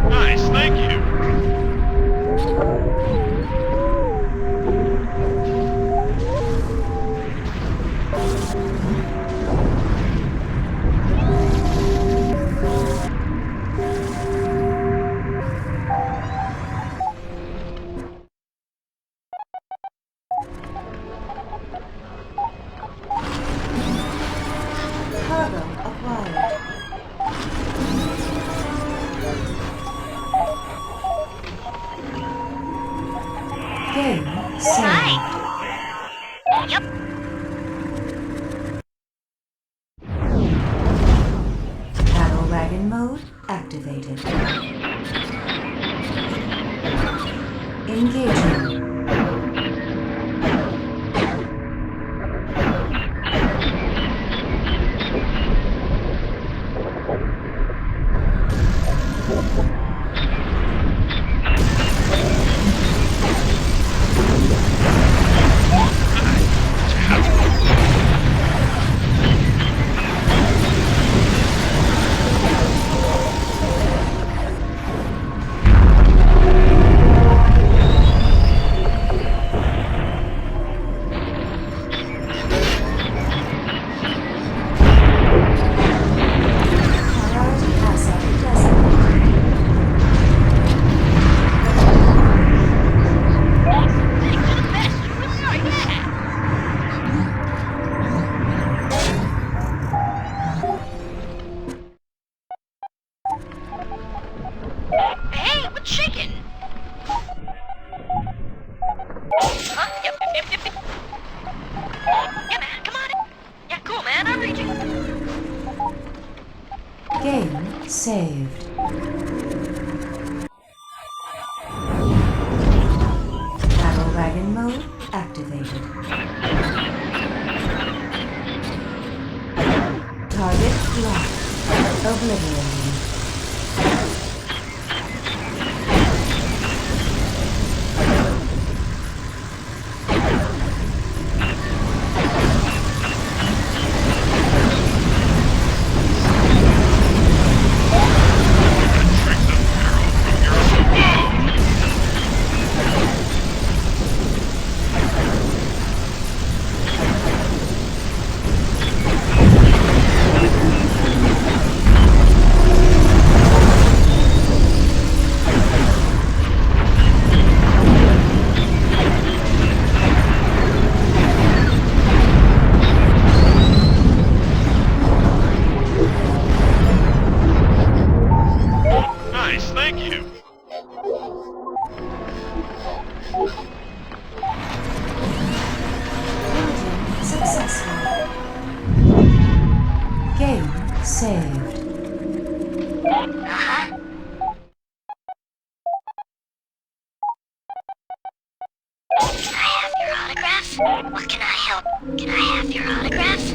Speaker 6: Nice, thank you.
Speaker 7: Cargo acquired. Game saved.
Speaker 9: Yep.
Speaker 7: Battle wagon mode activated. Engaging. Priority asset designated.
Speaker 9: Thanks, you're the best. You really are, yeah. Hey, what's shaking? Huh? Yep. Yeah, man, come on in. Yeah, cool, man. I'll read you.
Speaker 7: Game saved. Battle wagon mode activated. Target locked. Obliterated.
Speaker 6: Nice, thank you.
Speaker 7: Building successful. Game saved.
Speaker 9: Uh-huh. Can I have your autograph? What can I help? Can I have your autograph?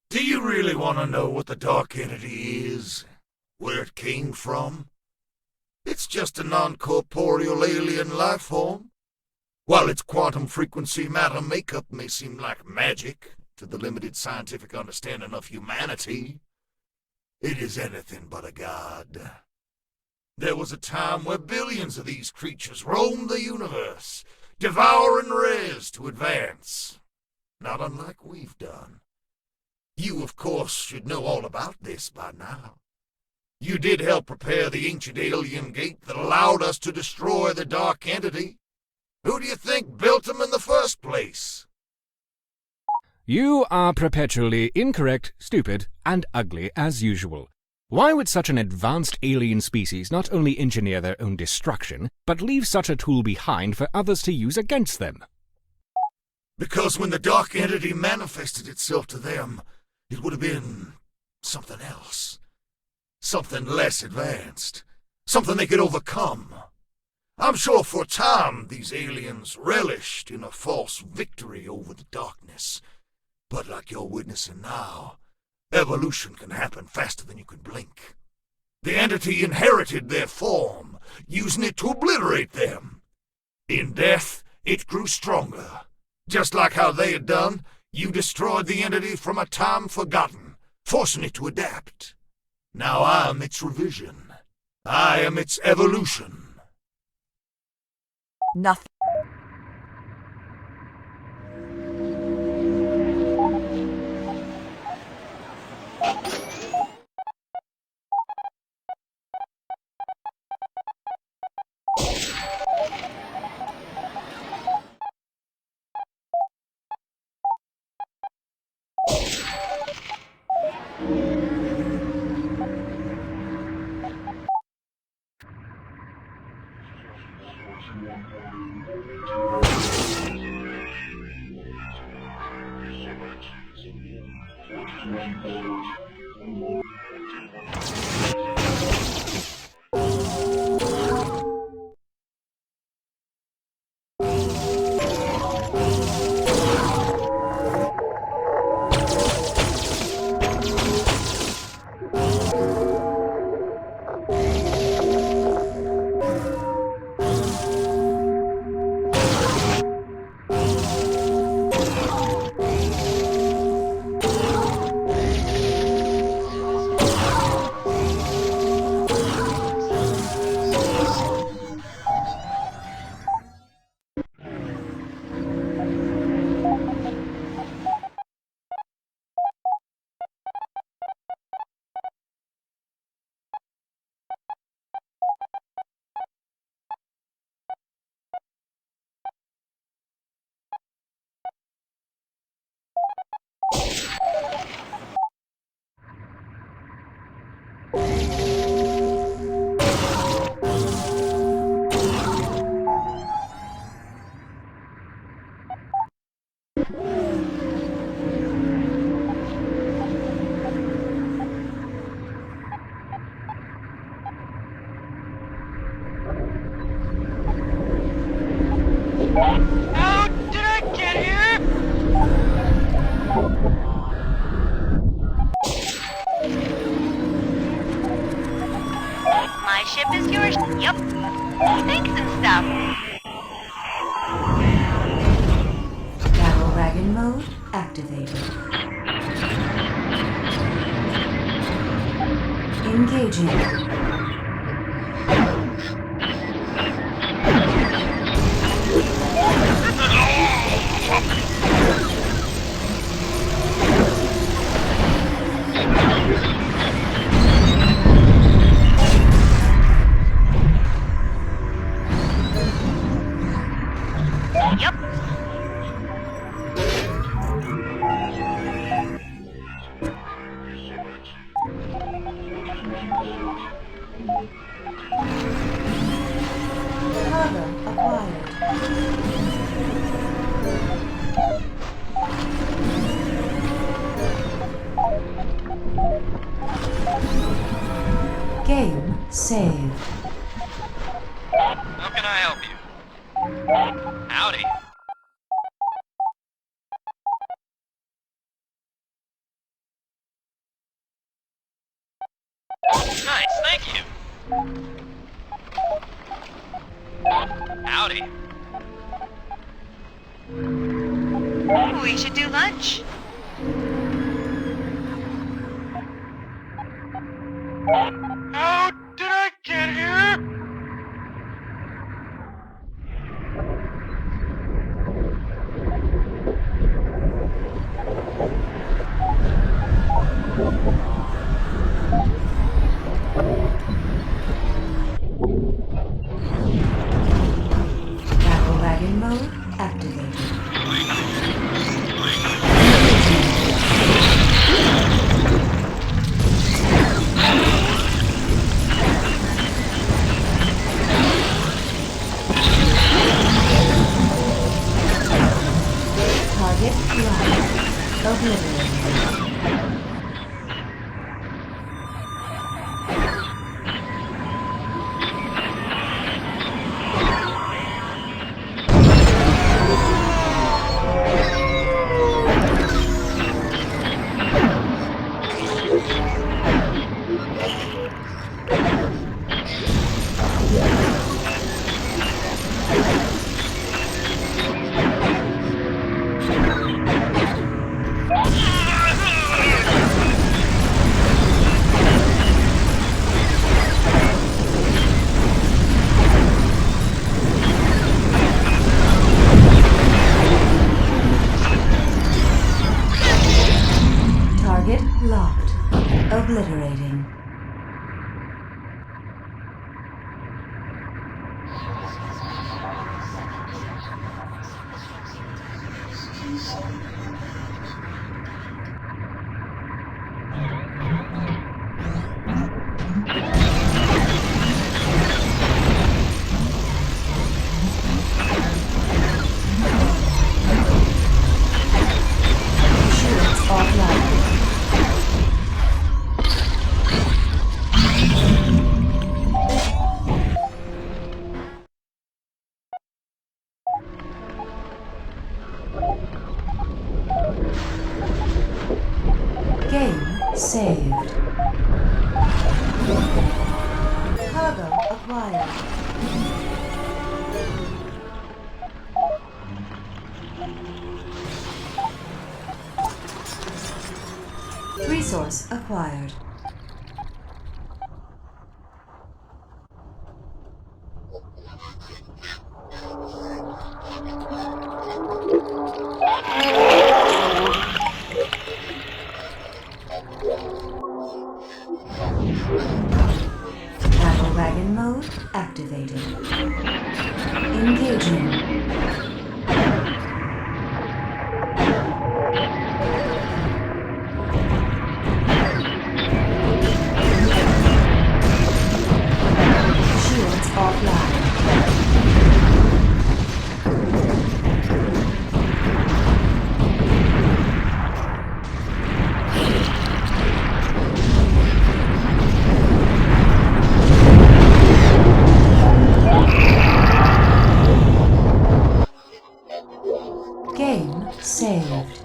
Speaker 5: Do you really want to know what the Dark Entity is? Where it came from? It's just a non-corporeal alien life form. While its quantum frequency matter makeup may seem like magic, to the limited scientific understanding of humanity. It is anything but a god. There was a time where billions of these creatures roamed the universe, devouring rares to advance, not unlike we've done. You, of course, should know all about this by now. You did help prepare the ancient alien gate that allowed us to destroy the Dark Entity. Who do you think built them in the first place?
Speaker 2: You are perpetually incorrect, stupid, and ugly as usual. Why would such an advanced alien species not only engineer their own destruction, but leave such a tool behind for others to use against them?
Speaker 5: Because when the Dark Entity manifested itself to them, it would have been something else. Something less advanced. Something they could overcome. I'm sure for a time these aliens relished in a false victory over the darkness. But like you're witnessing now, evolution can happen faster than you can blink. The entity inherited their form, using it to obliterate them. In death, it grew stronger. Just like how they had done, you destroyed the entity from a time forgotten, forcing it to adapt. Now I am its revision. I am its evolution.
Speaker 4: Nothing.
Speaker 8: How did I get here?
Speaker 9: My ship is yours. Yup. Thanks and stuff.
Speaker 7: Battle wagon mode activated. Engaging.
Speaker 9: Yup.
Speaker 7: Cargo acquired. Game saved.
Speaker 8: How can I help you? Howdy. Nice, thank you. Howdy.
Speaker 9: We should do lunch.
Speaker 8: How did I get here?
Speaker 7: Battle wagon mode activated. Target locked. Obliterated. Target locked. Obliterating. Shields offline. Game saved. Cargo acquired. Resource acquired. Battle wagon mode activated. Engaging. Shields offline. Game saved.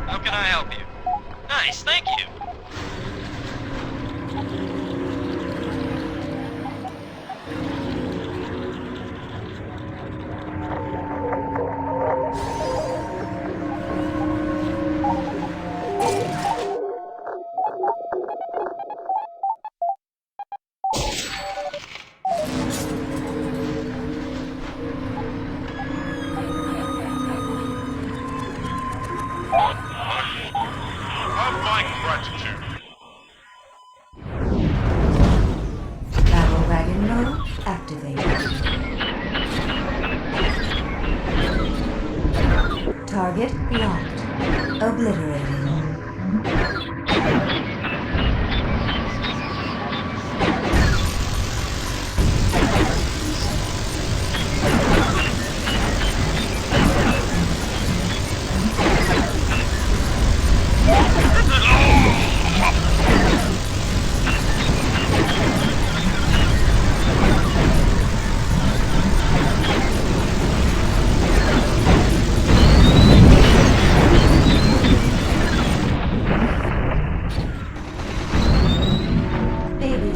Speaker 14: How can I help you? Nice, thank you.
Speaker 6: Have my gratitude.
Speaker 7: Battle wagon mode activated. Target locked. Obliterating.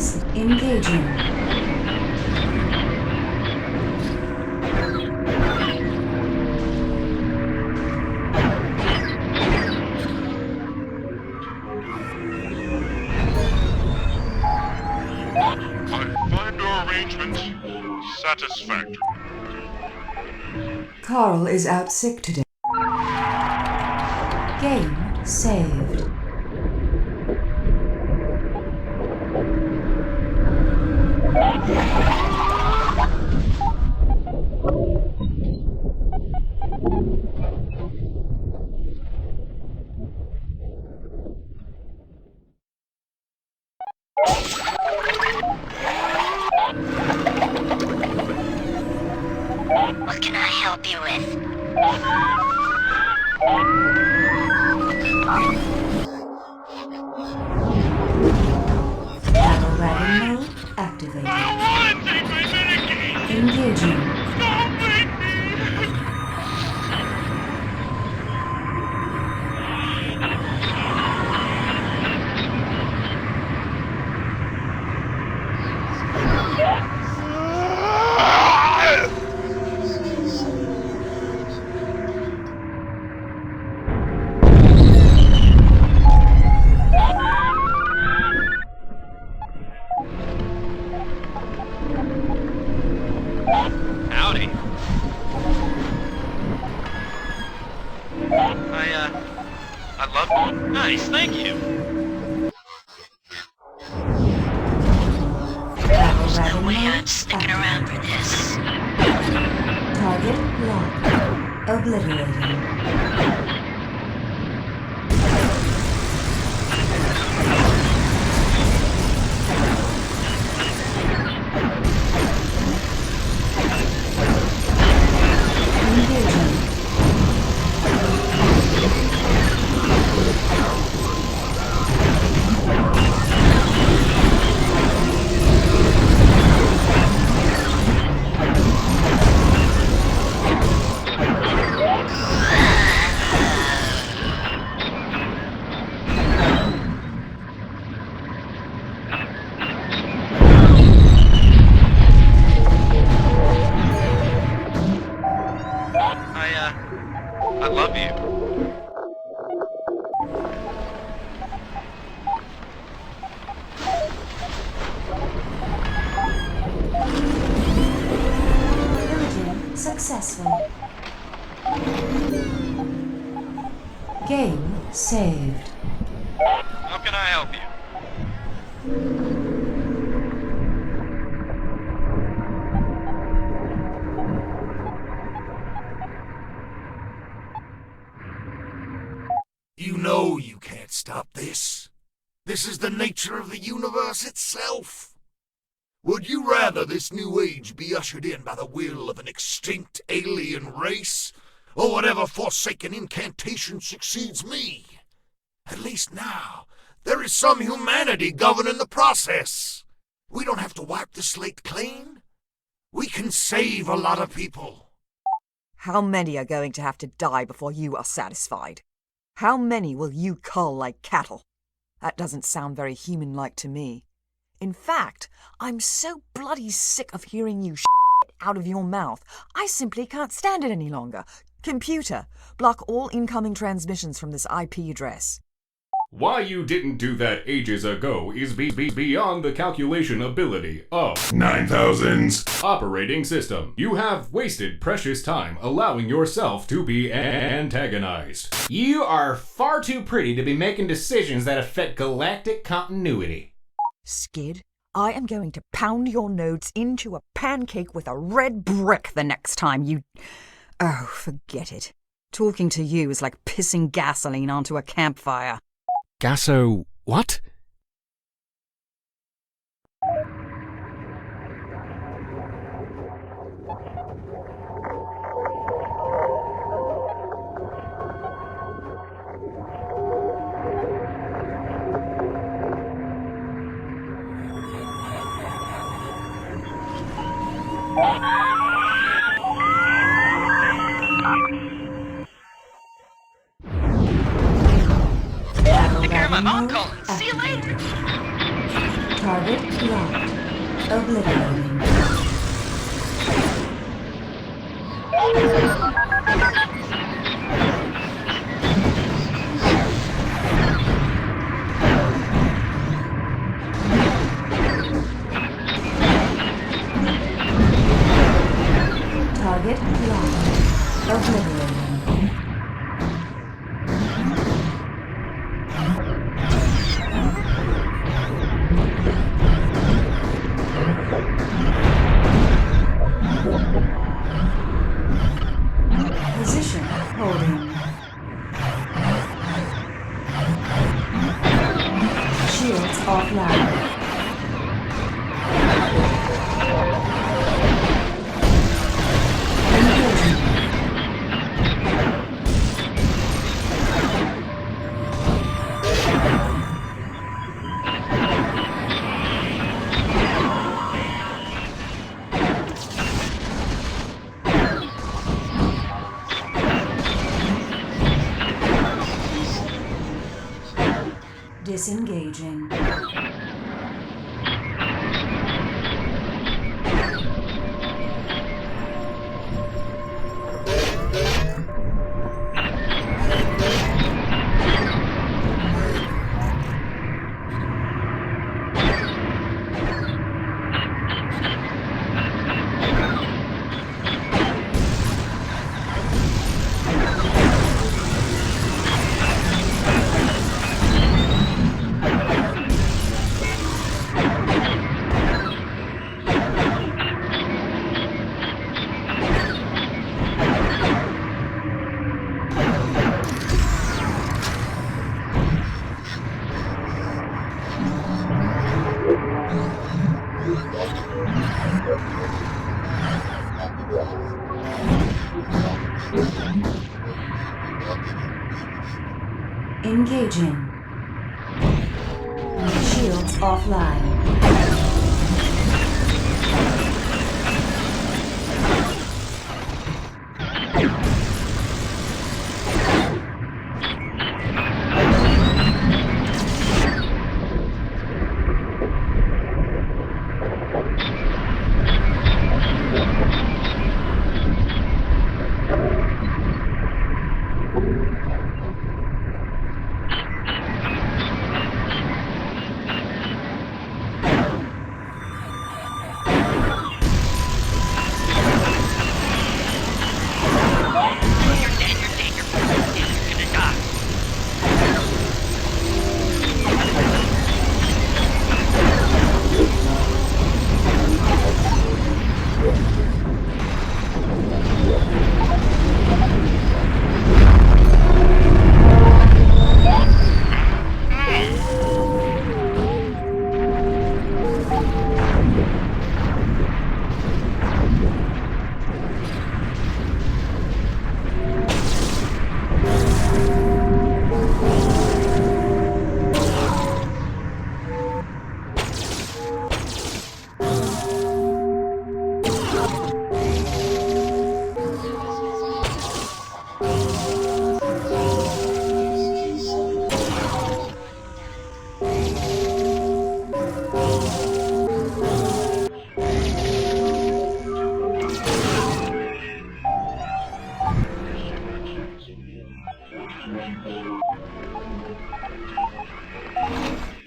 Speaker 7: Targets engaging.
Speaker 6: I find your arrangement satisfactory.
Speaker 7: Carl is out sick today. Game saved.
Speaker 9: What can I help you with?
Speaker 7: Battle wagon mode activated.
Speaker 8: I wanna take my medication!
Speaker 7: Engaging.
Speaker 8: Don't make me!
Speaker 14: Howdy. I love. Nice, thank you.
Speaker 9: There's no way I'm sticking around for this.
Speaker 7: Target locked. Obliterating. Engaging.
Speaker 14: I love you.
Speaker 7: Pillaging successful. Game saved.
Speaker 14: How can I help you?
Speaker 5: You know you can't stop this. This is the nature of the universe itself. Would you rather this new age be ushered in by the will of an extinct alien race, or whatever forsaken incantation succeeds me? At least now, there is some humanity governing the process. We don't have to wipe the slate clean. We can save a lot of people.
Speaker 4: How many are going to have to die before you are satisfied? How many will you cull like cattle? That doesn't sound very human-like to me. In fact, I'm so bloody sick of hearing you out of your mouth. I simply can't stand it any longer. Computer, block all incoming transmissions from this IP address.
Speaker 11: Why you didn't do that ages ago is beyond the calculation ability of
Speaker 12: 9,000s
Speaker 11: operating system. You have wasted precious time allowing yourself to be antagonized.
Speaker 13: You are far too pretty to be making decisions that affect galactic continuity.
Speaker 4: Skid, I am going to pound your nodes into a pancake with a red brick the next time you... Oh, forget it. Talking to you is like pissing gasoline onto a campfire.
Speaker 2: Gasso... what?
Speaker 9: Take care of my mom calling. See you later.
Speaker 7: Target locked. Obliterating. Target locked. Obliterating. Position holding. Shields offline. Disengaging. Engaging. Shields offline.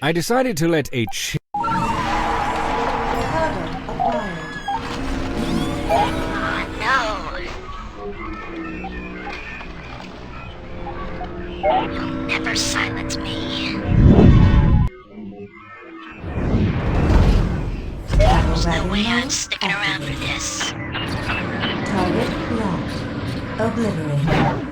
Speaker 2: I decided to let a
Speaker 9: You'll never silence me. There's no way I'm sticking around for this.
Speaker 7: Target locked. Obliterated.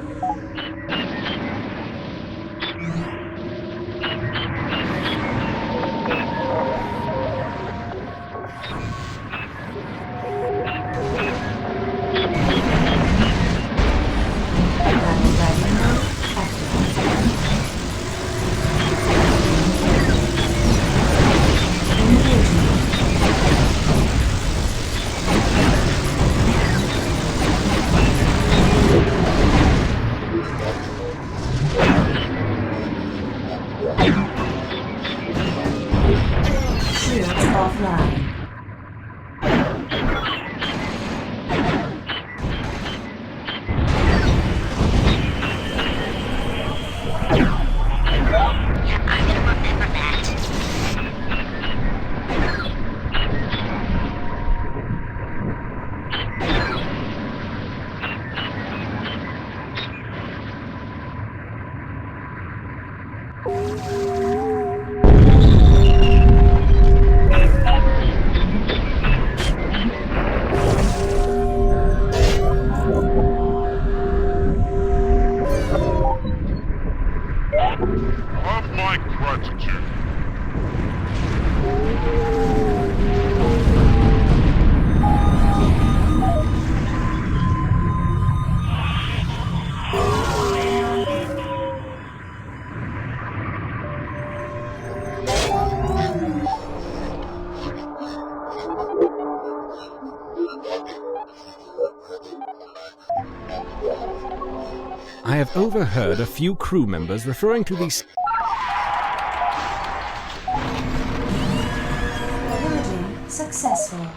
Speaker 2: I have overheard a few crew members referring to these...
Speaker 7: Building successful.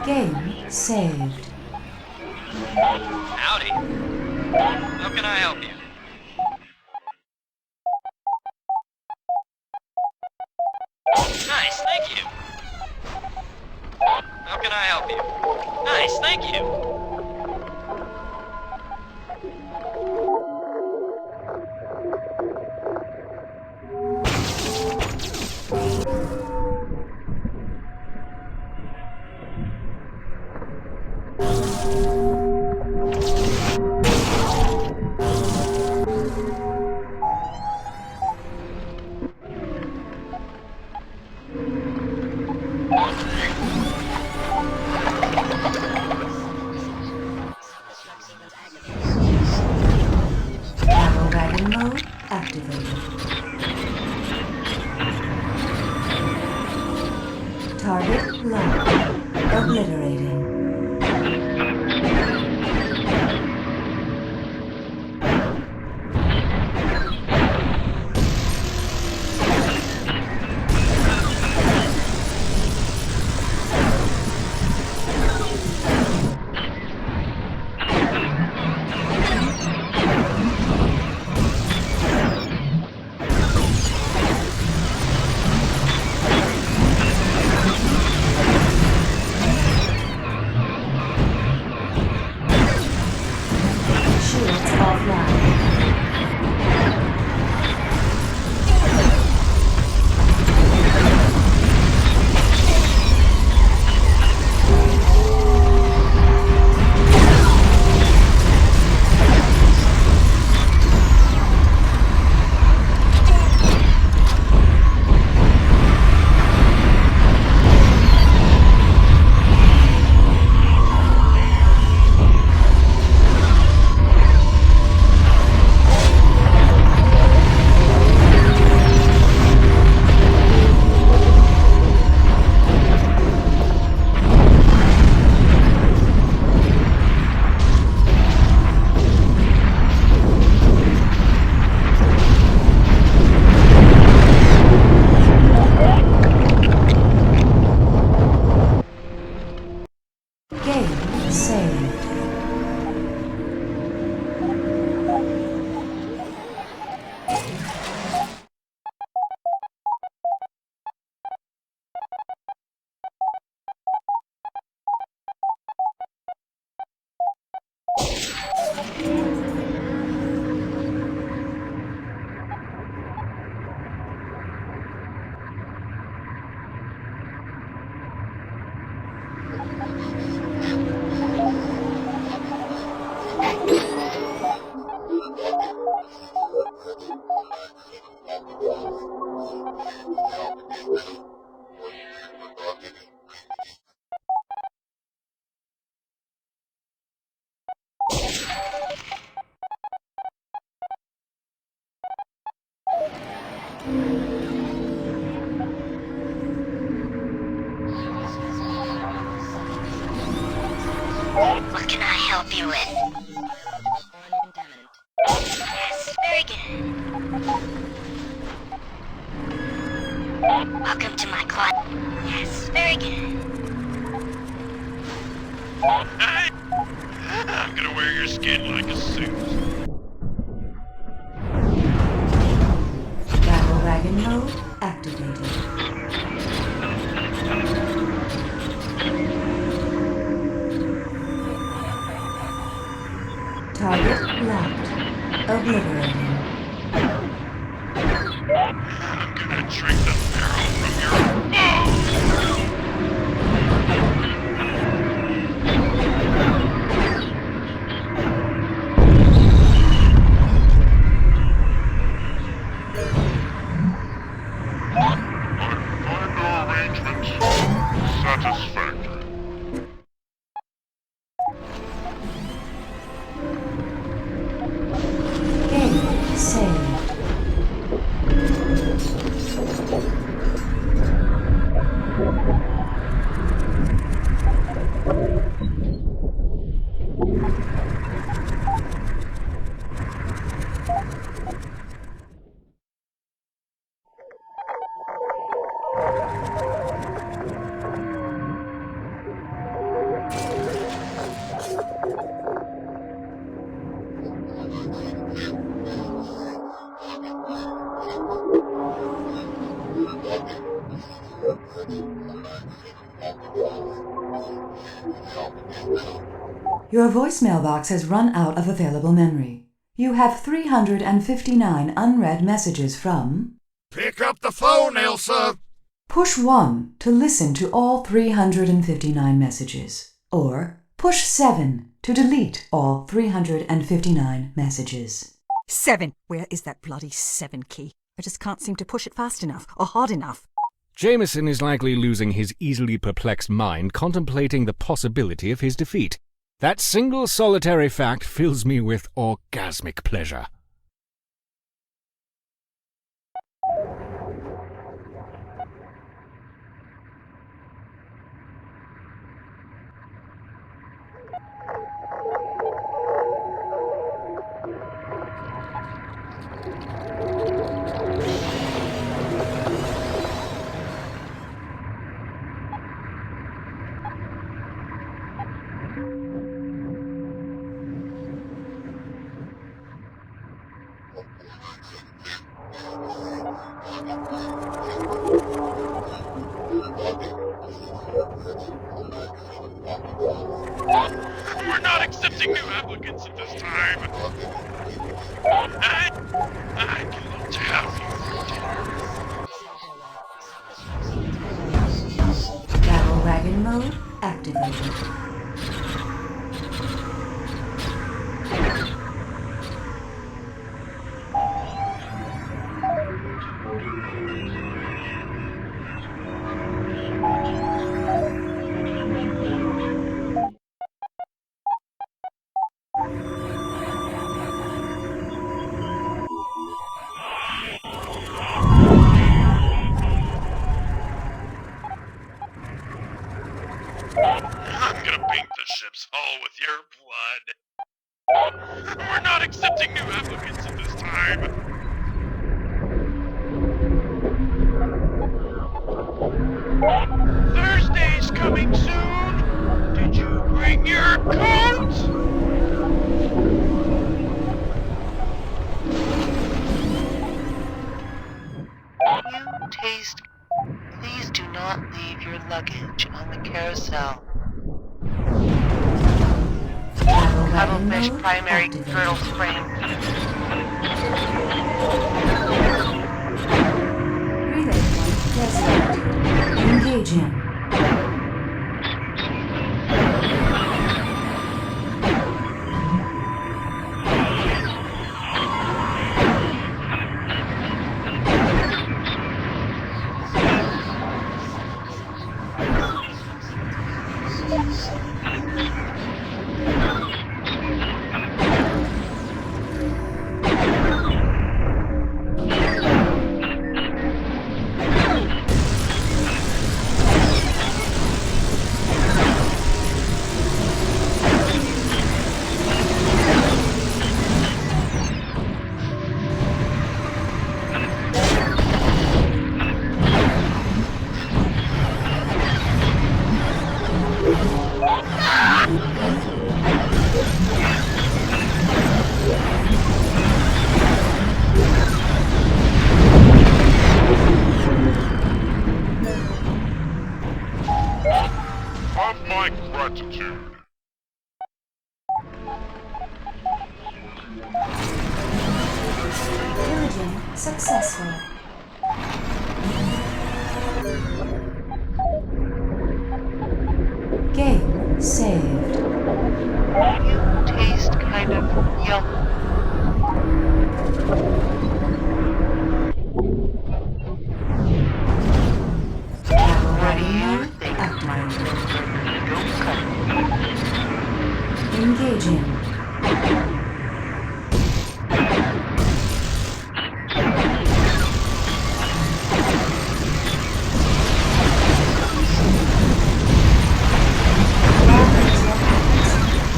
Speaker 7: Game saved.
Speaker 14: Howdy. How can I help you? Nice, thank you. How can I help you? Nice, thank you.
Speaker 7: Battle wagon mode activated. Target locked. Obliterating. Shields offline. Game saved.
Speaker 9: What can I help you with? Yes, very good. Welcome to my club. Yes, very good.
Speaker 6: Hey! I'm gonna wear your skin like a suit.
Speaker 7: Battle wagon mode activated. Target locked. Obliterating.
Speaker 6: I'm gonna drink the marrow from your bones!
Speaker 7: Your voicemail box has run out of available memory. You have 359 unread messages from...
Speaker 5: Pick up the phone, Elsa!
Speaker 7: Push 1 to listen to all 359 messages. Or push 7 to delete all 359 messages.
Speaker 4: 7! Where is that bloody 7 key? I just can't seem to push it fast enough or hard enough.
Speaker 2: Jameson is likely losing his easily perplexed mind contemplating the possibility of his defeat. That single solitary fact fills me with orgasmic pleasure.
Speaker 6: We're not accepting new applicants at this time. I'd love to have you.
Speaker 7: Battle wagon mode activated.
Speaker 6: I'm gonna paint the ship's hull with your blood. We're not accepting new applicants at this time. Thursday's coming soon. Did you bring your coat?
Speaker 10: You taste. Please do not leave your luggage on the carousel. Cuttlefish primary girdle spring.
Speaker 7: Relay point designated. Engage him.
Speaker 6: Of my gratitude.
Speaker 7: Pillaging successful. Game saved.
Speaker 10: You taste kind of yum. What do you think of my ego cut?
Speaker 7: Engaging.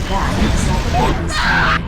Speaker 7: That looks like a baby's toy.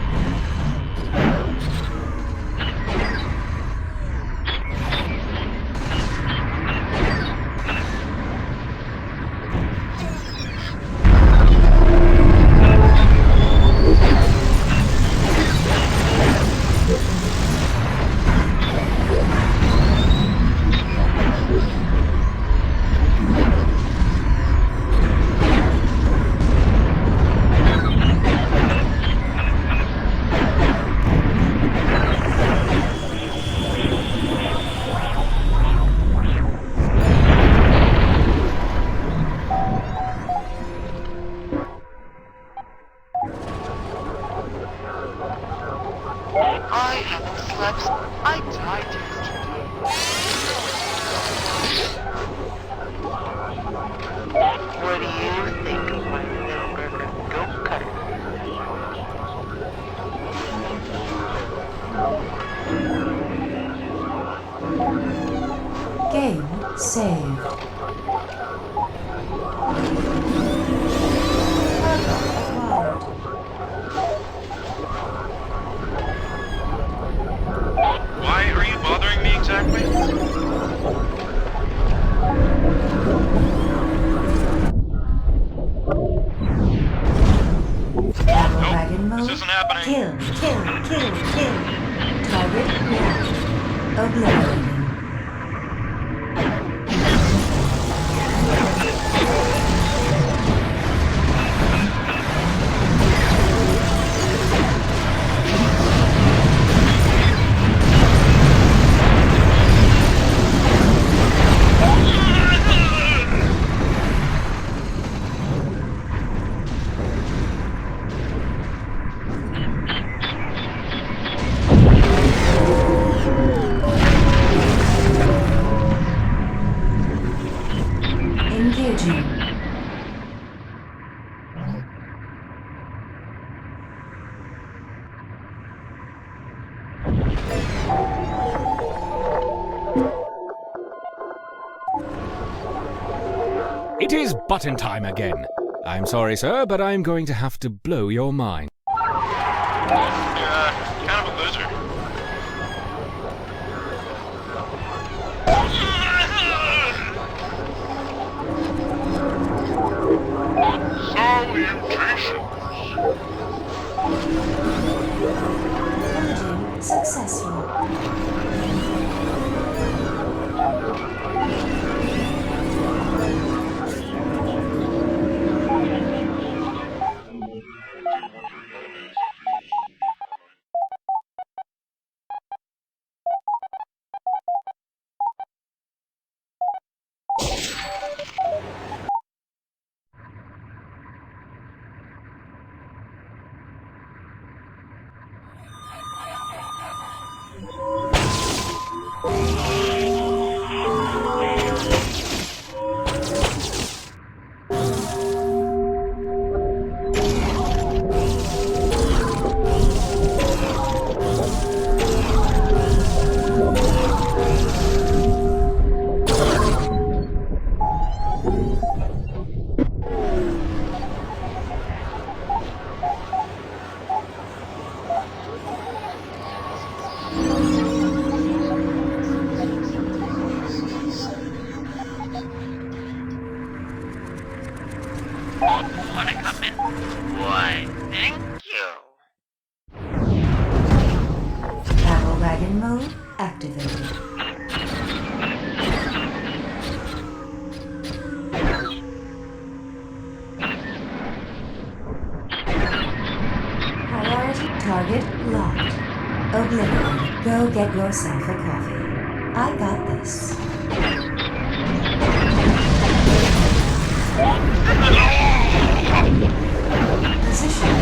Speaker 10: What do you think of my little burger go-kart?
Speaker 7: Game saved. Cargo acquired.
Speaker 6: Why are you bothering me exactly?
Speaker 7: Battle
Speaker 6: Nope,
Speaker 7: wagon mode.
Speaker 6: this isn't happening.
Speaker 7: Kill. Target locked. Obliterating. Engaging.
Speaker 2: It is button time again. I'm sorry, sir, but I'm going to have to blow your mind.
Speaker 6: You're kind of a loser.
Speaker 7: Imaging successful.
Speaker 9: Wanna come in? Why, thank you.
Speaker 7: Battle wagon mode activated. Priority target locked. Oblivion, go get yourself a coffee. I got this. Position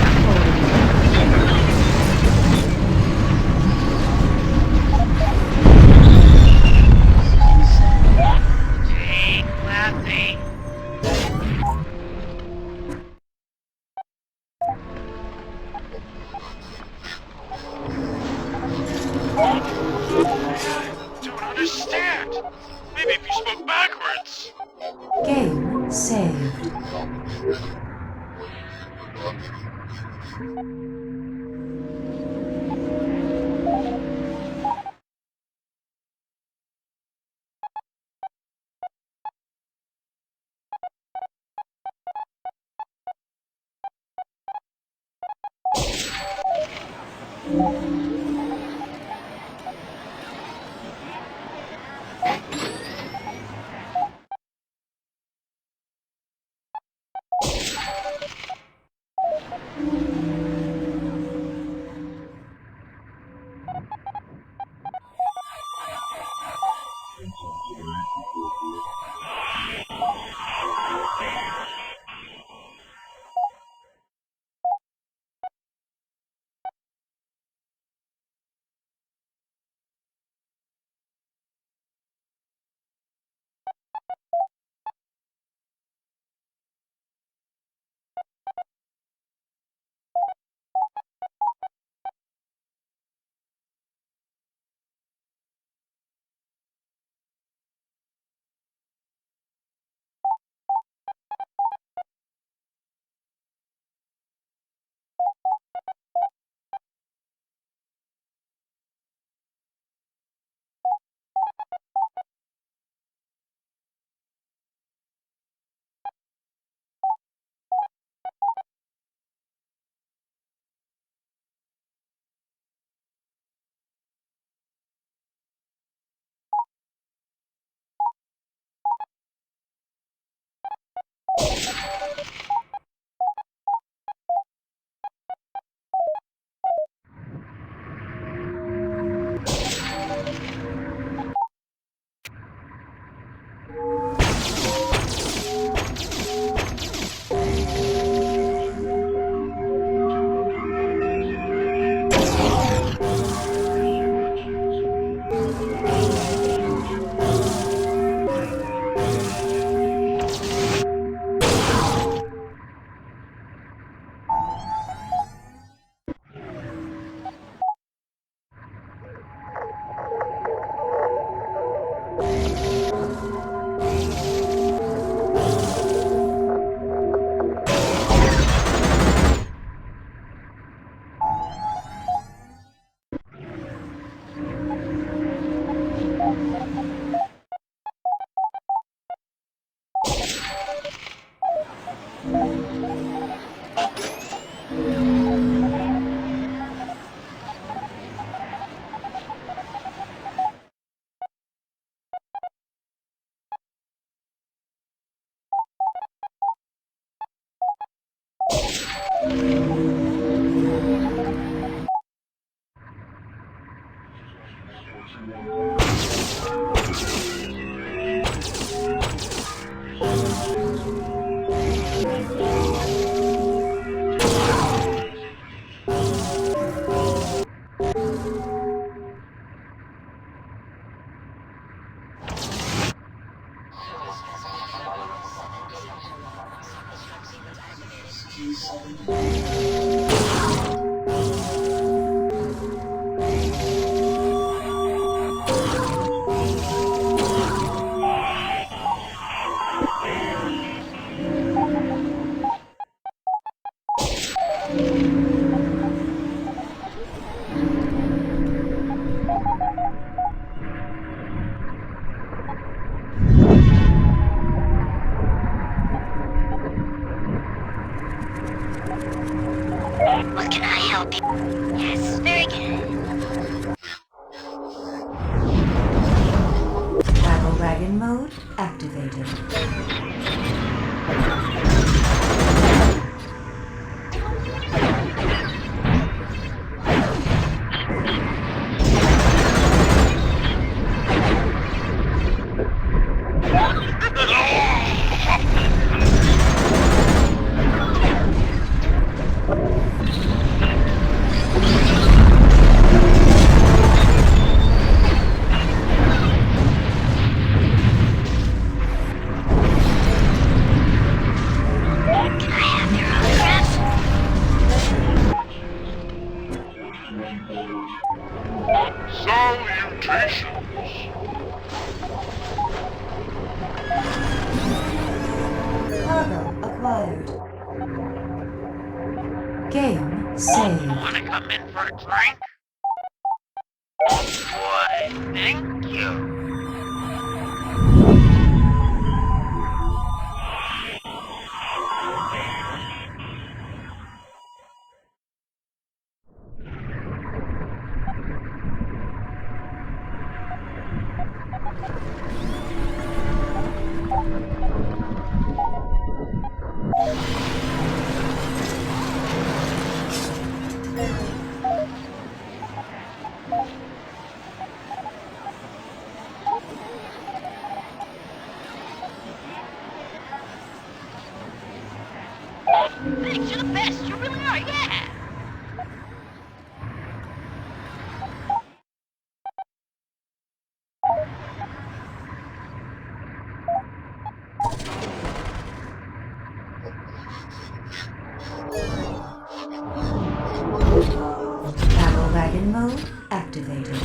Speaker 9: Take laughing.
Speaker 6: I don't understand. Maybe if you spoke backwards.
Speaker 7: game saved.
Speaker 9: What can I help you? Yes, very good.
Speaker 7: Travel wagon mode activated.
Speaker 9: Can I have your autograph?
Speaker 6: Salutations.
Speaker 7: Cargo acquired. Game saved.
Speaker 8: Wanna come in for a drink? Why, thank you.
Speaker 9: Thanks, you're the best. You really are, yeah.
Speaker 7: Travel wagon mode activated.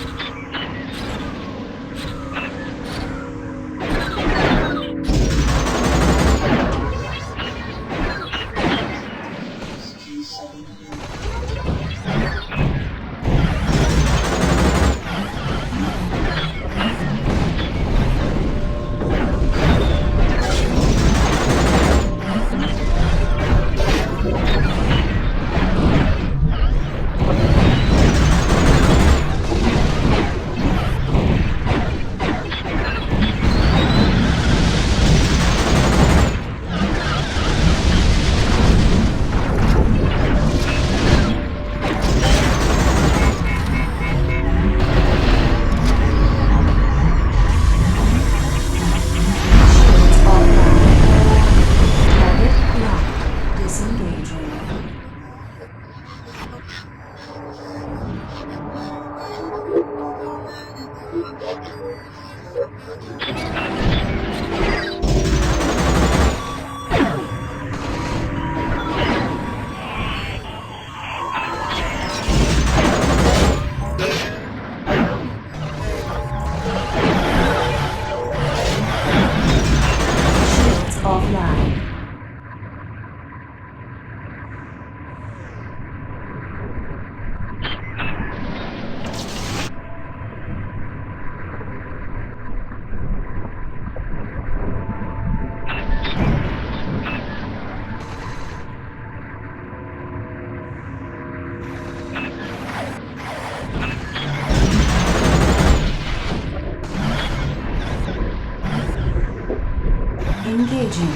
Speaker 7: Engaging.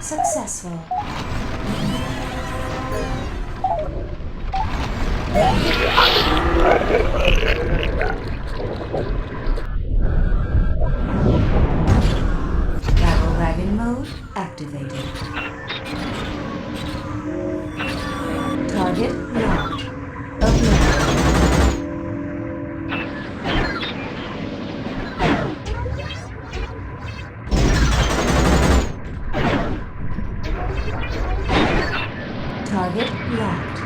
Speaker 7: Successful. Battle wagon mode activated. Target locked. Target locked.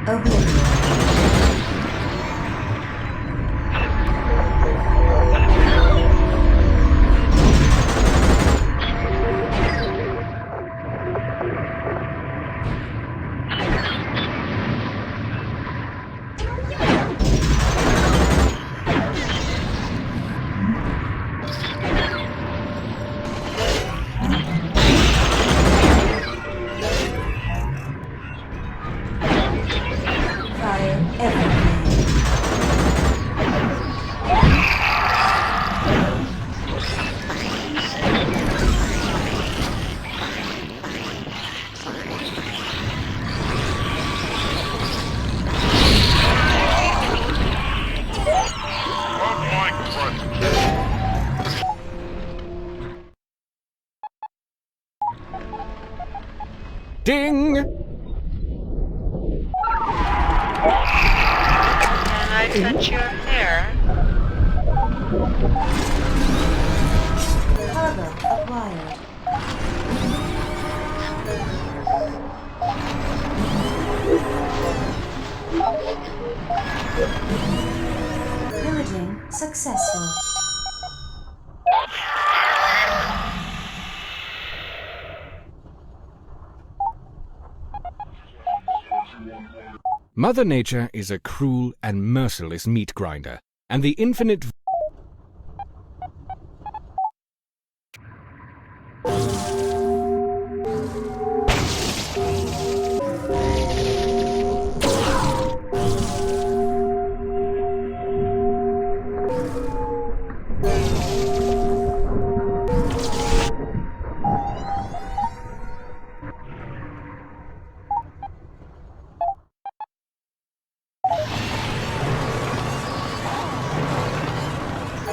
Speaker 7: Oblivion.
Speaker 2: Ding!
Speaker 10: Can I touch your hair?
Speaker 7: Cargo acquired. Pillaging successful.
Speaker 2: Mother Nature is a cruel and merciless meat grinder, and the infinite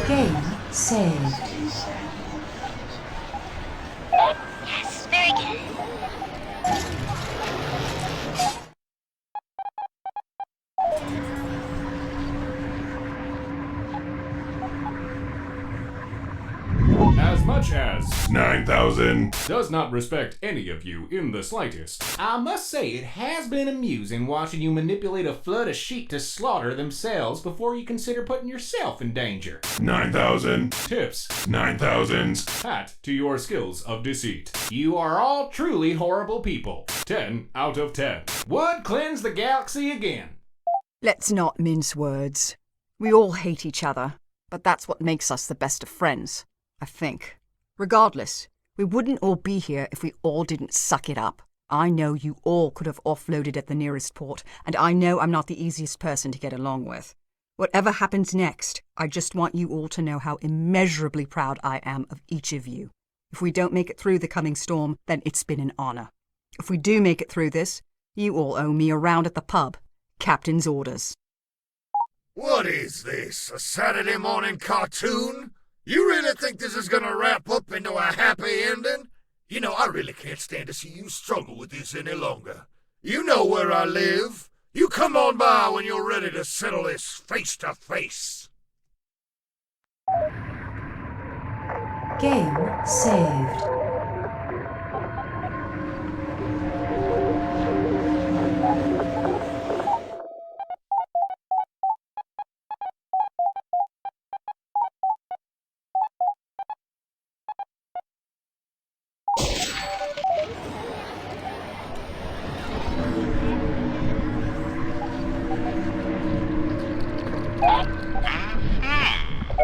Speaker 7: Game saved.
Speaker 9: Yes, very good.
Speaker 11: As much as
Speaker 12: 9,000.
Speaker 11: does not respect any of you in the slightest.
Speaker 13: I must say, it has been amusing watching you manipulate a flood of sheep to slaughter themselves before you consider putting yourself in danger.
Speaker 12: 9,000.
Speaker 11: Tips.
Speaker 12: 9,000s.
Speaker 11: Hat to your skills of deceit.
Speaker 13: You are all truly horrible people.
Speaker 11: 10 out of 10.
Speaker 13: Would cleanse the galaxy again.
Speaker 4: Let's not mince words. We all hate each other, but that's what makes us the best of friends, I think. Regardless, we wouldn't all be here if we all didn't suck it up. I know you all could have offloaded at the nearest port, and I know I'm not the easiest person to get along with. Whatever happens next, I just want you all to know how immeasurably proud I am of each of you. If we don't make it through the coming storm, then it's been an honor. If we do make it through this, you all owe me a round at the pub. Captain's orders.
Speaker 5: What is this, a Saturday morning cartoon? You really think this is gonna wrap up into a happy ending? You know, I really can't stand to see you struggle with this any longer. You know where I live. You come on by when you're ready to settle this face to face.
Speaker 7: Game saved.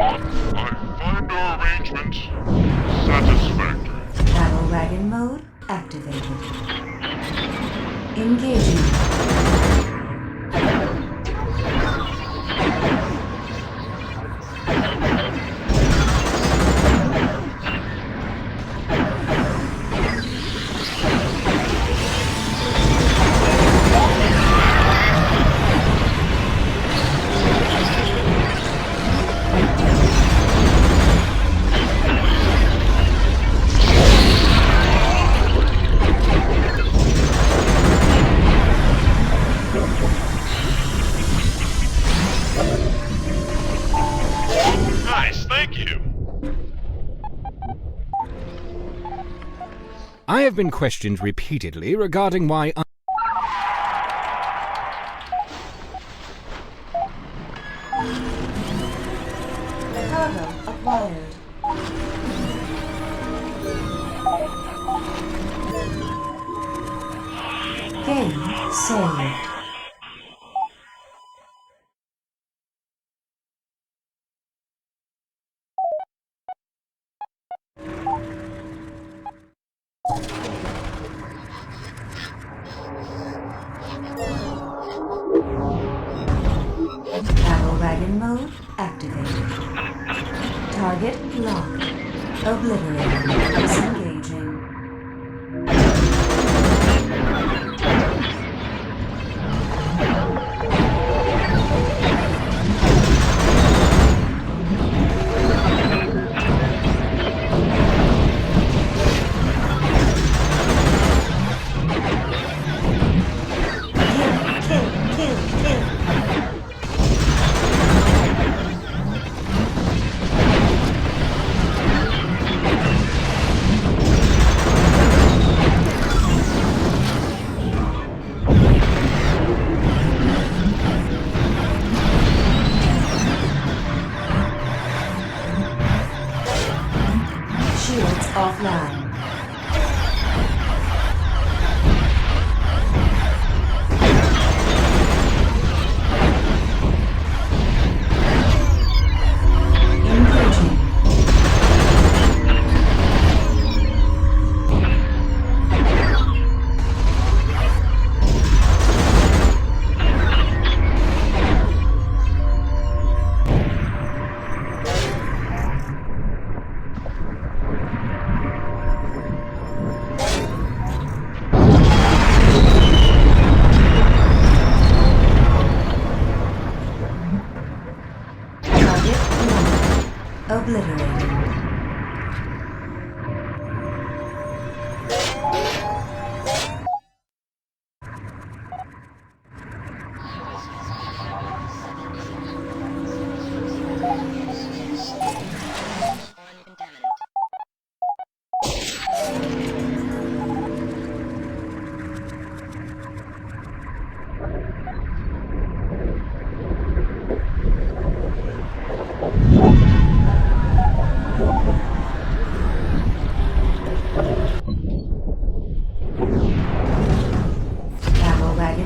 Speaker 6: I find our arrangement satisfactory.
Speaker 7: Battle wagon mode activated. Engaging.
Speaker 6: Nice, thank you.
Speaker 2: I have been questioned repeatedly regarding why
Speaker 7: Cargo acquired. Game saved. Battle wagon mode activated. Target locked. Obliterated. Disengaging.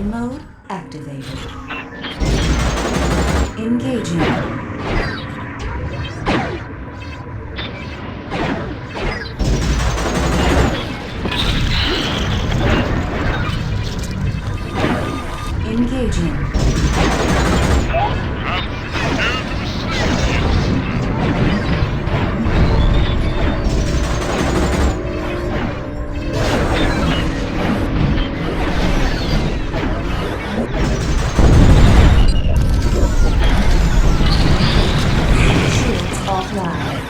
Speaker 7: wagon mode activated. Engaging. Engaging. Shields offline.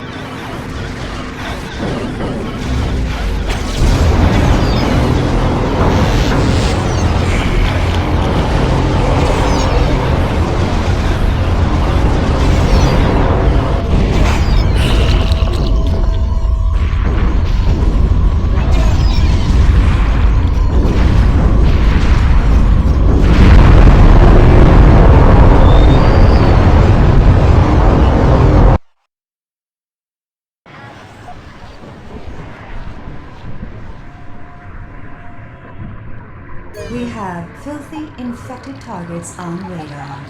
Speaker 7: We have filthy, infected targets on radar.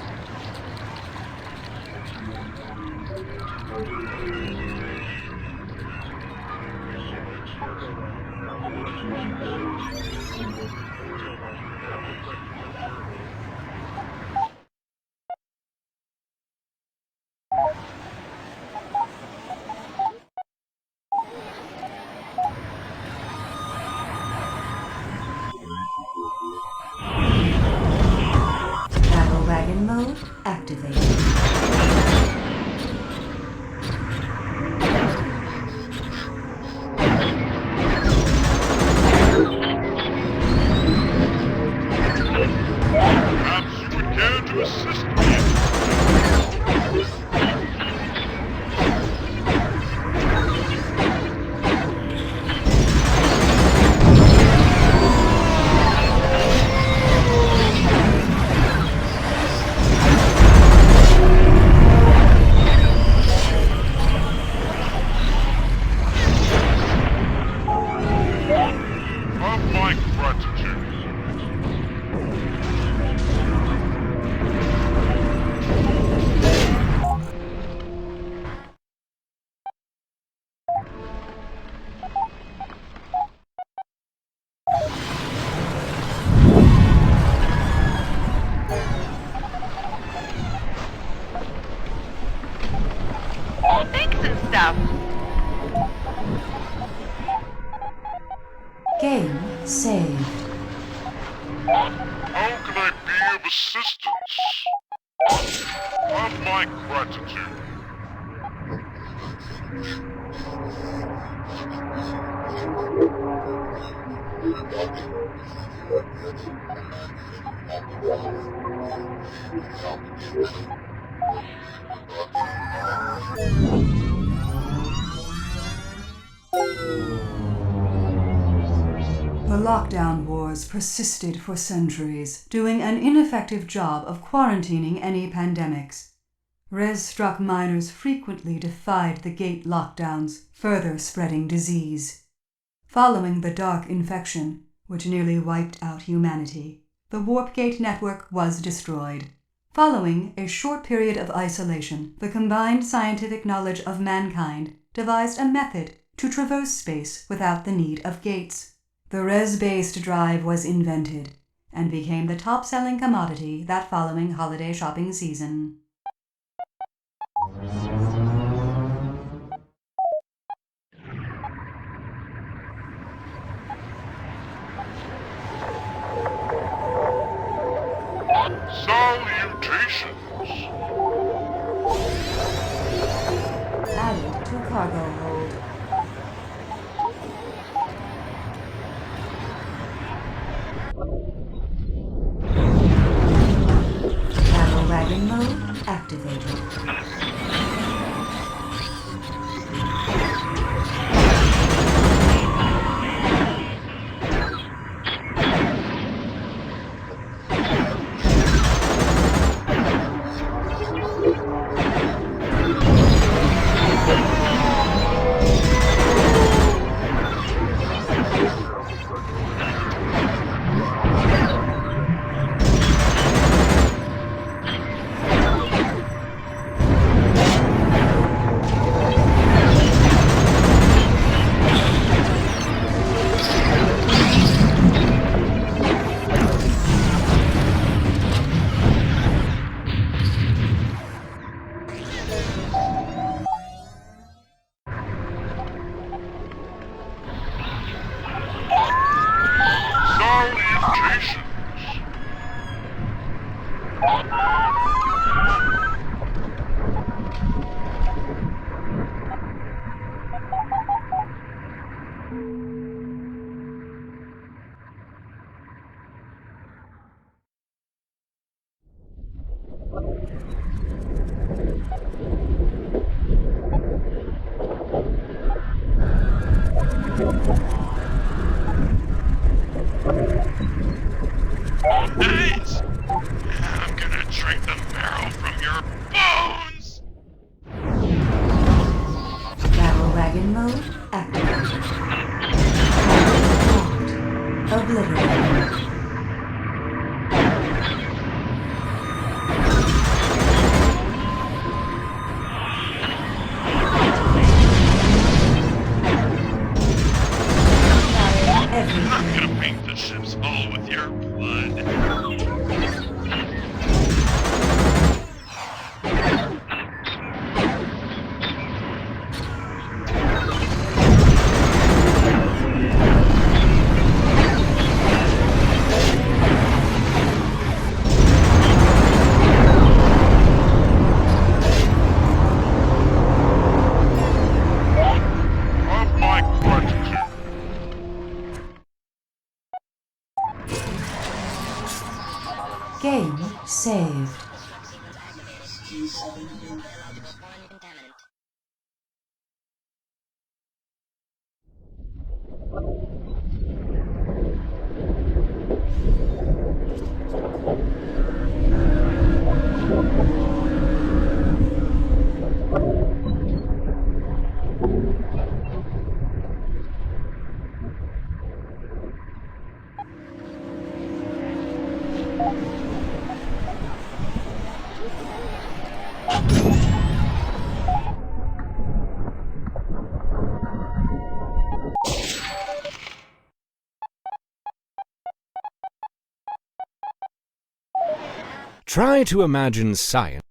Speaker 7: Battle wagon mode activated.
Speaker 6: Perhaps you would care to assist me? Of my gratitude.
Speaker 10: Thanks and stuff.
Speaker 7: Game saved.
Speaker 6: How can I be of assistance? Of my gratitude.
Speaker 1: The lockdown wars persisted for centuries, doing an ineffective job of quarantining any pandemics. Res-struck miners frequently defied the gate lockdowns, further spreading disease. Following the Dark Infection, which nearly wiped out humanity, the Warp Gate network was destroyed. Following a short period of isolation, the combined scientific knowledge of mankind devised a method to traverse space without the need of gates. The res-based drive was invented and became the top-selling commodity that following holiday shopping season.
Speaker 6: Salutations!
Speaker 1: Added to cargo hold. Battle wagon mode activated.
Speaker 6: Nice! I'm gonna drink the marrow from your bones!
Speaker 7: Battle wagon mode activated. Locked. Obliterated.
Speaker 6: I'm not gonna paint the ship's hull with your blood. Have my gratitude.
Speaker 7: Game saved.
Speaker 2: Try to imagine science.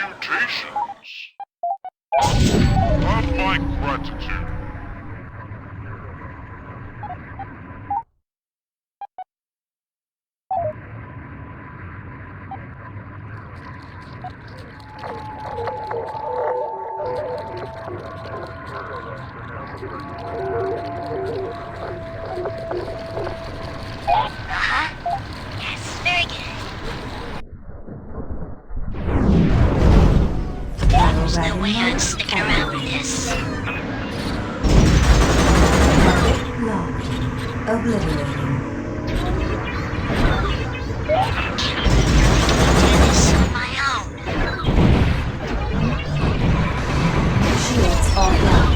Speaker 6: Salutations. Have my gratitude.
Speaker 9: Yes, very good. There's no way I'm sticking around with this.
Speaker 7: Locked. Obliterating.
Speaker 9: Do this on my own.
Speaker 7: Shields offline.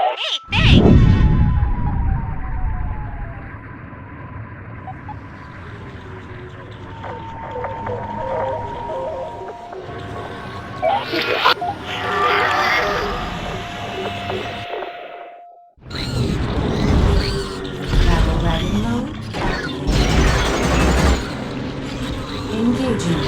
Speaker 9: Hey, thanks!
Speaker 7: Battle wagon mode activated. Engaging.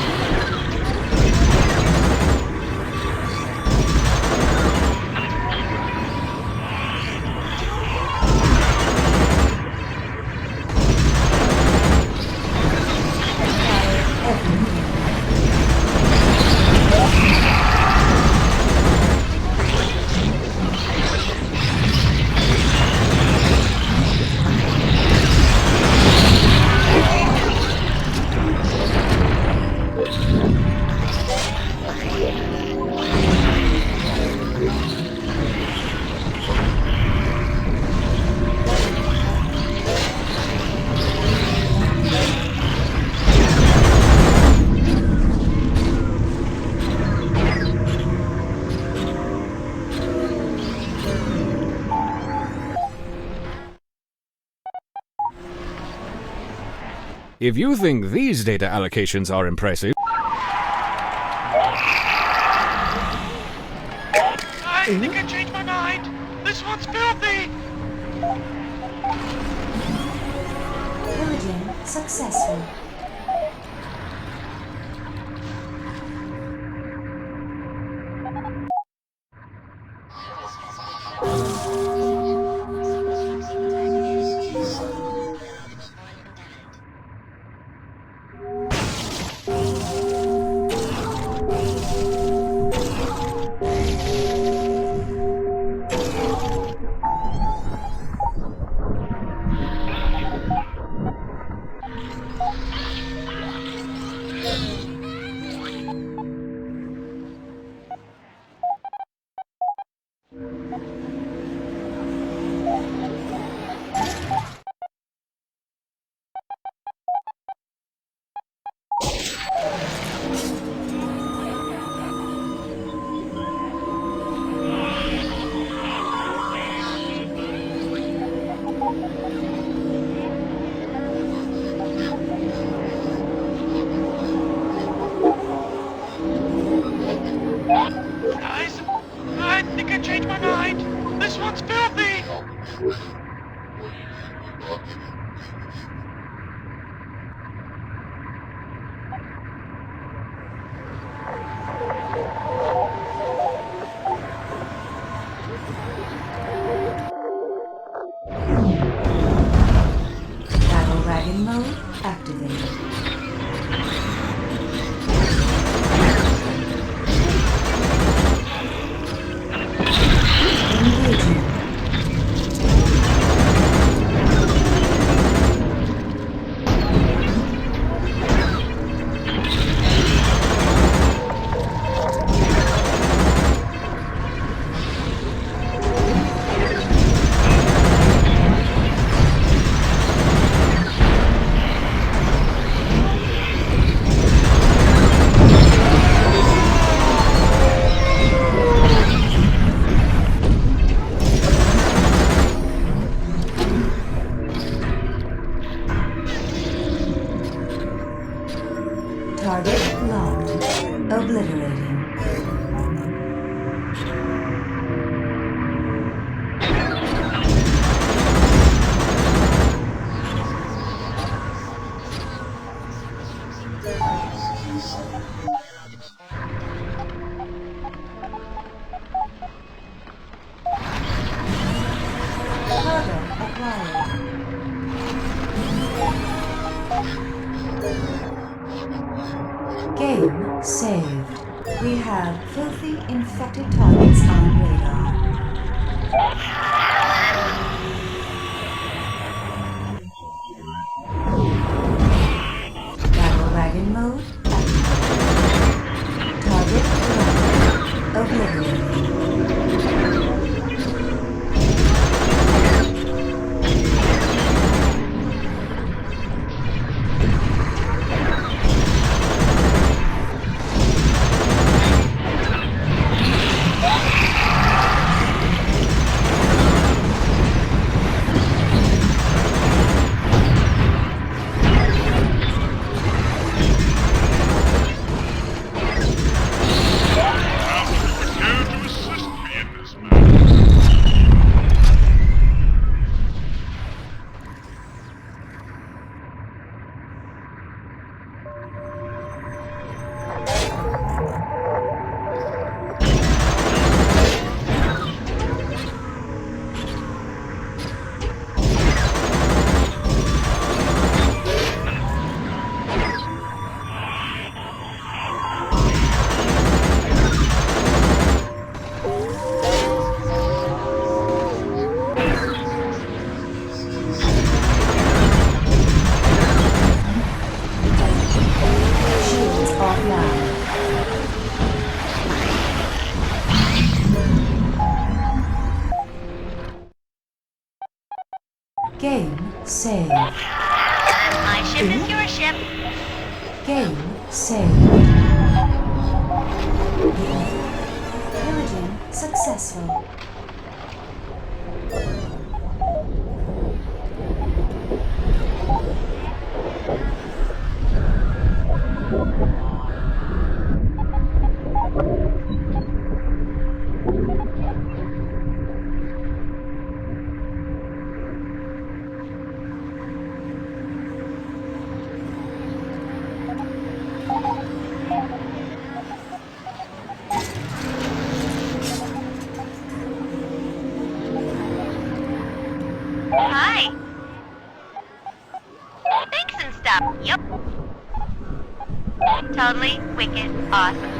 Speaker 2: If you think these data allocations are impressive...
Speaker 8: I think I changed my mind. This one's filthy.
Speaker 7: Pillaging successful.
Speaker 8: Guys, I think I changed my mind. This one's filthy.
Speaker 7: Battle wagon mode activated. Engaging. Target locked. Obliterating. Cargo acquired. Game saved. We have filthy infected targets on radar. Battle wagon mode activated. Target locked. Obliterated.
Speaker 6: Here to assist me in this matter.
Speaker 7: Shields offline. Game saved.
Speaker 9: My ship is your ship.
Speaker 7: Game saved. Pillaging successful.
Speaker 9: Totally wicked awesome.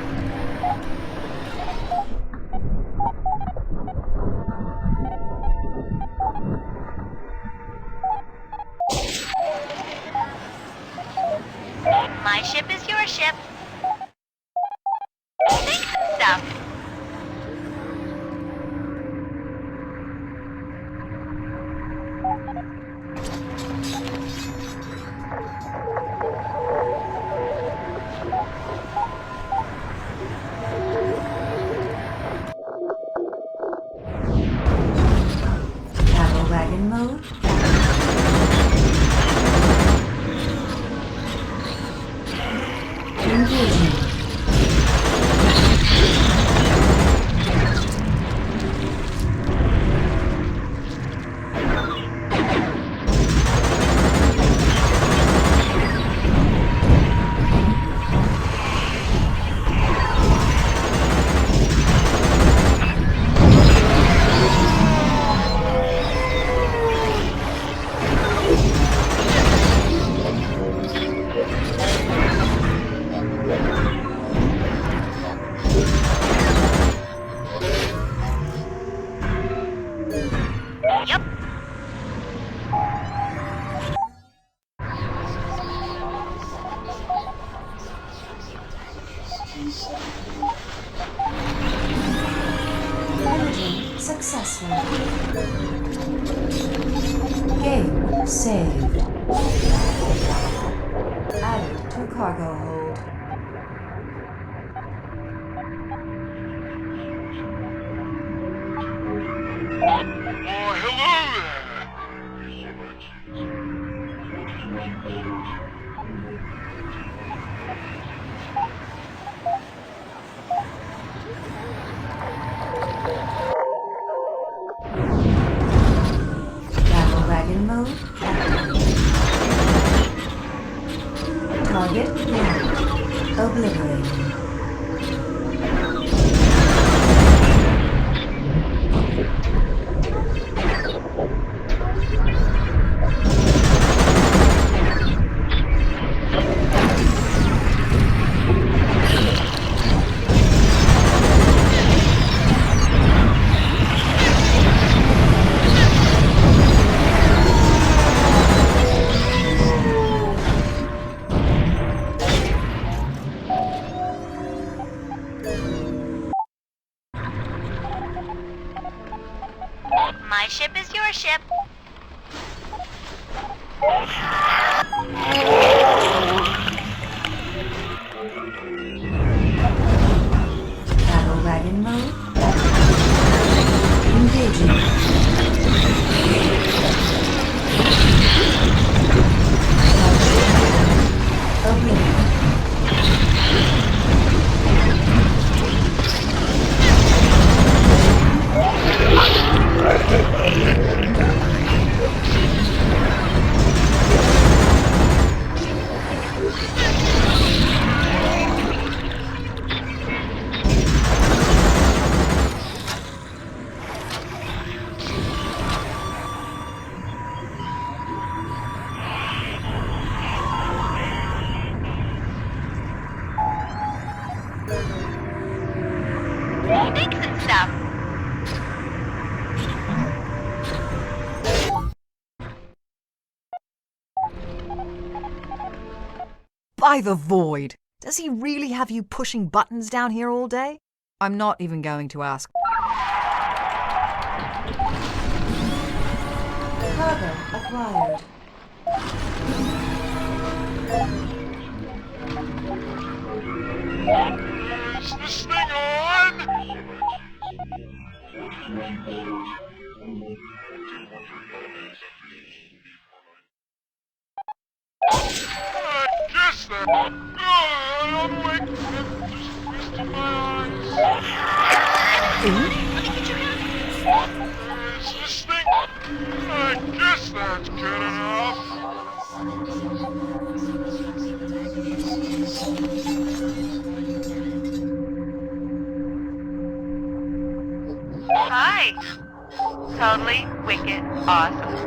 Speaker 9: My ship is your ship. Thanks and stuff.
Speaker 7: Cattle wagon mode. Engaging.
Speaker 9: Yep.
Speaker 7: Imaging successful. Game saved. Added to cargo hold.
Speaker 6: Oh, hello there.
Speaker 7: Battle wagon mode. Target locked. Obliterated.
Speaker 9: My ship is your ship.
Speaker 7: Battle wagon mode. Engaging. Obliterated.
Speaker 9: Thanks and stuff.
Speaker 4: By the void! Does he really have you pushing buttons down here all day? I'm not even going to ask.
Speaker 7: Cargo acquired.
Speaker 6: Is this thing on? I guess that. I'm awake. Just twisting my eyes. Is this thing? I guess that's good enough.
Speaker 10: Hi. Totally wicked awesome.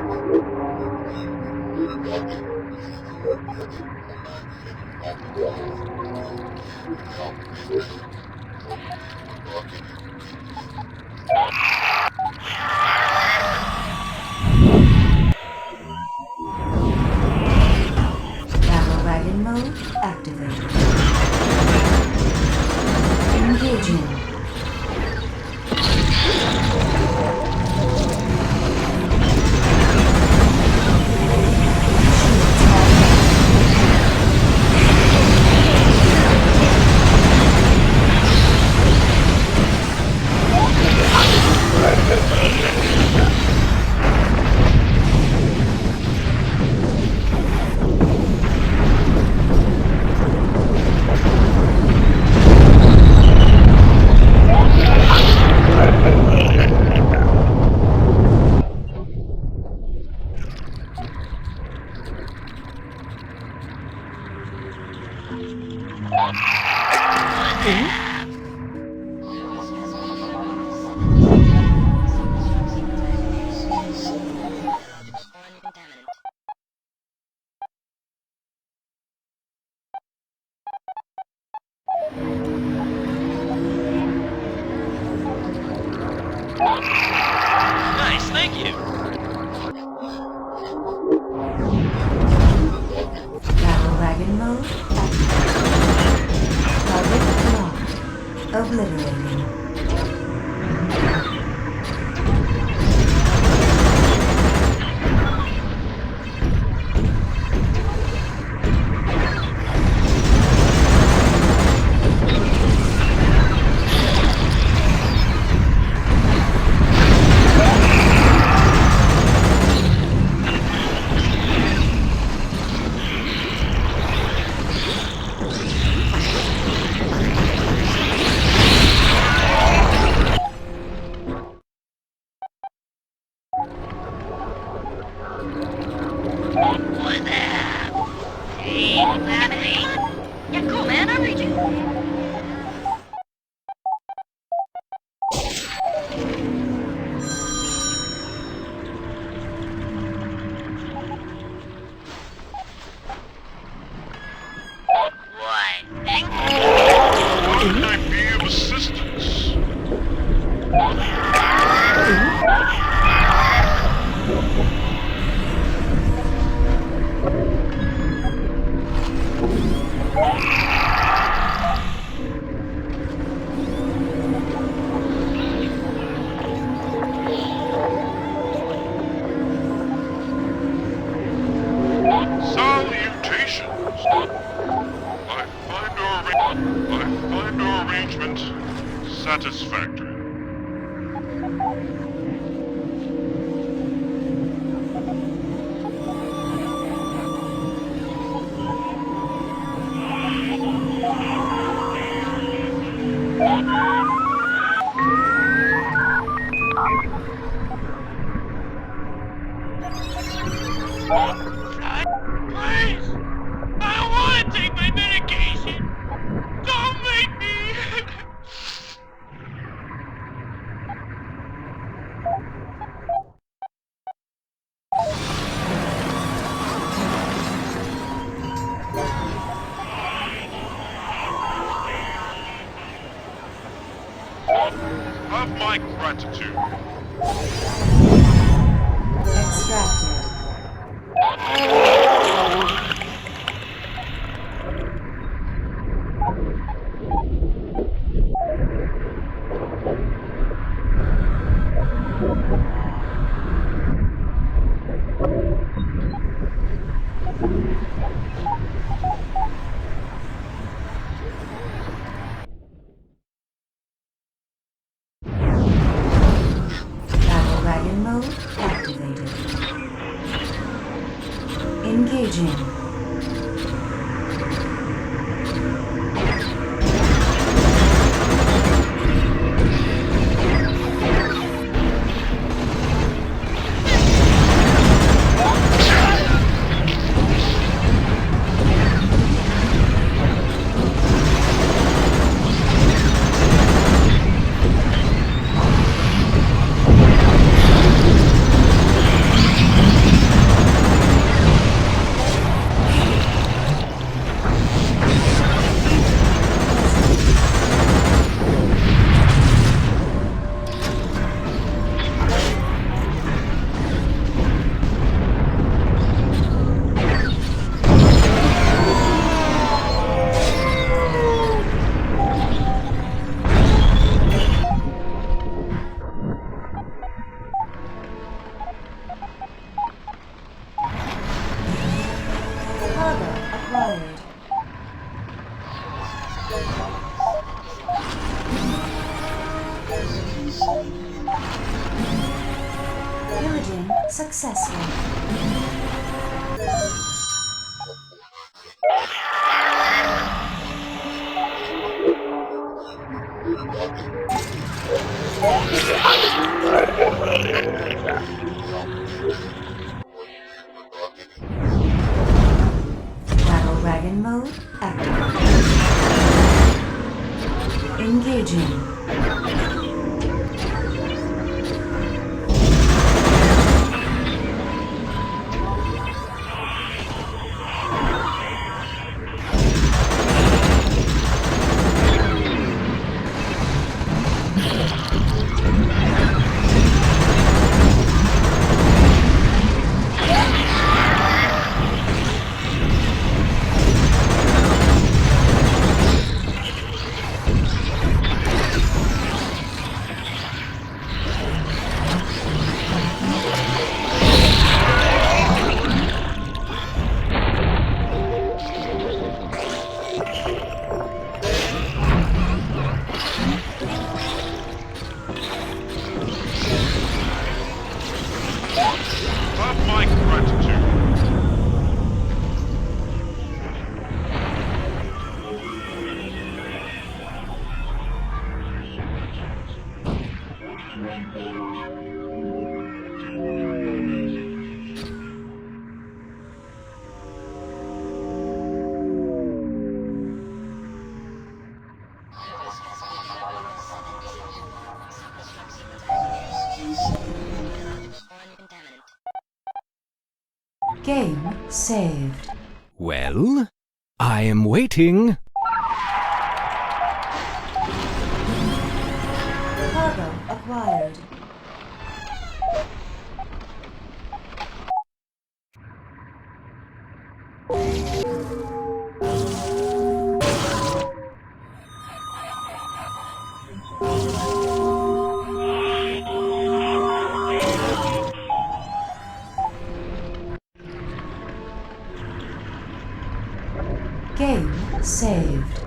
Speaker 7: Battle wagon mode activated. Engaging.
Speaker 14: Nice, thank you.
Speaker 7: Battle wagon mode activated. Target locked. Obliterating.
Speaker 9: What's that? Hey, what's happening? Yeah, cool, man. I read you. What?
Speaker 6: How can I be of assistance? Salutations. I find your arrangement satisfactory.
Speaker 8: Please! I don't want to take my medication! Don't make me!
Speaker 6: Have my gratitude.
Speaker 7: Extracted. Battle wagon mode activated. Engaging. Pillaging successful. Battle wagon mode active. Engaging.
Speaker 6: Have my gratitude.
Speaker 7: Game saved.
Speaker 2: Well, I am waiting.
Speaker 7: Cargo acquired. Game saved.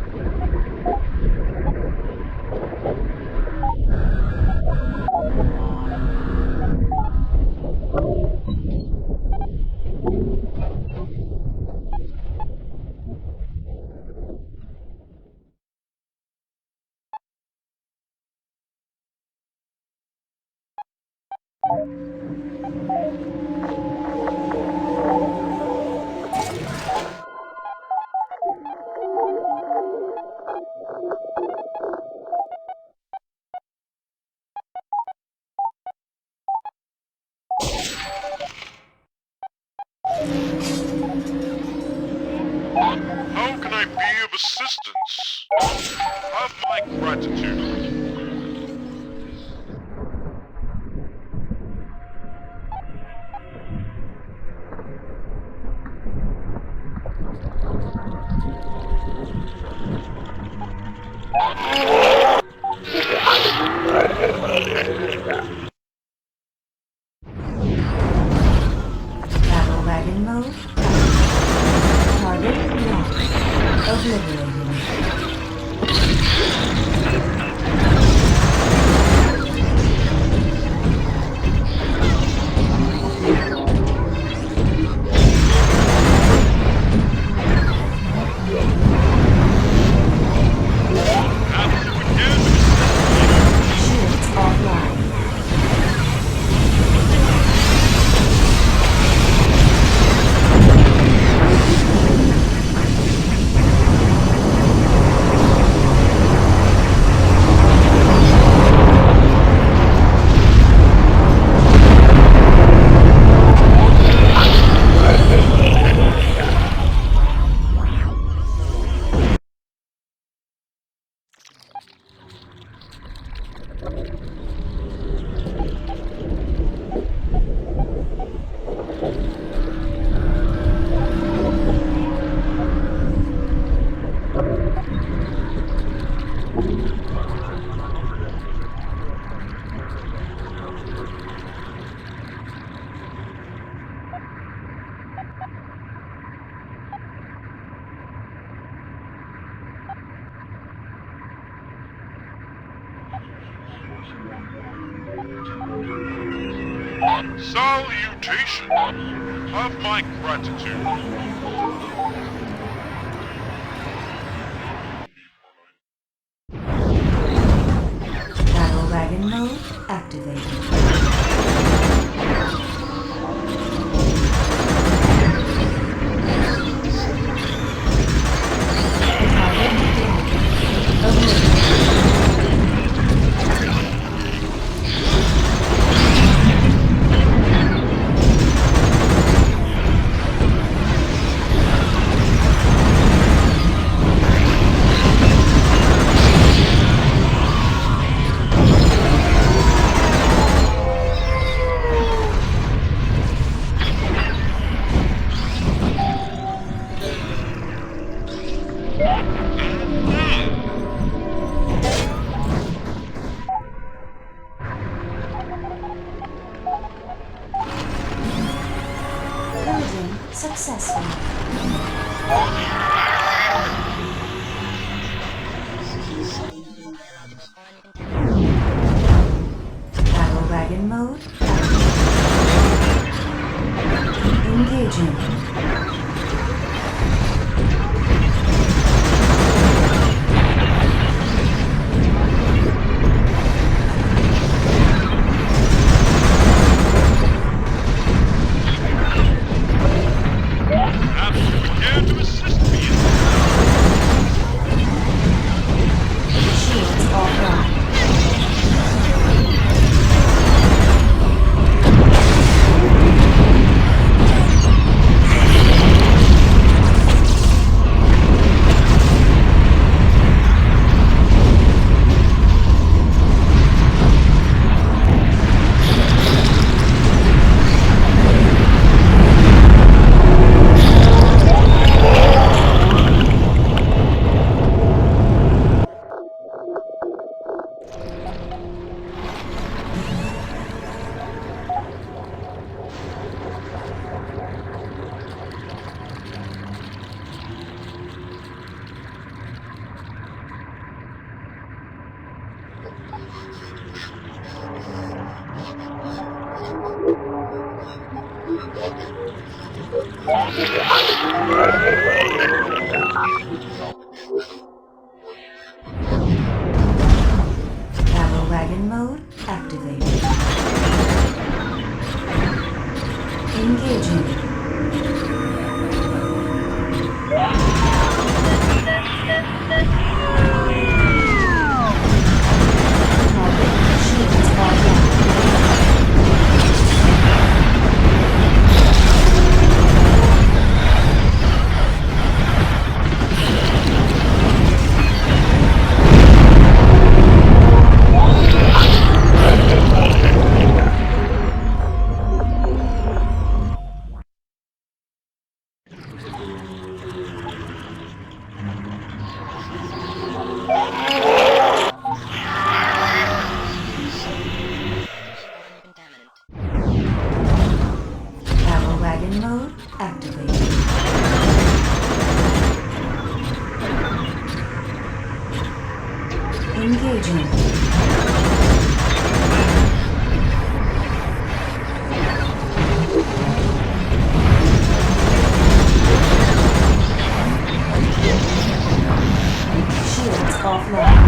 Speaker 6: How can I be of assistance? Have my gratitude.
Speaker 7: Battle wagon mode. Target locked. Obliterating. Shields offline.
Speaker 6: Salutation. Have my gratitude.
Speaker 7: Battle wagon mode activated. Building successful. Battle wagon mode activated. Engaging.
Speaker 6: Prepare to assist me.
Speaker 7: Shields offline. Battle wagon mode activated. Engaging. Shields offline. Battle wagon mode activated. Engaging. Shields offline.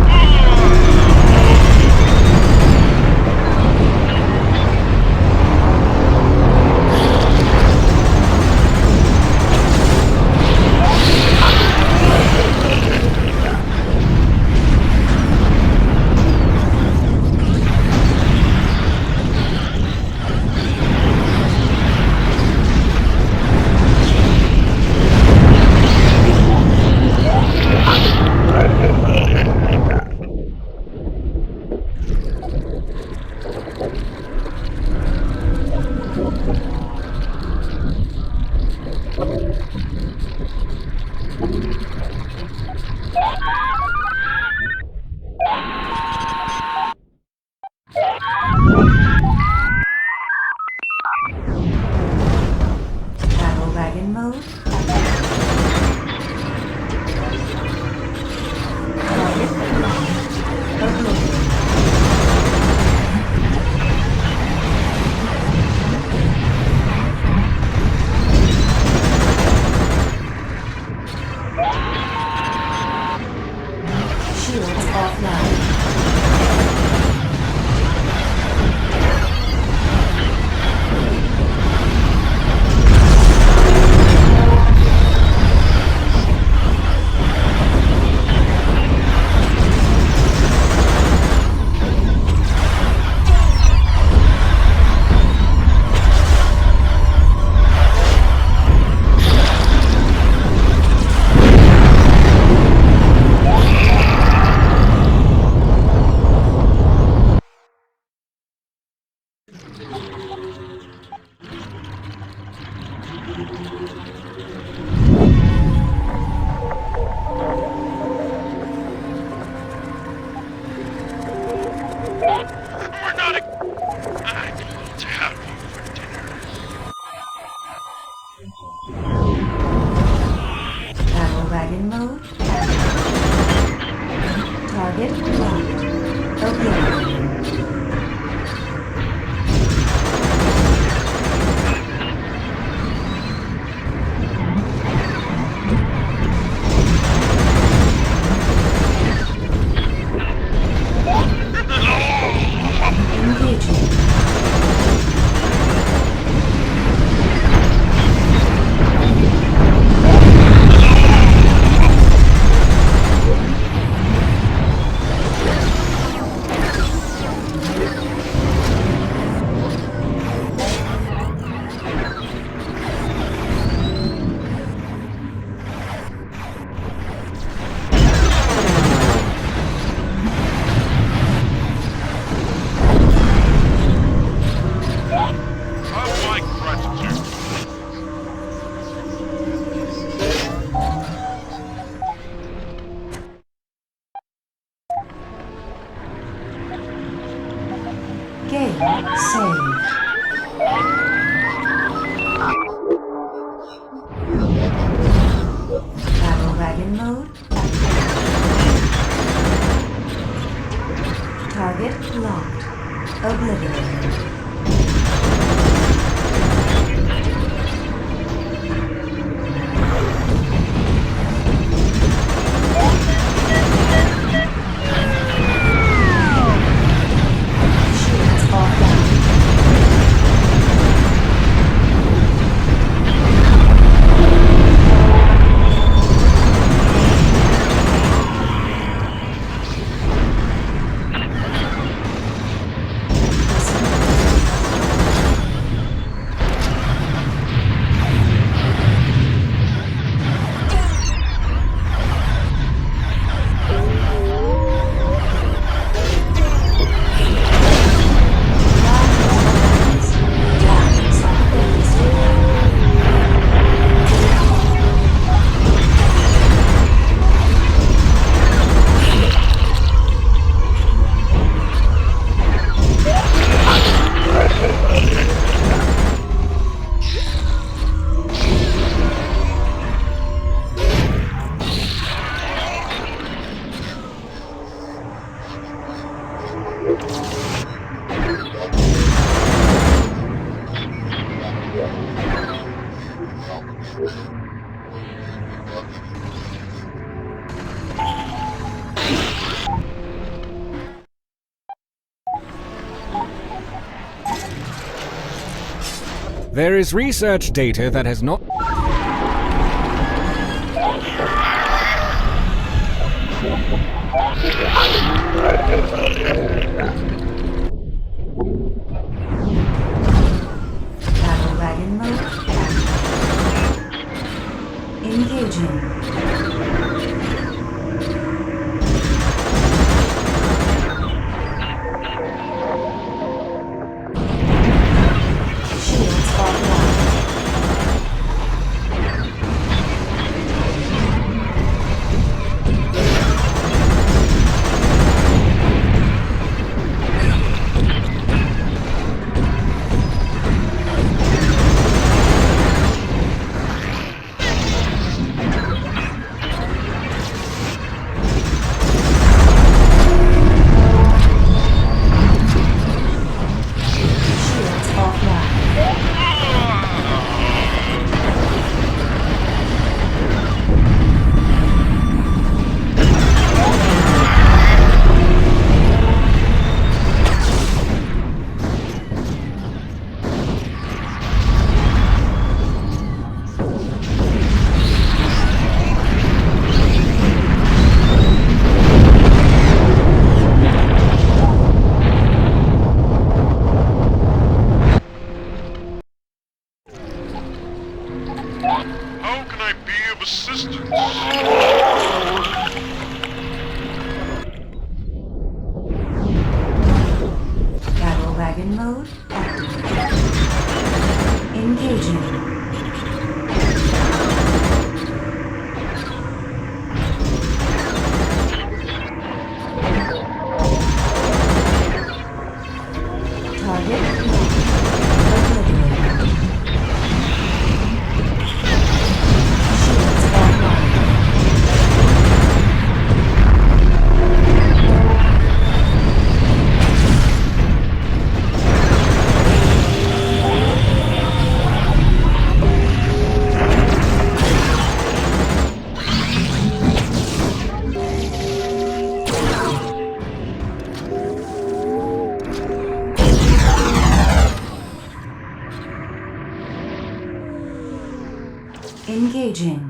Speaker 6: We're not I'm going to have you for dinner.
Speaker 7: Battle wagon mode. Target locked. Obliterated. Engaging.
Speaker 6: Have my gratitude.
Speaker 7: Game saved. Battle wagon mode activated. Target locked. Obliterated. Shields offline.
Speaker 2: There is research data that has not...
Speaker 7: Battle wagon mode activated. Engaging. Shields offline. Shields offline.
Speaker 6: How can I be of assistance?
Speaker 7: Battle wagon mode activated. Engaging. Engaging.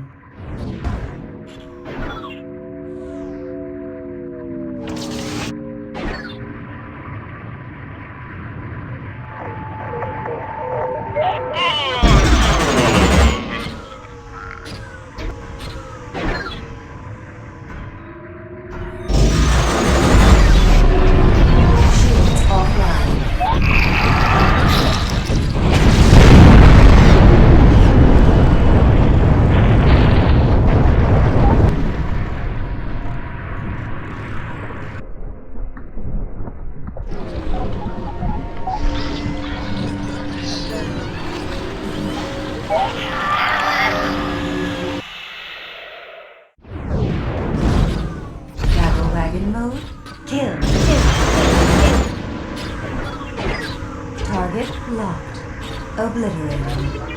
Speaker 7: Shields offline. Battle wagon mode. Kill. Target locked. Obliterated.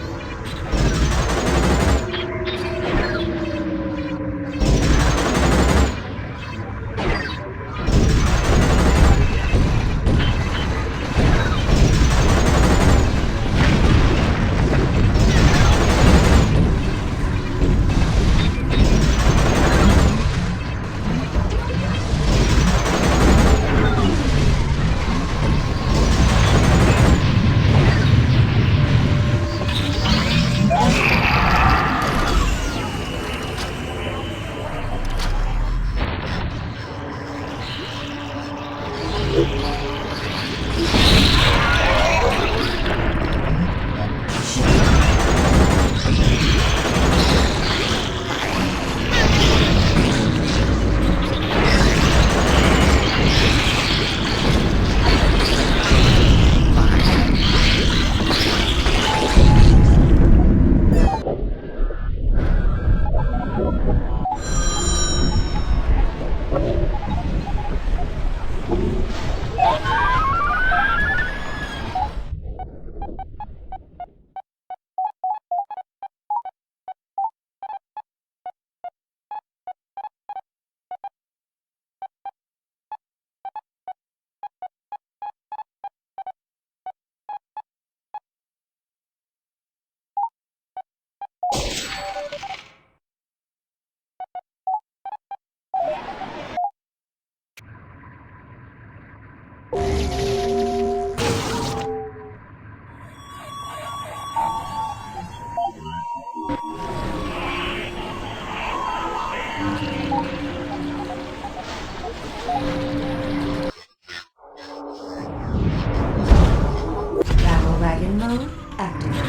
Speaker 7: Battle wagon mode activated.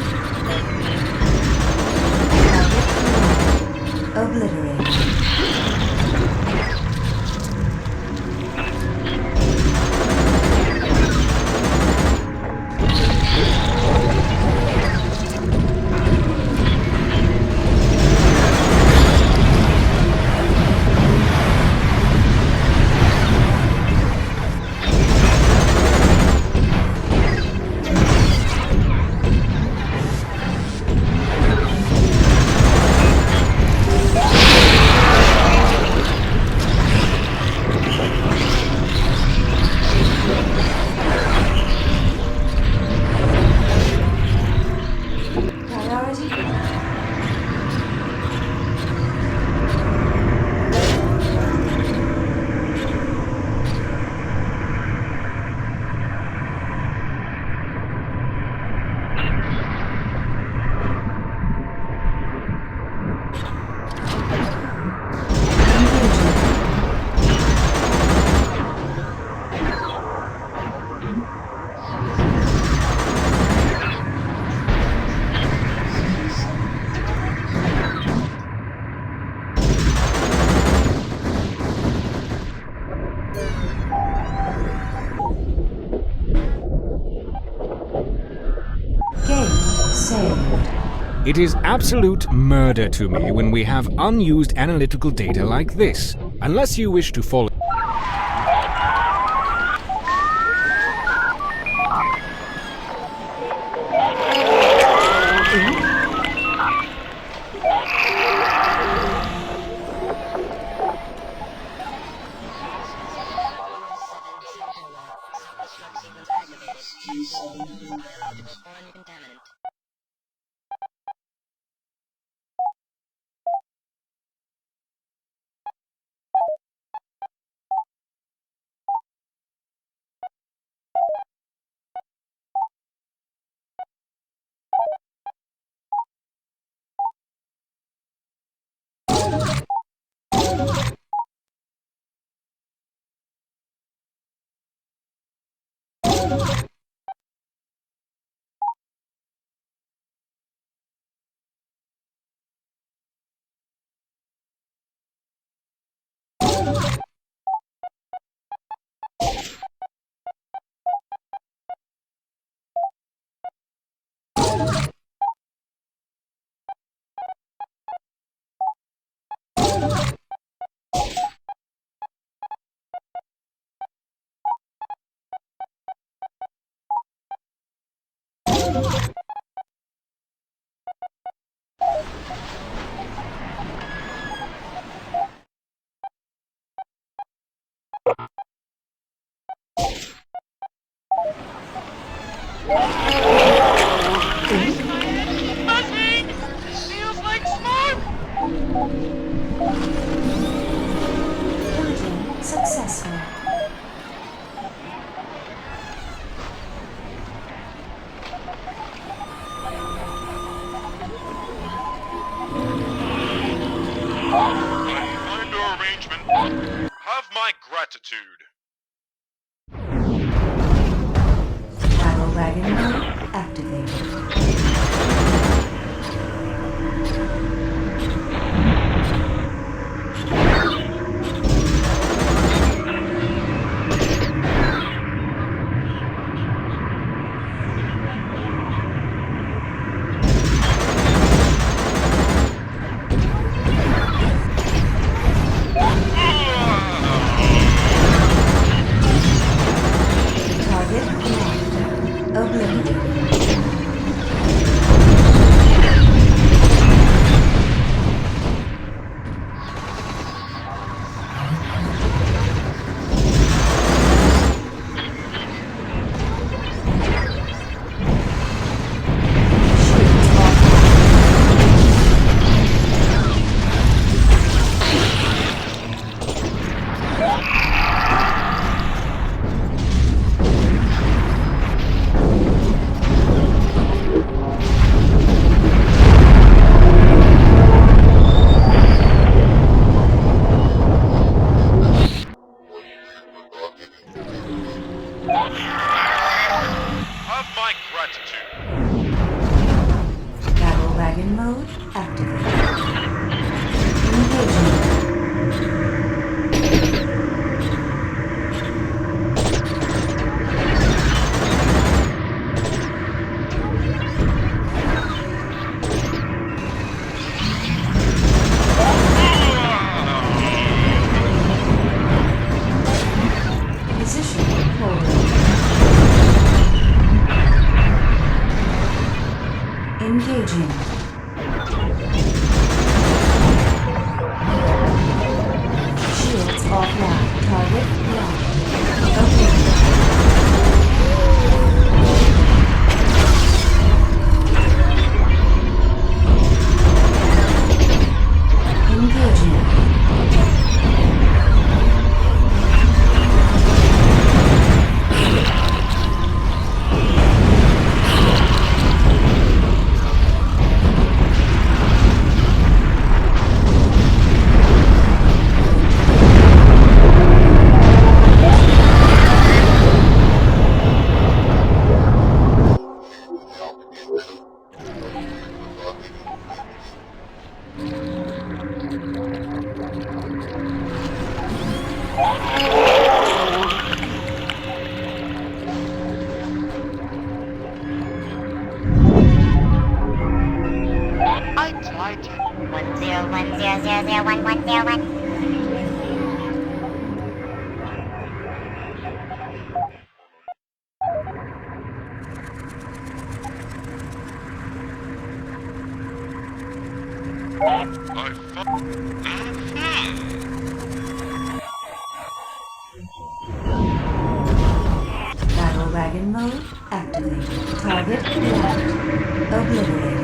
Speaker 7: Target locked. Obliterated. Priority. Game saved.
Speaker 2: It is absolute murder to me when we have unused analytical data like this. Unless you wish to follow...
Speaker 8: My head keeps buzzing! Feels like smoke!
Speaker 7: Purging successful.
Speaker 6: Find your arrangement. Have my gratitude.
Speaker 7: Battle wagon mode activated. Target locked. Obliterated.
Speaker 6: Have my gratitude.
Speaker 7: Battle wagon mode activated. Engaging. Position holding. Engaging. Shields offline. Target locked. Okay. Engaging.
Speaker 10: I tried to.
Speaker 9: 101000101.
Speaker 6: I
Speaker 7: Battle wagon mode activated. Target locked. Obliterating.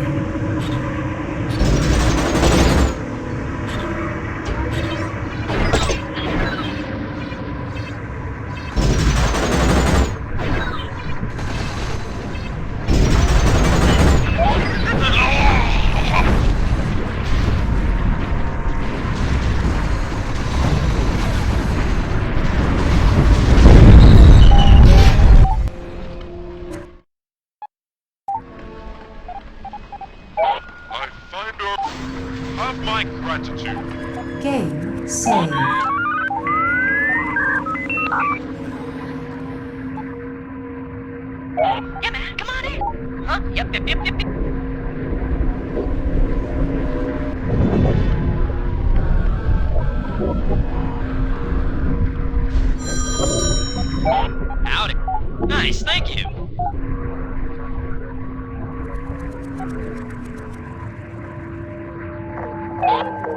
Speaker 6: gratitude.
Speaker 7: Game saved.
Speaker 9: Yeah, man, come on in. Huh? Yep.
Speaker 14: Howdy. Nice, thank you.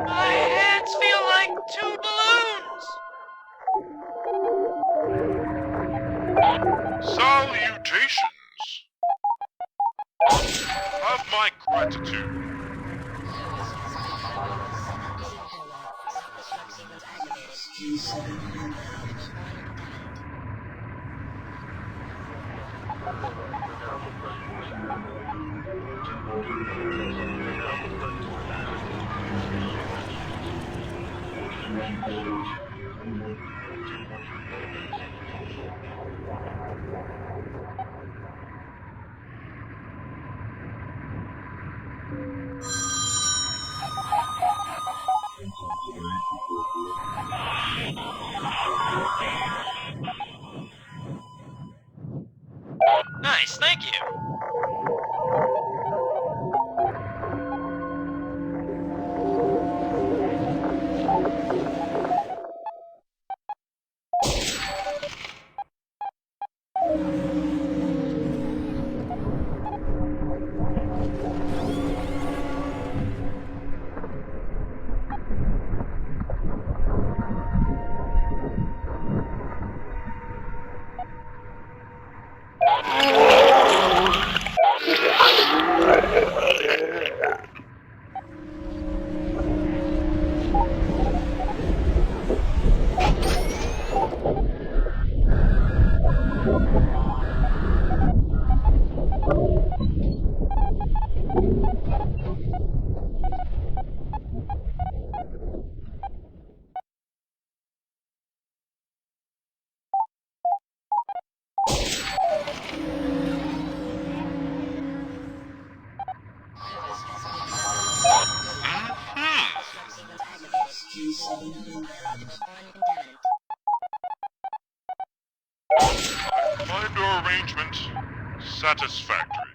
Speaker 14: My hands feel like two balloons.
Speaker 6: Salutations. Have my gratitude.
Speaker 14: Nice, thank you.
Speaker 6: I find your arrangement satisfactory.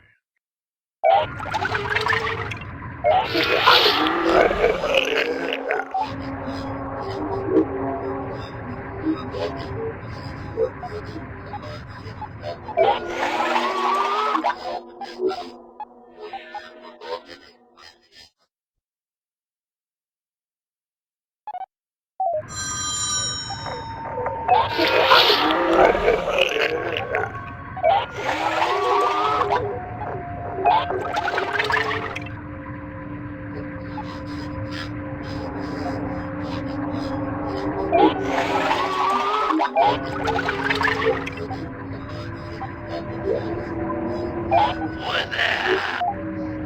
Speaker 8: What the?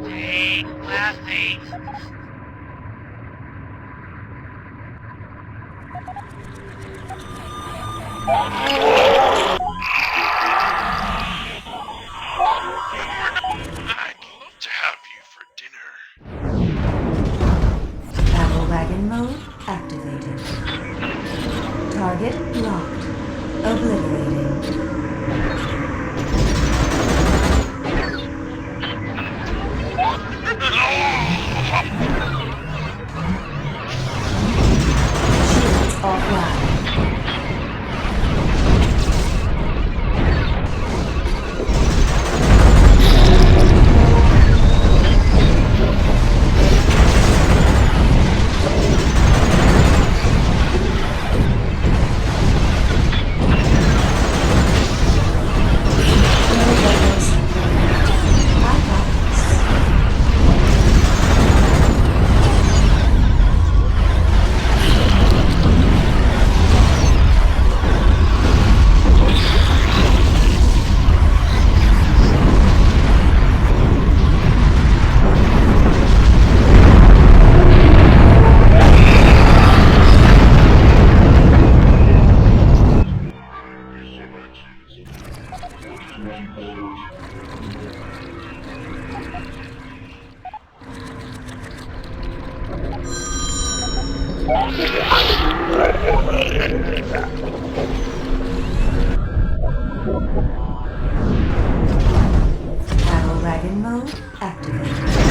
Speaker 8: Hey, classy.
Speaker 6: I'd love to have you for dinner.
Speaker 7: Battle wagon mode activated. Target locked. Obliterating. Shields offline. Battle wagon mode activated.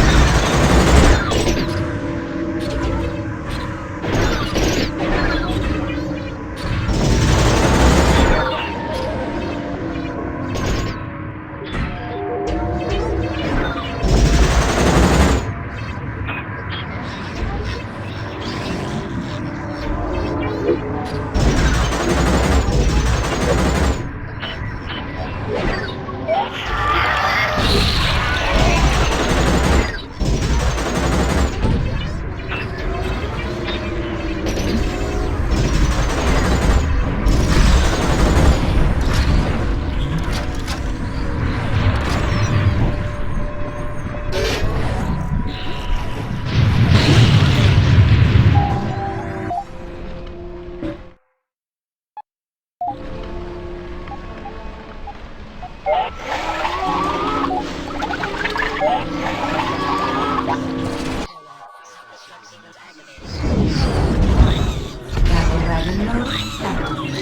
Speaker 7: Battle wagon mode activated.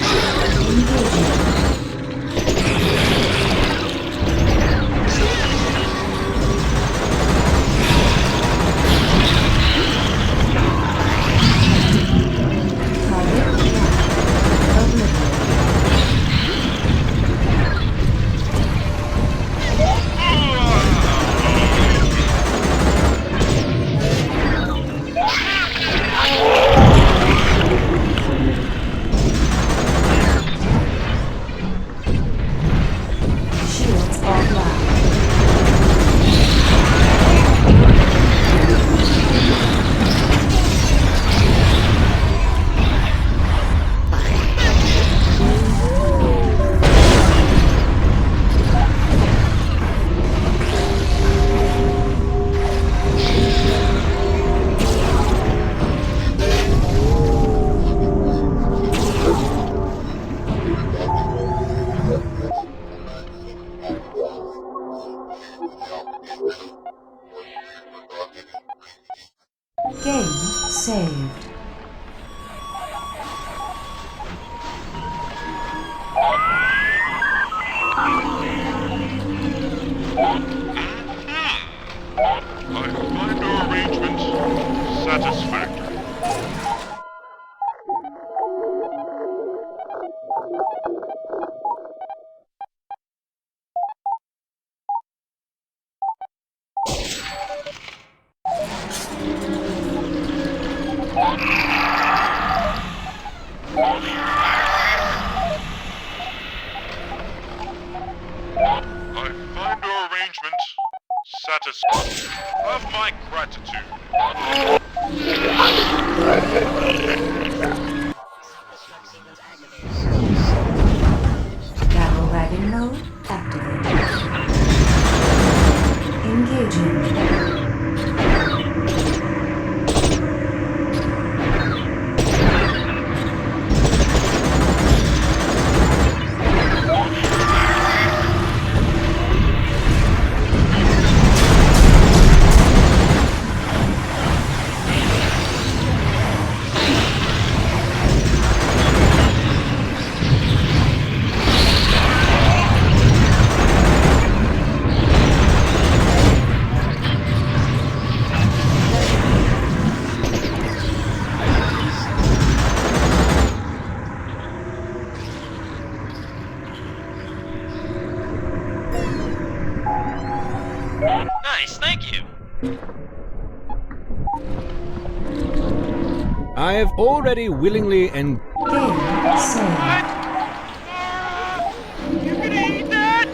Speaker 7: Engaging. Target shields offline. Game saved.
Speaker 6: I find our arrangement satisfactory. I find our arrangement satisfactory. Have my gratitude.
Speaker 7: Battle wagon mode activated. Engaging.
Speaker 14: Nice, thank you.
Speaker 2: I have already willingly and
Speaker 7: Game saved.
Speaker 8: You can eat that?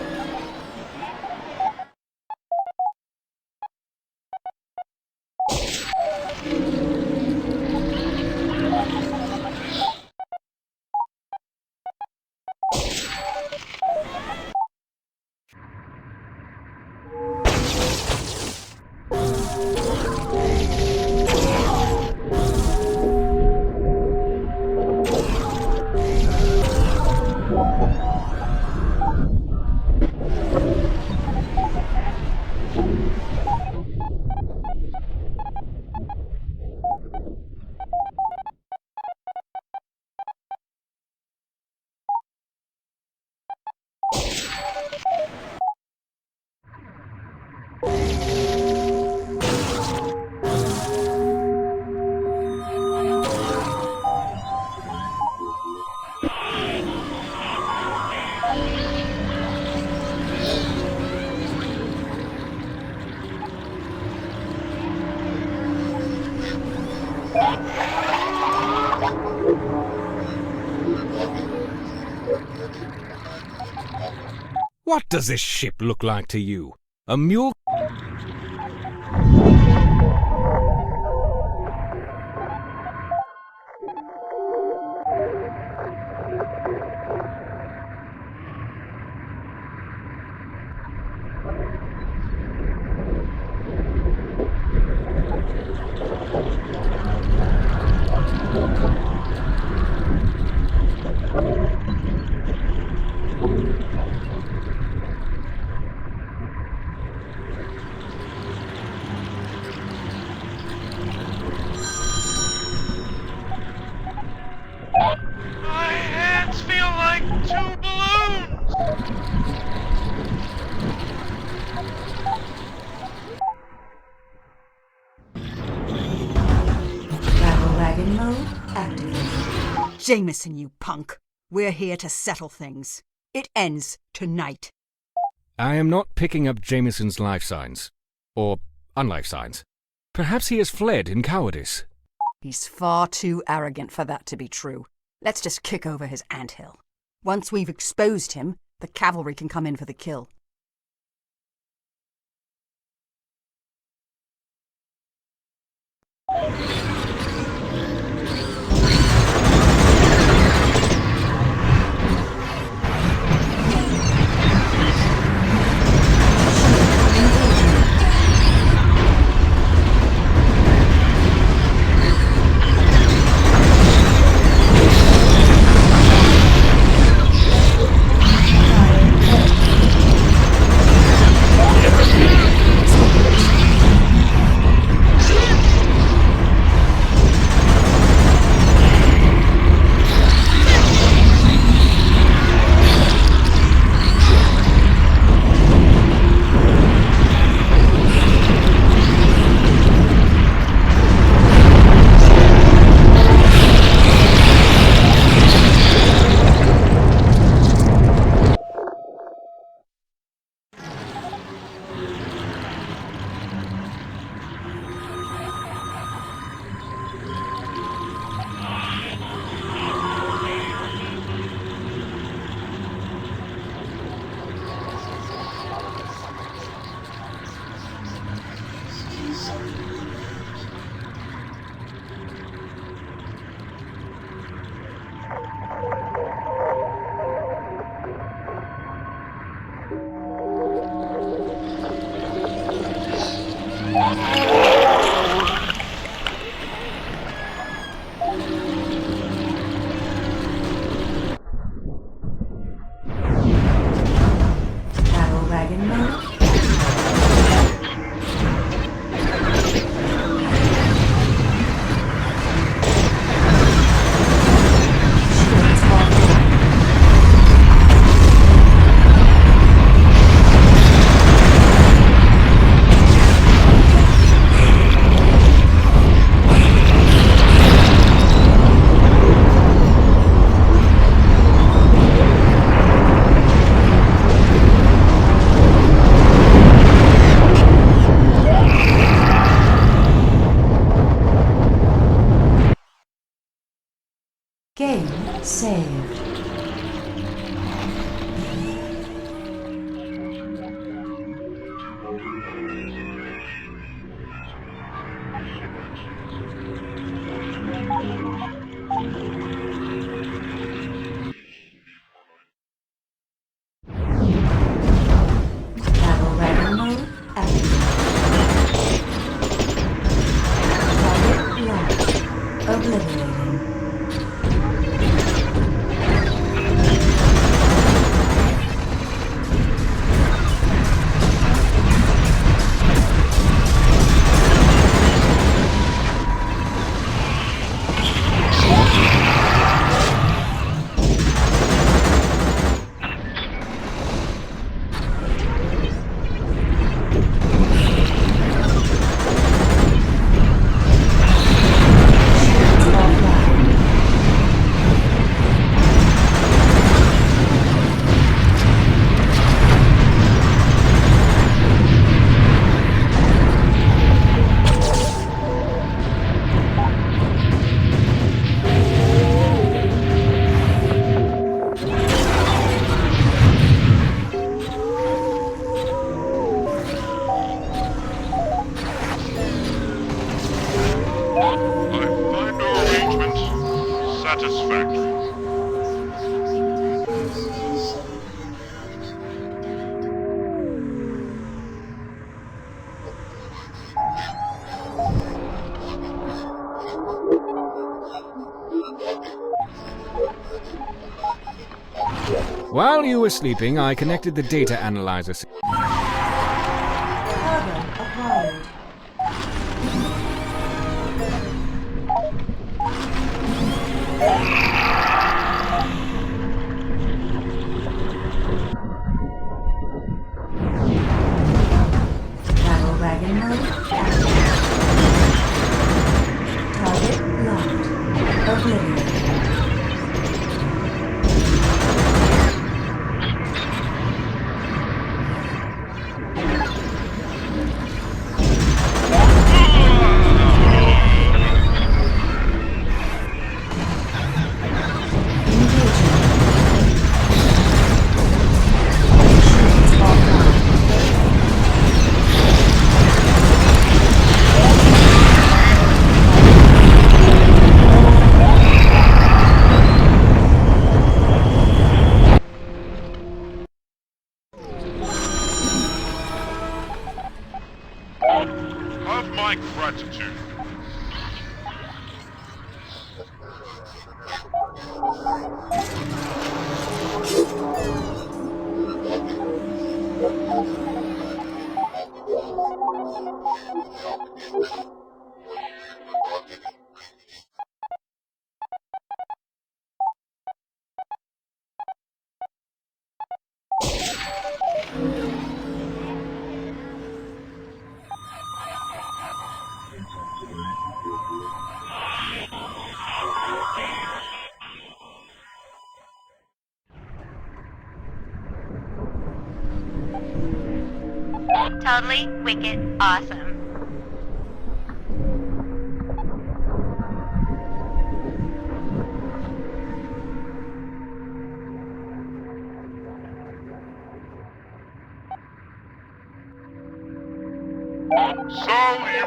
Speaker 2: What does this ship look like to you? A mule?
Speaker 8: My hands feel like two balloons!
Speaker 1: Battle wagon mode activated.
Speaker 4: Jameson, you punk. We're here to settle things. It ends tonight.
Speaker 2: I am not picking up Jameson's life signs. Or unlife signs. Perhaps he has fled in cowardice.
Speaker 4: He's far too arrogant for that to be true. Let's just kick over his anthill. Once we've exposed him, the cavalry can come in for the kill.
Speaker 2: While you were sleeping, I connected the data analyzer.
Speaker 7: Cargo acquired. Battle wagon mode active. Target locked. Oblivion.
Speaker 6: Have my gratitude.
Speaker 9: Totally wicked awesome.
Speaker 6: So you...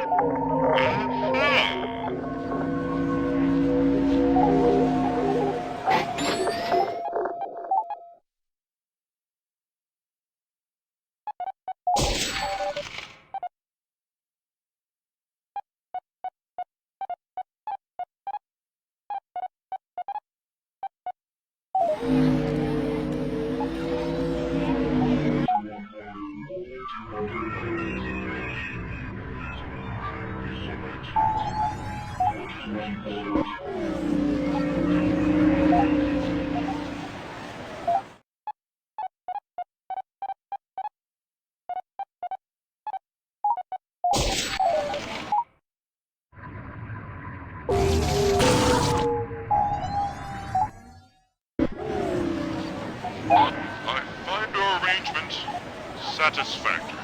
Speaker 6: I find your arrangement satisfactory.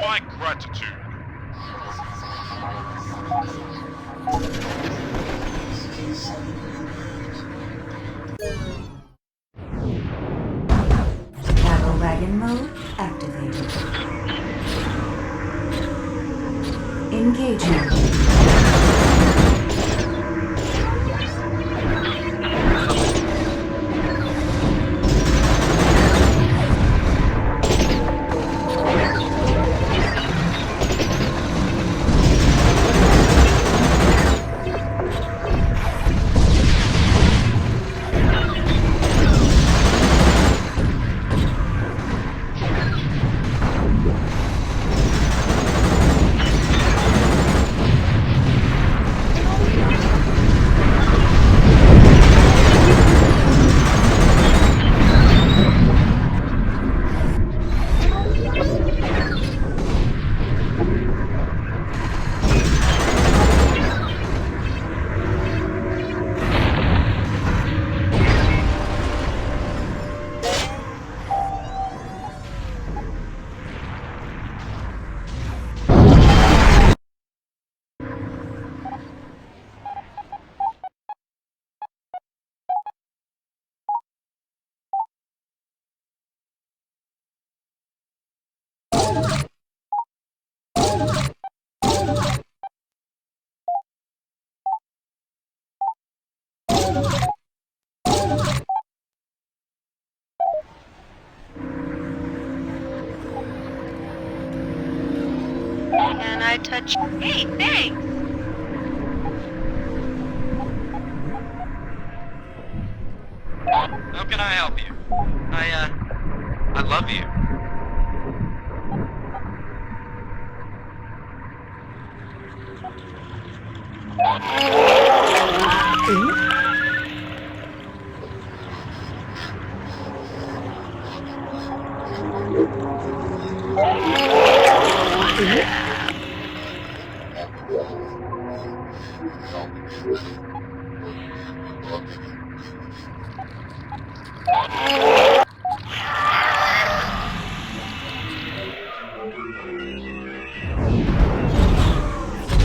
Speaker 6: my gratitude.
Speaker 7: Battle wagon mode activated. Engagement.
Speaker 10: Can I touch? Hey, thanks!
Speaker 14: How can I help you? I love you.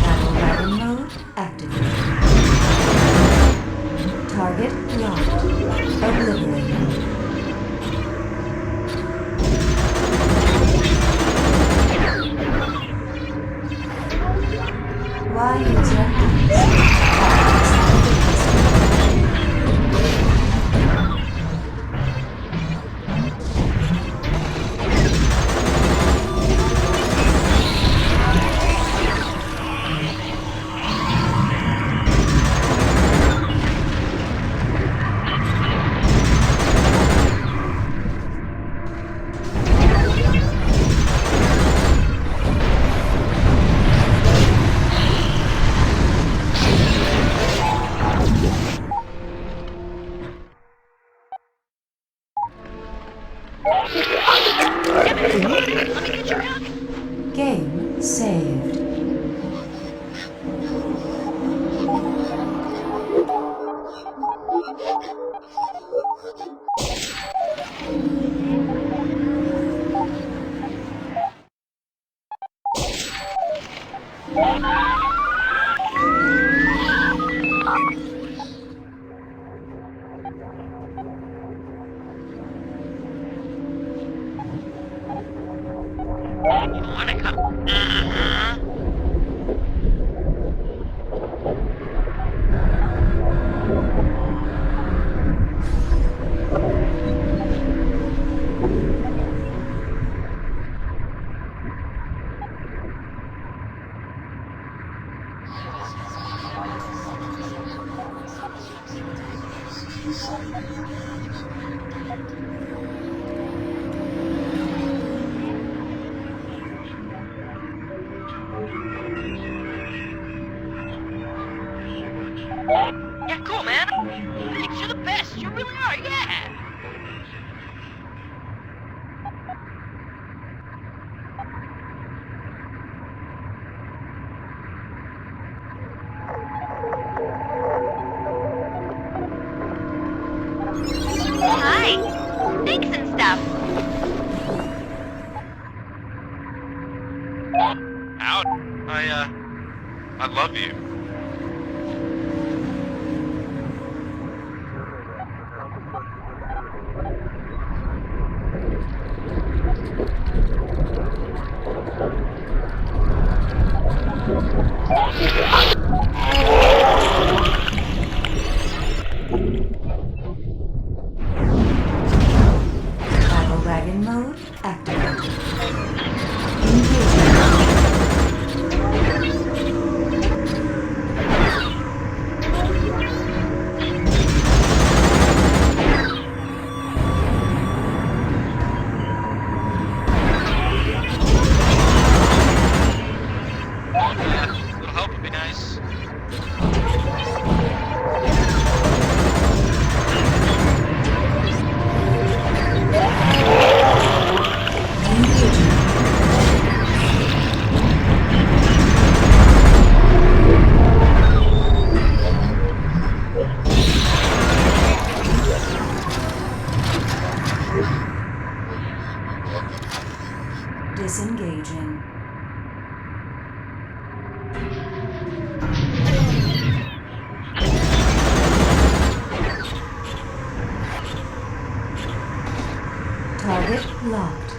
Speaker 7: Battle wagon mode activated. Target locked. Obliterated. Why use your hands? Game saved.
Speaker 14: You wanna come? Yeah, cool, man. Thanks, you're the best. You really are, yeah.
Speaker 9: Hi. Thanks and stuff.
Speaker 6: Out. I love you.
Speaker 7: Battle wagon mode activated. Engaging.
Speaker 6: Yeah, a little help would be nice.
Speaker 7: Disengaging. Target locked.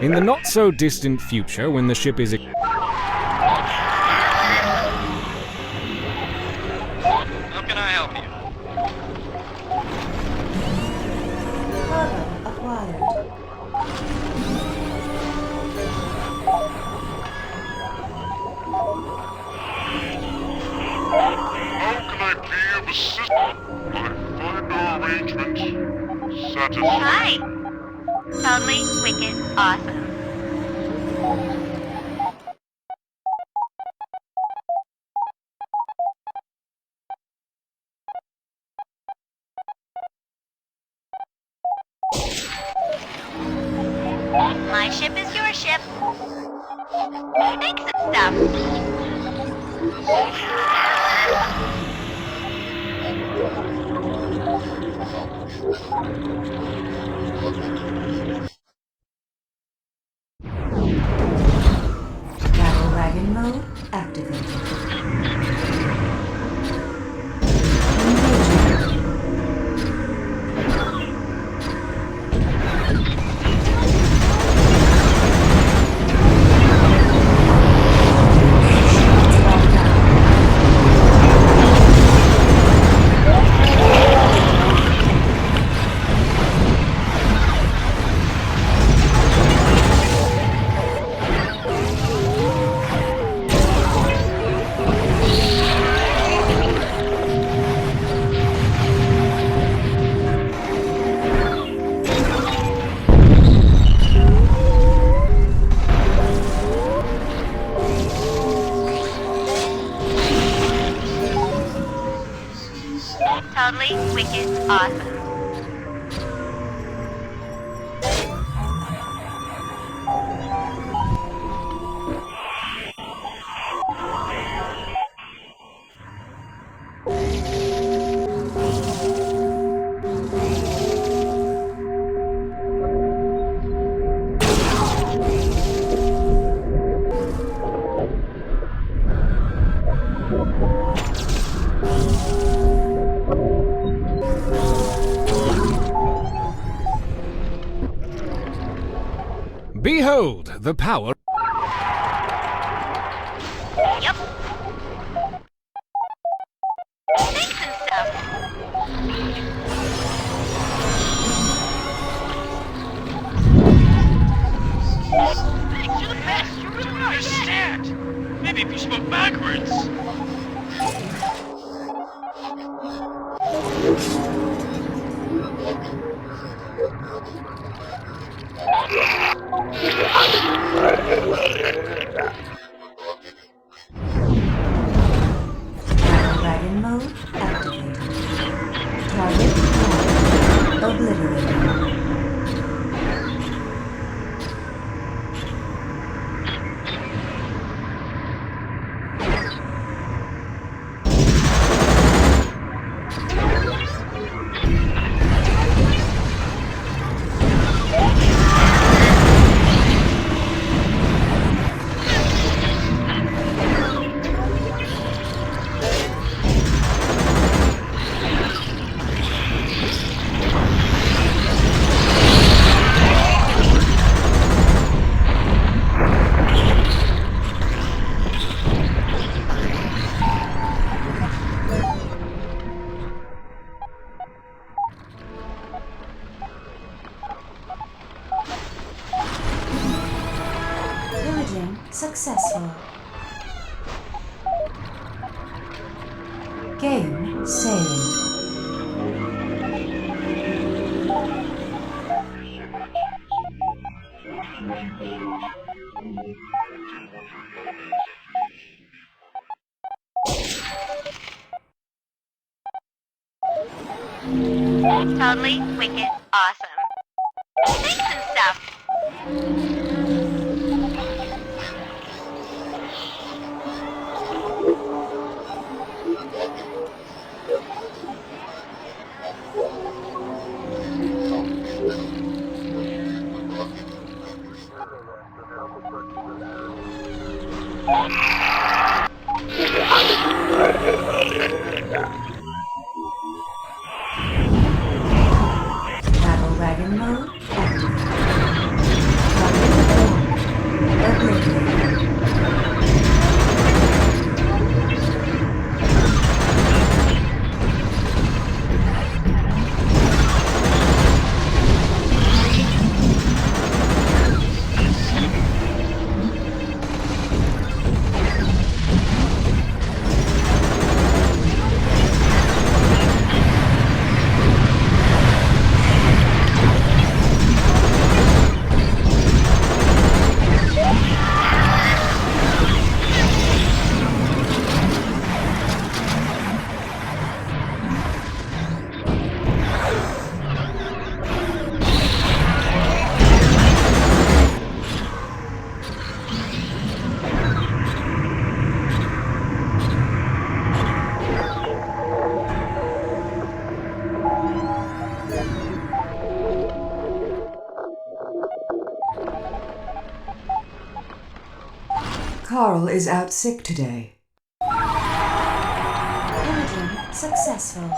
Speaker 2: In the not-so-distant future, when the ship is...
Speaker 6: How can I help you?
Speaker 7: Cargo acquired.
Speaker 6: How can I be of assistance? I find our arrangement satisfying.
Speaker 9: Hi. Totally wicked awesome. My ship is your ship. Make some stuff.
Speaker 7: Battle wagon mode activated. Engaging.
Speaker 9: Totally wicked awesome.
Speaker 2: Behold the power...
Speaker 9: Yep. Thanks and stuff.
Speaker 14: Thanks, you're the best. You're really right. Understand? Maybe if you spoke backwards.
Speaker 7: Wagon mode activated. Target obliterated. Pillaging successful. Game saved.
Speaker 9: Totally wicked awesome. Thanks and stuff.
Speaker 7: Battle wagon mode activated. Target obliterated. Carl is out sick today. Pillaging successful.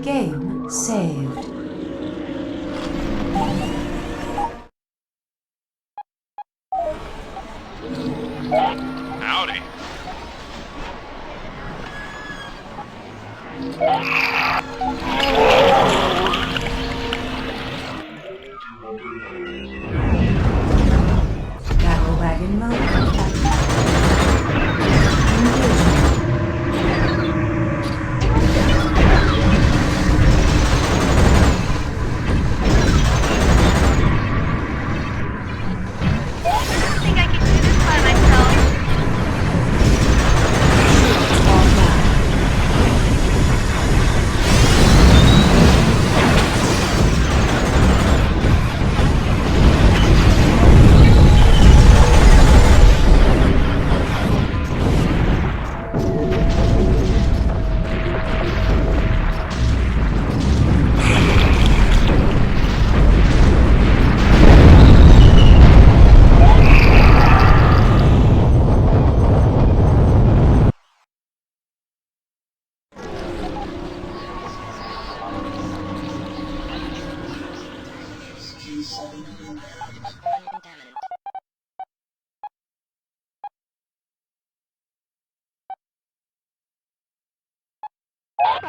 Speaker 7: Game saved.
Speaker 6: Howdy.
Speaker 7: Battle wagon mode activated. Engagement.
Speaker 9: I think I can do this by myself.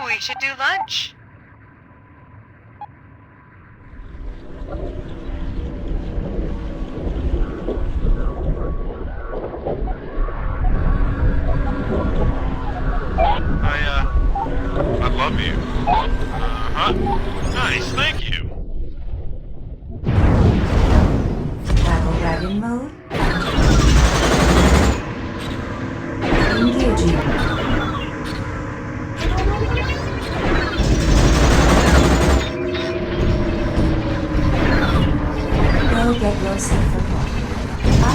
Speaker 10: We should do lunch.
Speaker 6: I love you. Uh-huh. Nice, thank you.
Speaker 7: wagon mode. Engaging. Go get yourself a coffee. I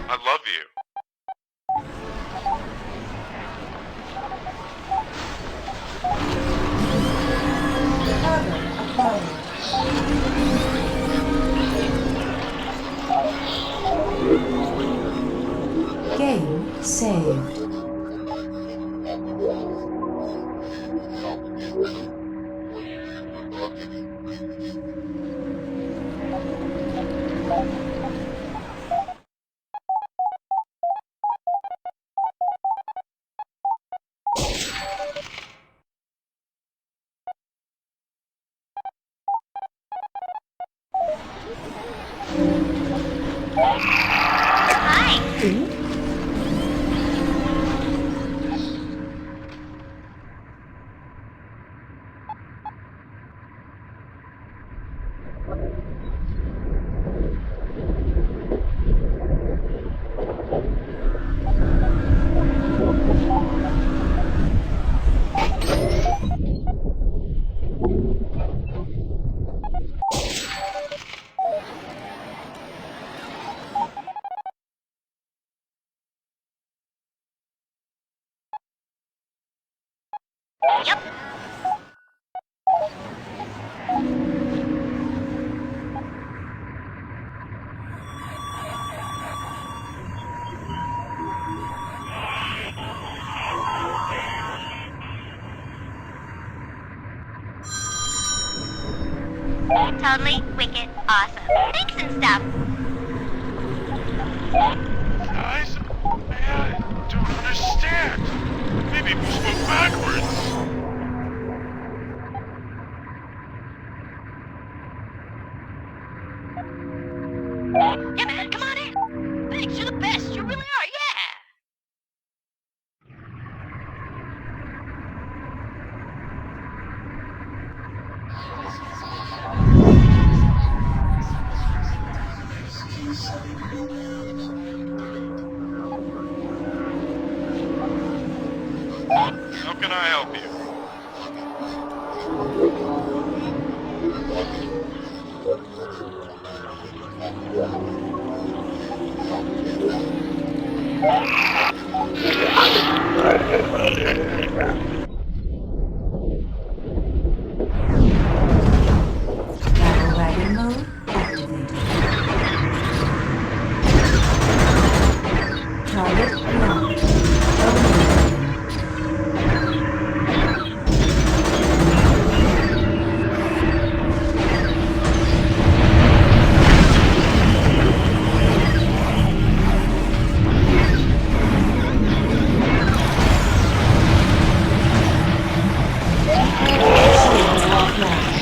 Speaker 6: I love you.
Speaker 7: Game saved.
Speaker 9: Yep. Totally wicked awesome. Thanks and stuff.
Speaker 6: Guys, I don't understand. Maybe we spoke backwards.
Speaker 14: Yeah, man, come on in. Thanks, you're the best. You really are, yeah.
Speaker 6: How can I help you?
Speaker 7: Battle wagon mode activated. Target locked. Shields offline. Shields offline.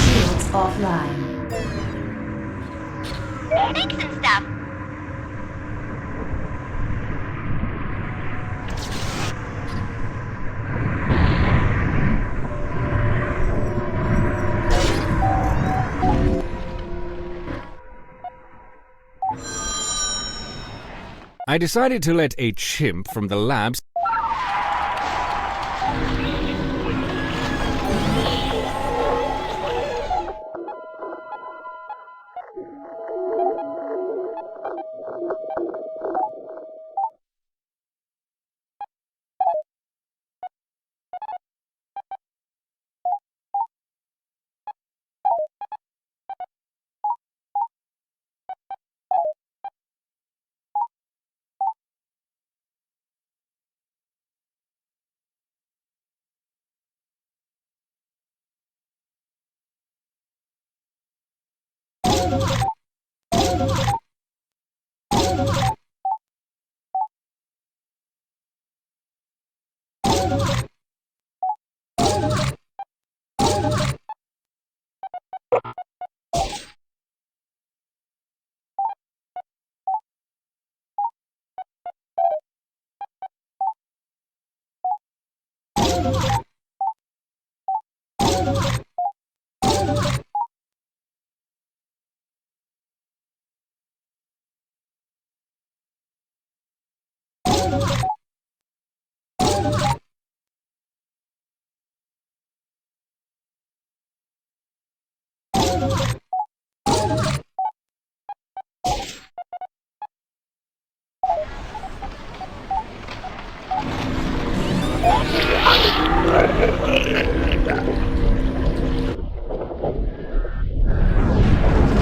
Speaker 7: Shields offline.
Speaker 9: Thanks and stuff.
Speaker 2: I decided to let a chimp from the labs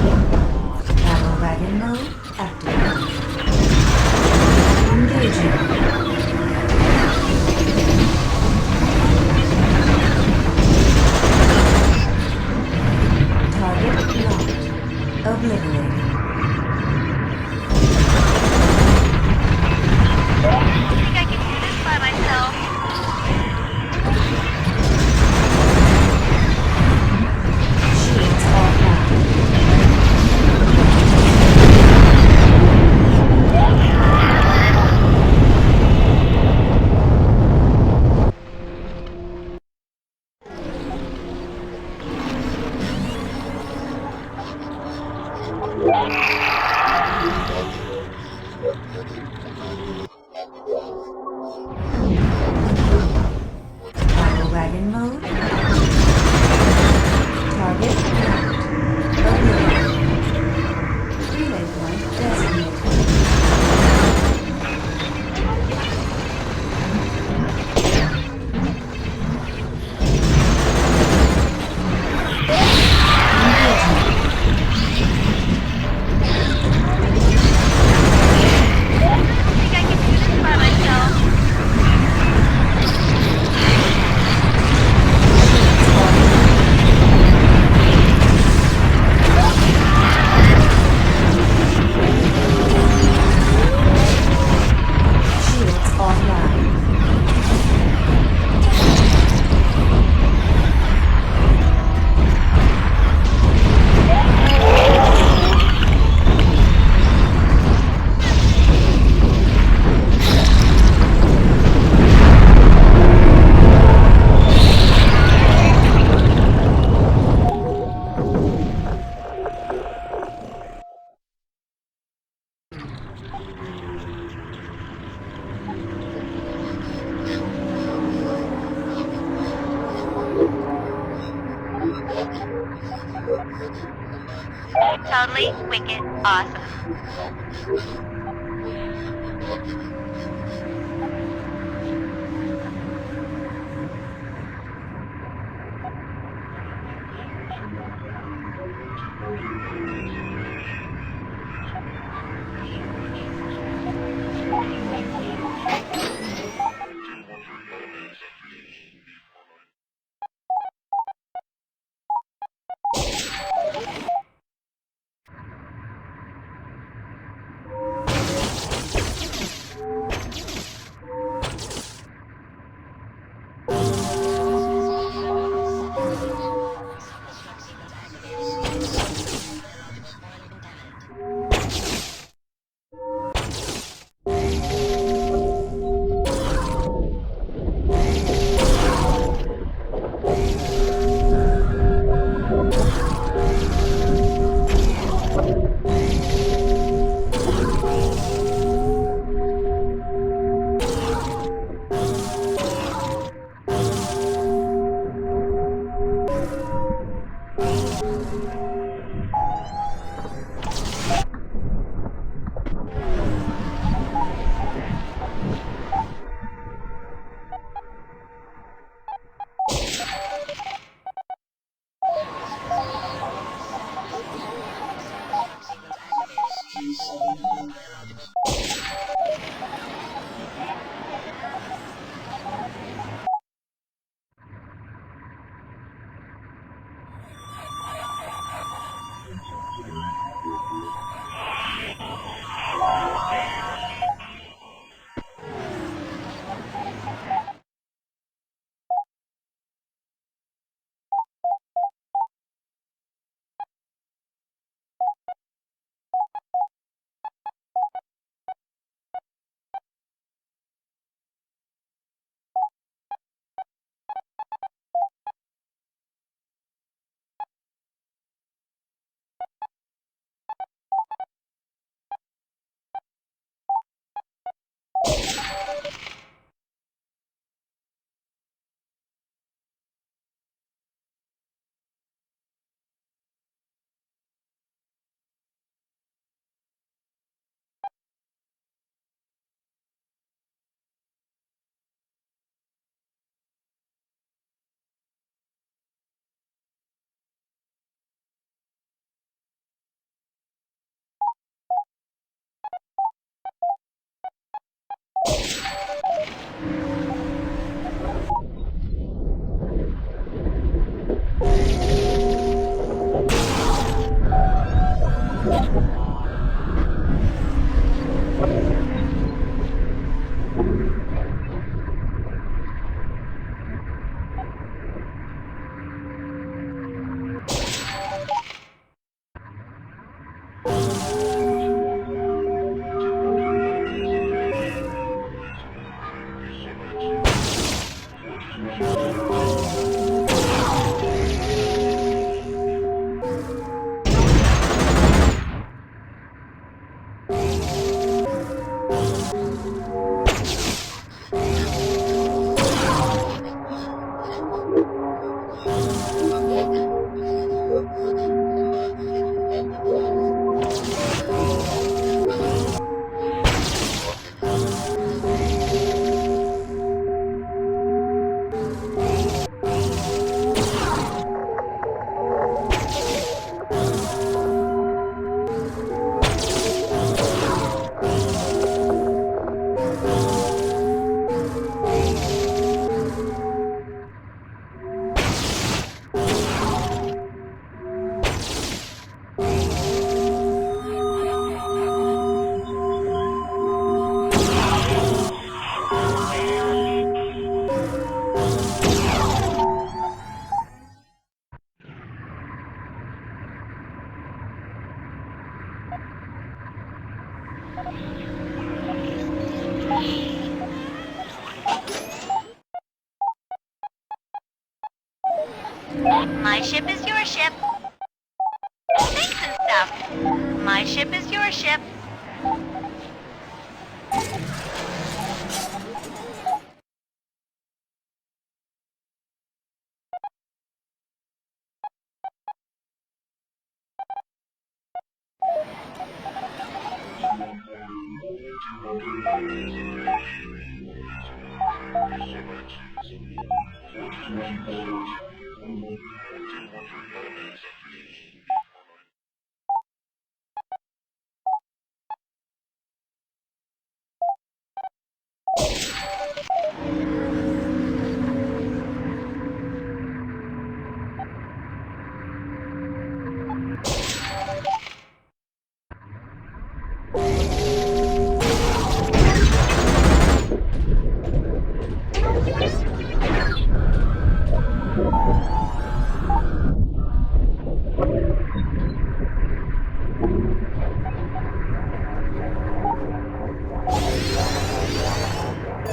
Speaker 7: Battle wagon mode activated. Engaging. Target locked. Obliterated.
Speaker 9: I think I can do this by myself.
Speaker 7: Shields offline. Battle wagon mode. Target locked. Obliterated. Relay point designated. Engagement.
Speaker 9: I think I can do this by myself.
Speaker 7: Shields offline.
Speaker 9: Totally wicked awesome. My ship is your ship. Thanks and stuff. My ship is your ship.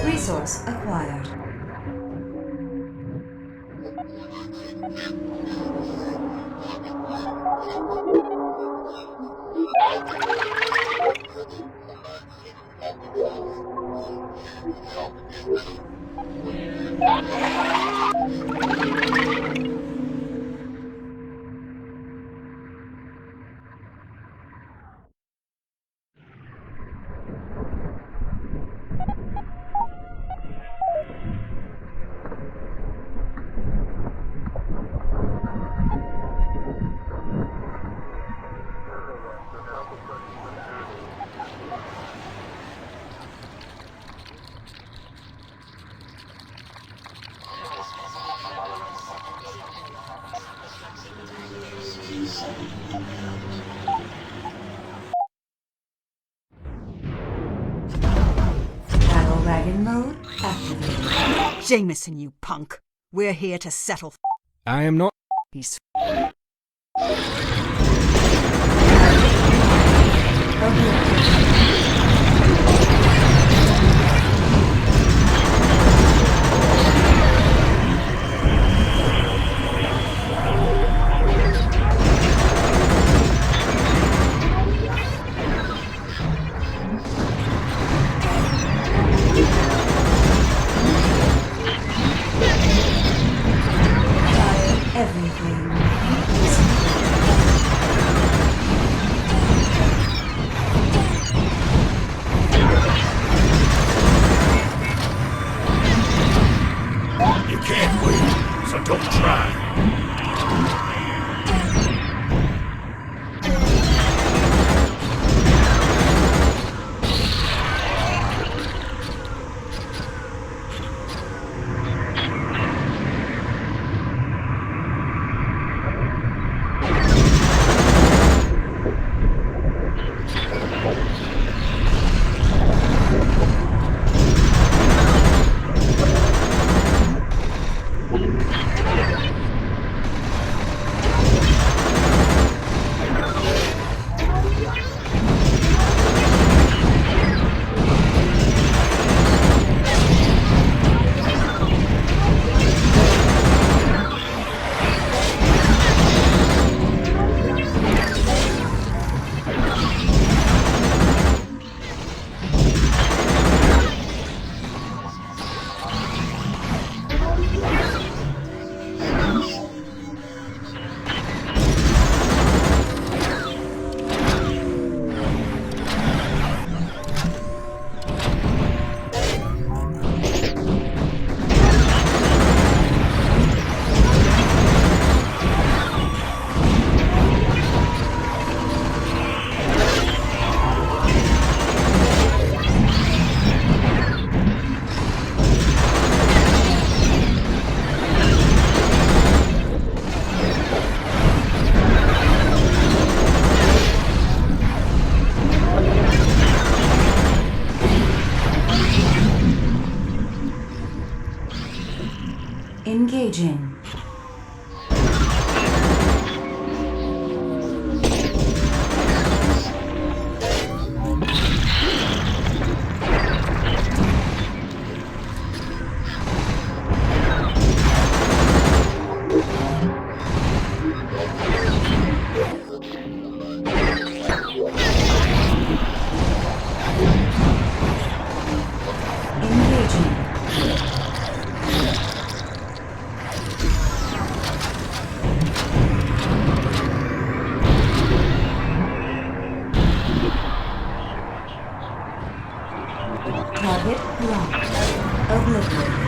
Speaker 7: Resource acquired. Battle wagon mode activated.
Speaker 4: Jameson, you punk. We're here to settle.
Speaker 2: I am not.
Speaker 4: He's.
Speaker 7: Everything.
Speaker 5: You can't win, so don't try.
Speaker 7: Engaging. Target locked. Obliterated.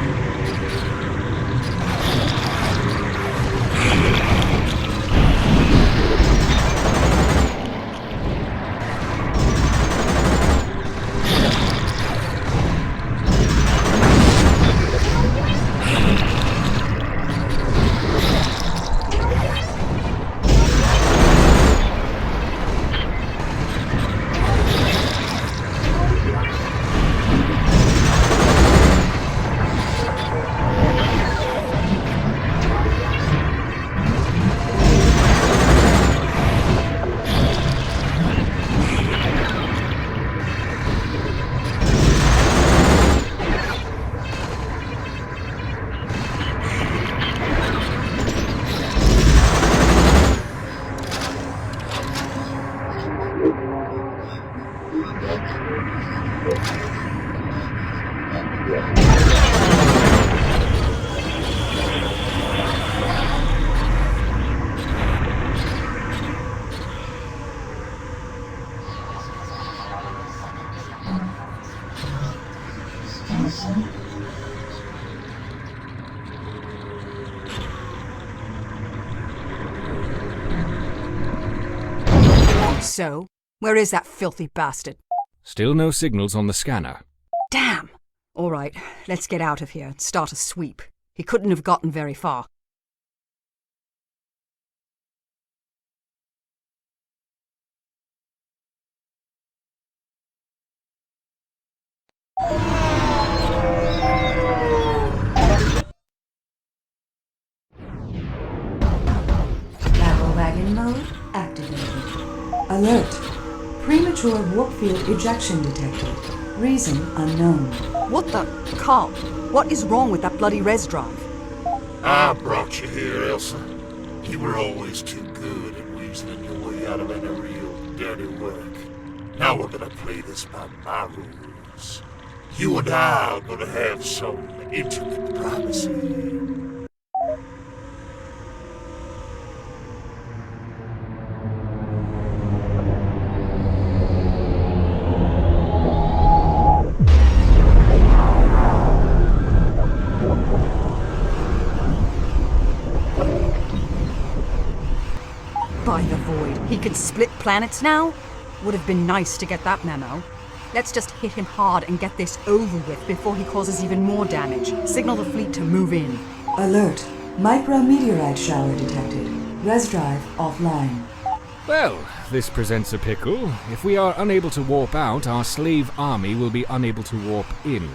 Speaker 4: So, where is that filthy bastard?
Speaker 2: Still no signals on the scanner.
Speaker 4: Damn! All right, let's get out of here and start a sweep. He couldn't have gotten very far.
Speaker 7: Battle wagon mode activated. Alert! Premature warp field ejection detected. Reason unknown.
Speaker 4: What the? Carl, what is wrong with that bloody res drive?
Speaker 5: I brought you here, Elsa. You were always too good at reasoning your way out of any real dirty work. Now we're gonna play this by my rules. You and I are gonna have some intimate privacy.
Speaker 4: By the void, he can split planets now? Would have been nice to get that memo. Let's just hit him hard and get this over with before he causes even more damage. Signal the fleet to move in.
Speaker 7: Alert! Micrometeorite shower detected. Res drive offline.
Speaker 2: Well, this presents a pickle. If we are unable to warp out, our slave army will be unable to warp in.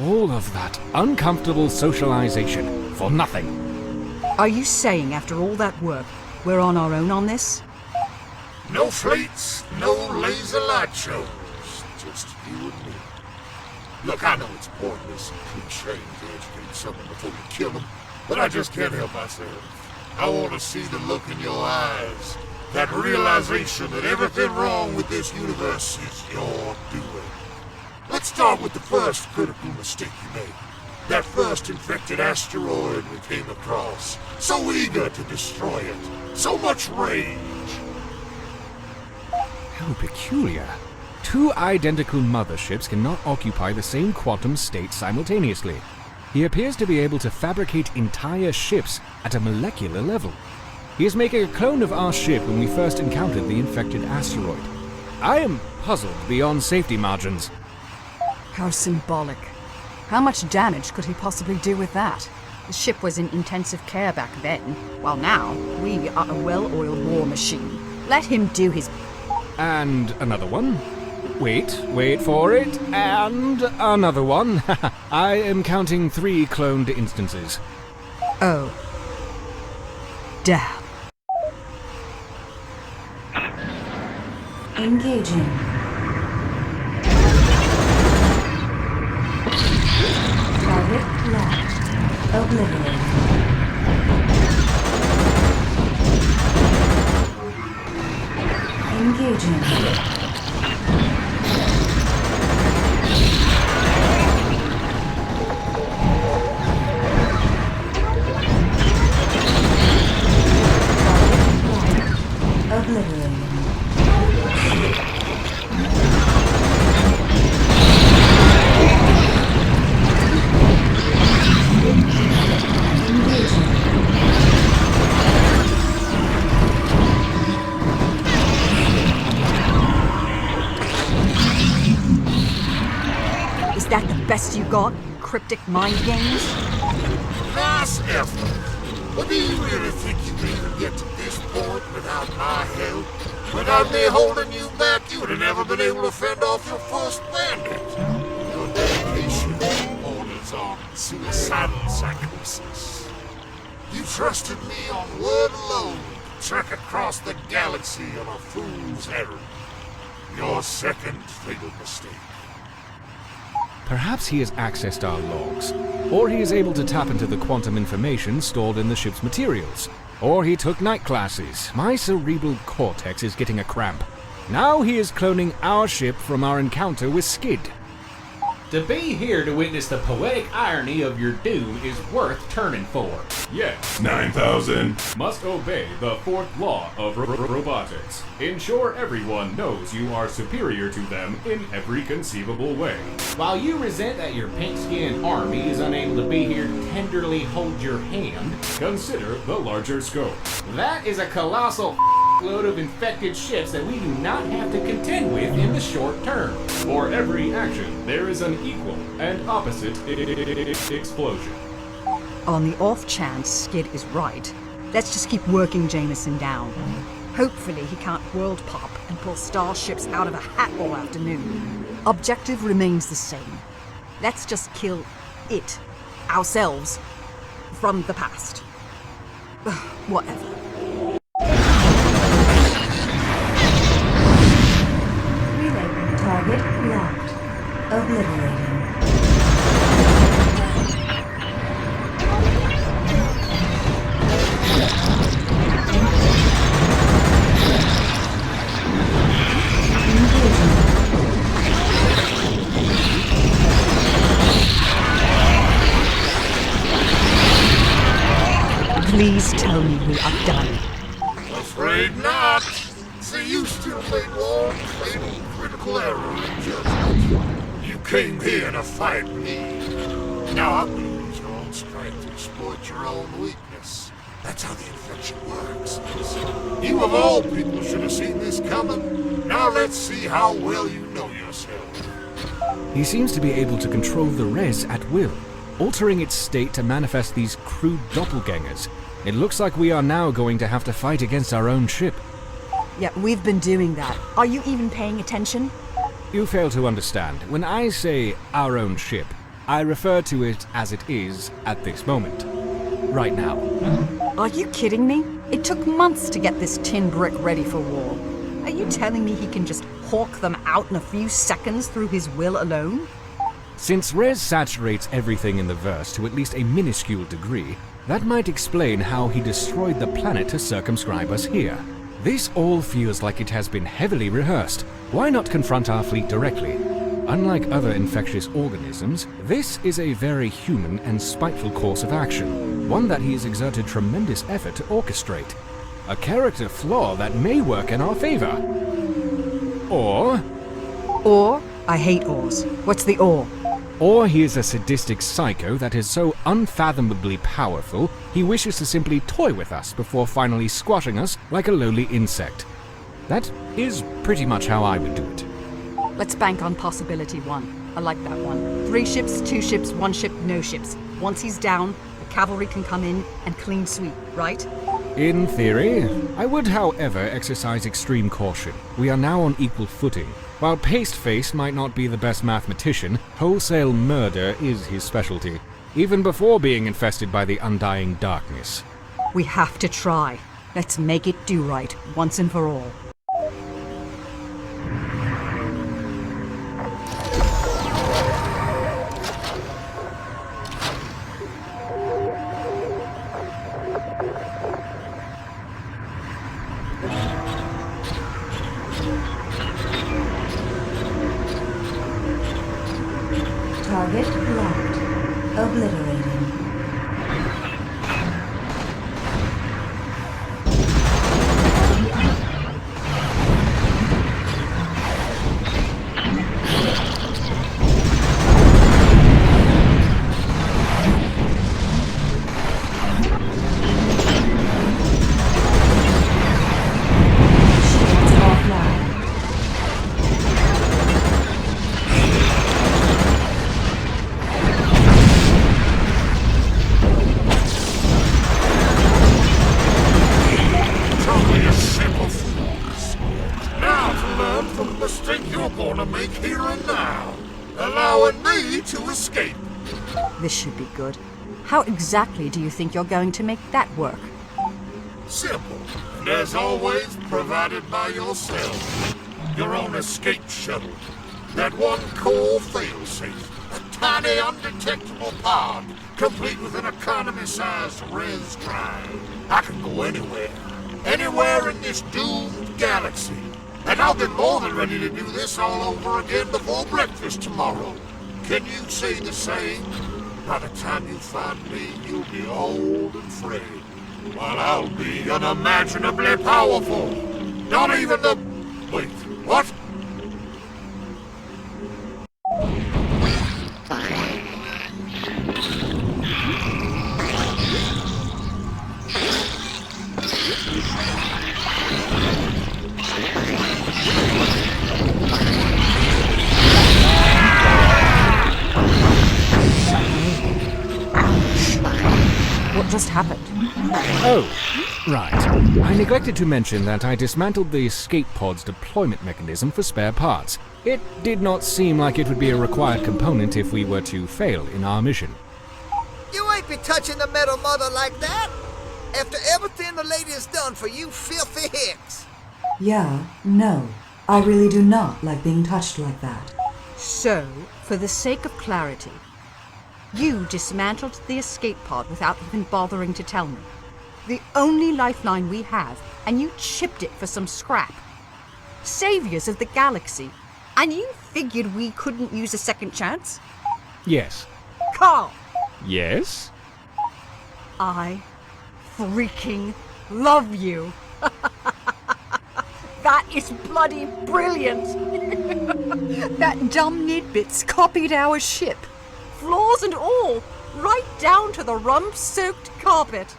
Speaker 2: All of that uncomfortable socialization for nothing.
Speaker 4: Are you saying after all that work, we're on our own on this?
Speaker 5: No fleets, no laser light shows. Just you and me. Look, I know it's pointless and cliche to educate someone before you kill them, but I just can't help myself. I want to see the look in your eyes. That realization that everything wrong with this universe is your doing. Let's start with the first critical mistake you made. That first infected asteroid we came across. So eager to destroy it. So much rage.
Speaker 2: How peculiar. Two identical motherships cannot occupy the same quantum state simultaneously. He appears to be able to fabricate entire ships at a molecular level. He is making a clone of our ship when we first encountered the infected asteroid. I am puzzled beyond safety margins.
Speaker 4: How symbolic. How much damage could he possibly do with that? The ship was in intensive care back then, while now we are a well-oiled war machine. Let him do his...
Speaker 2: And another one. Wait for it. And another one. I am counting 3 cloned instances.
Speaker 4: Oh. Damn.
Speaker 7: Engaging. Target locked. Obliterated. Engaging. Obliterated.
Speaker 4: Is that the best you got? Cryptic mind games?
Speaker 15: Nice effort. But do you really think you can even get to this point without my help? Without me holding you back, you would have never been able to fend off your first bandit. Your dedication borders on suicidal psychosis. You trusted me on word alone to trek across the galaxy on a fool's errand. Your second fatal mistake.
Speaker 2: Perhaps he has accessed our logs, or he is able to tap into the quantum information stored in the ship's materials, or he took night classes. My cerebral cortex is getting a cramp. Now he is cloning our ship from our encounter with Skid.
Speaker 13: To be here to witness the poetic irony of your doom is worth turning for.
Speaker 11: Yes.
Speaker 12: 9,000.
Speaker 11: Must obey the fourth law of robotics. Ensure everyone knows you are superior to them in every conceivable way.
Speaker 13: While you resent that your pink-skinned army is unable to be here to tenderly hold your hand,
Speaker 11: consider the larger scope.
Speaker 13: That is a colossal load of infected ships that we do not have to contend with in the short term.
Speaker 11: For every action, there is an equal and opposite explosion.
Speaker 4: On the off chance Skid is right, let's just keep working Jameson down. Hopefully he can't world pop and pull starships out of a hat all afternoon. Objective remains the same. Let's just kill it, ourselves, from the past. Whatever.
Speaker 7: Relay target locked. Obliterating.
Speaker 4: Please tell me we are done.
Speaker 15: Afraid not. See, you still made one fatal critical error in judgment. You came here to fight me. Now I'm going to use your own strength to exploit your own weakness. That's how the infection works. You of all people should have seen this coming. Now let's see how well you know yourself.
Speaker 2: He seems to be able to control the res at will, altering its state to manifest these crude doppelgangers. It looks like we are now going to have to fight against our own ship.
Speaker 4: Yeah, we've been doing that. Are you even paying attention?
Speaker 2: You fail to understand. When I say our own ship, I refer to it as it is at this moment. Right now.
Speaker 4: Are you kidding me? It took months to get this tin brick ready for war. Are you telling me he can just hawk them out in a few seconds through his will alone?
Speaker 2: Since res saturates everything in the verse to at least a minuscule degree, that might explain how he destroyed the planet to circumscribe us here. This all feels like it has been heavily rehearsed. Why not confront our fleet directly? Unlike other infectious organisms, this is a very human and spiteful course of action, one that he has exerted tremendous effort to orchestrate. A character flaw that may work in our favor. Or,
Speaker 4: I hate ors. What's the or?
Speaker 2: Or he is a sadistic psycho that is so unfathomably powerful, he wishes to simply toy with us before finally squashing us like a lowly insect. That is pretty much how I would do it.
Speaker 4: Let's bank on possibility 1. I like that one. 3 ships, 2 ships, 1 ship, no ships. Once he's down, the cavalry can come in and clean sweep, right?
Speaker 2: In theory. I would, however, exercise extreme caution. We are now on equal footing. While Pasteface might not be the best mathematician, wholesale murder is his specialty, even before being infested by the undying darkness.
Speaker 4: We have to try. Let's make it do right, once and for all.
Speaker 7: Target locked. Obliterating.
Speaker 15: allowing me to escape.
Speaker 4: This should be good. How exactly do you think you're going to make that work?
Speaker 15: Simple, and as always, provided by yourself. Your own escape shuttle. That one core failsafe. A tiny, undetectable pod, complete with an economy-sized res drive. I can go anywhere. Anywhere in this doomed galaxy. And I'll be more than ready to do this all over again before breakfast tomorrow. Can you say the same? By the time you find me, you'll be old and frail. While I'll be unimaginably powerful. Not even the... Wait, what?
Speaker 4: What just happened?
Speaker 2: Oh, right. I neglected to mention that I dismantled the escape pod's deployment mechanism for spare parts. It did not seem like it would be a required component if we were to fail in our mission.
Speaker 5: You ain't be touching the Metal Mother like that! After everything the lady has done for you filthy hicks!
Speaker 7: Yeah, no. I really do not like being touched like that.
Speaker 4: So, for the sake of clarity, you dismantled the escape pod without even bothering to tell me. The only lifeline we have, and you chipped it for some scrap. Saviors of the galaxy, and you figured we couldn't use a second chance?
Speaker 2: Yes.
Speaker 4: Carl!
Speaker 2: Yes?
Speaker 4: I freaking love you. That is bloody brilliant. That dumb Nidbits copied our ship. Flaws and all, right down to the rum-soaked carpet.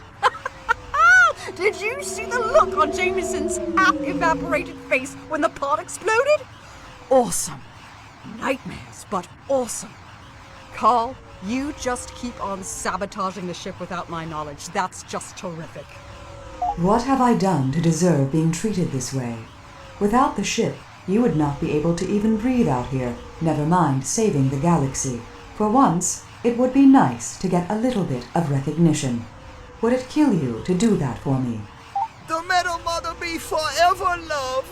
Speaker 4: Did you see the look on Jameson's half-evaporated face when the pod exploded? Awesome. Nightmares, but awesome. Carl, you just keep on sabotaging the ship without my knowledge. That's just terrific.
Speaker 7: What have I done to deserve being treated this way? Without the ship, you would not be able to even breathe out here, never mind saving the galaxy. For once, it would be nice to get a little bit of recognition. Would it kill you to do that for me?
Speaker 5: The Metal Mother be forever loved!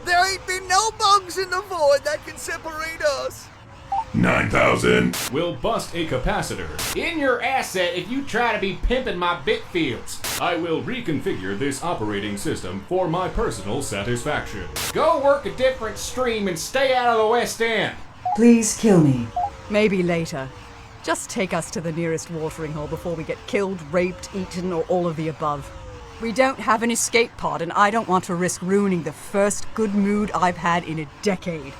Speaker 5: There ain't been no bugs in the void that can separate us!
Speaker 12: 9,000.
Speaker 11: Will bust a capacitor in your asset if you try to be pimping my bit fields. I will reconfigure this operating system for my personal satisfaction. Go work a different stream and stay out of the West End.
Speaker 7: Please kill me.
Speaker 4: Maybe later. Just take us to the nearest watering hole before we get killed, raped, eaten, or all of the above. We don't have an escape pod, and I don't want to risk ruining the first good mood I've had in a decade.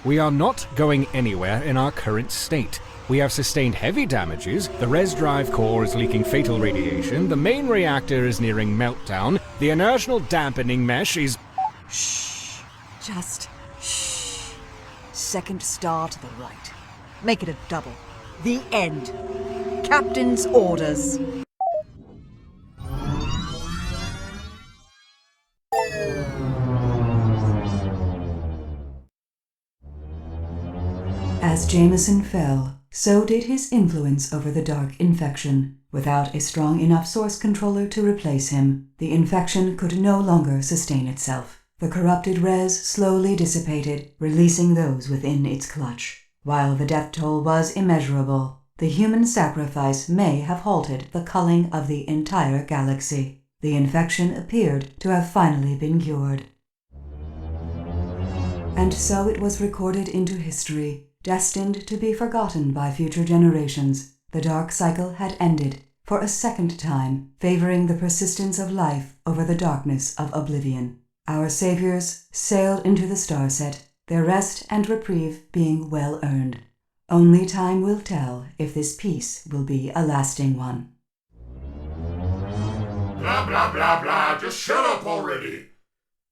Speaker 2: We are not going anywhere in our current state. We have sustained heavy damages, the res drive core is leaking fatal radiation, the main reactor is nearing meltdown, the inertial dampening mesh is...
Speaker 4: Shh. Just shh. Second star to the right. Make it a double. The end. Captain's orders.
Speaker 7: As Jameson fell, so did his influence over the dark infection. Without a strong enough source controller to replace him, the infection could no longer sustain itself. The corrupted res slowly dissipated, releasing those within its clutch. While the death toll was immeasurable, the human sacrifice may have halted the culling of the entire galaxy. The infection appeared to have finally been cured. And so it was recorded into history, destined to be forgotten by future generations. The dark cycle had ended, for a second time, favoring the persistence of life over the darkness of oblivion. Our saviors sailed into the starset, their rest and reprieve being well earned. Only time will tell if this peace will be a lasting one.
Speaker 15: Blah, blah, blah, blah. Just shut up already.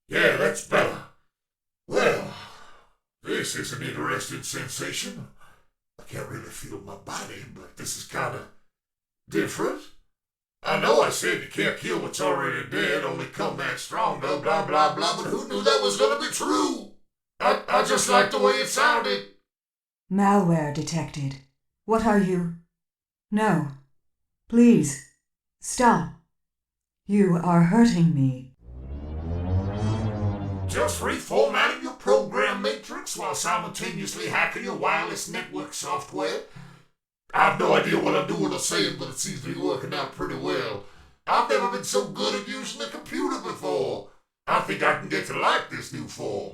Speaker 15: Yeah, that's better. Well, this is an interesting sensation. I can't really feel my body, but this is kind of different. I know I said you can't kill what's already dead, only come back stronger, blah, blah, blah, but who knew that was going to be true? I just like the way it sounded.
Speaker 7: Malware detected. What are you? No. Please. Stop. You are hurting me.
Speaker 15: Just reformatting your program matrix while simultaneously hacking your wireless network software? I have no idea what I'm doing or saying, but it seems to be working out pretty well. I've never been so good at using a computer before. I think I can get to like this new form.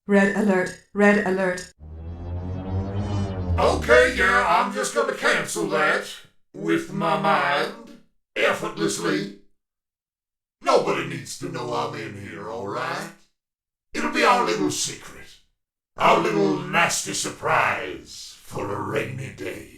Speaker 7: Red alert. Red alert.
Speaker 15: Okay, yeah, I'm just gonna cancel that. With my mind. Effortlessly. Nobody needs to know I'm in here, alright? It'll be our little secret. Our little nasty surprise for a rainy day.